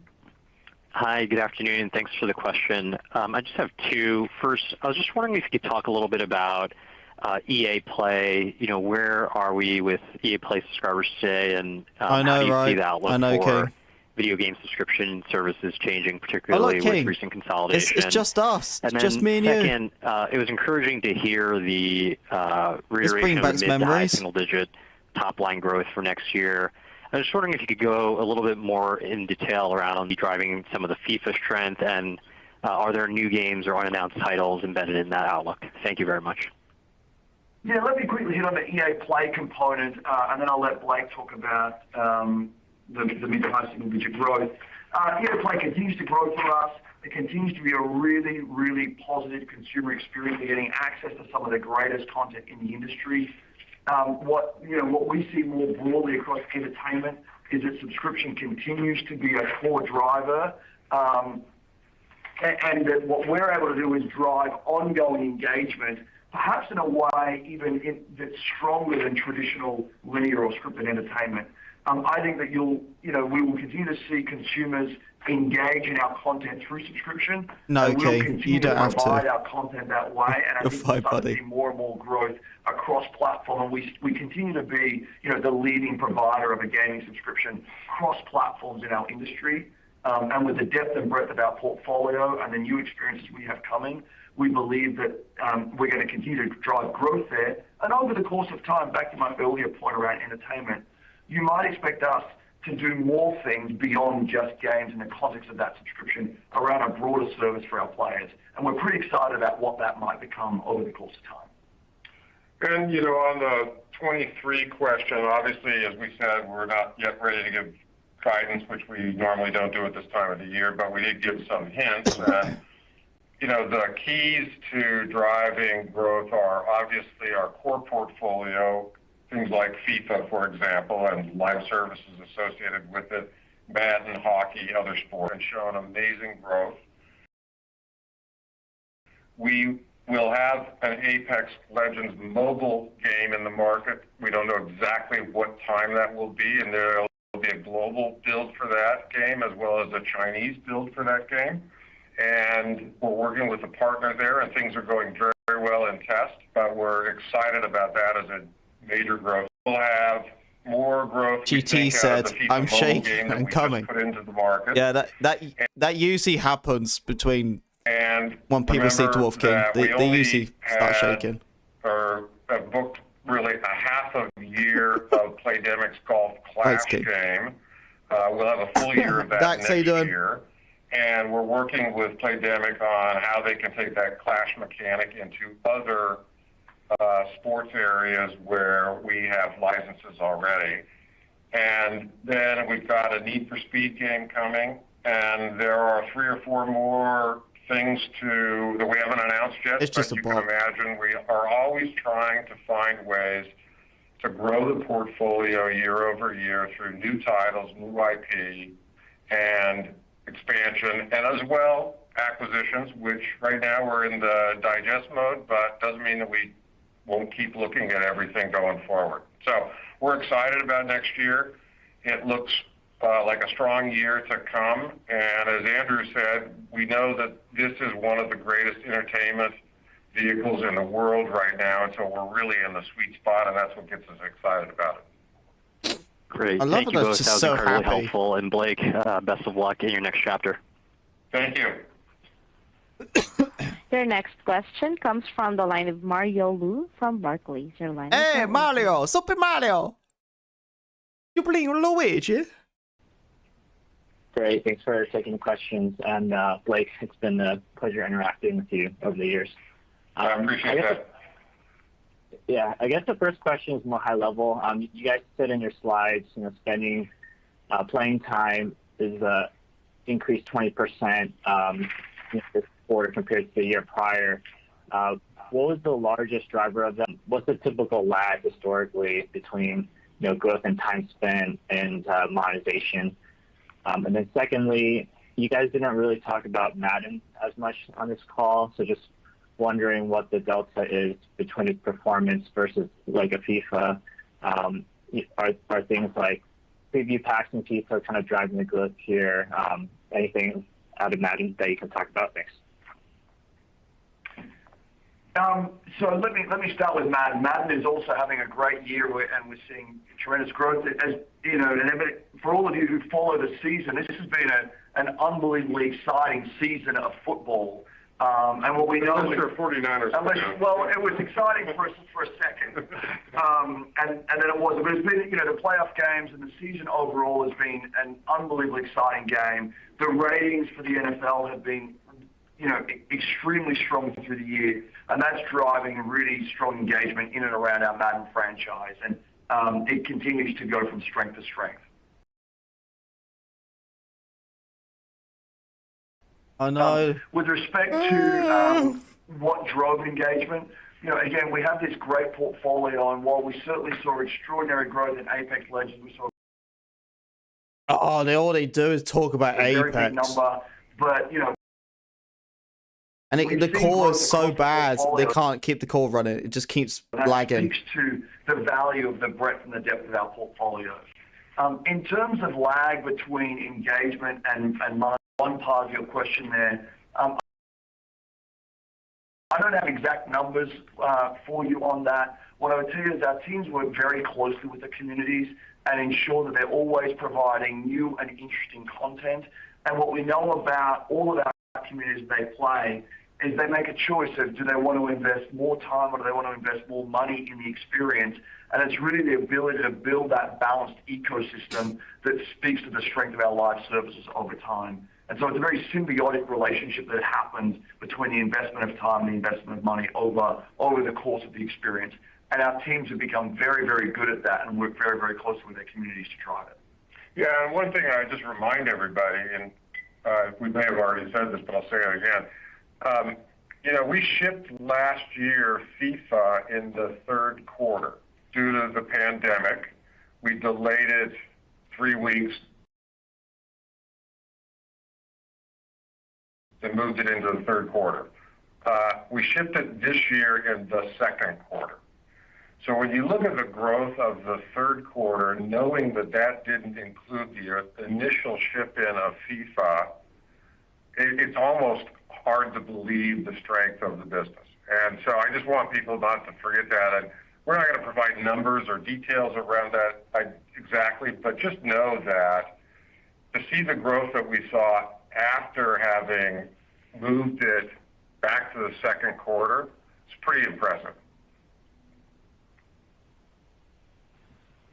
Hi, good afternoon, and thanks for the question. I just have two. First, I was just wondering if you could talk a little bit about EA Play. You know, where are we with EA Play subscribers today, and how do you see the outlook for video game subscription services changing, particularly with recent consolidation? It's just us. And It's then just me and second, you. It was encouraging to hear the reiteration of the mid to high single-digit top-line growth for next year. I was just wondering if you could go a little bit more in detail around driving some of the FIFA strength, and are there new games or unannounced titles embedded in that outlook? Thank you very much. Yeah, let me quickly hit on the EA Play component, and then I'll let Blake talk about the mid to high single digit growth. EA Play continues to grow for us. It continues to be a really, really positive consumer experience. They're getting access to some of the greatest content in the industry. What we see more broadly across entertainment is that subscription continues to be a core driver, and that what we're able to do is drive ongoing engagement, perhaps in a way that's stronger than traditional linear or scripted entertainment. I think that we will continue to see consumers engage in our content through subscription. No, okay, you don't have to. We'll provide our content that way, and I think we'll start to see more and more growth across platform. And we continue to be, the leading provider of a gaming subscription cross platforms in our industry. And with the depth and breadth of our portfolio and the new experiences we have coming, we believe that we're going to continue to drive growth there. And over the course of time, back to my earlier point around entertainment, you might expect us to do more things beyond just games in the context of that subscription around a broader service for our players. And we're pretty excited about what that might become over the course of time. And, on the 23 question, obviously, as we said, we're not yet ready to give guidance, which we normally don't do at this time of the year, but we did give some hints. And, the keys to driving growth are obviously our core portfolio, things like FIFA, for example, and live services associated with it, Madden, hockey, other sports, and shown amazing growth. We will have an Apex Legends mobile game in the market. We don't know exactly what time that will be, and there will be a global build for that game as well as a Chinese build for that game. And we're working with a partner there, and things are going very, very well in test, but we're excited about that as a major growth. We'll have more growth. GT said, "I'm shaking and coming." Put into the market. Yeah, that usually happens between when people see Dwarfking. They usually start shaking. Or booked really a half a year of Playdemic's Golf Clash game. We'll have a full year of that next year. And we're working with Playdemic on how they can take that Clash mechanic into other sports areas where we have licenses already. And then we've got a Need for Speed game coming, and there are 3 or 4 more things that we haven't announced yet. It's just but you can imagine we are always trying to find ways to grow the portfolio year over year through new titles, new IP, and expansion, and as well acquisitions, which right now we're in the digest mode, but doesn't mean that we won't keep looking at everything going forward. So we're excited about next year. It looks like a strong year to come. And as Andrew said, we know that this is one of the greatest entertainment vehicles in the world right now. And so we're really in the sweet spot, and that's what gets us excited about it. Great. I love Thank you both. just That was so incredibly happy. helpful. And Blake, best of luck in your next chapter. Thank you. Your next question comes from the line of Mario Lu from Barclays. Your line is Hey, open. Mario! Super Mario! You playing Luigi? Great. Thanks for taking the questions. And Blake, it's been a pleasure interacting with you over the years. I appreciate that. Yeah, I guess the first question is more high level. You guys said in your slides, spending playing time is increased 20% this quarter compared to the year prior. What was the largest driver of them? What's the typical lag historically between growth in time spent and monetization? And then secondly, you guys didn't really talk about Madden as much on this call, so just wondering what the delta is between its performance versus like a FIFA. Are things like preview packs and FIFA kind of driving the growth here? Anything out of Madden that you can talk about? Thanks. So let me start with Madden. Madden is also having a great year, and we're seeing tremendous growth. As you know, and for all of you who follow the season, this has been an unbelievably exciting season of football. And what we know unless you're 49ers. Well, it was exciting for a second, and then it wasn't. But it's been, the playoff games and the season overall has been an unbelievably exciting game. The ratings for the NFL have been, extremely strong through the year, and that's driving really strong engagement in and around our Madden franchise, and it continues to go from strength to strength. I know. With respect to what drove engagement, again, we have this great portfolio, and while we certainly saw extraordinary growth in Apex Legends, we saw all they do is talk about a very Apex. big number, but and the core is so bad they can't keep the core running. It just keeps lagging. That speaks to the value of the breadth and the depth of our portfolio. In terms of lag between engagement and one part of your question there, I don't have exact numbers for you on that. What I would tell you is our teams work very closely with the communities and ensure that they're always providing new and interesting content. And what we know about all of our communities they play is they make a choice of, do they want to invest more time or do they want to invest more money in the experience? And it's really the ability to build that balanced ecosystem that speaks to the strength of our live services over time. And so it's a very symbiotic relationship that happens between the investment of time and the investment of money over the course of the experience. And our teams have become very, very good at that and work very, very closely with their communities to drive it. Yeah, and one thing I just remind everybody, and we may have already said this, but I'll say it again. We shipped last year FIFA in the third quarter. Due to the pandemic, we delayed it 3 weeks and moved it into the third quarter. We shipped it this year in the second quarter. So when you look at the growth of the third quarter, knowing that didn't include the initial ship-in of FIFA, it's almost hard to believe the strength of the business. And so I just want people not to forget that. And we're not going to provide numbers or details around that exactly, but just know that to see the growth that we saw after having moved it back to the second quarter, it's pretty impressive.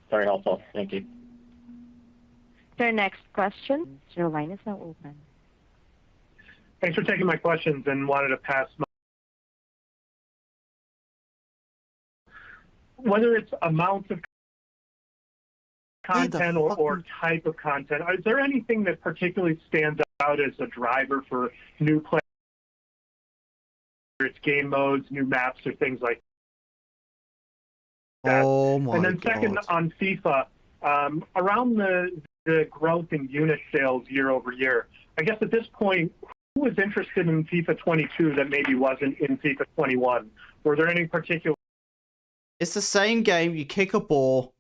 Very helpful. Thank you. Your next question. Your line is now open. Thanks for taking my questions and wanted to pass whether it's amounts of content or type of content, is there anything that particularly stands out as a driver for new players? Whether it's game modes, new maps, or things like that. Oh my And then God. second, on FIFA, around the growth in unit sales year over year, I guess at this point, who was interested in FIFA 22 that maybe wasn't in FIFA 21? Were there any particular It's the same game. You kick a ball.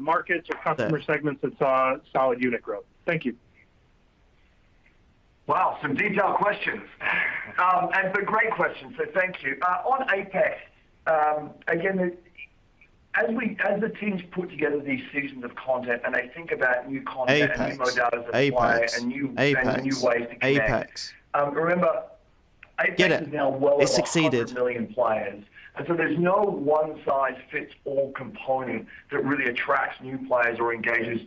markets or customer segments that saw solid unit growth? Thank you. Wow, some detailed questions. But great questions, so thank you. On Apex, again, as the teams put together these seasons of content and they think about new content and new modalities of play and new ways to connect. Remember, Apex is now well over 100 million players. And so there's no one-size-fits-all component that really attracts new players or engages,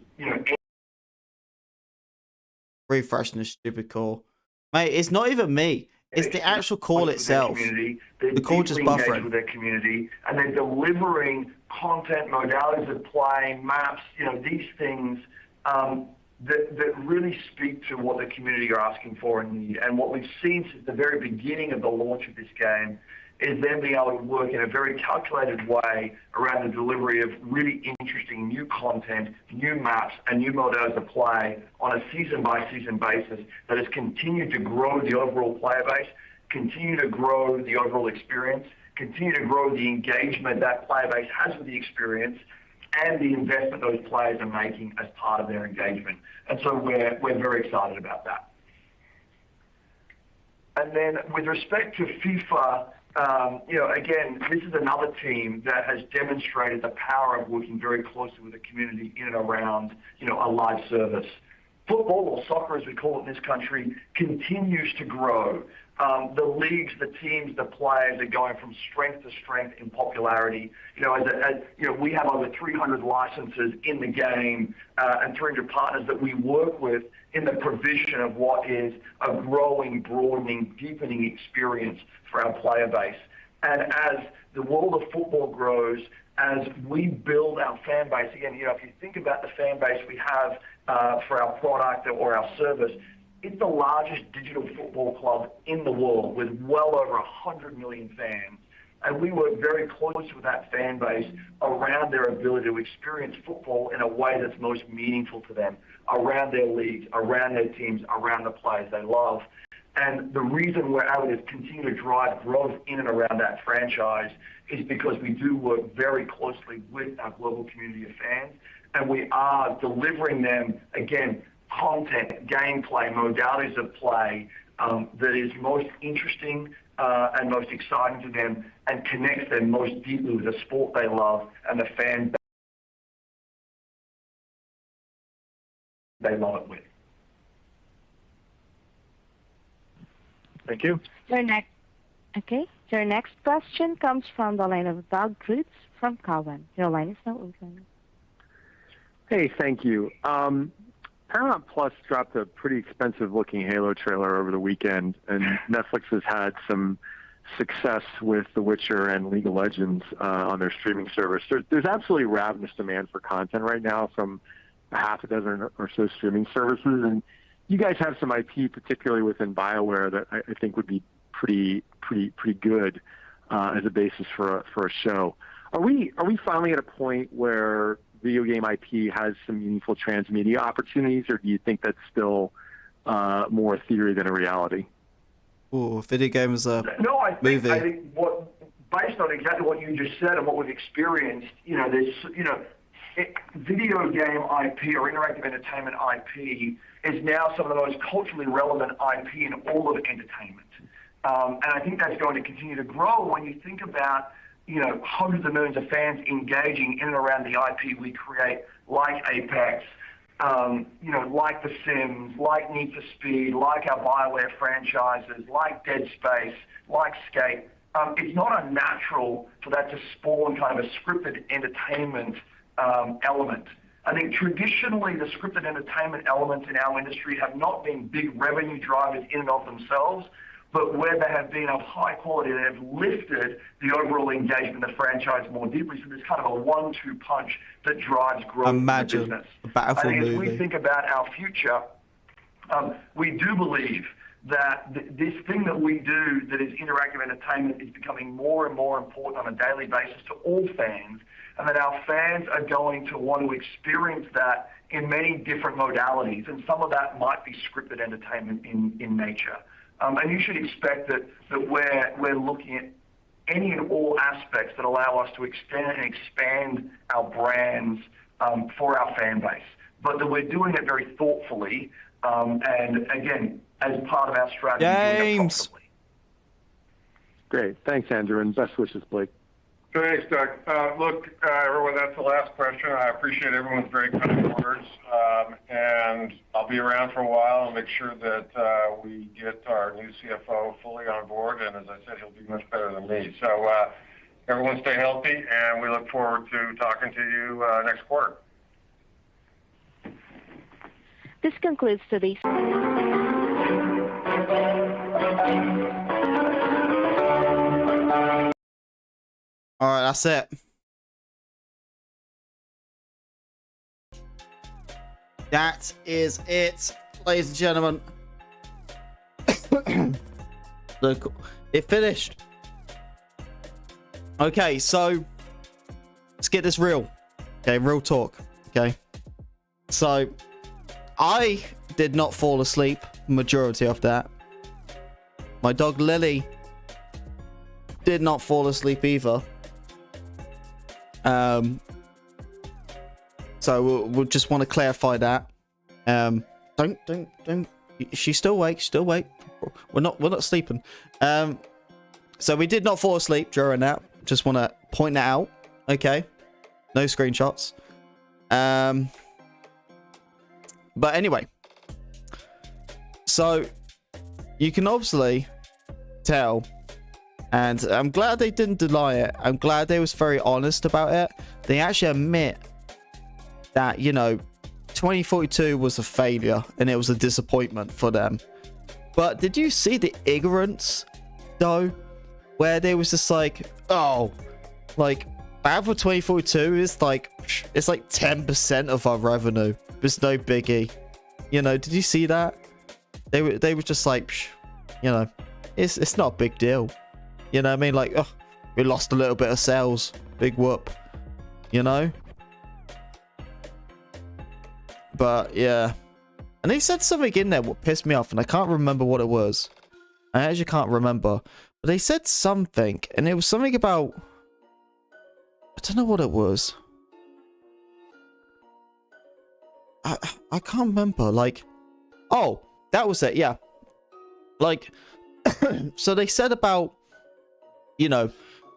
Refreshing the stupid call. Mate, it's not even me. It's the actual call itself. The call just buffering. With their community, and they're delivering content, modalities of play, maps, these things that really speak to what the community are asking for and need. And what we've seen since the very beginning of the launch of this game is them being able to work in a very calculated way around the delivery of really interesting new content, new maps, and new modalities of play on a season-by-season basis that has continued to grow the overall player base continue to grow the overall experience, continue to grow the engagement that player base has with the experience, and the investment those players are making as part of their engagement. And so we're very excited about that. And then with respect to FIFA, again, this is another team that has demonstrated the power of working very closely with the community in and around, a live service. Football, or soccer as we call it in this country, continues to grow. The leagues, the teams, the players are going from strength to strength in popularity. We have over 300 licenses in the game and 300 partners that we work with in the provision of what is a growing, broadening, deepening experience for our player base. And as the world of football grows, as we build our fan base, again, if you think about the fan base we have for our product or our service, it's the largest digital football club in the world with well over 100 million fans. And we work very closely with that fan base around their ability to experience football in a way that's most meaningful to them, around their leagues, around their teams, around the players they love. And the reason we're able to continue to drive growth in and around that franchise is because we do work very closely with our global community of fans, and we are delivering them, again, content, gameplay, modalities of play that is most interesting and most exciting to them and connects them most deeply with the sport they love and the fan they love it with. Thank you. Your next question comes from the line of Doug Creutz from Cowen. Your line is now open. Hey, thank you. Paramount Plus dropped a pretty expensive-looking Halo trailer over the weekend, and Netflix has had some success with The Witcher and League of Legends on their streaming service. There's absolutely ravenous demand for content right now from a half a dozen or so streaming services, and you guys have some IP, particularly within BioWare, that I think would be pretty good as a basis for a show. Are we finally at a point where video game IP has some meaningful transmedia opportunities, or do you think that's still more theory than a reality? Oh, video games are No, I think movie. Based on exactly what you just said and what we've experienced, there's video game IP or interactive entertainment IP is now some of the most culturally relevant IP in all of entertainment. And I think that's going to continue to grow when you think about hundreds of millions of fans engaging in and around the IP we create, like Apex, like The Sims, like Need for Speed, like our BioWare franchises, like Dead Space, like Skate. It's not unnatural for that to spawn kind of a scripted entertainment element. I think traditionally the scripted entertainment elements in our industry have not been big revenue drivers in and of themselves, but where they have been of high quality, they have lifted the overall engagement of the franchise more deeply. So there's kind of a 1-2 punch that drives growth in the business. A Battlefield I think as movie. we think about our future, we do believe that this thing that we do that is interactive entertainment is becoming more and more important on a daily basis to all fans, and that our fans are going to want to experience that in many different modalities, and some of that might be scripted entertainment in nature. And you should expect that we're looking at any and all aspects that allow us to extend and expand our brands for our fan base, but that we're doing it very thoughtfully and, again, as part of our strategy. James. Great. Thanks, Andrew, and best wishes, Blake. Thanks, Doug. Look, everyone, that's the last question. I appreciate everyone's very kind words, and I'll be around for a while and make sure that we get our new CFO fully on board, and as I said, he'll be much better than me. So everyone stay healthy, and we look forward to talking to you next quarter. This concludes today's. All right, that's it. That is it, ladies and gentlemen. Look, it finished. Okay, so let's get this real. Okay, real talk. Okay, so I did not fall asleep majority of that. My dog Lily did not fall asleep either. So we'll just want to clarify that. Don't. She's still awake. Still awake. We're not sleeping. So we did not fall asleep during that. Just want to point that out. Okay. No screenshots. But anyway. So you can obviously tell, and I'm glad they didn't deny it. I'm glad they was very honest about it. They actually admit that, you know, 2042 was a failure and it was a disappointment for them. But did you see the ignorance though, where they was just like, oh, like Bad for 2042 is like, it's like 10% of our revenue. It's no biggie. You know, did you see that? They were just like, you know, it's not a big deal. You know what I mean? Like, oh, we lost a little bit of sales. Big whoop. You know? But yeah. And they said something in there what pissed me off, and I can't remember what it was. I actually can't remember. But they said something, and it was something about, I don't know what it was. I can't remember. Like, oh, that was it. Yeah. Like, so they said about, you know,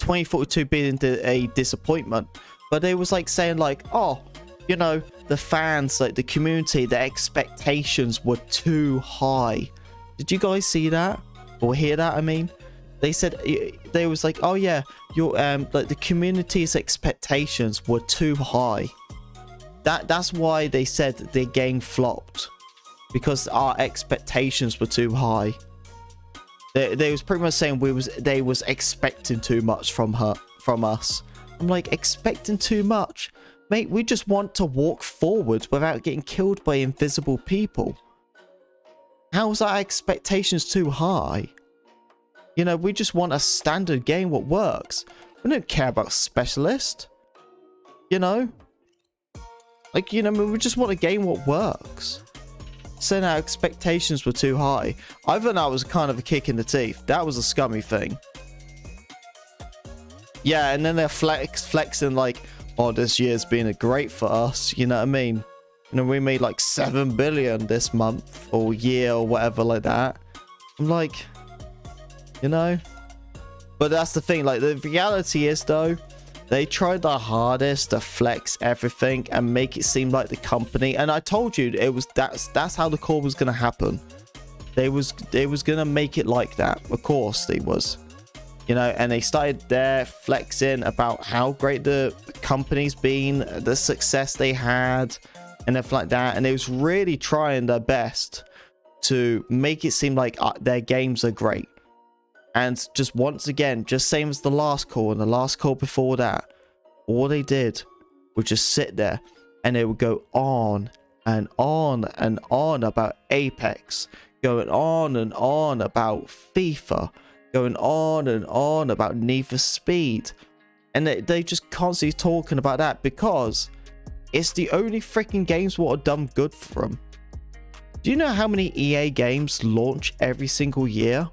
2042 being a disappointment, but they was like saying like, oh, you know, the fans, like the community, the expectations were too high. Did you guys see that or hear that? I mean, they said, they was like, oh yeah, your like the community's expectations were too high. That's why they said the game flopped, because our expectations were too high. They was pretty much saying they was expecting too much from us. I'm like, expecting too much? Mate, we just want to walk forward without getting killed by invisible people. How's our expectations too high? You know, we just want a standard game what works. We don't care about specialist. You know? Like, you know, we just want a game what works. Saying our expectations were too high. I thought that was kind of a kick in the teeth. That was a scummy thing. Yeah, and then they're flexing like, oh, this year's been great for us. You know what I mean? You know, we made like 7 billion this month or year or whatever like that. I'm like, you know? But that's the thing. Like, the reality is, though, they tried their hardest to flex everything and make it seem like the company. And I told you it was that's how the call was gonna happen. They was gonna make it like that. Of course they was. You know, and they started there flexing about how great the company's been, the success they had, and everything like that. And they was really trying their best to make it seem like their games are great. And just once again, just same as the last call and the last call before that, all they did was just sit there and they would go on and on and on about Apex, going on and on about FIFA, going on and on about Need for Speed. And they just constantly talking about that because it's the only freaking games what are done good for them. Do you know how many EA games launch every single year?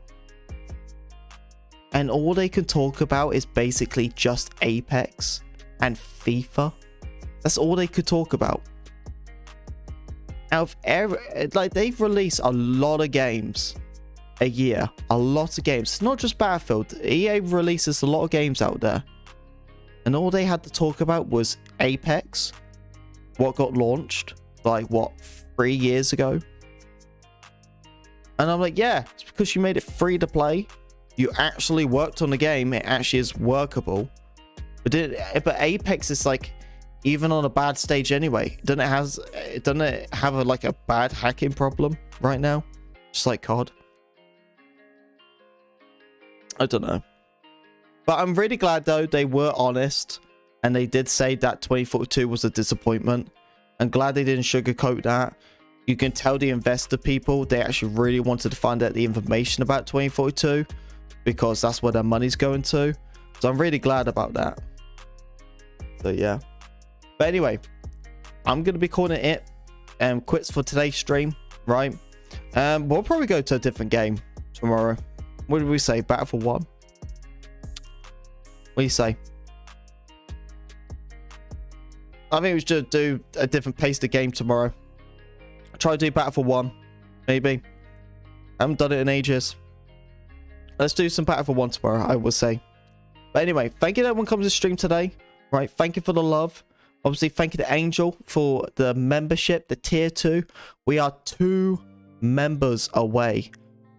And all they can talk about is basically just Apex and FIFA. That's all they could talk about. Out of like, they've released a lot of games a year. A lot of games. It's not just Battlefield. EA releases a lot of games out there. And all they had to talk about was Apex. What got launched like, what, 3 years ago? And I'm like, yeah, it's because you made it free to play. You actually worked on the game. It actually is workable. But Apex is like, even on a bad stage anyway, doesn't it have like a bad hacking problem right now? Just like COD. I don't know. But I'm really glad though they were honest and they did say that 2042 was a disappointment. I'm glad they didn't sugarcoat that. You can tell the investor people, they actually really wanted to find out the information about 2042 because that's where their money's going to. So I'm really glad about that. So yeah. But anyway, I'm going to be calling it quits for today's stream, right? We'll probably go to a different game tomorrow. What did we say? Battle for 1? What do you say? I think we should do a different pace of game tomorrow. Try to do Battle for 1, maybe. I haven't done it in ages. Let's do some Battle for 1 tomorrow, I will say. But anyway, thank you to everyone coming to stream today. Right, thank you for the love. Obviously, thank you to Angel for the membership, the tier 2. We are 2 members away.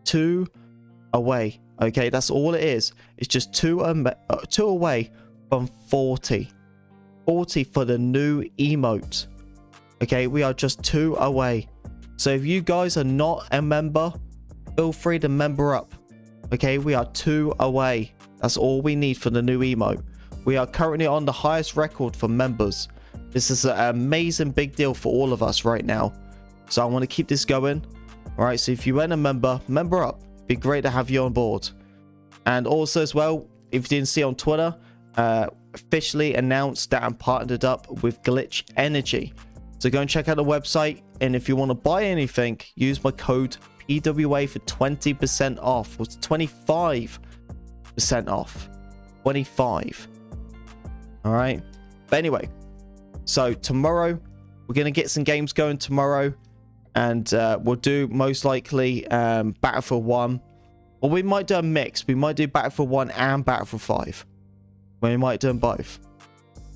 2 away. Okay, that's all it is. It's just 2 away from 40. 40 for the new emote. Okay, we are just 2 away. So if you guys are not a member, feel free to member up. Okay, we are 2 away. That's all we need for the new emote. We are currently on the highest record for members. This is an amazing big deal for all of us right now. So I want to keep this going. All right, so if you weren't a member, member up. It'd be great to have you on board. And also as well, if you didn't see on Twitter, officially announced that I'm partnered up with Glitch Energy. So go and check out the website. And if you want to buy anything, use my code PWA for 20% off. Or 25% off. 25. All right. But anyway, so tomorrow we're going to get some games going tomorrow. And we'll do most likely Battlefield 1. Or we might do a mix. We might do Battlefield 1 and Battlefield 5. We might do them both.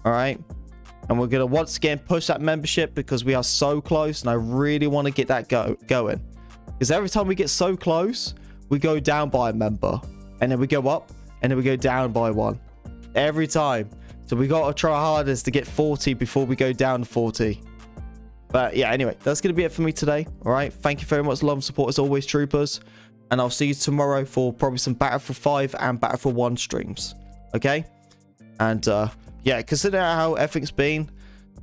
All right. And we're going to once again push that membership because we are so close. And I really want to get that going. Because every time we get so close, we go down by a member. And then we go up. And then we go down by 1. Every time. So we got to try our hardest to get 40 before we go down to 40. But yeah, anyway, that's going to be it for me today. All right. Thank you very much. Love and support as always, troopers. And I'll see you tomorrow for probably some Battlefield 5 and Battlefield 1 streams. Okay. And yeah, consider how everything's been.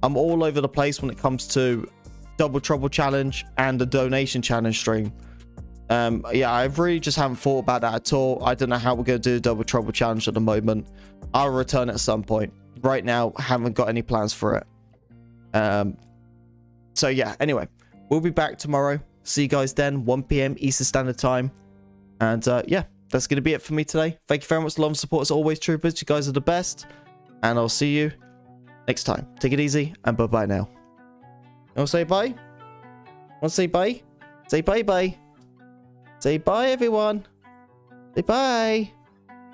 I'm all over the place when it comes to Double Trouble Challenge and the Donation Challenge stream. Yeah, I really just haven't thought about that at all. I don't know how we're going to do the Double Trouble Challenge at the moment. I'll return at some point. Right now, haven't got any plans for it. So yeah, anyway, we'll be back tomorrow. See you guys then, 1 p.m. Eastern Standard Time. And yeah, that's going to be it for me today. Thank you very much for love and support as always, troopers. You guys are the best. And I'll see you next time. Take it easy and bye-bye now. You want to say bye? Want to say bye? Say bye-bye. Say bye, everyone. Say bye.